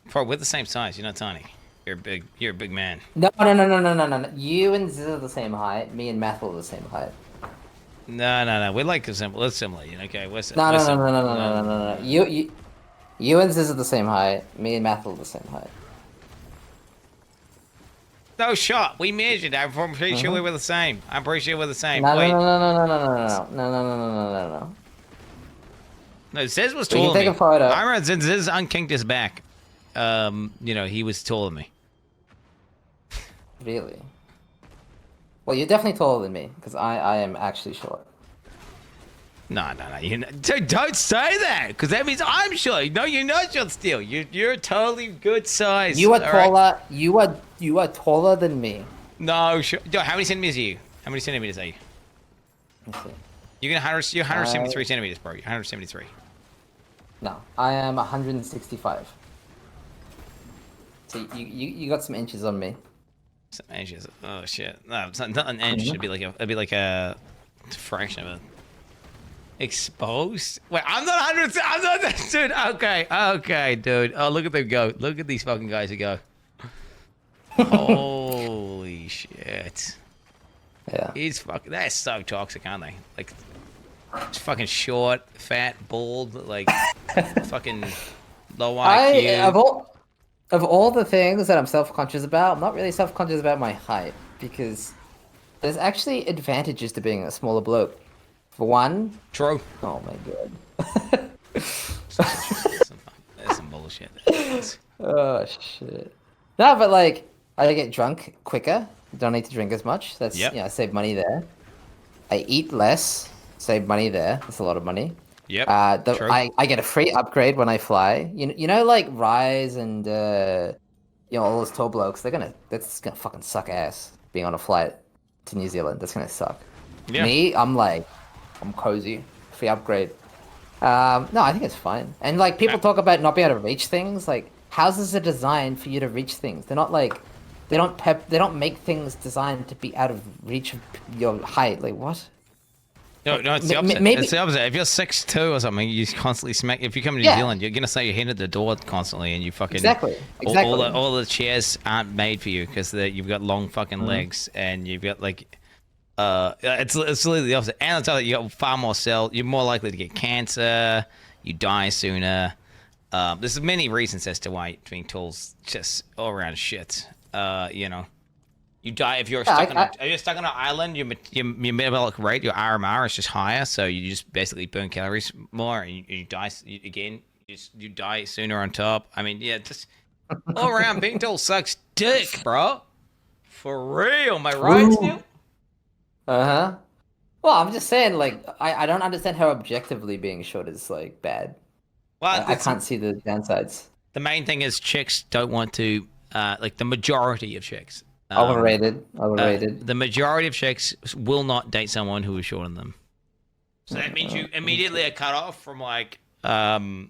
[SPEAKER 9] Bro, we're the same size. You're not tiny. You're big. You're a big man.
[SPEAKER 3] No. You and Ziz are the same height. Me and Math are the same height.
[SPEAKER 9] No. We're like similar. Okay,
[SPEAKER 3] No. You and Ziz are the same height. Me and Math are the same height.
[SPEAKER 9] No shot. We measured. I'm pretty sure we were the same. I'm pretty sure we're the same.
[SPEAKER 3] No.
[SPEAKER 9] No, Ziz was taller than me.
[SPEAKER 3] Take a photo.
[SPEAKER 9] I remember Ziz unkinked his back. He was taller than me.
[SPEAKER 3] Really? Well, you're definitely taller than me, because I am actually short.
[SPEAKER 9] No. Don't say that, because that means I'm short. No, you're not short still. You're a totally good size.
[SPEAKER 3] You are taller. Right? You are taller than me.
[SPEAKER 9] No, sure. Yo, how many centimeters are you? How many centimeters are you?
[SPEAKER 3] Let's see.
[SPEAKER 9] You're 173 centimeters, bro. You're 173.
[SPEAKER 3] No, I am 165. So you got some inches on me.
[SPEAKER 9] Some inches. Oh shit. No, it's not an inch. It'd be like a fraction of a exposed. Wait, I'm not 100. I'm not, dude. Okay, dude. Oh, look at them go. Look at these fucking guys who go. Holy shit.
[SPEAKER 3] Yeah.
[SPEAKER 9] He's fucking. That's so toxic, aren't they? Like, it's fucking short, fat, bald, like fucking low IQ.
[SPEAKER 3] Of all the things that I'm self-conscious about, I'm not really self-conscious about my height, because there's actually advantages to being a smaller bloke. For one...
[SPEAKER 9] True.
[SPEAKER 3] Oh my god.
[SPEAKER 9] That's some bullshit.
[SPEAKER 3] Oh shit. No, but like, I get drunk quicker, don't need to drink as much, that's, I save money there. I eat less, save money there, that's a lot of money.
[SPEAKER 9] Yep.
[SPEAKER 3] I get a free upgrade when I fly. You know, like Rise and all those tall blokes, that's gonna fucking suck ass being on a flight to New Zealand. That's gonna suck.
[SPEAKER 9] Yeah.
[SPEAKER 3] Me, I'm cozy, free upgrade. No, I think it's fine. And like people talk about not being able to reach things. Like houses are designed for you to reach things. They're not like they don't make things designed to be out of reach of your height. Like what?
[SPEAKER 9] No, it's the opposite.
[SPEAKER 3] Maybe...
[SPEAKER 9] It's the opposite. If you're 6'2" or something, you constantly smack. If you come to New Zealand, you're gonna say your head at the door constantly, and you fucking
[SPEAKER 3] exactly.
[SPEAKER 9] All the chairs aren't made for you because you've got long fucking legs, and you've got like it's literally the opposite. And on top of that, you got far more cells. You're more likely to get cancer. You die sooner. There's many reasons as to why being tall's just all around shit. You die if you're stuck on an island. Your metabolic rate, your RMR is just higher, so you just basically burn calories more, and you die again. You die sooner on top. I mean, yeah, just all around being tall sucks dick, bro. For real, am I right, Steel?
[SPEAKER 3] Well, I'm just saying, like, I don't understand how objectively being short is like bad. Well, I can't see the downsides.
[SPEAKER 9] The main thing is chicks don't want to, like the majority of chicks.
[SPEAKER 3] Overrated.
[SPEAKER 9] The majority of chicks will not date someone who is shorter than them. So that means you immediately are cut off from like, well,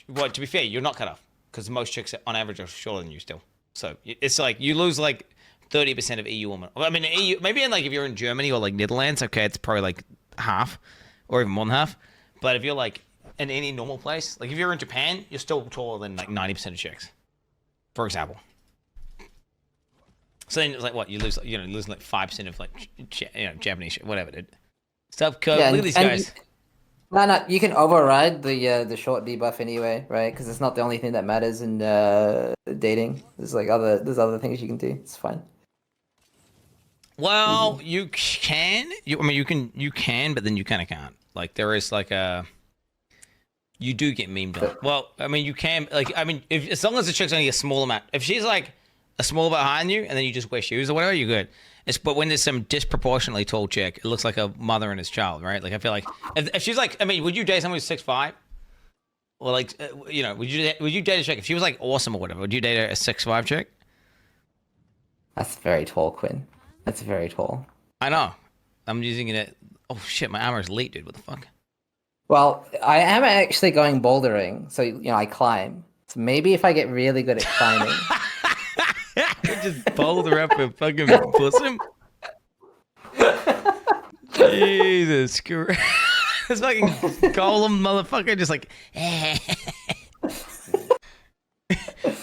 [SPEAKER 9] to be fair, you're not cut off because most chicks on average are shorter than you still. So it's like you lose like 30% of EU women. I mean, EU, maybe if you're in Germany or like Netherlands, okay, it's probably like half or even more than half. But if you're like in any normal place, like if you're in Japan, you're still taller than like 90% of chicks, for example. So then it's like what you lose like 5% of like Japanese shit, whatever, dude. Stop code. Look at these guys.
[SPEAKER 3] No, you can override the short debuff anyway, right? Because it's not the only thing that matters in dating. There's other things you can do. It's fine.
[SPEAKER 9] Well, you can. You can, but then you kind of can't. Like there is like you do get memed on. Well, I mean, you can as long as the chick's only a small amount. If she's like a small bit higher than you, and then you just wear shoes or whatever, you're good. But when there's some disproportionately tall chick, it looks like a mother and his child, right? Like I feel like if she's like, I mean, would you date someone who's 6'5"? Or like, would you date a chick if she was like awesome or whatever? Would you date a 6'5" chick?
[SPEAKER 3] That's very tall, Quinn. That's very tall.
[SPEAKER 9] I know. I'm using it. Oh shit, my armor is elite, dude. What the fuck?
[SPEAKER 3] Well, I am actually going bouldering, so I climb. So maybe if I get really good at climbing.
[SPEAKER 9] Just boulder up and fucking puss him. Jesus Christ. This fucking golem motherfucker just like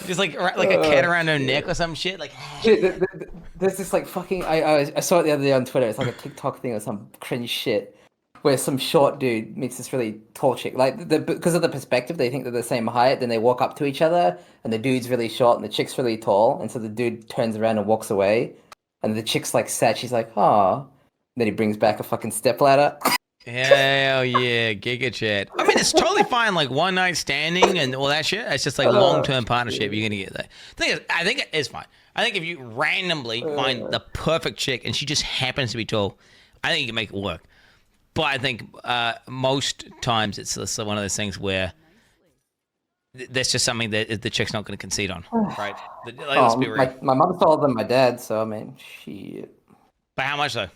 [SPEAKER 9] just like a cat around her neck or some shit. Like
[SPEAKER 3] there's this like fucking I saw it the other day on Twitter. It's like a TikTok thing or some cringe shit where some short dude meets this really tall chick. Like because of the perspective, they think they're the same height. Then they walk up to each other, and the dude's really short and the chick's really tall. And so the dude turns around and walks away, and the chick's like sad. She's like, "Aw." Then he brings back a fucking stepladder.
[SPEAKER 9] Hell yeah, Giga Chat. I mean, it's totally fine, like one night standing and all that shit. It's just like long-term partnership. You're gonna get that. I think it is fine. I think if you randomly find the perfect chick and she just happens to be tall, I think you can make it work. But I think most times it's one of those things where there's just something that the chick's not going to concede on, right? Let's be real.
[SPEAKER 3] My mother's taller than my dad, so I mean, shit.
[SPEAKER 9] By how much though?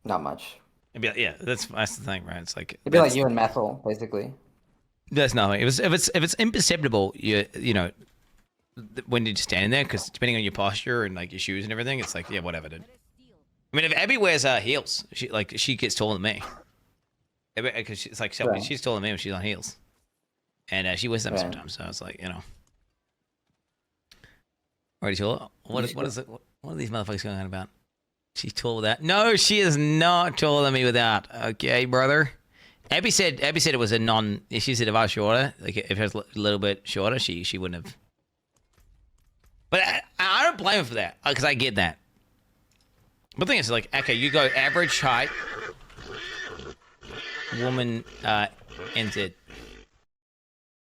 [SPEAKER 3] Not much.
[SPEAKER 9] Yeah, that's the thing, right? It's like
[SPEAKER 3] it'd be like you and Methel, basically.
[SPEAKER 9] There's nothing. If it's imperceptible, you know, when you're standing there, because depending on your posture and like your shoes and everything, it's like yeah, whatever, dude. I mean, if Abby wears heels, she gets taller than me. Because she's like she's taller than me when she's on heels, and she wears them sometimes. So it's like already taller. What are these motherfuckers going on about? She's tall without. No, she is not taller than me without. Okay, brother. Abby said it was a non. She said if I was shorter, like if I was a little bit shorter, she wouldn't have. But I don't blame her for that because I get that. But the thing is, like, okay, you go average height, woman ends at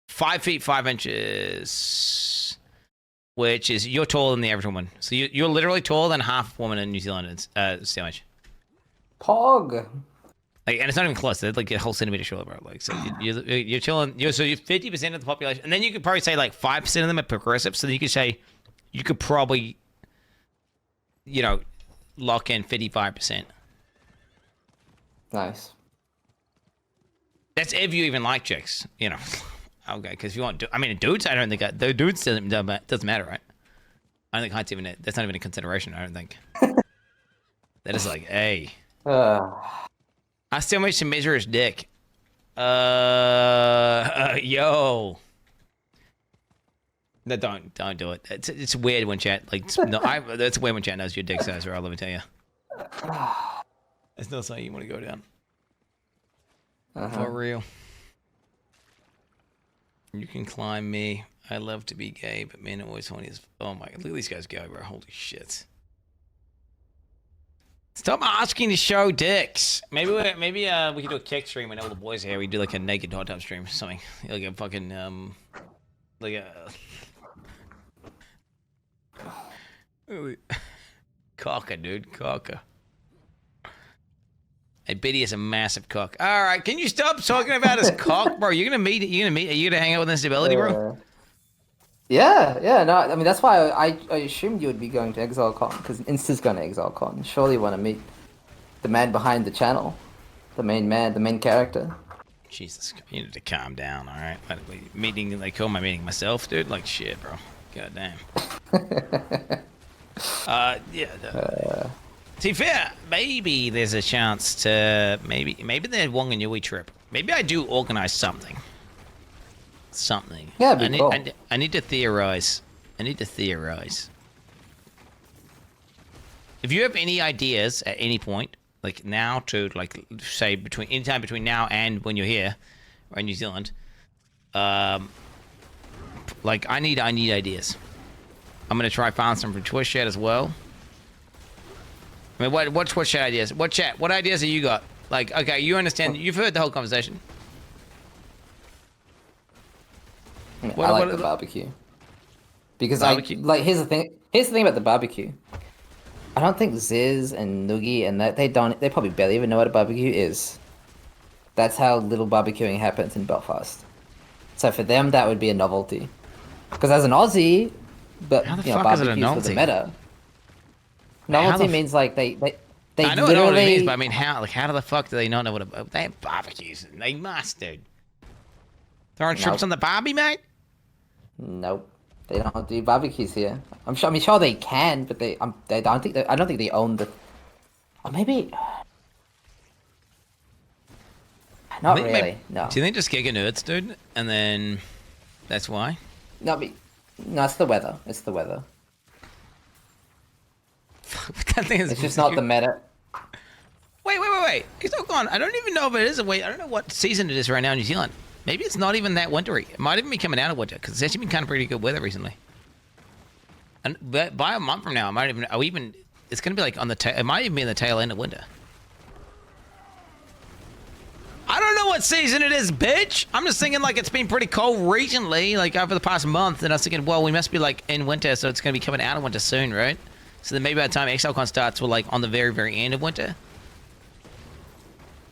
[SPEAKER 9] 5 feet 5 inches, which is you're taller than the average woman. So you're literally taller than half woman in New Zealand. Steelmage.
[SPEAKER 3] Pog.
[SPEAKER 9] Like, and it's not even close. It's like a whole centimeter short, bro. Like, so you're chilling. So you're 50% of the population, and then you could probably say like 5% of them are progressive. So then you could say you could probably, lock in 55%.
[SPEAKER 3] Nice.
[SPEAKER 9] That's if you even like chicks, Okay, because if you want, dudes, I don't think the dudes doesn't matter, right? I don't think that's not even a consideration. I don't think. That is like, hey. I still managed to measure his dick. Yo. No, don't do it. It's weird when chat that's weird when chat knows your dick size, bro. Let me tell you. It's not something you want to go down. For real. You can climb me. I love to be gay, but men are always horny as. Oh my! Look at these guys go, bro. Holy shit. Stop asking to show dicks. Maybe we could do a kick stream when all the boys are here. We do like a naked hot tub stream or something. Like a fucking like a cocker, dude, cocker. I bet he has a massive cock. All right, can you stop talking about his cock, bro? Are you gonna hang out with Instability, bro?
[SPEAKER 3] Yeah. No, I mean that's why I assumed you would be going to Exilecon because Insta's going to Exilecon. Surely you want to meet the man behind the channel, the main man, the main character.
[SPEAKER 9] Jesus, you need to calm down, all right? Meeting, like, who am I meeting? Myself, dude? Like, shit, bro. God damn. To be fair, maybe there's a chance to maybe the Wanganui trip. Maybe I do organize something.
[SPEAKER 3] Yeah, it'd be cool.
[SPEAKER 9] I need to theorize. If you have any ideas at any point, like now to like say anytime between now and when you're here or in New Zealand, like I need ideas. I'm gonna try find some from Twitch chat as well. I mean, what Twitch chat ideas? What ideas have you got? Like, okay, you understand? You've heard the whole conversation.
[SPEAKER 3] I like the barbecue because
[SPEAKER 9] barbecue?
[SPEAKER 3] Here's the thing about the barbecue. I don't think Ziz and Noogie and that they probably barely even know what a barbecue is. That's how little barbecuing happens in Belfast. So for them, that would be a novelty. Because as an Aussie, but barbecues with the meta. Novelty means like they
[SPEAKER 9] I know what it means, but I mean how the fuck do they not know what they have barbecues? They must, dude. Throwing trips on the barbie, mate?
[SPEAKER 3] Nope, they don't do barbecues here. I'm sure they can, but I don't think they own the. Or maybe. Not really. No.
[SPEAKER 9] Do you think just Giga Nerds, dude? And then that's why?
[SPEAKER 3] No, it's the weather. It's the weather. It's just not the meta.
[SPEAKER 9] Wait. He's not gone. I don't even know if it is. I don't know what season it is right now in New Zealand. Maybe it's not even that wintry. It might even be coming out of winter because it's actually been kind of pretty good weather recently. And by a month from now, it's going to be like it might even be in the tail end of winter. I don't know what season it is, bitch. I'm just thinking like it's been pretty cold recently, like over the past month. And I was thinking, well, we must be like in winter, so it's going to be coming out of winter soon, right? So then maybe by the time Exilecon starts, we're like on the very, very end of winter.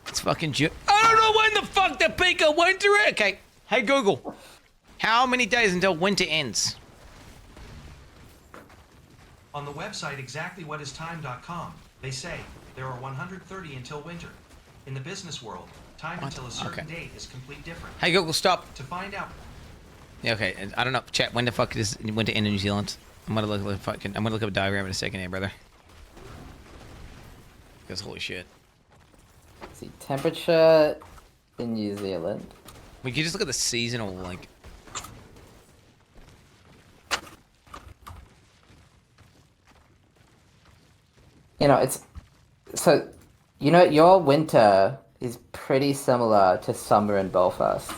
[SPEAKER 9] It's fucking June. I don't know when the fuck the peak of winter is. Okay. Hey, Google. How many days until winter ends?
[SPEAKER 10] On the website exactlywhatisTime.com, they say there are 130 until winter. In the business world, time until a certain date is completely different.
[SPEAKER 9] Hey, Google, stop.
[SPEAKER 10] To find out.
[SPEAKER 9] Yeah, okay. I don't know. Chat, when the fuck does winter end in New Zealand? I'm gonna look up a diagram in a second here, brother. Because holy shit.
[SPEAKER 3] Let's see, temperature in New Zealand.
[SPEAKER 9] We can just look at the seasonal, like.
[SPEAKER 3] Your winter is pretty similar to summer in Belfast.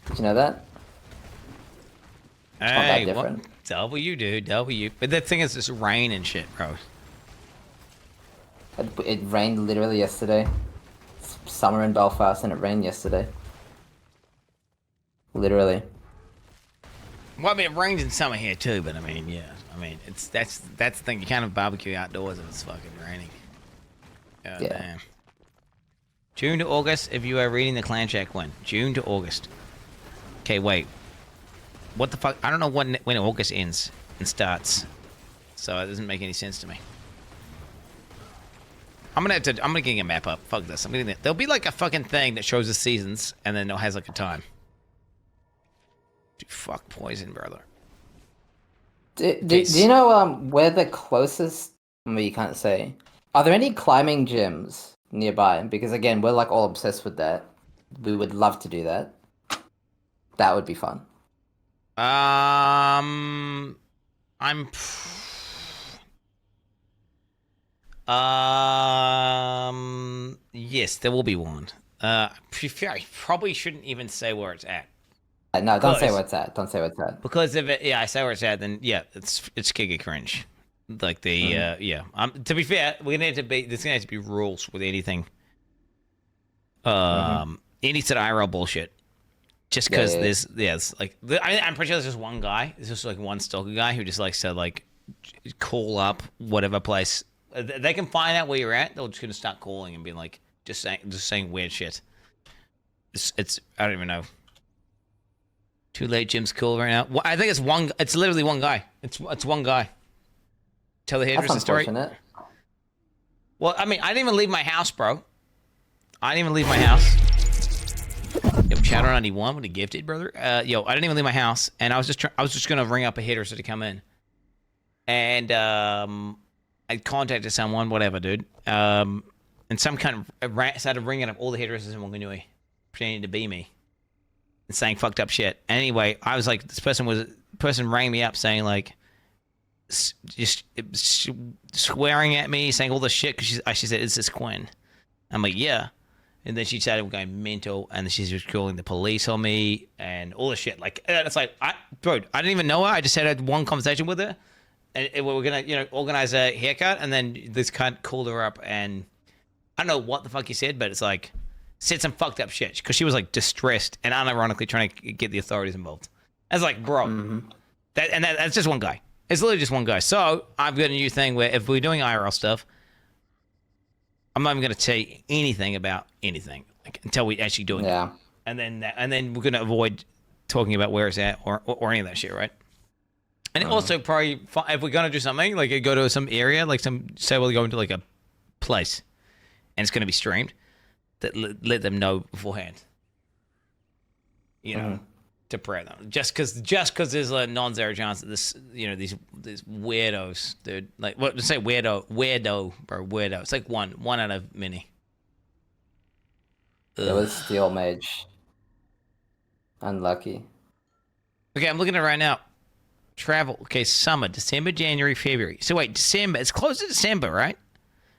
[SPEAKER 3] Did you know that?
[SPEAKER 9] It's not that different. W, dude, W. But the thing is, it's rain and shit, bro.
[SPEAKER 3] It rained literally yesterday. It's summer in Belfast and it rained yesterday. Literally.
[SPEAKER 9] Well, I mean, it rains in summer here too, but I mean, yeah. I mean, that's the thing. You can't have barbecue outdoors if it's fucking raining. God damn. June to August, if you are reading the clan chat, Quinn. June to August. Okay, wait. What the fuck? I don't know when August ends and starts. So it doesn't make any sense to me. I'm gonna get a map up. Fuck this. There'll be like a fucking thing that shows the seasons, and then it has like a time. Dude, fuck poison, brother.
[SPEAKER 3] Do you know where the closest? Well, you can't say. Are there any climbing gyms nearby? Because again, we're like all obsessed with that. We would love to do that. That would be fun.
[SPEAKER 9] Yes, there will be one. I probably shouldn't even say where it's at.
[SPEAKER 3] No, don't say where it's at. Don't say where it's at.
[SPEAKER 9] Because if I say where it's at, then yeah, it's giga cringe. Like the yeah. To be fair, there's gonna have to be rules with anything. Any sort of IRL bullshit. Just because there's like I'm pretty sure there's just one guy. There's just like one stalker guy who just likes to like call up whatever place. They can find out where you're at. They're just gonna start calling and being like just saying weird shit. It's I don't even know. Too late. Jim's cool right now. Well, I think it's one. It's literally one guy. It's one guy. Tell the hairdresser story. Well, I mean, I didn't even leave my house, bro. I didn't even leave my house. Yo, Chowder 91 with a gifted, brother. Yo, I didn't even leave my house, and I was just gonna ring up a hairdresser to come in, and I contacted someone, whatever, dude. And some kind of started ringing up all the hairdressers in Wanganui, pretending to be me, and saying fucked up shit. Anyway, I was like, this person rang me up saying like, just swearing at me, saying all this shit because she said, "Is this Quinn?" I'm like, "Yeah." And then she started going mental, and she's just calling the police on me and all this shit. Like, it's like, bro, I didn't even know her. I just had one conversation with her, and we were gonna, organize a haircut. And then this cunt called her up, and I don't know what the fuck he said, but it's like, said some fucked up shit because she was like distressed and unironically trying to get the authorities involved. I was like, bro, that's just one guy. It's literally just one guy. So I've got a new thing where if we're doing IRL stuff, I'm not even going to tell you anything about anything until we actually do it.
[SPEAKER 3] Yeah.
[SPEAKER 9] And then we're going to avoid talking about where it's at or any of that shit, right? And also probably if we're going to do something, like go to some area, like say we're going to like a place and it's going to be streamed, that let them know beforehand. To pray them. Just because there's a non-zero chance that this, these weirdos, dude. Like, what say weirdo, bro, weirdo. It's like one out of many.
[SPEAKER 3] Ugh. It was Steelmage. Unlucky.
[SPEAKER 9] Okay, I'm looking at it right now. Travel. Okay, summer, December, January, February. So wait, December. It's close to December, right?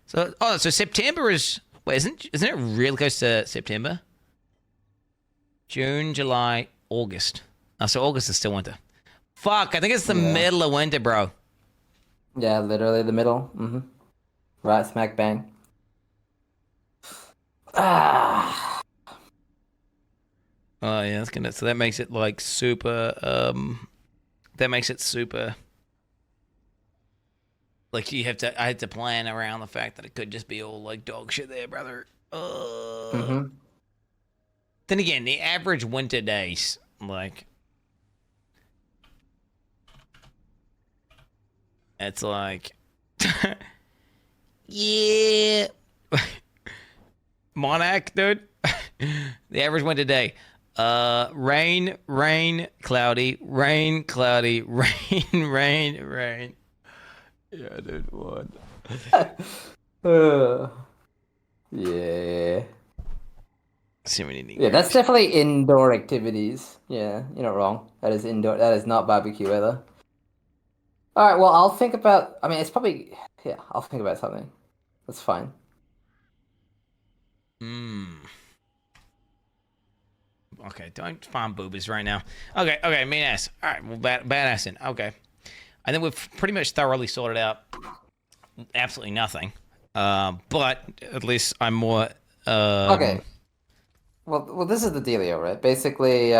[SPEAKER 9] So September is. Wait, isn't it really close to September? June, July, August. Oh, so August is still winter. Fuck, I think it's the middle of winter, bro.
[SPEAKER 3] Yeah, literally the middle. Right smack bang.
[SPEAKER 9] Oh yeah, that's gonna. So that makes it like super. That makes it super. Like I had to plan around the fact that it could just be all like dog shit there, brother. Then again, the average winter days, like, it's like, yeah, Monarch, dude. The average winter day, rain, cloudy, rain, cloudy, rain. Yeah, dude, what?
[SPEAKER 3] Yeah.
[SPEAKER 9] Yeah,
[SPEAKER 3] that's definitely indoor activities. Yeah, you're not wrong. That is indoor. That is not barbecue weather. All right. Well, I'll think about. I mean, it's probably. Yeah, I'll think about something. That's fine.
[SPEAKER 9] Okay, don't farm boobies right now. Okay, mean ass. All right, well, badassing. Okay, I think we've pretty much thoroughly sorted out absolutely nothing. But at least I'm more.
[SPEAKER 3] Okay. Well, this is the dealio, right? Basically,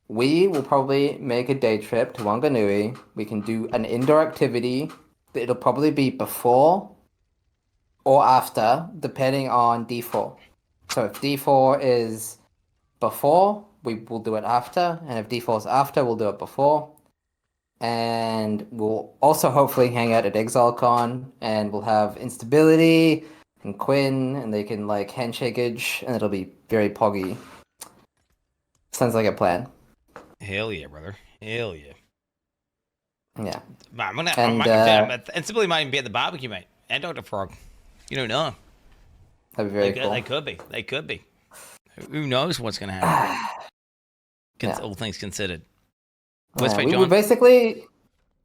[SPEAKER 3] we will probably make a day trip to Wanganui. We can do an indoor activity. It'll probably be before or after, depending on D4. So if D4 is before, we will do it after, and if D4 is after, we'll do it before. And we'll also hopefully hang out at Exilecon, and we'll have Instability and Quin, and they can like handshakeage, and it'll be very poggy. Sounds like a plan.
[SPEAKER 9] Hell yeah, brother. Hell yeah.
[SPEAKER 3] Yeah.
[SPEAKER 9] And Simply might even be at the barbecue, mate. And Dr. Frog. You don't know.
[SPEAKER 3] That'd be very cool.
[SPEAKER 9] They could be. They could be. Who knows what's going to happen? All things considered. Where's Fake John?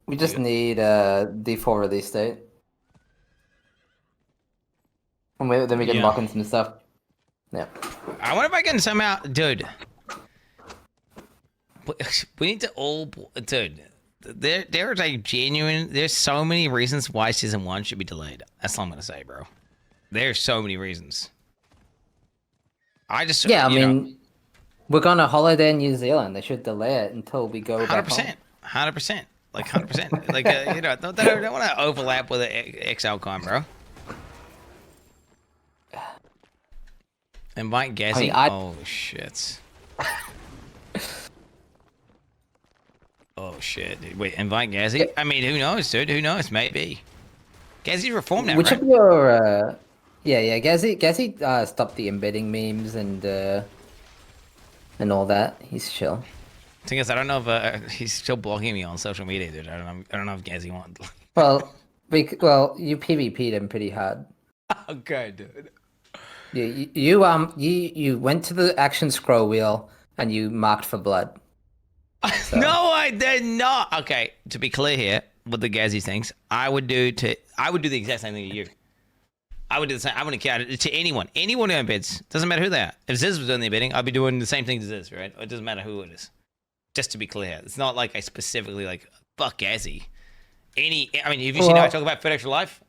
[SPEAKER 3] We just need a D4 release date. And then we can lock in some stuff. Yeah.
[SPEAKER 9] I wonder if I can somehow... Dude. We need to all... Dude. There is a genuine... There's so many reasons why Season 1 should be delayed. That's all I'm going to say, bro. There's so many reasons. I mean...
[SPEAKER 3] We're going on holiday in New Zealand. They should delay it until we go back
[SPEAKER 9] 100%. 100%. Like, 100%. Like, don't want to overlap with Exilecon, bro. Invite Gazzy? Oh, shit. Oh, shit, dude. Wait, invite Gazzy? I mean, who knows, dude? Who knows? Maybe. Gazzy's reformed now,
[SPEAKER 3] Which
[SPEAKER 9] right?
[SPEAKER 3] of your... Gazzy stopped the embedding memes and all that. He's chill.
[SPEAKER 9] Thing is, I don't know if he's still blocking me on social media, dude. I don't know if Gazzy wants.
[SPEAKER 3] Well, you PvP'd him pretty hard.
[SPEAKER 9] Okay, dude.
[SPEAKER 3] You went to the action scroll wheel and you marked for blood. So.
[SPEAKER 9] No, I did not. Okay, to be clear here, with the Gazzy things, I would do the exact same thing to you. I would do the same. I wouldn't care to anyone who embeds. Doesn't matter who they are. If Ziz was doing the embedding, I'd be doing the same thing to Ziz, right? It doesn't matter who it is. Just to be clear, it's not like I specifically like fuck Gazzy. Have you seen how I talk about Third Extra Life?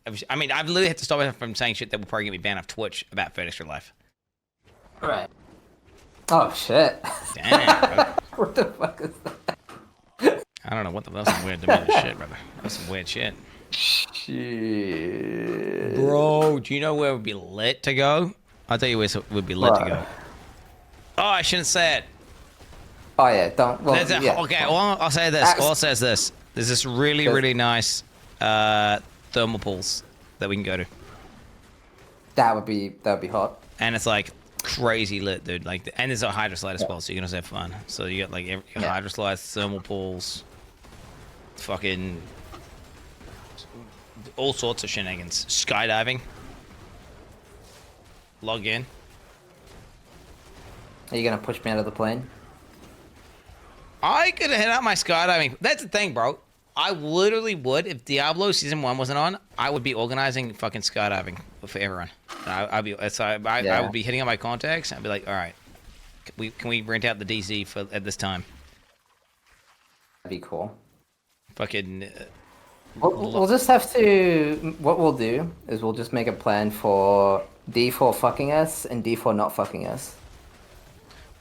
[SPEAKER 9] I've literally had to stop myself from saying shit that will probably get me banned off Twitch about Third Extra Life.
[SPEAKER 3] Right. Oh shit.
[SPEAKER 9] Damn, bro.
[SPEAKER 3] What the fuck is that?
[SPEAKER 9] I don't know what the that's some weird demeanor shit, brother. That's some weird shit.
[SPEAKER 3] Shit.
[SPEAKER 9] Bro, do you know where it would be lit to go? I'll tell you where it would be lit to go. Oh, I shouldn't say it.
[SPEAKER 3] Oh yeah, don't. Well,
[SPEAKER 9] Okay, well, I'll say this. All says this. There's this really nice thermal pools that we can go to.
[SPEAKER 3] That would be hot.
[SPEAKER 9] And it's like crazy lit, dude. Like, and there's a hydroslide as well, so you can also have fun. So you got like hydroslides, thermal pools, fucking all sorts of shenanigans. Skydiving. Log in.
[SPEAKER 3] Are you gonna push me out of the plane?
[SPEAKER 9] I could head out my skydiving. That's the thing, bro. I literally would, if Diablo Season 1 wasn't on, I would be organizing fucking skydiving for everyone. I would be hitting up my contacts, and I'd be like, all right, can we rent out the DZ at this time?
[SPEAKER 3] That'd be cool.
[SPEAKER 9] Fucking...
[SPEAKER 3] We'll just have to... What we'll do is we'll just make a plan for D4 fucking us and D4 not fucking us.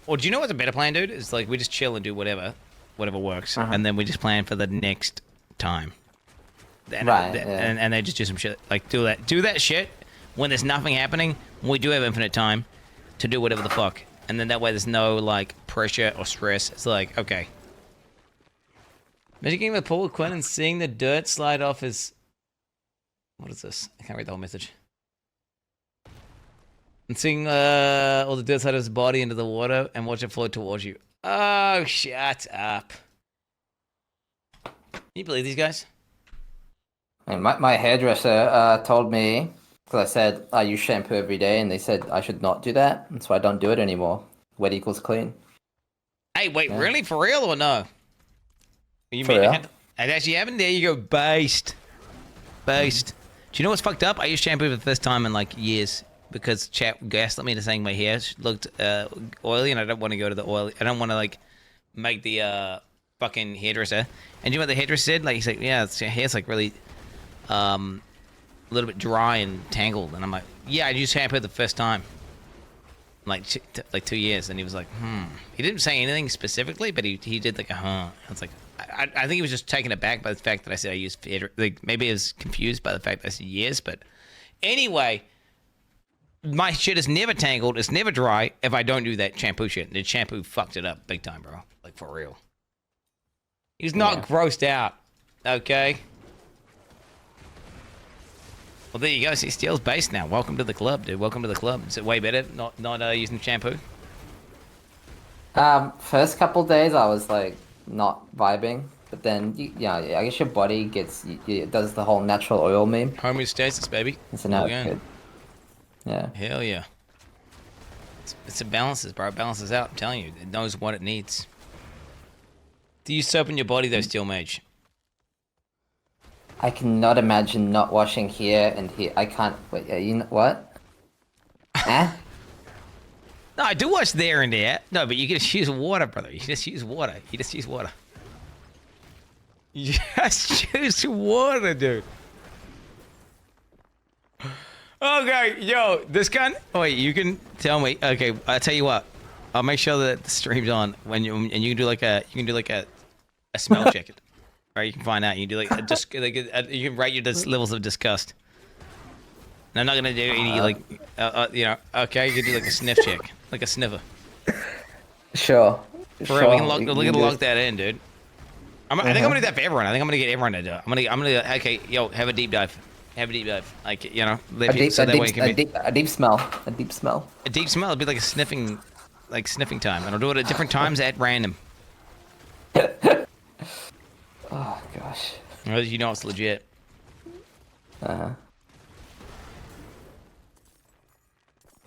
[SPEAKER 9] Well, do you know what's a better plan, dude? It's like we just chill and do whatever works, and then we just plan for the next time. And they just do some shit, like do that shit when there's nothing happening. When we do have infinite time to do whatever the fuck, and then that way there's no like pressure or stress. It's like, okay. Imagine getting with Paul Quin and seeing the dirt slide off his... What is this? I can't read the whole message. And seeing all the dirt slide of his body into the water and watch it float towards you. Oh, shut up. Can you believe these guys?
[SPEAKER 3] And my hairdresser told me, because I said I use shampoo every day, and they said I should not do that, and so I don't do it anymore. Wet equals clean.
[SPEAKER 9] Hey, wait, really? For real or no? You
[SPEAKER 3] For real?
[SPEAKER 9] And actually happened? There you go, based. Based. Do you know what's fucked up? I used shampoo for the first time in like years. Because chat gaslit me into saying my hair looked oily, and I don't want to go to the oil. I don't want to like make the fucking hairdresser. And you know what the hairdresser said? Like, he said, yeah, your hair's like really a little bit dry and tangled. And I'm like, yeah, I used shampoo the first time, like 2 years. And he was like, He didn't say anything specifically, but he did like a I was like, I think he was just taken aback by the fact that I said I used like maybe he was confused by the fact that I said years, but. Anyway, my shit is never tangled. It's never dry if I don't do that shampoo shit. The shampoo fucked it up big time, bro. Like, for real. He's not grossed out, okay? Well, there you go. See, Steel's base now. Welcome to the club, dude. Welcome to the club. Is it way better not using shampoo?
[SPEAKER 3] First couple days I was like not vibing, but then I guess your body it does the whole natural oil meme.
[SPEAKER 9] Homeostasis, baby.
[SPEAKER 3] So now it's good. Yeah.
[SPEAKER 9] Hell yeah. It's a balances, bro. It balances out. I'm telling you, it knows what it needs. Do you soap in your body though, Steelmage?
[SPEAKER 3] I cannot imagine not washing here and here. I can't. Wait, you know what? Eh?
[SPEAKER 9] No, I do wash there and there. No, but you can just use water, brother. You just use water. You just use water. You just use water, dude. Okay, yo, this gun. Oh, wait, you can tell me. Okay, I'll tell you what. I'll make sure that the stream's on when you can do like a smell check it. Right, you can find out. You can do you can rate your levels of disgust. And I'm not gonna do any okay, you can do like a sniff check, like a sniffer.
[SPEAKER 3] Sure.
[SPEAKER 9] For real, we can lock that in, dude. I think I'm gonna do that for everyone. I think I'm gonna get everyone to do it. I'm gonna okay, yo, have a deep dive. Have a deep dive. Like, you know,
[SPEAKER 3] a deep smell. A deep smell.
[SPEAKER 9] A deep smell. It'd be like a sniffing time, and I'll do it at different times at random.
[SPEAKER 3] Oh gosh.
[SPEAKER 9] Well, you know it's legit.
[SPEAKER 3] Uh-huh.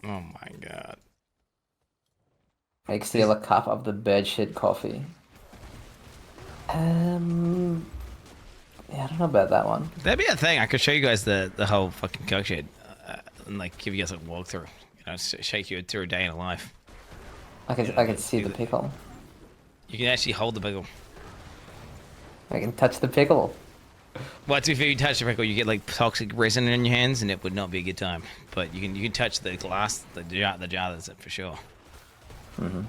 [SPEAKER 9] Oh my god.
[SPEAKER 3] Make Steel a cup of the bird shit coffee. Yeah, I don't know about that one.
[SPEAKER 9] That'd be a thing. I could show you guys the whole fucking coke shit, and like give you guys a walkthrough. You know, shake you through a day in a life.
[SPEAKER 3] I can see the pickle.
[SPEAKER 9] You can actually hold the pickle.
[SPEAKER 3] I can touch the pickle.
[SPEAKER 9] Well, if you touch the pickle, you get like toxic resin in your hands, and it would not be a good time. But you can touch the glass, the jar that's it for sure.
[SPEAKER 3] Mm-hmm.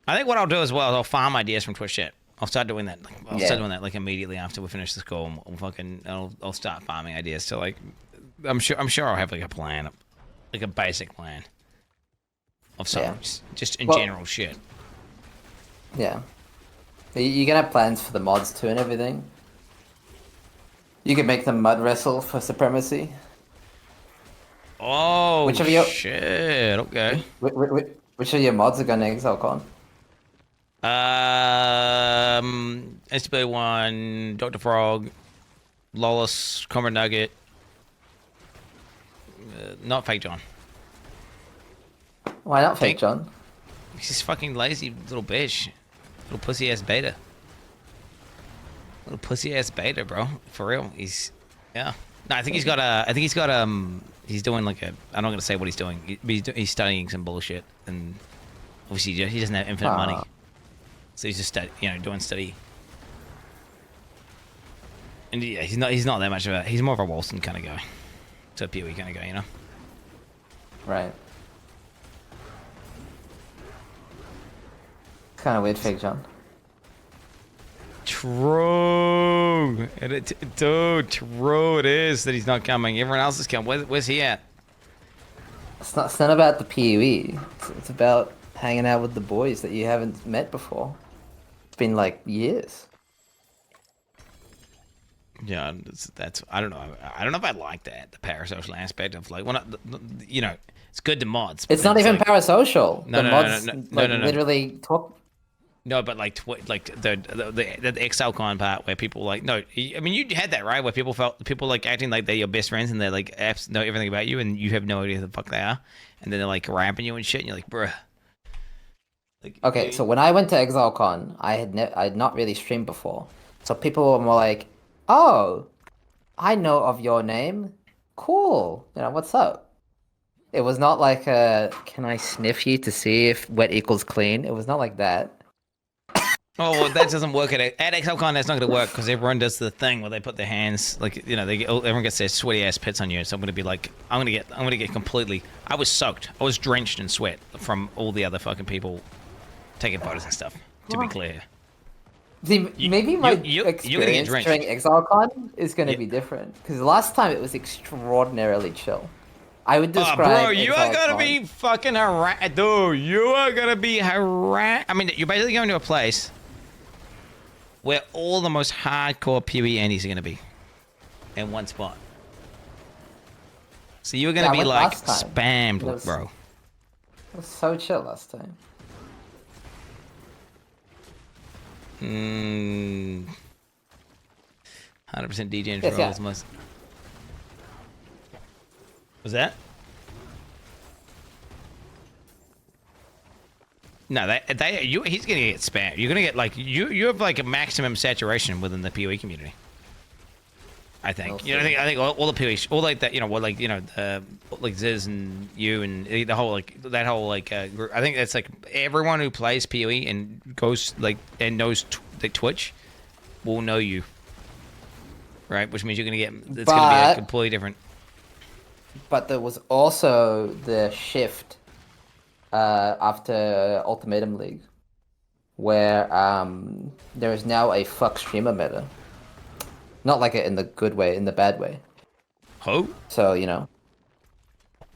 [SPEAKER 9] I think what I'll do as well is I'll farm ideas from Twitch chat. I'll start doing that. I'll start doing that like immediately after we finish this call. I'll start farming ideas. So like, I'm sure I'll have like a plan, like a basic plan of something, just in general shit.
[SPEAKER 3] Yeah. You can have plans for the mods too and everything. You can make them mud wrestle for supremacy.
[SPEAKER 9] Oh, shit, okay.
[SPEAKER 3] Which of your mods are going to Exilecon?
[SPEAKER 9] SB1, Dr. Frog, Lawless, Comrade Nugget, not Fake John.
[SPEAKER 3] Why not Fake John?
[SPEAKER 9] He's fucking lazy little bitch. Little pussy ass beta. Little pussy ass beta, bro. For real. He's No, I think he's doing like I'm not gonna say what he's doing. He's studying some bullshit, and obviously he doesn't have infinite money, so he's just doing study. And yeah, he's not that much of he's more of a Wilson kind of guy, so a PoE kind of guy, you know.
[SPEAKER 3] Right. Kind of weird, Fake John.
[SPEAKER 9] True. Dude, true it is that he's not coming. Everyone else is coming. Where's he at?
[SPEAKER 3] It's not about the PoE. It's about hanging out with the boys that you haven't met before. It's been like years.
[SPEAKER 9] Yeah, that's I don't know. I don't know if I like that, the parasocial aspect of like it's good to mods.
[SPEAKER 3] It's not even parasocial.
[SPEAKER 9] No,
[SPEAKER 3] the mods literally talk.
[SPEAKER 9] No, but like the Exilecon part where people like I mean you had that right where people like acting like they're your best friends and they're like apps know everything about you and you have no idea who the fuck they are and then they're like ramping you and shit and you're like bruh. Like,
[SPEAKER 3] okay, so when I went to Exilecon, I had not really streamed before, so people were more like, "Oh, I know of your name. Cool. What's up?" It was not like can I sniff you to see if wet equals clean? It was not like that.
[SPEAKER 9] Oh, well, that doesn't work at Exilecon. That's not going to work because everyone does the thing where they put their hands, everyone gets their sweaty ass pits on you. So I'm going to be like, I'm going to get completely. I was soaked. I was drenched in sweat from all the other fucking people taking photos and stuff. To be clear.
[SPEAKER 3] See, maybe my
[SPEAKER 9] you're gonna get
[SPEAKER 3] experience
[SPEAKER 9] drenched.
[SPEAKER 3] during Exilecon is going to be different. Because last time it was extraordinarily chill. I would describe
[SPEAKER 9] bro, you are
[SPEAKER 3] Exilecon-
[SPEAKER 9] gonna be fucking harassed, dude. You are gonna be harassed. I mean, you're basically going to a place where all the most hardcore PvE andies are gonna be in one spot. So you're gonna
[SPEAKER 3] Yeah, I
[SPEAKER 9] be
[SPEAKER 3] went
[SPEAKER 9] like
[SPEAKER 3] last time.
[SPEAKER 9] spammed,
[SPEAKER 3] It was-
[SPEAKER 9] bro.
[SPEAKER 3] It was so chill last time.
[SPEAKER 9] 100% DJ and
[SPEAKER 3] Yes,
[SPEAKER 9] trolls
[SPEAKER 3] yeah.
[SPEAKER 9] must. Was that? No, he's gonna get spammed. You're gonna get like you have like a maximum saturation within the PoE community. I think. You know, I think all the PoE, all like that. You know, what like like Ziz and you and the whole like that whole like group. I think that's like everyone who plays PoE and goes like and knows the Twitch will know you. Right, which means you're gonna get. It's gonna be a completely different.
[SPEAKER 3] But there was also the shift after Ultimatum League, where there is now a fuck streamer meta. Not like it in the good way, in the bad way.
[SPEAKER 9] Oh.
[SPEAKER 3] So you know,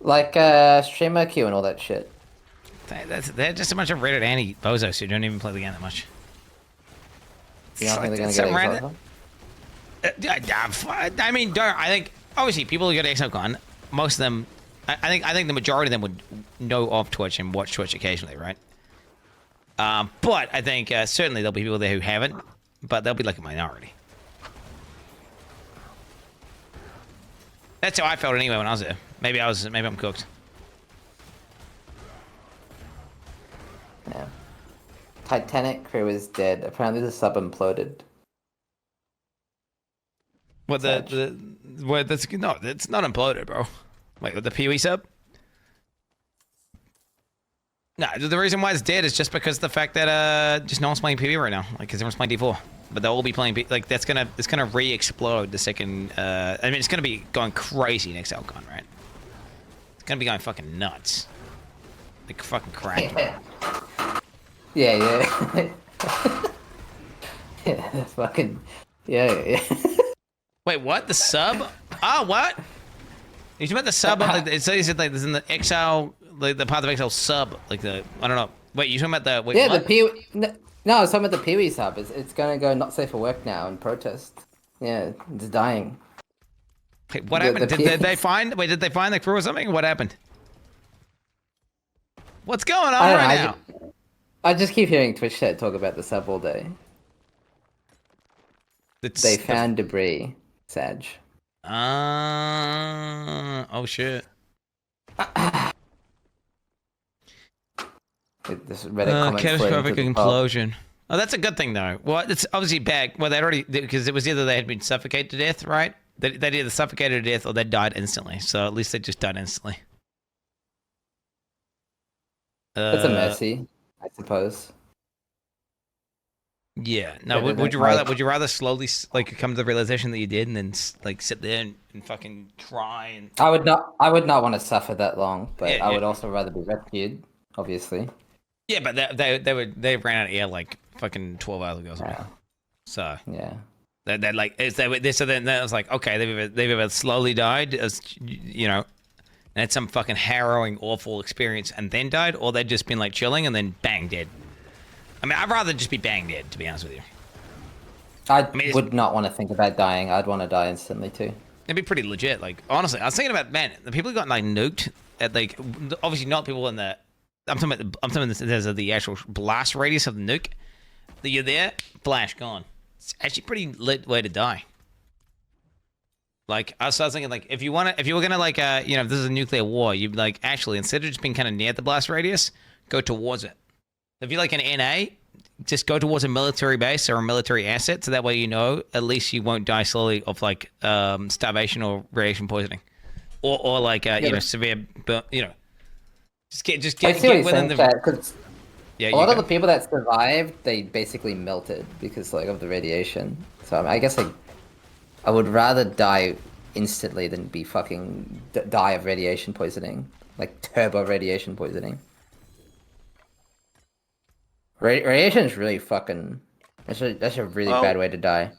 [SPEAKER 3] like streamer queue and all that shit.
[SPEAKER 9] They're just a bunch of Reddit anti-bozos who don't even play the game that much.
[SPEAKER 3] You don't think they're gonna get
[SPEAKER 9] I mean, I think obviously people who go to Exilecon, most of them, I think the majority of them would know of Twitch and watch Twitch occasionally, right? But I think certainly there'll be people there who haven't, but they'll be like a minority. That's how I felt anyway when I was there. Maybe I'm cooked.
[SPEAKER 3] Yeah. Titanic crew is dead. Apparently the sub imploded.
[SPEAKER 9] What that's no, it's not imploded, bro. Wait, with the PoE sub? No, the reason why it's dead is just because of the fact that just no one's playing PoE right now, like because everyone's playing D4, but they'll all be playing like it's gonna re-explode the second. I mean, it's gonna be going crazy next Exilecon, right? It's gonna be going fucking nuts, like fucking crack.
[SPEAKER 3] Yeah. Yeah, that's fucking. Yeah.
[SPEAKER 9] Wait, what? The sub? Oh, what? You talking about the sub? Like, it says like there's in the Exile, like the Path of Exile sub, like the I don't know. Wait, you talking about the? Wait,
[SPEAKER 3] Yeah,
[SPEAKER 9] what?
[SPEAKER 3] the No, I was talking about the PoE sub. It's gonna go not safe for work now and protest. Yeah, it's dying.
[SPEAKER 9] Wait, what happened? Did they find? Wait, did they find the crew or something? What happened? What's going on right now?
[SPEAKER 3] I just keep hearing Twitch chat talk about the sub all day. They found debris, Sag.
[SPEAKER 9] Oh shit.
[SPEAKER 3] This Reddit comment
[SPEAKER 9] catastrophic implosion. Oh, that's a good thing though. Well, it's obviously bad. Well, they'd already because it was either they had been suffocated to death, right? They'd either suffocated to death or they died instantly. So at least they just died instantly.
[SPEAKER 3] It's a mercy, I suppose.
[SPEAKER 9] Yeah. No. Would you rather slowly like come to the realization that you did and then like sit there and fucking cry and?
[SPEAKER 3] I would not want to suffer that long, but I would also rather be rescued, obviously.
[SPEAKER 9] Yeah, but they ran out of air like fucking 12 hours ago. Or something. So
[SPEAKER 3] yeah,
[SPEAKER 9] they like so then it was like okay they've either slowly died as you know, and had some fucking harrowing awful experience and then died, or they'd just been like chilling and then bang dead. I mean, I'd rather just be bang dead, to be honest with you.
[SPEAKER 3] I would not want to think about dying. I'd want to die instantly too.
[SPEAKER 9] It'd be pretty legit. Like honestly, I was thinking about the people who got like nuked at like obviously not people in the. I'm talking about there's the actual blast radius of the nuke. That you're there, flash gone. It's actually pretty lit way to die. Like I was thinking, like if you were gonna like you know if this is a nuclear war, you'd like actually instead of just being kind of near the blast radius, go towards it. If you're like an NA, just go towards a military base or a military asset, so that way you know at least you won't die slowly of like starvation or radiation poisoning, or like you know severe you know. Just get within the.
[SPEAKER 3] Yeah, a lot of the people that survived, they basically melted because like of the radiation. So I guess I would rather die instantly than be fucking die of radiation poisoning, like turbo radiation poisoning. Radiation is really fucking That's a really bad way to die.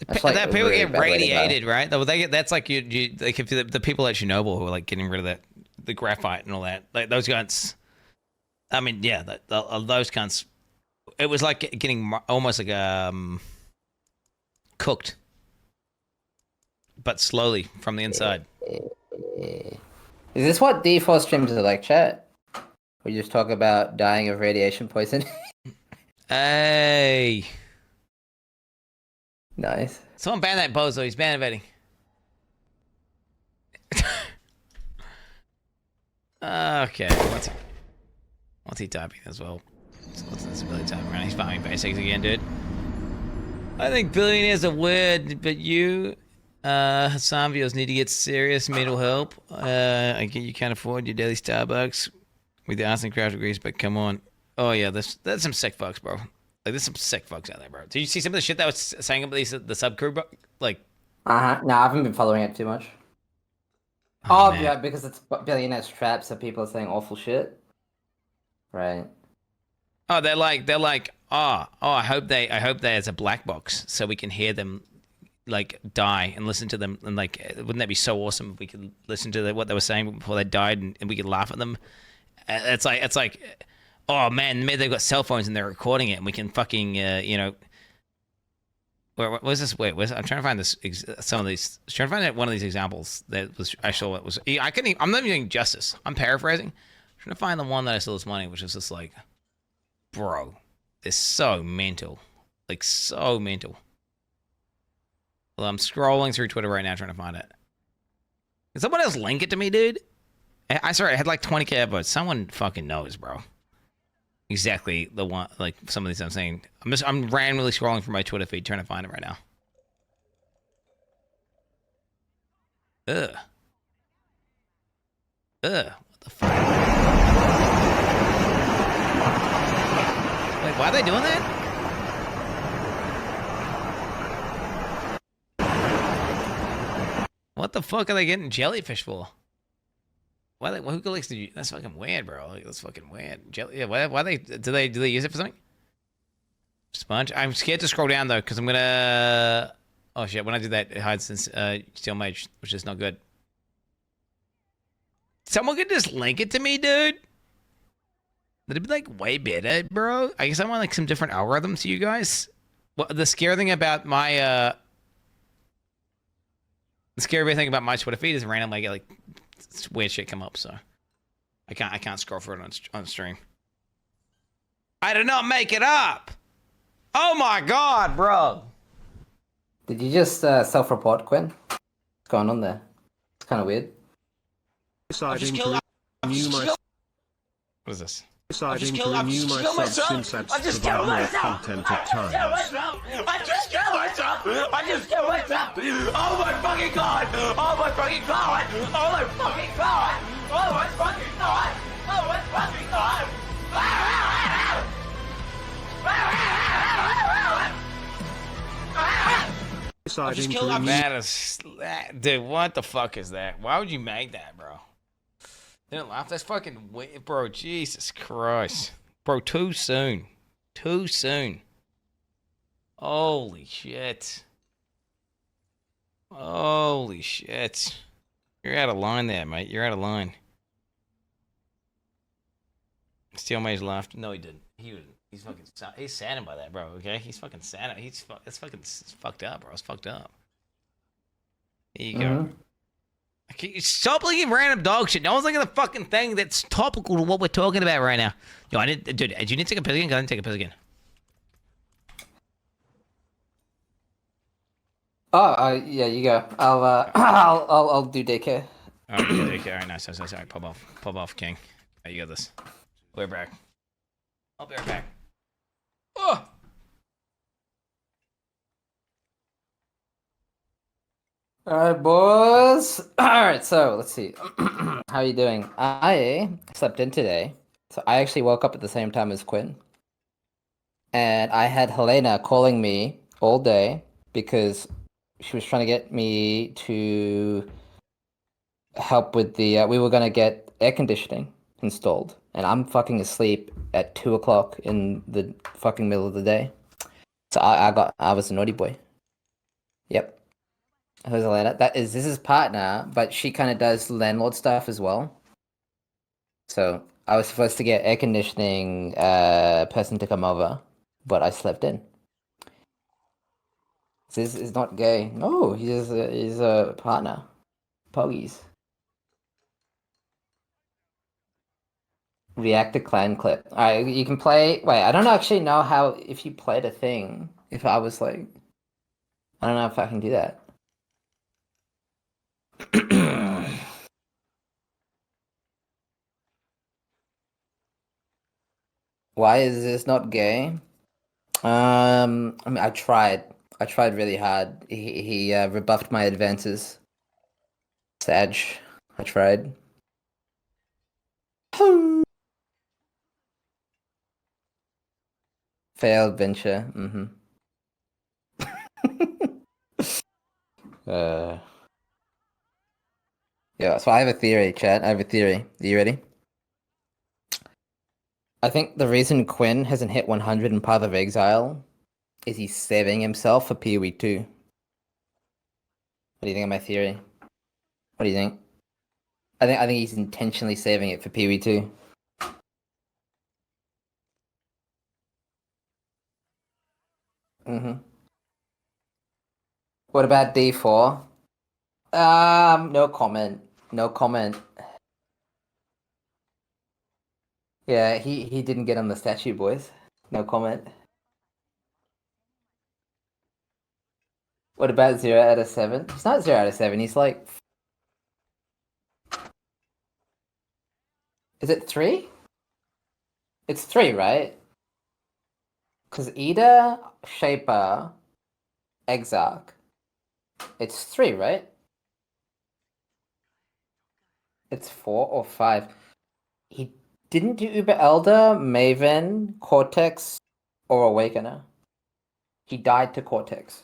[SPEAKER 3] That's like
[SPEAKER 9] that
[SPEAKER 3] a
[SPEAKER 9] people
[SPEAKER 3] really
[SPEAKER 9] get
[SPEAKER 3] bad way to die.
[SPEAKER 9] radiated, right? That's like like if the people at Chernobyl who are like getting rid of the graphite and all that, like those guns. I mean, yeah, those cunts. It was like getting almost like cooked, but slowly from the inside.
[SPEAKER 3] Is this what default streams are like, chat? We just talk about dying of radiation poisoning.
[SPEAKER 9] Hey.
[SPEAKER 3] Nice.
[SPEAKER 9] Someone ban that bozo. He's banning. Okay. What's he typing as well? What's Billy typing around? He's farming basics again, dude. I think billionaire's a word, but you, some viewers need to get serious mental help. I get you can't afford your daily Starbucks with the arts and craft degrees, but come on. Oh yeah, that's some sick fucks, bro. Like, there's some sick fucks out there, bro. Did you see some of the shit that was saying about the sub crew, bro? Like,
[SPEAKER 3] No, I haven't been following it too much. Oh yeah, because it's billionaire's trap, so people are saying awful shit. Right.
[SPEAKER 9] oh, they're like, I hope they as a black box so we can hear them like die and listen to them, and like, wouldn't that be so awesome if we could listen to what they were saying before they died and we could laugh at them? It's like. Oh man, maybe they've got cell phones and they're recording it, and we can fucking, what was this? Wait, I'm trying to find this. Some of these. I'm trying to find one of these examples that was actually what was. I'm not even doing justice. I'm paraphrasing. I'm trying to find the one that I saw this morning, which is just like, bro, it's so mental, like so mental. Well, I'm scrolling through Twitter right now trying to find it. Can someone else link it to me, dude? I swear, I had like 20K upvotes. Someone fucking knows, bro. Exactly the one, like some of these I'm saying. I'm randomly scrolling through my Twitter feed trying to find it right now. Ugh. What the fuck? Wait, why are they doing that? What the fuck are they getting jellyfish for? Who collects the? That's fucking weird, bro. Like, that's fucking weird. Yeah, why they do they use it for something? Sponge. I'm scared to scroll down though because I'm gonna. Oh shit! When I did that, it hides since Steelmage, which is not good. Someone could just link it to me, dude. That'd be like way better, bro. I guess I want like some different algorithms to you guys. Well, the scary thing about my Twitter feed is randomly I get like weird shit come up, so I can't scroll through it on stream. I did not make it up. Oh my god, bro.
[SPEAKER 3] Did you just self-report, Quinn? What's going on there? It's kind of weird.
[SPEAKER 9] What is this?
[SPEAKER 2] Deciding to renew my subs since ads provide more content at times.
[SPEAKER 11] I just killed myself! Oh my fucking god! Oh my fucking god! Oh my fucking god! Oh my fucking god! Oh my fucking god!
[SPEAKER 2] Deciding to renew...
[SPEAKER 9] Dude, what the fuck is that? Why would you make that, bro? Didn't laugh. That's fucking weird, bro. Jesus Christ, bro. Too soon. Too soon. Holy shit. Holy shit. You're out of line there, mate. You're out of line. Steelmage laughed. No, he didn't. He's fucking. He's saddened by that, bro. Okay, he's fucking sad. It's fucked up, bro. It's fucked up. Here you go. Stop looking at random dog shit. No one's looking at the fucking thing that's topical to what we're talking about right now. Yo, dude, do you need to take a piss again? Go ahead and take a piss again.
[SPEAKER 3] Oh, yeah, you go. I'll do daycare.
[SPEAKER 9] Oh, daycare. All right, nice. Sorry. Pop off, King. Right, you got this. We're back. I'll be right back. Oh!
[SPEAKER 3] Alright, boys. Alright, so let's see. How are you doing? I slept in today. So I actually woke up at the same time as Quinn. And I had Helena calling me all day because she was trying to get me to help with the... we were going to get air conditioning installed. And I'm fucking asleep at 2 o'clock in the fucking middle of the day. So I was a naughty boy. Yep. Who's Alana? This is partner, but she kind of does landlord stuff as well. So I was supposed to get air conditioning person to come over, but I slept in. This is not gay. No, he's a partner. Poggies. React to clan clip. Alright, you can play. Wait, I don't actually know how if you played a thing. If I was like, I don't know if I can do that. Why is this not gay? I mean, I tried. I tried really hard. He rebuffed my advances. Sag. I tried. Failed venture. Mm-hmm. Yeah, so I have a theory, chat. I have a theory. Are you ready? I think the reason Quin hasn't hit 100 in Path of Exile is he's saving himself for PoE 2. What do you think of my theory? What do you think? I think he's intentionally saving it for PoE 2. Mm-hmm. What about D4? No comment. No comment. Yeah, he didn't get on the statue, boys. No comment. What about 0 out of 7? He's not 0 out of 7, he's like... Is it 3? It's 3, right? Because Ida, Shaper, Exarch. It's 3, right? It's 4 or 5. He didn't do Uber Elder, Maven, Cortex, or Awakener. He died to Cortex.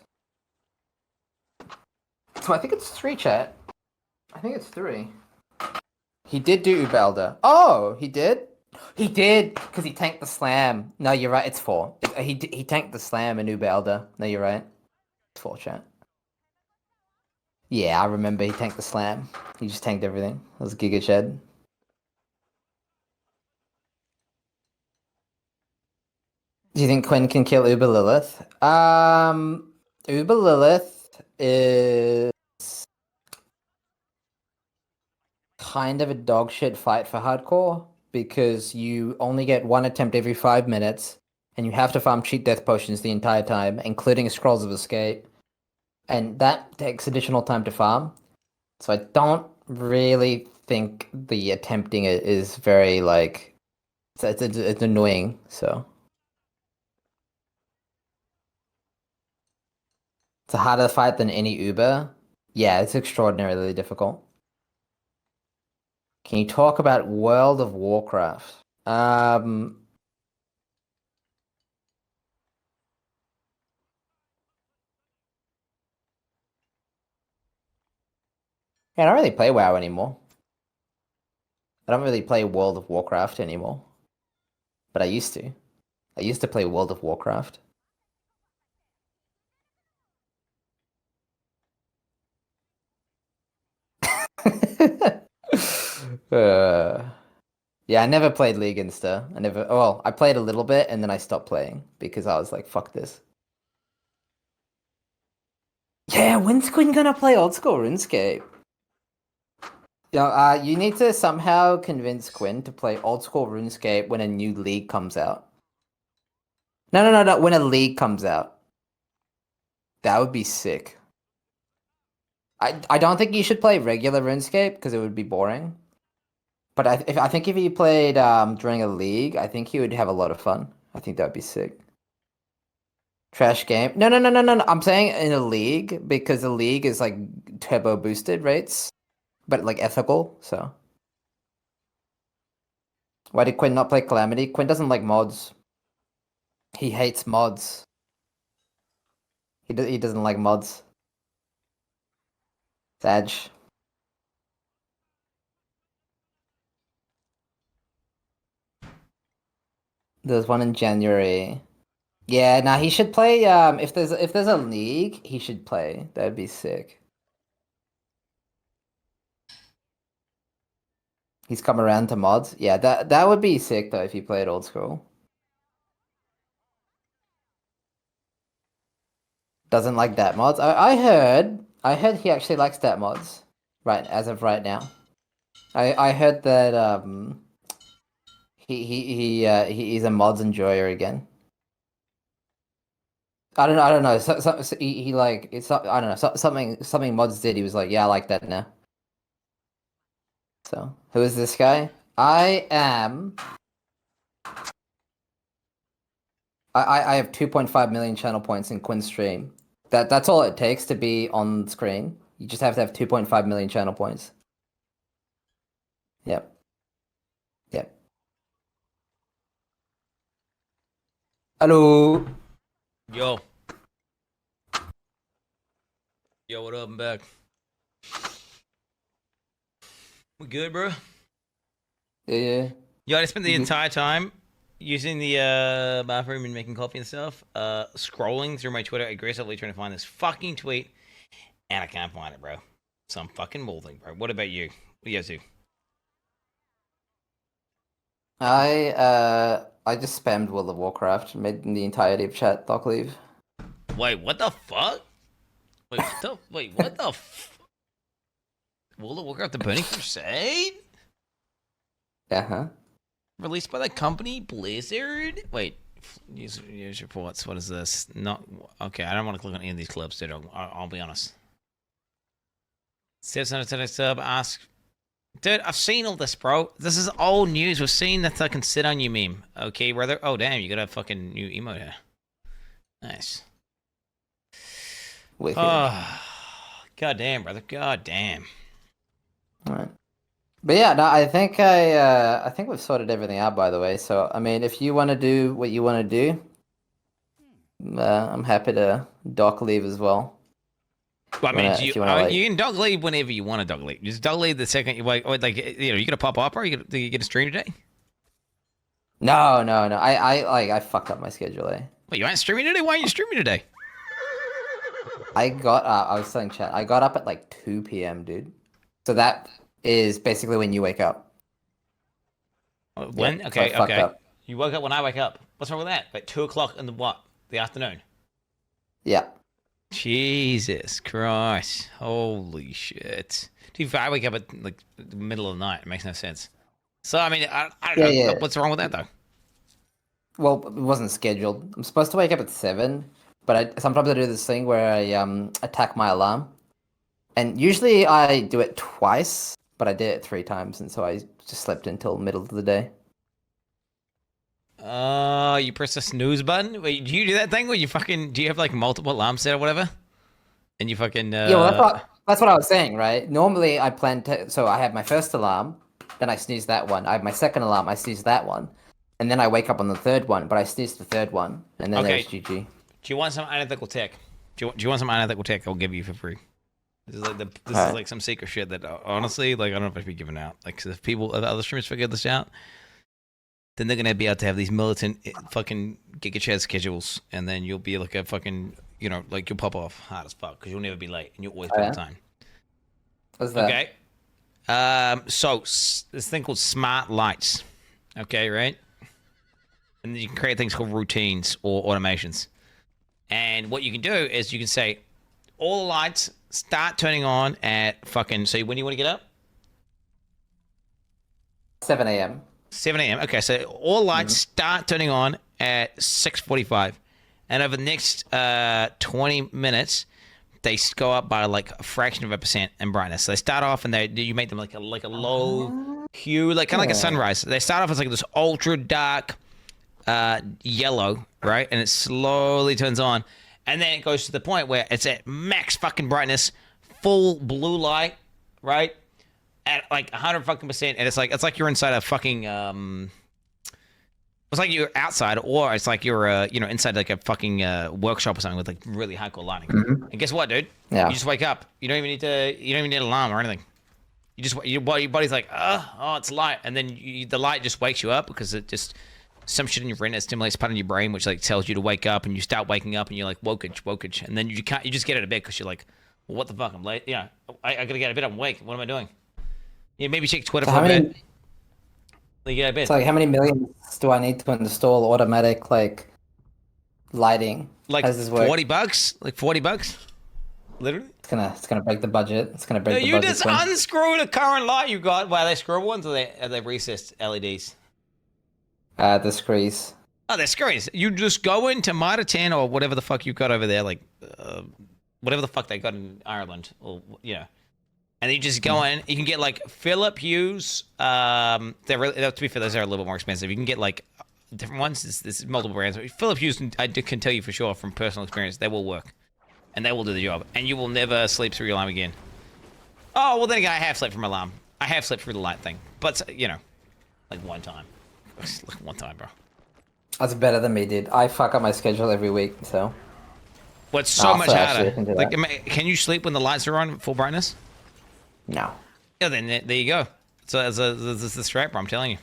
[SPEAKER 3] So I think it's 3, chat. I think it's 3. He did do Uber Elder. Oh, he did? He did, because he tanked the slam. No, you're right, it's 4. He tanked the slam in Uber Elder. No, you're right. It's 4, chat. Yeah, I remember he tanked the slam. He just tanked everything. That was Giga Shed. Do you think Quinn can kill Uber Lilith? Uber Lilith is kind of a dogshit fight for hardcore because you only get one attempt every 5 minutes and you have to farm cheat death potions the entire time, including Scrolls of Escape. And that takes additional time to farm. So I don't really think the attempting it is very, like... It's annoying, so... It's a harder fight than any Uber. Yeah, it's extraordinarily difficult. Can you talk about World of Warcraft? Yeah, I don't really play WoW anymore. I don't really play World of Warcraft anymore. But I used to. I used to play World of Warcraft. Yeah, I never played League and stuff. Well, I played a little bit and then I stopped playing because I was like, fuck this. Yeah, when's Quinn gonna play old school RuneScape? Yeah, you need to somehow convince Quinn to play old school RuneScape when a new league comes out. No, when a league comes out. That would be sick. I don't think you should play regular RuneScape because it would be boring. But I think if he played during a league, I think he would have a lot of fun. I think that would be sick. Trash game. No. I'm saying in a league because a league is like turbo boosted rates, but like ethical. So why did Quinn not play Calamity? Quinn doesn't like mods. He hates mods. He doesn't like mods. Sag. There's one in January. Yeah, nah, he should play. If there's a league, he should play. That'd be sick. He's come around to mods. Yeah, that would be sick though if he played old school. Doesn't like that mods. I heard he actually likes that mods. Right, as of right now. I heard that he's a mods enjoyer again. I don't know. He like it's I don't know. Something mods did. He was like, yeah, I like that now. So who is this guy? I have 2.5 million channel points in Quin's stream. That's all it takes to be on screen. You just have to have 2.5 million channel points. Yep. Yep. Hello.
[SPEAKER 1] Yo. Yo, what up? I'm back. We good, bro?
[SPEAKER 3] Yeah.
[SPEAKER 1] Yo, I spent the entire time using the bathroom and making coffee and stuff, scrolling through my Twitter, aggressively trying to find this fucking tweet, and I can't find it, bro. So I'm fucking molding, bro. What about you? What do you guys do?
[SPEAKER 3] I just spammed World of Warcraft, made the entirety of chat doc leave.
[SPEAKER 1] Wait, what the fuck? Wait, what the World of Warcraft: The Burning Crusade?
[SPEAKER 3] Uh-huh.
[SPEAKER 1] Released by the company Blizzard? Wait, use reports. What is this? Not okay. I don't want to click on any of these clips, dude. I'll be honest. Sub ask, dude. I've seen all this, bro. This is old news. We've seen the fucking sit on you meme. Okay, brother. Oh damn, you got a fucking new emote here. Nice.
[SPEAKER 3] Wicked.
[SPEAKER 1] Oh, god damn, brother. God damn.
[SPEAKER 3] All right. But yeah, no, I think we've sorted everything out, by the way. So I mean, if you want to do what you want to do, I'm happy to dock leave as well.
[SPEAKER 1] Well, I mean, you can dog leave whenever you want to dog leave. Just dog leave the second you like, you gonna pop up or you get a stream today?
[SPEAKER 3] No. I fucked up my schedule.
[SPEAKER 1] Wait, you aren't streaming today? Why aren't you streaming today?
[SPEAKER 3] I was telling chat. I got up at like 2 p.m., dude. So that is basically when you wake up.
[SPEAKER 1] When?
[SPEAKER 3] Yeah,
[SPEAKER 1] Okay,
[SPEAKER 3] so
[SPEAKER 1] okay. You woke up when I wake up. What's wrong with that? Like 2 o'clock in the what? The afternoon?
[SPEAKER 3] Yeah.
[SPEAKER 1] Jesus Christ. Holy shit. Dude, if I wake up at like the middle of the night, it makes no sense. So, I mean, I don't know.
[SPEAKER 3] Yeah.
[SPEAKER 1] What's wrong with that, though?
[SPEAKER 3] Well, it wasn't scheduled. I'm supposed to wake up at 7, but sometimes I do this thing where I attack my alarm. And usually I do it twice, but I did it 3 times, and so I just slept until middle of the day.
[SPEAKER 1] You press the snooze button? Wait, do you do that thing where you fucking, do you have like multiple alarms set or whatever? And you fucking,
[SPEAKER 3] Yeah, well, that's what I was saying, right? Normally I plan to, so I have my first alarm, then I snooze that one. I have my second alarm, I snooze that one. And then I wake up on the third one, but I snooze the third one, and then there's GG.
[SPEAKER 1] Do you want some unethical tech? Do you want some unethical tech? I'll give you for free. This is like is like some secret shit that honestly, like, I don't know if I should be giving out. Like, 'cause if other streamers figure this out, then they're gonna be able to have these militant fucking Giga Chat schedules, and then you'll be like a fucking, you know, like you'll pop off hard as fuck because you'll never be late and you'll always be on time.
[SPEAKER 3] What's that?
[SPEAKER 1] Okay. So this thing called smart lights. Okay, right? And then you can create things called routines or automations. And what you can do is you can say, all the lights start turning on at fucking, so when do you want to get up?
[SPEAKER 3] 7 a.m.
[SPEAKER 1] 7 a.m. Okay, so all lights start turning on at 6:45. And over the next 20 minutes, they go up by like a fraction of a percent in brightness. So they start off and you make them like a low hue, like kind of like a sunrise. They start off as like this ultra dark yellow, right? And it slowly turns on. And then it goes to the point where it's at max fucking brightness, full blue light, right? At like 100 fucking percent. And it's like you're inside a fucking it's like you're outside, or it's like you're inside like a fucking workshop or something with like really hardcore lighting. And guess what, dude?
[SPEAKER 3] Yeah.
[SPEAKER 1] You just wake up. You don't even need an alarm or anything. You just your body's like, oh, it's light, and then the light just wakes you up because it just some shit in your brain that stimulates part of your brain, which like tells you to wake up, and you start waking up, and you're like wokage, and then you just get out of bed because you're like, well, what the fuck, I'm late. Yeah, I gotta get out of bed. I'm awake. What am I doing? Yeah, maybe check Twitter for a bit. Then you get out of bed.
[SPEAKER 3] It's like, how many millions do I need to install automatic like lighting?
[SPEAKER 1] Like $40? Like $40? Literally.
[SPEAKER 3] It's gonna break the budget. It's gonna break the
[SPEAKER 1] you
[SPEAKER 3] budget.
[SPEAKER 1] just unscrew the current light you got. Wow, they screw ones or they recessed LEDs?
[SPEAKER 3] The screws.
[SPEAKER 1] Oh, they're screws. You just go into Mitre 10 or whatever the fuck you've got over there, like whatever the fuck they got in Ireland, or and you just go in. You can get like Philip Hughes. They're really, to be fair, those are a little bit more expensive. You can get like different ones. There's multiple brands. Philip Hughes, I can tell you for sure from personal experience, they will work. And they will do the job. And you will never sleep through your alarm again. Oh, well, then again, I have slept through my alarm. I have slept through the light thing. But, like one time. Like one time, bro.
[SPEAKER 3] That's better than me, dude. I fuck up my schedule every week, so.
[SPEAKER 1] What's so much harder? Like, can you sleep when the lights are on full brightness?
[SPEAKER 3] No.
[SPEAKER 1] Yeah, then there you go. So this is the strap, bro, I'm telling you.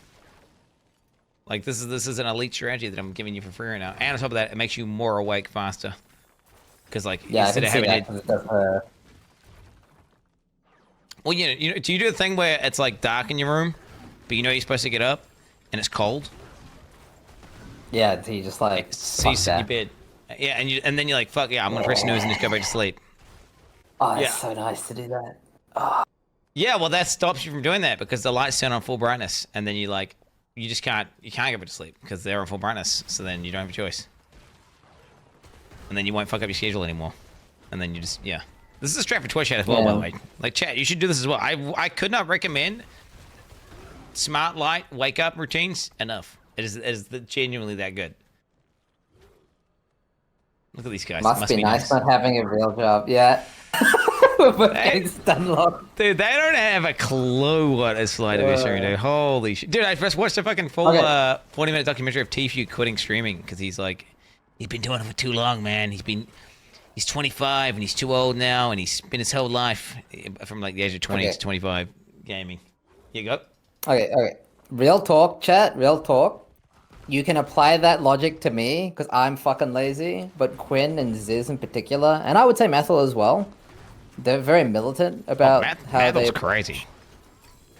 [SPEAKER 1] Like, this is an elite strategy that I'm giving you for free right now. And on top of that, it makes you more awake faster. Because like instead of having it, well, do you do the thing where it's like dark in your room, but you're supposed to get up, and it's cold?
[SPEAKER 3] Yeah, so you just like
[SPEAKER 1] so you sit in your bed, yeah, and then you're like, fuck yeah, I'm gonna press snooze and just go back to sleep.
[SPEAKER 3] Oh, it's so nice to do that. Oh.
[SPEAKER 1] Yeah, well, that stops you from doing that because the lights turn on full brightness, and then you just can't go back to sleep because they're on full brightness. So then you don't have a choice. And then you won't fuck up your schedule anymore. And then you just, This is a strat for Twitch chat as well, by the way. Like, chat, you should do this as well. I could not recommend smart light wake up routines enough. It is genuinely that good. Look at these guys.
[SPEAKER 3] Must be nice not having a real job. Yeah.
[SPEAKER 1] Dude, they don't have a clue what it's like to be streaming, dude. Holy shit. Dude, I first watched a fucking full 40-minute documentary of Tfue quitting streaming because he's like, he's been doing it for too long, man. He's 25 and he's too old now, and he's spent his whole life from like the age of 20 to 25 gaming. Here you go.
[SPEAKER 3] Okay. Real talk, chat. Real talk. You can apply that logic to me because I'm fucking lazy, but Quin and Ziz in particular, and I would say Methel as well. They're very militant about how
[SPEAKER 1] Methel's crazy.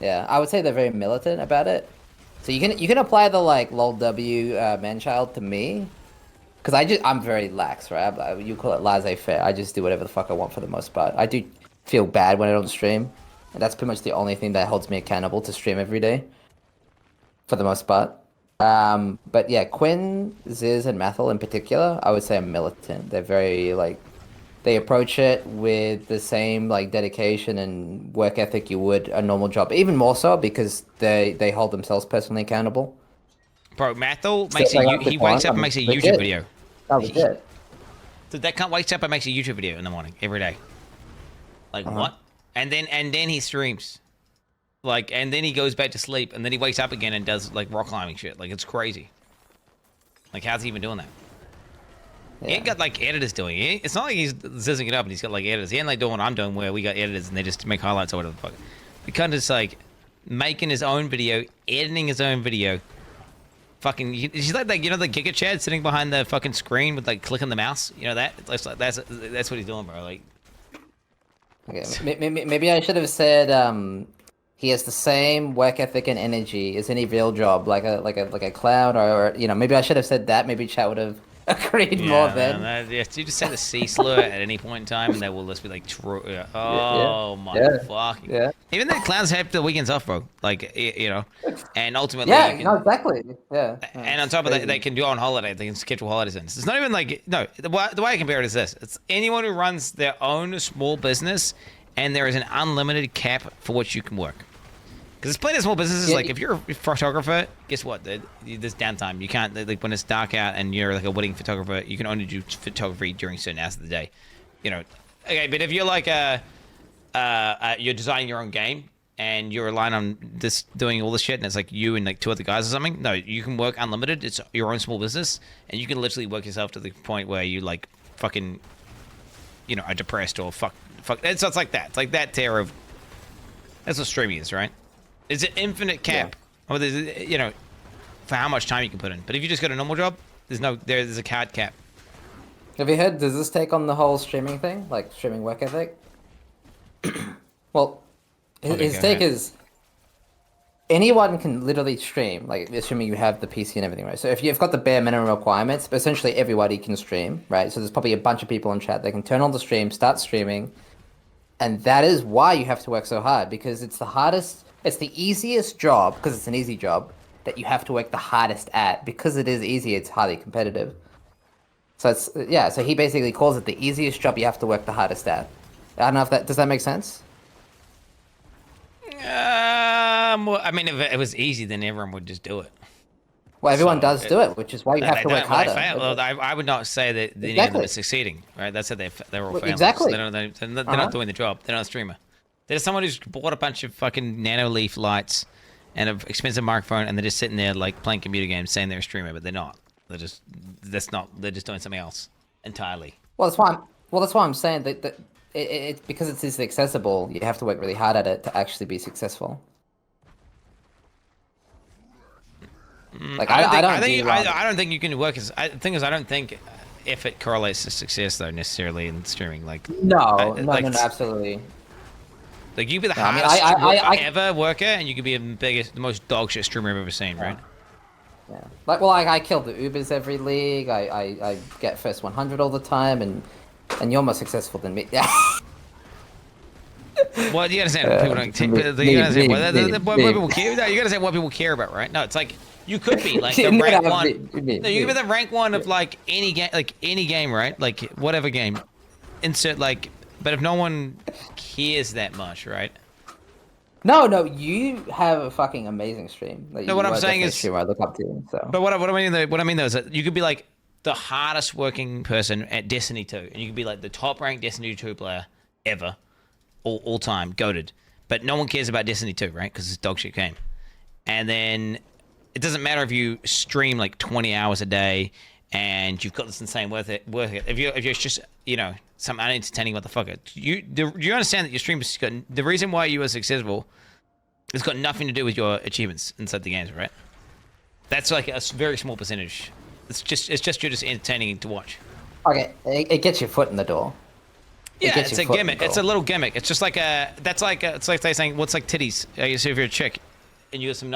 [SPEAKER 3] Yeah, I would say they're very militant about it. So you can apply the like lol w manchild to me. Because I'm very lax, right? You call it laissez-faire. I just do whatever the fuck I want for the most part. I do feel bad when I don't stream. And that's pretty much the only thing that holds me accountable to stream every day. For the most part. But yeah, Quin, Ziz, and Methel in particular, I would say are militant. They're very, like... They approach it with the same, like, dedication and work ethic you would a normal job. Even more so because they hold themselves personally accountable.
[SPEAKER 1] Bro, Methel he wakes up and makes a YouTube video.
[SPEAKER 3] That was it.
[SPEAKER 1] So that cunt wakes up and makes a YouTube video in the morning every day. Like what? And then he streams. Like, and then he goes back to sleep, and then he wakes up again and does like rock climbing shit. Like, it's crazy. Like, how's he even doing that? Yeah. He ain't got like editors doing it. It's not like he's zizzing it up and he's got like editors. He ain't like doing what I'm doing where we got editors and they just make highlights or whatever the fuck. The cunt is like making his own video, editing his own video. Fucking, he's like that, the Giga Chad sitting behind the fucking screen with like clicking the mouse. You know that? That's what he's doing, bro. Like,
[SPEAKER 3] okay, maybe I should have said he has the same work ethic and energy as any real job, like a clown, or maybe I should have said that. Maybe chat would have agreed more then.
[SPEAKER 1] You just say the C slur at any point in time, and they will just be like, my fucking. Yeah. Even the clowns have the weekends off, bro. Like, and ultimately.
[SPEAKER 3] Yeah, exactly. Yeah.
[SPEAKER 1] And on top of that, they can do on holiday. They can schedule holidays in. It's not even like the way I compare it is this: it's anyone who runs their own small business, and there is an unlimited cap for what you can work. Because there's plenty of small businesses, like if you're a photographer, guess what? There's downtime. You can't, like when it's dark out and you're like a wedding photographer, you can only do photography during certain hours of the day. Okay, but if you're like you're designing your own game and you're relying on this doing all this shit and it's like you and like two other guys or something, no, you can work unlimited. It's your own small business and you can literally work yourself to the point where you like fucking, are depressed or fuck. So it's like that. It's like that tier of, that's what streaming is, right? It's an infinite cap. Yeah.
[SPEAKER 9] for how much time you can put in. But if you just got a normal job, there's a hard cap.
[SPEAKER 3] Have you heard, does this take on the whole streaming thing? Like, streaming work ethic? Well, his take is, anyone can literally stream, like, assuming you have the PC and everything, right? So if you've got the bare minimum requirements, but essentially everybody can stream, right? So there's probably a bunch of people in chat that can turn on the stream, start streaming, and that is why you have to work so hard, because it's the hardest, it's the easiest job, because it's an easy job, that you have to work the hardest at. Because it is easy, it's highly competitive. So it's, yeah, so he basically calls it the easiest job you have to work the hardest at. I don't know if that, does that make sense?
[SPEAKER 9] Well, I mean, if it was easy, then everyone would just do it.
[SPEAKER 3] Well, everyone does do it, which is why you have to work harder.
[SPEAKER 9] Well, I would not say that any of them are succeeding, right? That's how they're all failing.
[SPEAKER 3] Exactly.
[SPEAKER 9] So they're not doing the job. They're not a streamer. There's someone who's bought a bunch of fucking nano leaf lights and an expensive microphone, and they're just sitting there like playing computer games, saying they're a streamer, but they're not. They're just doing something else entirely.
[SPEAKER 3] Well, that's why I'm saying that it's because it's easily accessible. You have to work really hard at it to actually be successful. Like I
[SPEAKER 9] don't think you can work as. The thing is, I don't think effort correlates to success though necessarily in streaming. Like
[SPEAKER 3] no, absolutely.
[SPEAKER 9] Like you could be the hardest ever worker, and you could be the most dog shit streamer I've ever seen, right?
[SPEAKER 3] Yeah. Like, well, I kill the Ubers every league. I get first 100 all the time, and you're more successful than me. Yeah.
[SPEAKER 9] Well, you understand people don't. You understand what people care. No, you understand what people care about, right? No, it's like you could be like the rank one. No, you could be the rank one of like any game, right? Like whatever game. Insert like, but if no one cares that much, right?
[SPEAKER 3] No, you have a fucking amazing stream. Like,
[SPEAKER 9] no, what I'm saying is,
[SPEAKER 3] streamer I look up to. So.
[SPEAKER 9] But what I mean though is that you could be like the hardest working person at Destiny 2, and you could be like the top ranked Destiny 2 player ever, all time, goated. But no one cares about Destiny 2, right? Because it's a dog shit game. And then it doesn't matter if you stream like 20 hours a day and you've got this insane worth it. If you're just some unentertaining motherfucker, do you understand that your stream has got the reason why you are successful? It's got nothing to do with your achievements inside the games, right? That's like a very small percentage. It's just you're just entertaining to watch.
[SPEAKER 3] Okay, it gets your foot in the door.
[SPEAKER 9] Yeah, it's a gimmick. It's a little gimmick. It's just like it's like they saying what's like titties. So if you're a chick and you got some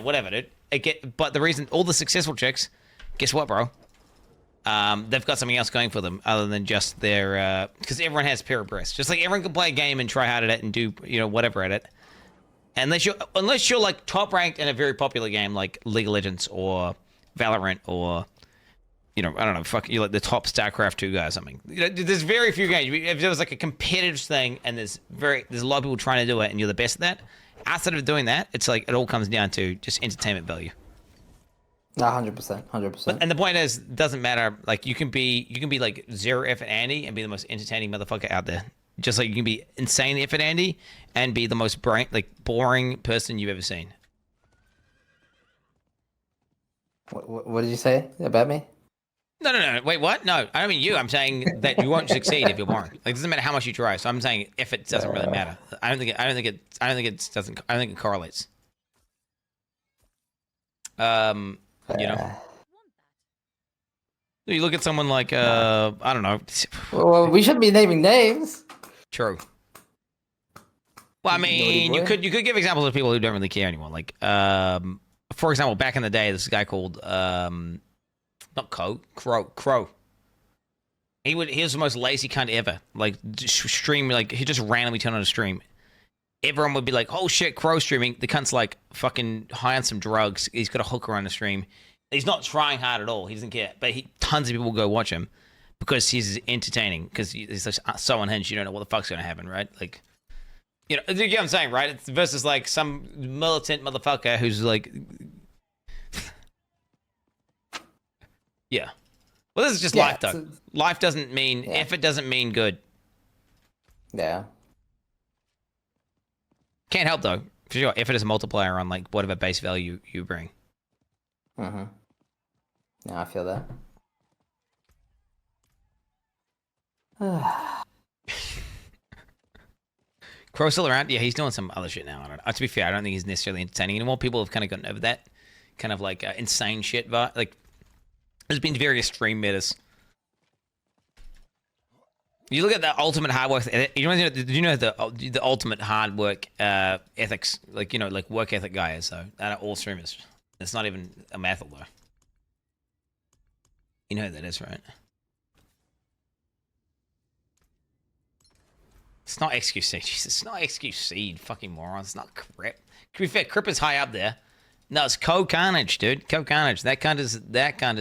[SPEAKER 9] whatever, dude. But the reason all the successful chicks, guess what, bro? They've got something else going for them other than just their because everyone has a pair of breasts. Just like everyone can play a game and try hard at it and do whatever at it. Unless you're like top ranked in a very popular game like League of Legends or Valorant or I don't know, you're like the top StarCraft 2 guy or something. There's very few games. If there was like a competitive thing and there's a lot of people trying to do it and you're the best at that, outside of doing that, it's like it all comes down to just entertainment value.
[SPEAKER 3] 100%.
[SPEAKER 9] And the point is, it doesn't matter. Like you can be like zero effort Andy and be the most entertaining motherfucker out there. Just like you can be insane effort Andy and be the most boring person you've ever seen.
[SPEAKER 3] What did you say about me?
[SPEAKER 9] No. Wait, what? No, I don't mean you. I'm saying that you won't succeed if you're boring. Like it doesn't matter how much you try. So I'm saying effort doesn't really matter. I don't think it correlates. You look at someone like I don't know.
[SPEAKER 3] Well, we shouldn't be naming names.
[SPEAKER 9] True. Well, I mean, you could give examples of people who don't really care anymore. Like, for example, back in the day, this guy called not Crow. He was the most lazy cunt ever. Like stream, like he just randomly turned on a stream. Everyone would be like, "Oh shit, Crow streaming." The cunt's like fucking high on some drugs. He's got a hooker on the stream. He's not trying hard at all. He doesn't care. But tons of people go watch him because he's entertaining. Because he's so unhinged, you don't know what the fuck's gonna happen, right? Like, you know what I'm saying, right? It's versus like some militant motherfucker who's like, yeah. Well, this is just life, though. Life doesn't mean effort. Doesn't mean good.
[SPEAKER 3] Yeah.
[SPEAKER 9] Can't help though. For sure, effort is a multiplier on like whatever base value you bring.
[SPEAKER 3] Mm-hmm. Yeah, I feel that.
[SPEAKER 9] Crow's still around? Yeah, he's doing some other shit now. I don't know. To be fair, I don't think he's necessarily entertaining anymore. People have kind of gotten over that kind of like insane shit. But like, there's been various stream metas. You look at the ultimate hard work. Did you know the ultimate hard work ethics, like like work ethic guy is though? All streamers. It's not even a method though. You know who that is, right? It's not XQC. Jesus, it's not XQC, fucking morons. It's not Crip. To be fair, Crip is high up there. No, it's Co-Carnage, dude. Co-Carnage. That kind is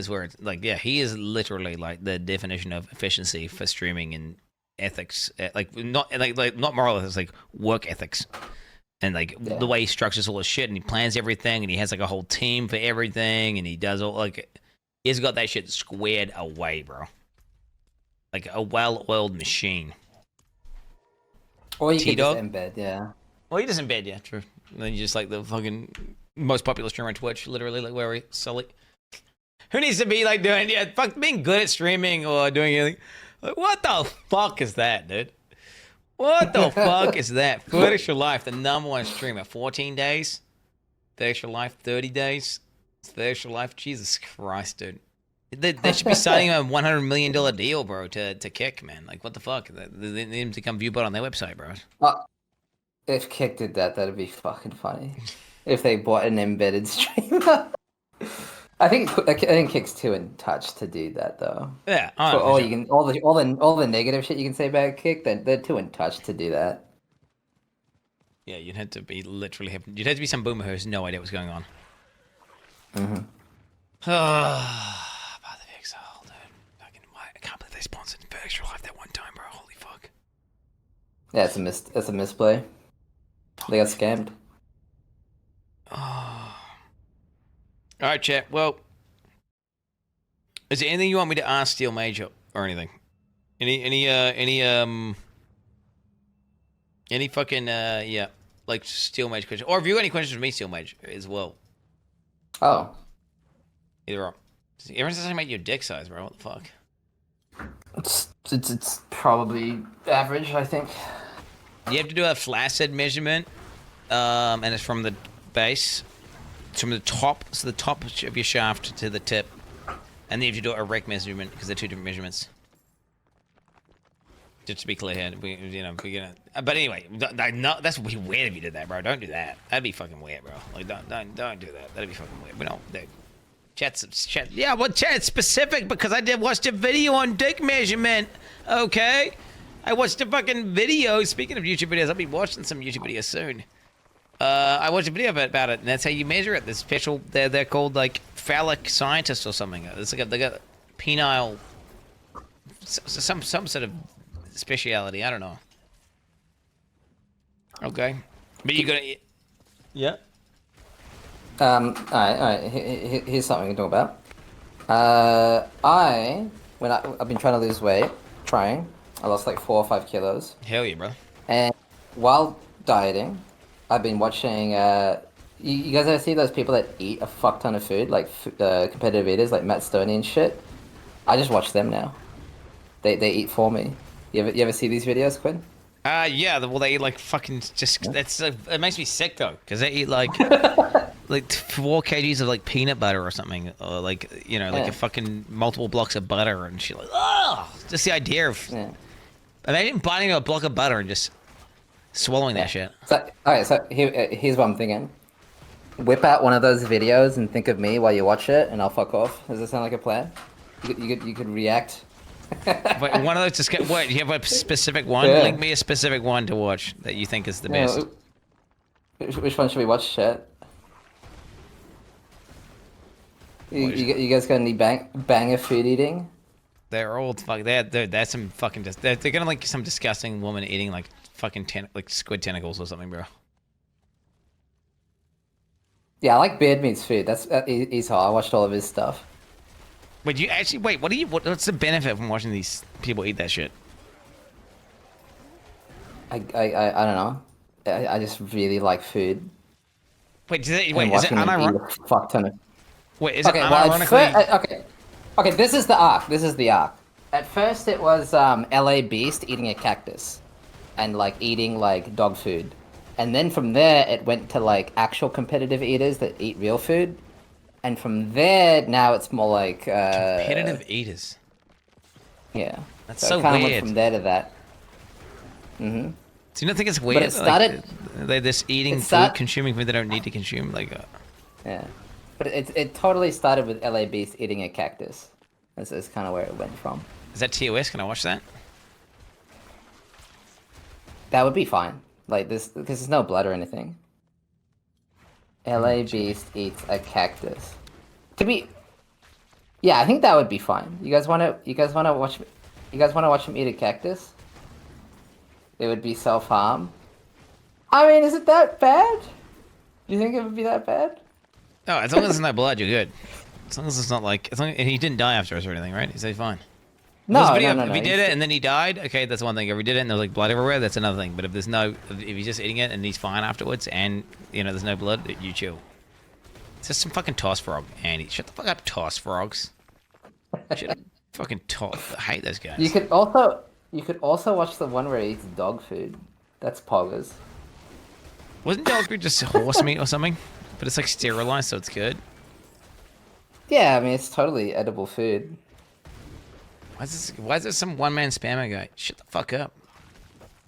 [SPEAKER 9] where it's like, yeah, he is literally like the definition of efficiency for streaming and ethics. Like not moral ethics, like work ethics. And like the way he structures all his shit and he plans everything and he has like a whole team for everything and he does all like he's got that shit squared away, bro. Like a well-oiled machine.
[SPEAKER 3] Or you can just embed, yeah.
[SPEAKER 9] Well, you just embed, yeah, true. And then you just like the fucking most popular streamer on Twitch, literally, like where we Sully. Who needs to be like doing being good at streaming or doing anything? Like, what the fuck is that, dude? What the fuck is that? Furnish Your Life, the #1 streamer, 14 days. Furnish Your Life, 30 days. Furnish Your Life, Jesus Christ, dude. They should be signing a $100 million deal, bro, to Kick, man. Like, what the fuck? They need him to come viewbot on their website, bro.
[SPEAKER 3] If Kick did that, that'd be fucking funny. If they bought an embedded streamer. I think Kick's too in touch to do that, though.
[SPEAKER 9] Yeah.
[SPEAKER 3] For all the negative shit you can say about Kick, they're too in touch to do that.
[SPEAKER 9] Yeah, you'd have to be you'd have to be some boomer who has no idea what's going on.
[SPEAKER 3] Mm-hmm.
[SPEAKER 9] By the Exile, dude. I can't believe they sponsored Furnish Your Life that one time, bro. Holy fuck.
[SPEAKER 3] Yeah, it's a misplay. They got scammed.
[SPEAKER 9] All right, chat. Well, is there anything you want me to ask Steelmage or anything? Any fucking like Steelmage questions, or if you got any questions for me, Steelmage as well.
[SPEAKER 3] Oh.
[SPEAKER 9] Either or. Everyone says I make your dick size, bro. What the fuck?
[SPEAKER 3] It's probably average, I think.
[SPEAKER 9] You have to do a flaccid measurement, and it's from the base. It's from the top, so the top of your shaft to the tip, and then you have to do a erect measurement because they're two different measurements. Just to be clear here, we're gonna. But anyway, that's weird if you did that, bro. Don't do that. That'd be fucking weird, bro. Like, don't do that. That'd be fucking weird. But no, chat. Yeah, well, chat's specific because I did watch the video on dick measurement. Okay, I watched the fucking video. Speaking of YouTube videos, I'll be watching some YouTube videos soon. I watched a video about it, and that's how you measure it. This special, they're called like phallic scientists or something. It's like they got penile, some sort of speciality. I don't know. Okay, but you gonna, yeah.
[SPEAKER 3] All right. Here's something to talk about. I've been trying to lose weight. I lost like 4 or 5 kilos.
[SPEAKER 9] Hell yeah, bro.
[SPEAKER 3] And while dieting, I've been watching. You guys ever see those people that eat a fuck ton of food, like competitive eaters, like Matt Stoney and shit? I just watch them now. They eat for me. You ever see these videos, Quinn?
[SPEAKER 9] Yeah. Well, they eat like fucking just. It makes me sick though, because they eat like like 4 kgs of like peanut butter or something, or like like a fucking multiple blocks of butter and shit. Like, oh, just the idea of imagine biting a block of butter and just swallowing that shit.
[SPEAKER 3] So, alright, so here's what I'm thinking. Whip out one of those videos and think of me while you watch it, and I'll fuck off. Does that sound like a plan? You could react.
[SPEAKER 9] Wait, one of those just get what? You have a specific one? Yeah. Link me a specific one to watch that you think is the best.
[SPEAKER 3] Which one should we watch, chat? You guys got any banger food eating?
[SPEAKER 9] They're all that's some fucking they're gonna like some disgusting woman eating like fucking like squid tentacles or something, bro.
[SPEAKER 3] Yeah, I like Beard Meat's food. He's hot. I watched all of his stuff.
[SPEAKER 9] Wait, what's the benefit from watching these people eat that shit?
[SPEAKER 3] I don't know. I just really like food.
[SPEAKER 9] Wait, is it unironic?
[SPEAKER 3] Fuck ton of.
[SPEAKER 9] Wait, is it unironically?
[SPEAKER 3] Okay, this is the arc. At first it was LA Beast eating a cactus and like eating like dog food. And then from there it went to like actual competitive eaters that eat real food. And from there, now it's more like
[SPEAKER 9] Competitive eaters.
[SPEAKER 3] Yeah.
[SPEAKER 9] That's
[SPEAKER 3] so
[SPEAKER 9] so
[SPEAKER 3] it kind of
[SPEAKER 9] weird.
[SPEAKER 3] went from there to that. Mm-hmm.
[SPEAKER 9] Do you not think it's weird?
[SPEAKER 3] But it started.
[SPEAKER 9] Like, they're just eating food, consuming food they don't need to consume. Like.
[SPEAKER 3] Yeah, but it totally started with LA Beast eating a cactus. That's kind of where it went from.
[SPEAKER 9] Is that TOS? Can I watch that?
[SPEAKER 3] That would be fine. Like this, because there's no blood or anything. LA Beast eats a cactus. To be. Yeah, I think that would be fine. You guys want to watch? You guys want to watch him eat a cactus? It would be self-harm. I mean, is it that bad? Do you think it would be that bad?
[SPEAKER 9] No, as long as there's no blood, you're good. As long as it's not like, and he didn't die after us or anything, right? He's fine.
[SPEAKER 3] No,
[SPEAKER 9] If he did it and then he died, okay, that's one thing. If he did it and there was like blood everywhere, that's another thing. But if he's just eating it and he's fine afterwards, and there's no blood, you chill. It's just some fucking toss frog, Andy. Shut the fuck up, toss frogs. Fucking toss. I hate those guys.
[SPEAKER 3] You could also watch the one where he eats dog food. That's poggers.
[SPEAKER 9] Wasn't dog food just horse meat or something? But it's like sterilized, so it's good.
[SPEAKER 3] Yeah, I mean it's totally edible food.
[SPEAKER 9] Why is there some one-man spammer guy? Shut the fuck up,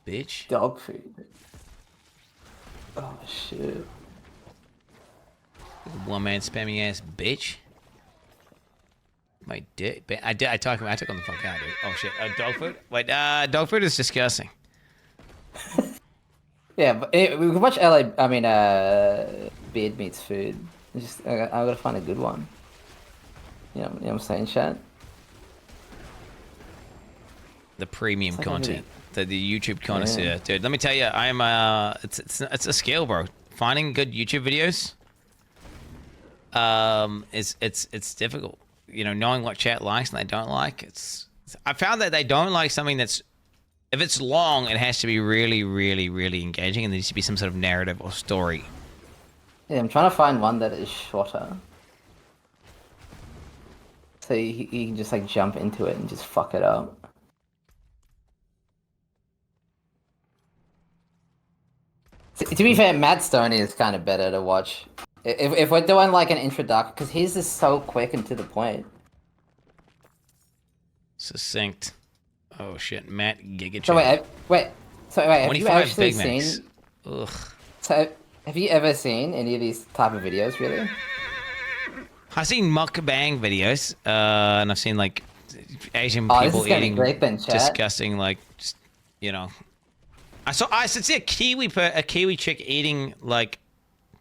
[SPEAKER 9] bitch.
[SPEAKER 3] Dog food. Oh shit.
[SPEAKER 9] One-man spammy ass bitch. My dick. I took him the fuck out, dude. Oh shit. Dog food? Wait, dog food is disgusting.
[SPEAKER 3] Yeah, but we could watch LA. I mean, Beard Meats Food. I gotta find a good one. You know what I'm saying, chat?
[SPEAKER 9] The premium
[SPEAKER 3] like
[SPEAKER 9] content, the YouTube connoisseur, dude. Let me tell you, I'm it's a skill, bro. Finding good YouTube videos, it's difficult. Knowing what chat likes and they don't like. I found that they don't like something that's, if it's long, it has to be really, really, really engaging, and there needs to be some sort of narrative or story.
[SPEAKER 3] Yeah, I'm trying to find one that is shorter. So you can just like jump into it and just fuck it up. To be fair, Matt Stoney is kind of better to watch. If we're doing like an introduction, because he's just so quick and to the point.
[SPEAKER 9] Succinct. Oh shit, Matt Giga.
[SPEAKER 3] So wait. Have you actually
[SPEAKER 9] Big Macs.
[SPEAKER 3] seen?
[SPEAKER 9] Ugh.
[SPEAKER 3] So have you ever seen any of these type of videos? Really?
[SPEAKER 9] I've seen mukbang videos, and I've seen like Asian
[SPEAKER 3] Oh,
[SPEAKER 9] people
[SPEAKER 3] this is gonna be
[SPEAKER 9] eating
[SPEAKER 3] great then, chat.
[SPEAKER 9] disgusting, like just I see a Kiwi chick eating like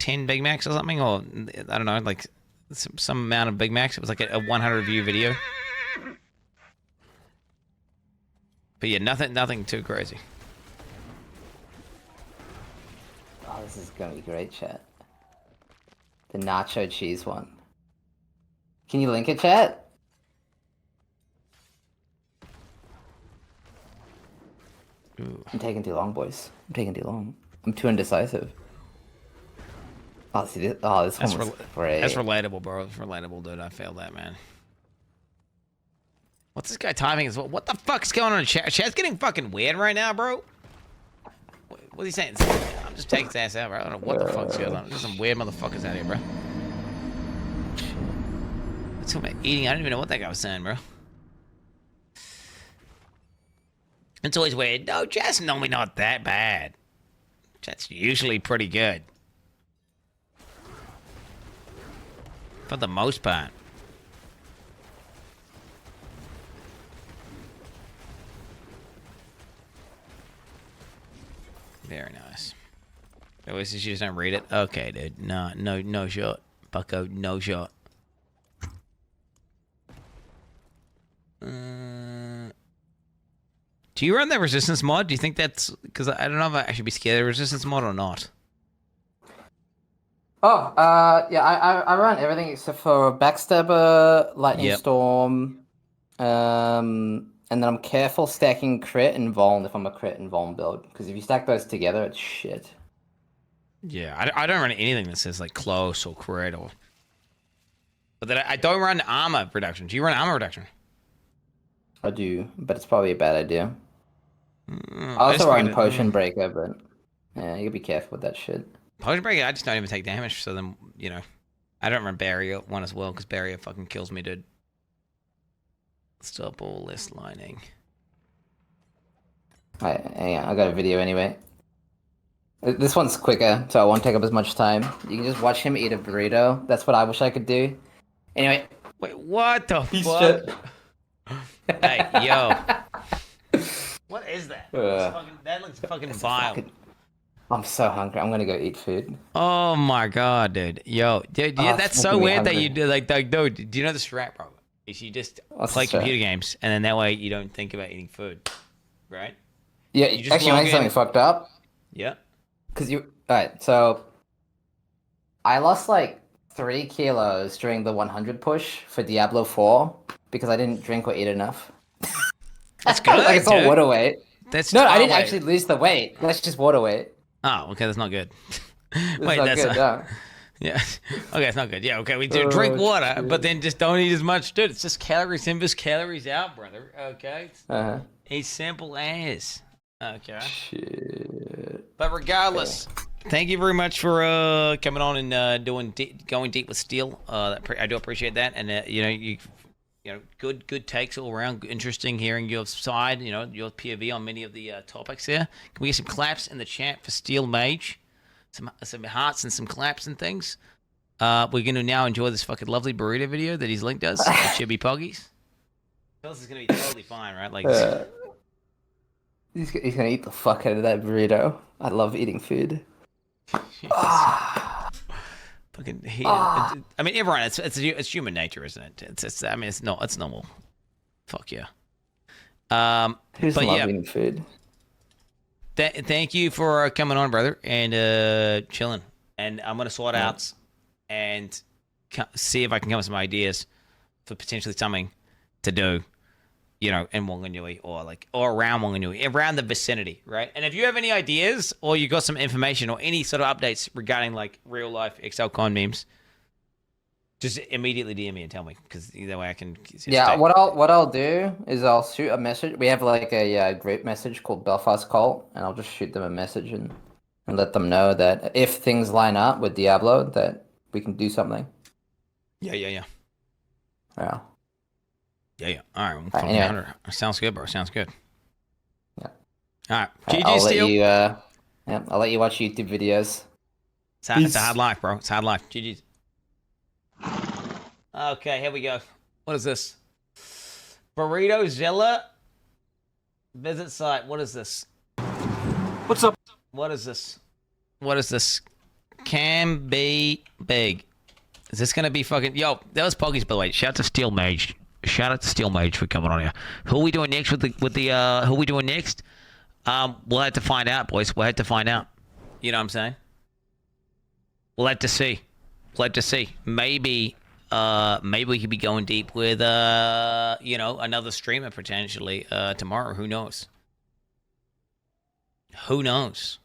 [SPEAKER 9] 10 Big Macs or something, or I don't know, like some amount of Big Macs. It was like a 100 view video. But yeah, nothing too crazy.
[SPEAKER 3] Oh, this is gonna be great, chat. The nacho cheese one. Can you link it, chat?
[SPEAKER 9] Ooh.
[SPEAKER 3] I'm taking too long, boys. I'm taking too long. I'm too indecisive. Oh, see this? Oh, this one was great.
[SPEAKER 9] That's relatable, bro. It's relatable, dude. I failed that, man. What's this guy typing as well? What the fuck's going on in chat? Chat's getting fucking weird right now, bro. What's he saying? I'm just taking his ass out, bro. I don't know what the fuck's going on. There's some weird motherfuckers out here, bro. What's about eating? I don't even know what that guy was saying, bro. It's always weird. No, chat's normally not that bad. Chat's usually pretty good. For the most part. Very nice. Oh, is this you just don't read it? Okay, dude. No shot. Bucko, no shot. Do you run that resistance mod? Do you think that's... Because I don't know if I should be scared of the resistance mod or not.
[SPEAKER 3] Oh, yeah, I run everything except for Backstabber, Lightning Storm, and then I'm careful stacking crit and Vuln if I'm a crit and Vuln build. Because if you stack those together, it's shit.
[SPEAKER 9] Yeah, I don't run anything that says like close or crit or... But then I don't run armor reduction. Do you run armor reduction?
[SPEAKER 3] I do, but it's probably a bad idea. I also run Potion Breaker, but yeah, you gotta be careful with that shit.
[SPEAKER 9] Potion Breaker, I just don't even take damage, so then,
[SPEAKER 1] I don't remember barrier one as well, because barrier fucking kills me, dude. Stop all this lining.
[SPEAKER 3] Alright, hang on, I got a video anyway. This one's quicker, so I won't take up as much time. You can just watch him eat a burrito. That's what I wish I could do. Anyway.
[SPEAKER 1] Wait, what the
[SPEAKER 3] He's
[SPEAKER 1] fuck? Hey, yo. What is that? That looks fucking vile.
[SPEAKER 3] I'm so hungry. I'm gonna go eat food.
[SPEAKER 1] Oh my god, dude. Yo, dude, yeah, that's so weird that you do like dude, do you know the strat, bro? Is you just play computer games, and then that way you don't think about eating food, right?
[SPEAKER 3] Yeah,
[SPEAKER 1] you just
[SPEAKER 3] actually, I something fucked up.
[SPEAKER 1] Yeah.
[SPEAKER 3] Cause alright, so I lost like 3 kilos during the 100 push for Diablo 4 because I didn't drink or eat enough.
[SPEAKER 1] That's good.
[SPEAKER 3] Like it's all
[SPEAKER 1] dude.
[SPEAKER 3] water weight.
[SPEAKER 1] That's
[SPEAKER 3] I didn't actually lose the weight. That's just water weight.
[SPEAKER 1] Oh, okay, that's not good.
[SPEAKER 3] Wait, that's good.
[SPEAKER 1] Yeah. Okay, it's not good. Yeah, okay, we do drink water, but then just don't eat as much, dude. It's just calories in, calories out, brother. Okay. It's simple as. Okay.
[SPEAKER 3] Shit.
[SPEAKER 1] But regardless, thank you very much for coming on and going deep with Steel. I do appreciate that, and you know, good takes all around. Interesting hearing your side. You know, your POV on many of the topics here. Can we get some claps in the chat for Steelmage? Some hearts and some claps and things. We're gonna now enjoy this fucking lovely burrito video that he's linked us. It should be Poggies. This is gonna be totally fine, right? Like.
[SPEAKER 3] He's gonna eat the fuck out of that burrito. I love eating food.
[SPEAKER 1] Fucking I mean, everyone. It's human nature, isn't it? It's normal. Fuck yeah.
[SPEAKER 3] Who's loving food?
[SPEAKER 1] Thank you for coming on, brother, and chilling. And I'm gonna sort out and see if I can come up with some ideas for potentially something to do. You know, in Wanganui or around Wanganui, around the vicinity, right? And if you have any ideas or you got some information or any sort of updates regarding like real life Exilecon memes, just immediately DM me and tell me, because either way I can.
[SPEAKER 3] What I'll do is I'll shoot a message. We have like a group message called Belfast Cult, and I'll just shoot them a message and let them know that if things line up with Diablo, that we can do something.
[SPEAKER 1] Yeah.
[SPEAKER 3] Yeah.
[SPEAKER 1] Yeah. All right.
[SPEAKER 3] Anyway.
[SPEAKER 1] Sounds good, bro. Sounds good.
[SPEAKER 3] Yeah.
[SPEAKER 1] All right.
[SPEAKER 3] I'll let you. I'll let you watch YouTube videos.
[SPEAKER 1] It's a hard life, bro. It's a hard life. GG's. Okay, here we go. What is this? Burrito Zilla. Visit site. What is this?
[SPEAKER 11] What's up?
[SPEAKER 1] What is this? What is this? Can be big. Is this gonna be fucking? Yo, that was Poggies, by the way. Shout out to Steelmage. Shout out to Steelmage for coming on here. Who are we doing next with the who are we doing next? We'll have to find out, boys. We'll have to find out. You know what I'm saying? We'll have to see. We'll have to see. Maybe we could be going deep with another streamer potentially tomorrow. Who knows? Who knows?